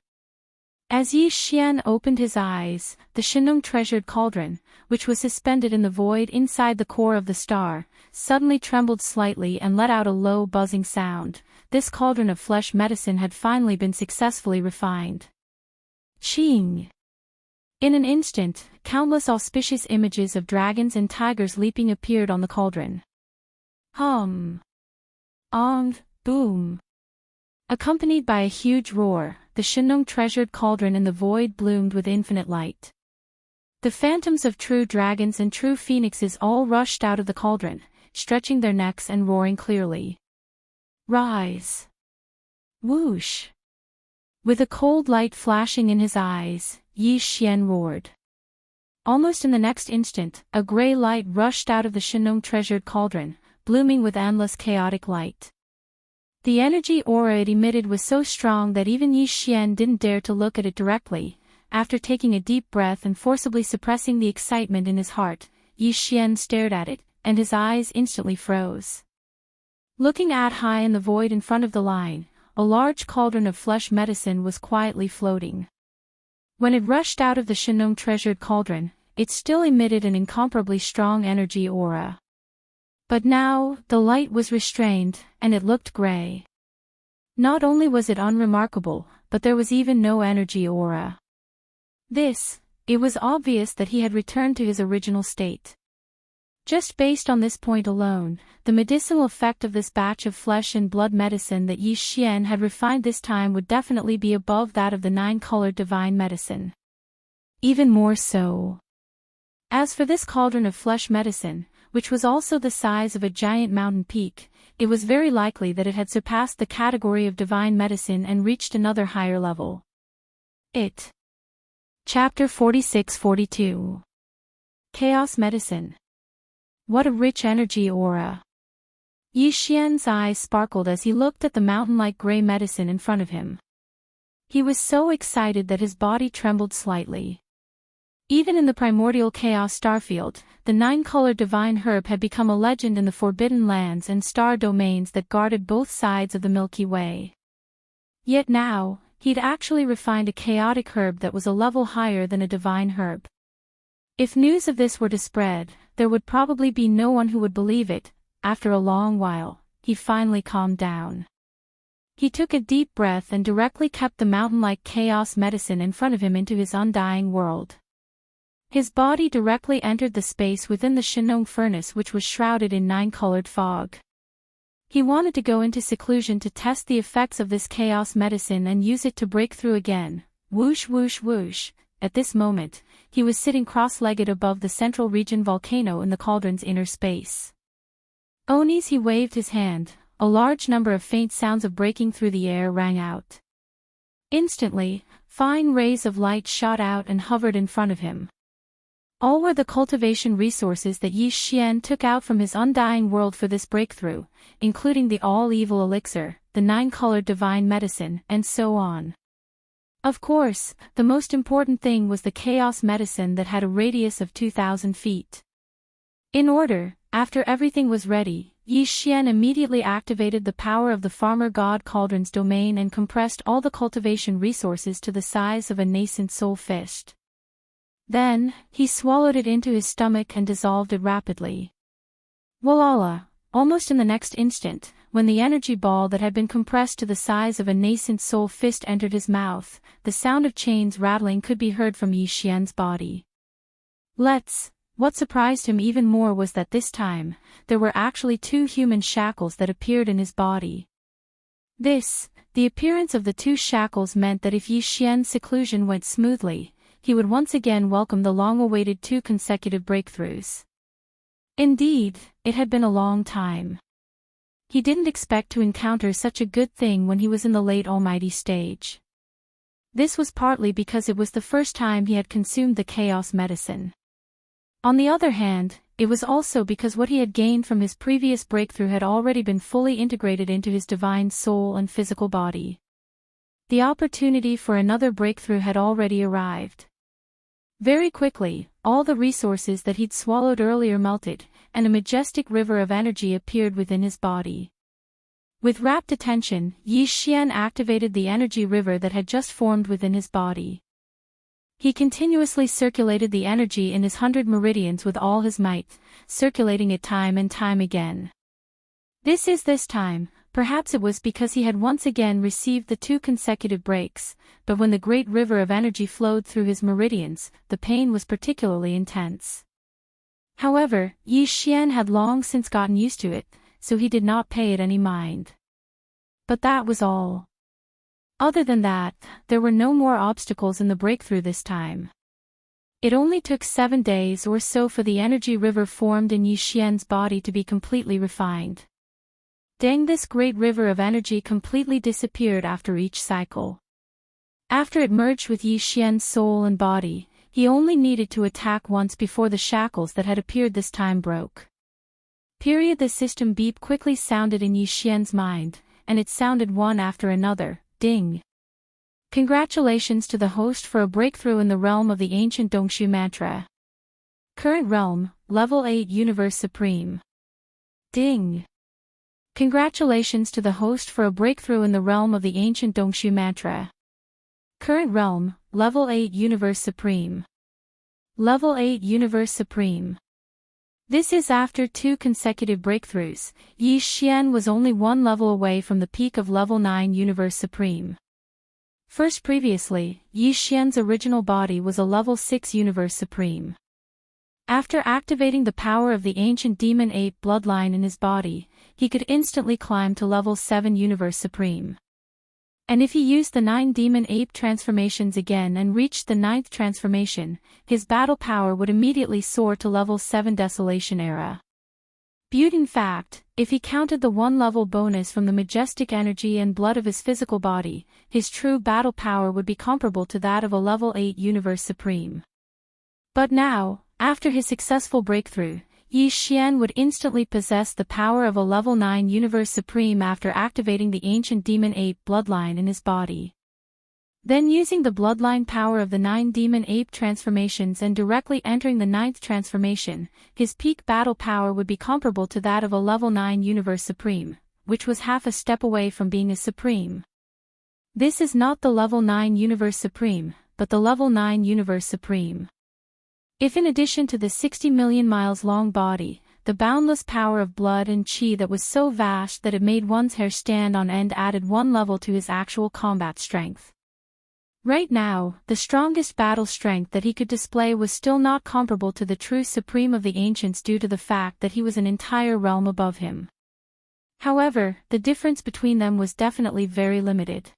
As Yi Xian opened his eyes, the Shenong treasured cauldron, which was suspended in the void inside the core of the star, suddenly trembled slightly and let out a low buzzing sound. This cauldron of flesh medicine had finally been successfully refined. Ching! In an instant, countless auspicious images of dragons and tigers leaping appeared on the cauldron. Hum! Ong! Boom! Accompanied by a huge roar, the Shenong treasured cauldron in the void bloomed with infinite light. The phantoms of true dragons and true phoenixes all rushed out of the cauldron, stretching their necks and roaring clearly. Rise! Whoosh! With a cold light flashing in his eyes, Yi Xian roared. Almost in the next instant, a gray light rushed out of the Shenong treasured cauldron, blooming with endless chaotic light. The energy aura it emitted was so strong that even Yi Xian didn't dare to look at it directly. After taking a deep breath and forcibly suppressing the excitement in his heart, Yi Xian stared at it, and his eyes instantly froze. Looking at high in the void in front of the line, a large cauldron of flesh medicine was quietly floating. When it rushed out of the Shenong treasured cauldron, it still emitted an incomparably strong energy aura. But now, the light was restrained, and it looked gray. Not only was it unremarkable, but there was even no energy aura. It was obvious that he had returned to his original state. Just based on this point alone, the medicinal effect of this batch of flesh and blood medicine that Yi Xian had refined this time would definitely be above that of the 9-colored divine medicine. Even more so. As for this cauldron of flesh medicine, which was also the size of a giant mountain peak, it was very likely that it had surpassed the category of divine medicine and reached another higher level. Chapter 46-42. Chaos Medicine. What a rich energy aura. Yi Xian's eyes sparkled as he looked at the mountain-like gray medicine in front of him. He was so excited that his body trembled slightly. Even in the primordial chaos starfield, the 9-colored divine herb had become a legend in the forbidden lands and star domains that guarded both sides of the Milky Way. Yet now, he'd actually refined a chaotic herb that was a level higher than a divine herb. If news of this were to spread, there would probably be no one who would believe it. After a long while, he finally calmed down. He took a deep breath and directly kept the mountain-like chaos medicine in front of him into his undying world. His body directly entered the space within the Shinong furnace, which was shrouded in 9-colored fog. He wanted to go into seclusion to test the effects of this chaos medicine and use it to break through again. Whoosh whoosh whoosh. At this moment, he was sitting cross-legged above the central region volcano in the cauldron's inner space. Onis, he waved his hand. A large number of faint sounds of breaking through the air rang out. Instantly, fine rays of light shot out and hovered in front of him. All were the cultivation resources that Yi Xian took out from his undying world for this breakthrough, including the all-evil elixir, the 9-colored divine medicine, and so on. Of course, the most important thing was the chaos medicine that had a radius of 2,000 feet. In order, after everything was ready, Yi Xian immediately activated the power of the farmer god Cauldron's domain and compressed all the cultivation resources to the size of a nascent soul fist. Then, he swallowed it into his stomach and dissolved it rapidly. Voila! Almost in the next instant, when the energy ball that had been compressed to the size of a nascent soul fist entered his mouth, the sound of chains rattling could be heard from Yi Xian's body. What surprised him even more was that this time, there were actually 2 human shackles that appeared in his body. The appearance of the 2 shackles meant that if Yi Xian's seclusion went smoothly, he would once again welcome the long-awaited 2 consecutive breakthroughs. Indeed, it had been a long time. He didn't expect to encounter such a good thing when he was in the late almighty stage. This was partly because it was the first time he had consumed the chaos medicine. On the other hand, it was also because what he had gained from his previous breakthrough had already been fully integrated into his divine soul and physical body. The opportunity for another breakthrough had already arrived. Very quickly, all the resources that he'd swallowed earlier melted, and a majestic river of energy appeared within his body. With rapt attention, Yi Xian activated the energy river that had just formed within his body. He continuously circulated the energy in his 100 meridians with all his might, circulating it time and time again. This time, perhaps it was because he had once again received the 2 consecutive breaks, but when the great river of energy flowed through his meridians, the pain was particularly intense. However, Yi Xian had long since gotten used to it, so he did not pay it any mind. But that was all. Other than that, there were no more obstacles in the breakthrough this time. It only took 7 days or so for the energy river formed in Yi Xian's body to be completely refined. Dang, this great river of energy completely disappeared after each cycle. After it merged with Yi Xian's soul and body, he only needed to attack once before the shackles that had appeared this time broke. The system beep quickly sounded in Yi Xian's mind, and it sounded one after another. Ding! Congratulations to the host for a breakthrough in the realm of the ancient Dongshu mantra. Current realm, level 8 Universe Supreme. Ding! Congratulations to the host for a breakthrough in the realm of the ancient Dongshu mantra. Current realm, level 8 Universe Supreme. Level 8 Universe Supreme. This is after 2 consecutive breakthroughs. Yi Xian was only 1 level away from the peak of level 9 Universe Supreme. First, previously, Yi Xian's original body was a level 6 Universe Supreme. After activating the power of the ancient demon ape bloodline in his body, he could instantly climb to level 7 Universe Supreme. And if he used the 9 demon ape transformations again and reached the 9th transformation, his battle power would immediately soar to level 7 Desolation Era. In fact, if he counted the 1-level bonus from the majestic energy and blood of his physical body, his true battle power would be comparable to that of a level 8 Universe Supreme. But now, after his successful breakthrough, Yi Xian would instantly possess the power of a level 9 Universe Supreme after activating the ancient demon ape bloodline in his body. Then, using the bloodline power of the 9 demon ape transformations and directly entering the 9th transformation, his peak battle power would be comparable to that of a level 9 Universe Supreme, which was half a step away from being a Supreme. This is not the level 9 Universe Supreme, but the level 9 Universe Supreme. If in addition to the 60 million miles long body, the boundless power of blood and chi that was so vast that it made one's hair stand on end added one level to his actual combat strength. Right now, the strongest battle strength that he could display was still not comparable to the true supreme of the ancients due to the fact that he was an entire realm above him. However, the difference between them was definitely very limited.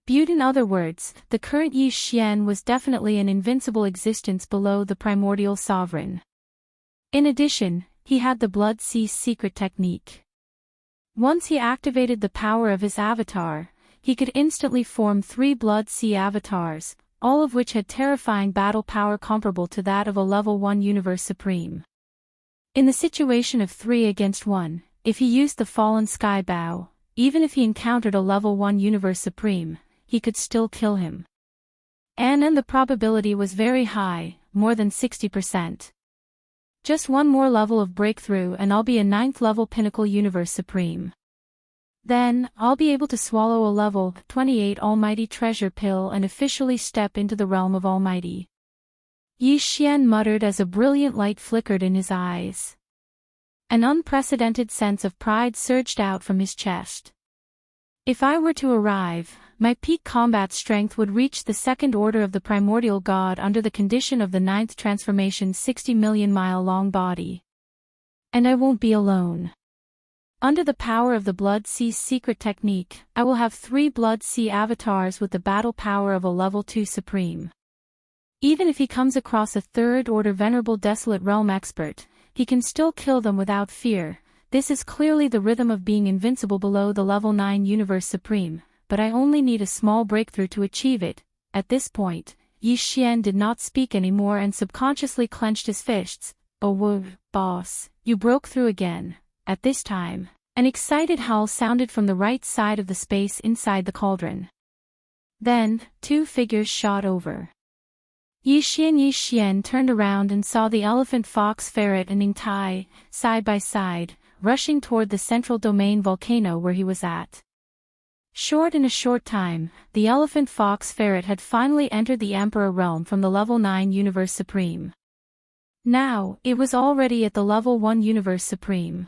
Viewed in other words, the current Yi Xian was definitely an invincible existence below the primordial sovereign. In addition, he had the Blood Sea secret technique. Once he activated the power of his avatar, he could instantly form 3 Blood Sea avatars, all of which had terrifying battle power comparable to that of a level 1 Universe Supreme. In the situation of 3 against 1, if he used the Fallen Sky Bow, even if he encountered a level 1 Universe Supreme, he could still kill him. And the probability was very high, more than 60%. Just one more level of breakthrough and I'll be a 9th level Pinnacle Universe Supreme. Then, I'll be able to swallow a level 28 Almighty Treasure Pill and officially step into the realm of Almighty. Yi Xian muttered as a brilliant light flickered in his eyes. An unprecedented sense of pride surged out from his chest. If I were to arrive, my peak combat strength would reach the 2nd order of the primordial god under the condition of the 9th transformation's 60 million mile long body. And I won't be alone. Under the power of the Blood Sea secret technique, I will have 3 Blood Sea avatars with the battle power of a level 2 supreme. Even if he comes across a 3rd order venerable desolate realm expert, he can still kill them without fear. This is clearly the rhythm of being invincible below the level 9 Universe Supreme, but I only need a small breakthrough to achieve it. At this point, Yi Xian did not speak anymore and subconsciously clenched his fists. Oh whoa, boss, you broke through again. At this time, an excited howl sounded from the right side of the space inside the cauldron. Then, 2 figures shot over. Yi Xian turned around and saw the elephant fox ferret and Ning Tai, side by side, rushing toward the central domain volcano where he was at. In a short time, the elephant fox ferret had finally entered the Emperor realm from the level 9 Universe Supreme. Now, it was already at the level 1 Universe Supreme.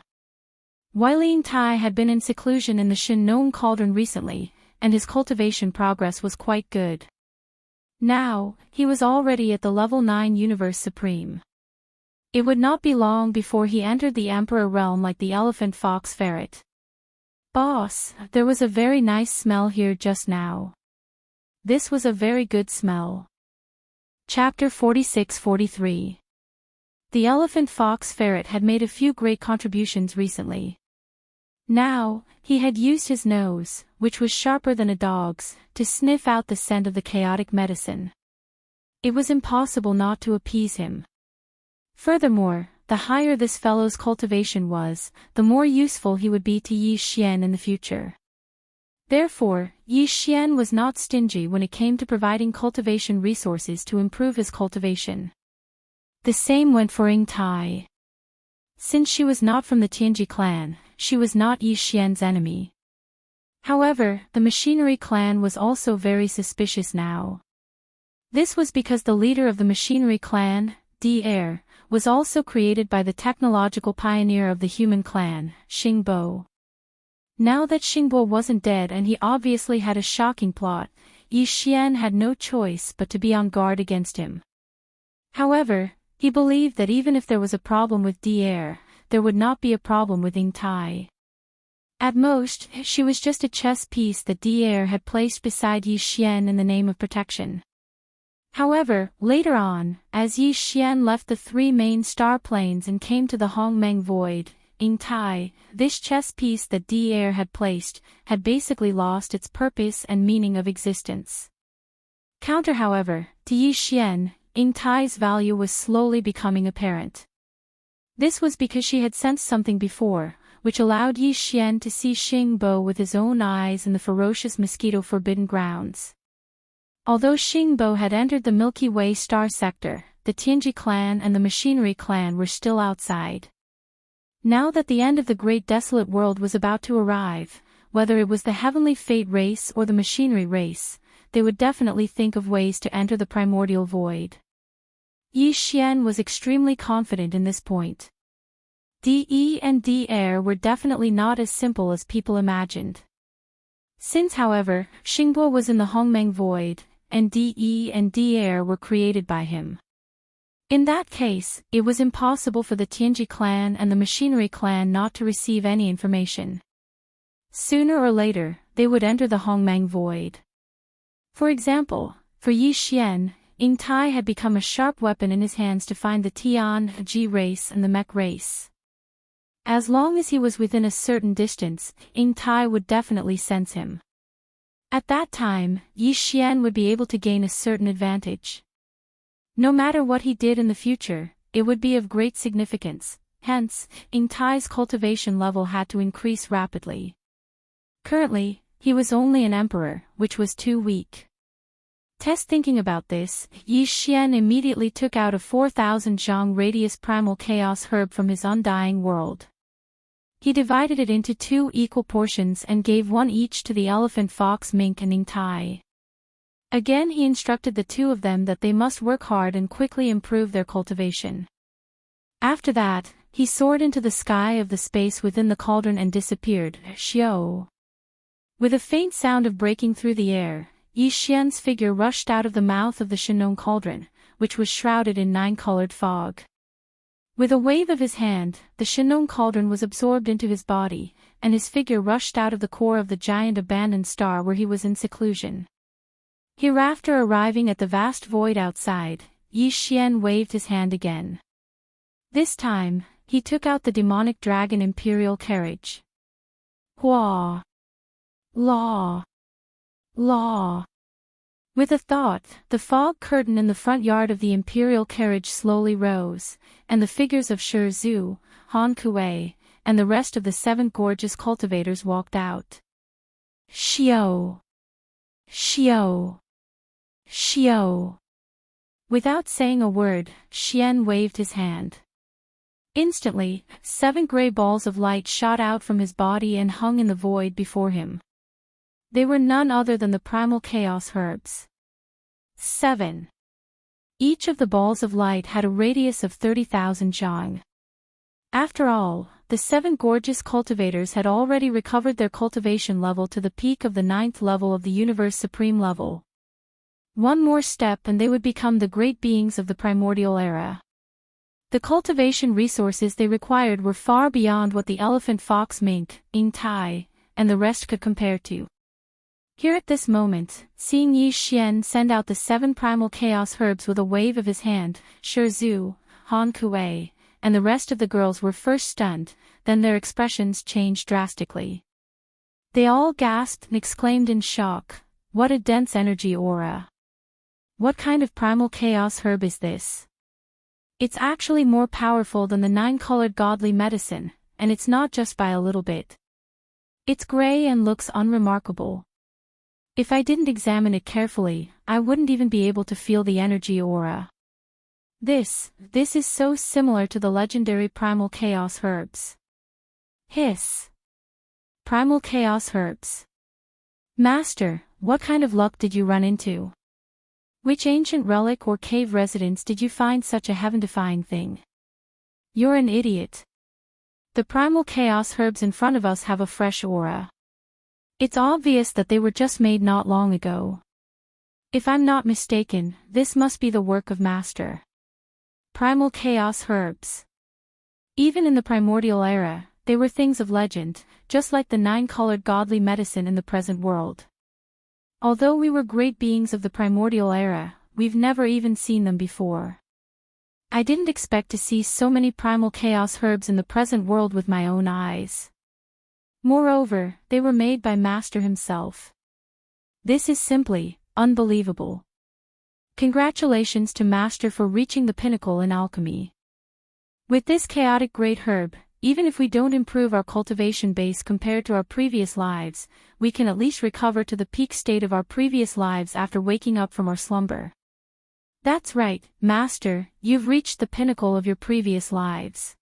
While Ning Tai had been in seclusion in the Shin Gnome Cauldron recently, and his cultivation progress was quite good. Now, he was already at the level 9 Universe Supreme. It would not be long before he entered the Emperor realm like the elephant fox ferret. Boss, there was a very nice smell here just now. This was a very good smell. Chapter 46-43. The elephant fox ferret had made a few great contributions recently. Now, he had used his nose, which was sharper than a dog's, to sniff out the scent of the chaotic medicine. It was impossible not to appease him. Furthermore, the higher this fellow's cultivation was, the more useful he would be to Yi Xian in the future. Therefore, Yi Xian was not stingy when it came to providing cultivation resources to improve his cultivation. The same went for Ning Tai. Since she was not from the Tianji clan, she was not Yi Xian's enemy. However, the Machinery clan was also very suspicious now. This was because the leader of the Machinery clan, Di was also created by the technological pioneer of the human clan, Xingbo. Now that Xingbo wasn't dead and he obviously had a shocking plot, Yi Xian had no choice but to be on guard against him. However, he believed that even if there was a problem with Di there would not be a problem with Ning Tai. At most, she was just a chess piece that Di had placed beside Yi Xian in the name of protection. However, later on, as Yi Xian left the 3 main star planes and came to the Hongmeng Void, Ning Tai, this chess piece that Di had placed, had basically lost its purpose and meaning of existence. Counter however, to Yi Xian, Ning Tai's value was slowly becoming apparent. This was because she had sensed something before, which allowed Yi Xian to see Xingbo with his own eyes in the ferocious mosquito forbidden grounds. Although Xingbo had entered the Milky Way star sector, the Tianji clan and the Machinery clan were still outside. Now that the end of the great desolate world was about to arrive, whether it was the Heavenly Fate race or the Machinery race, they would definitely think of ways to enter the primordial void. Yi Xian was extremely confident in this point. De and D air were definitely not as simple as people imagined. Since, however, Xingbo was in the Hongmeng void, and De and D air were created by him. In that case, it was impossible for the Tianji clan and the Machinery clan not to receive any information. Sooner or later, they would enter the Hongmeng void. For example, for Yi Xian, Ying Tai had become a sharp weapon in his hands to find the Tianji race and the Mech race. As long as he was within a certain distance, Ying Tai would definitely sense him. At that time, Yi Xian would be able to gain a certain advantage. No matter what he did in the future, it would be of great significance, hence, Ying Tai's cultivation level had to increase rapidly. Currently, he was only an emperor, which was too weak. Thinking about this, Yi Xian immediately took out a 4,000 zhang radius primal chaos herb from his undying world. He divided it into 2 equal portions and gave 1 each to the elephant, fox, mink, and Ying Tai. Again he instructed the 2 of them that they must work hard and quickly improve their cultivation. After that, he soared into the sky of the space within the cauldron and disappeared. Xiao. With a faint sound of breaking through the air, Yi Xian's figure rushed out of the mouth of the Shenong cauldron, which was shrouded in 9-colored fog. With a wave of his hand, the Shenong cauldron was absorbed into his body, and his figure rushed out of the core of the giant abandoned star where he was in seclusion. Hereafter, arriving at the vast void outside, Yi Xian waved his hand again. This time, he took out the demonic dragon imperial carriage. Hua! Law! Law! With a thought, the fog curtain in the front yard of the imperial carriage slowly rose, and the figures of Shi Zhu, Han Kuei, and the rest of the 7 gorgeous cultivators walked out. Xiao! Xiao! Xiao! Without saying a word, Xian waved his hand. Instantly, 7 gray balls of light shot out from his body and hung in the void before him. They were none other than the primal chaos herbs. 7. Each of the balls of light had a radius of 30,000 zhang. After all, the 7 gorgeous cultivators had already recovered their cultivation level to the peak of the 9th level of the universe supreme level. One more step and they would become the great beings of the primordial era. The cultivation resources they required were far beyond what the elephant, fox, mink, Ying Tai, and the rest could compare to. Here at this moment, seeing Yi Xian send out the 7 primal chaos herbs with a wave of his hand, Shi Zhu, Han Kuei, and the rest of the girls were first stunned, then their expressions changed drastically. They all gasped and exclaimed in shock, "What a dense energy aura! What kind of primal chaos herb is this? It's actually more powerful than the 9-colored godly medicine, and it's not just by a little bit. It's gray and looks unremarkable. If I didn't examine it carefully, I wouldn't even be able to feel the energy aura. This is so similar to the legendary primal chaos herbs." Hiss. Primal chaos herbs. Master, what kind of luck did you run into? Which ancient relic or cave residence did you find such a heaven-defying thing? You're an idiot. The primal chaos herbs in front of us have a fresh aura. It's obvious that they were just made not long ago. If I'm not mistaken, this must be the work of Master. Primal chaos herbs. Even in the primordial era, they were things of legend, just like the 9-colored godly medicine in the present world. Although we were great beings of the primordial era, we've never even seen them before. I didn't expect to see so many primal chaos herbs in the present world with my own eyes. Moreover, they were made by Master himself. This is simply unbelievable. Congratulations to Master for reaching the pinnacle in alchemy. With this chaotic great herb, even if we don't improve our cultivation base compared to our previous lives, we can at least recover to the peak state of our previous lives after waking up from our slumber. That's right, Master, you've reached the pinnacle of your previous lives.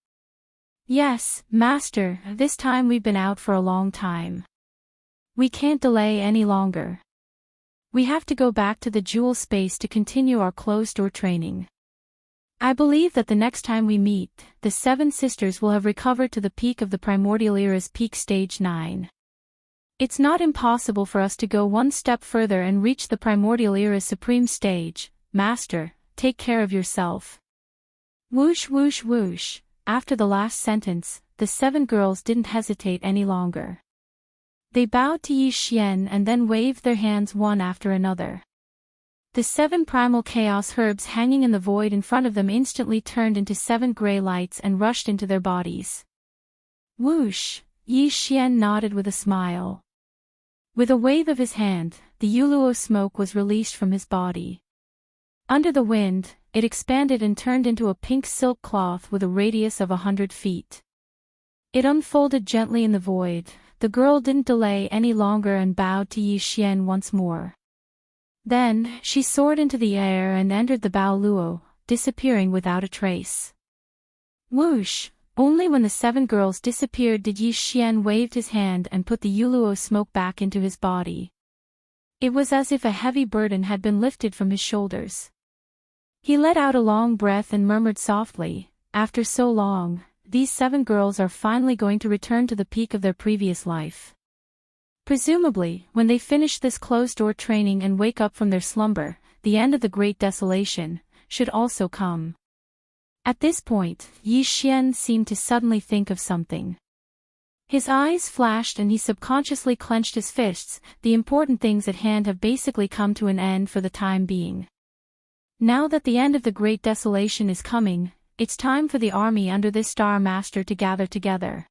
Yes, Master, this time we've been out for a long time. We can't delay any longer. We have to go back to the jewel space to continue our closed-door training. I believe that the next time we meet, the 7 sisters will have recovered to the peak of the primordial era's peak stage 9. It's not impossible for us to go one step further and reach the primordial era's supreme stage. Master, take care of yourself. Whoosh whoosh whoosh. After the last sentence, the 7 girls didn't hesitate any longer. They bowed to Yi Xian and then waved their hands one after another. The 7 primal chaos herbs hanging in the void in front of them instantly turned into 7 gray lights and rushed into their bodies. Whoosh! Yi Xian nodded with a smile. With a wave of his hand, the yuluo smoke was released from his body. Under the wind, it expanded and turned into a pink silk cloth with a radius of 100 feet. It unfolded gently in the void. The girl didn't delay any longer and bowed to Yi Xian once more. Then, she soared into the air and entered the Bao Luo, disappearing without a trace. Whoosh! Only when the 7 girls disappeared did Yi Xian wave his hand and put the yuluo smoke back into his body. It was as if a heavy burden had been lifted from his shoulders. He let out a long breath and murmured softly, "After so long, these 7 girls are finally going to return to the peak of their previous life. Presumably, when they finish this closed-door training and wake up from their slumber, the end of the Great Desolation should also come." At this point, Yi Xian seemed to suddenly think of something. His eyes flashed and he subconsciously clenched his fists. The important things at hand have basically come to an end for the time being. Now that the end of the Great Desolation is coming, it's time for the army under this Star Master to gather together.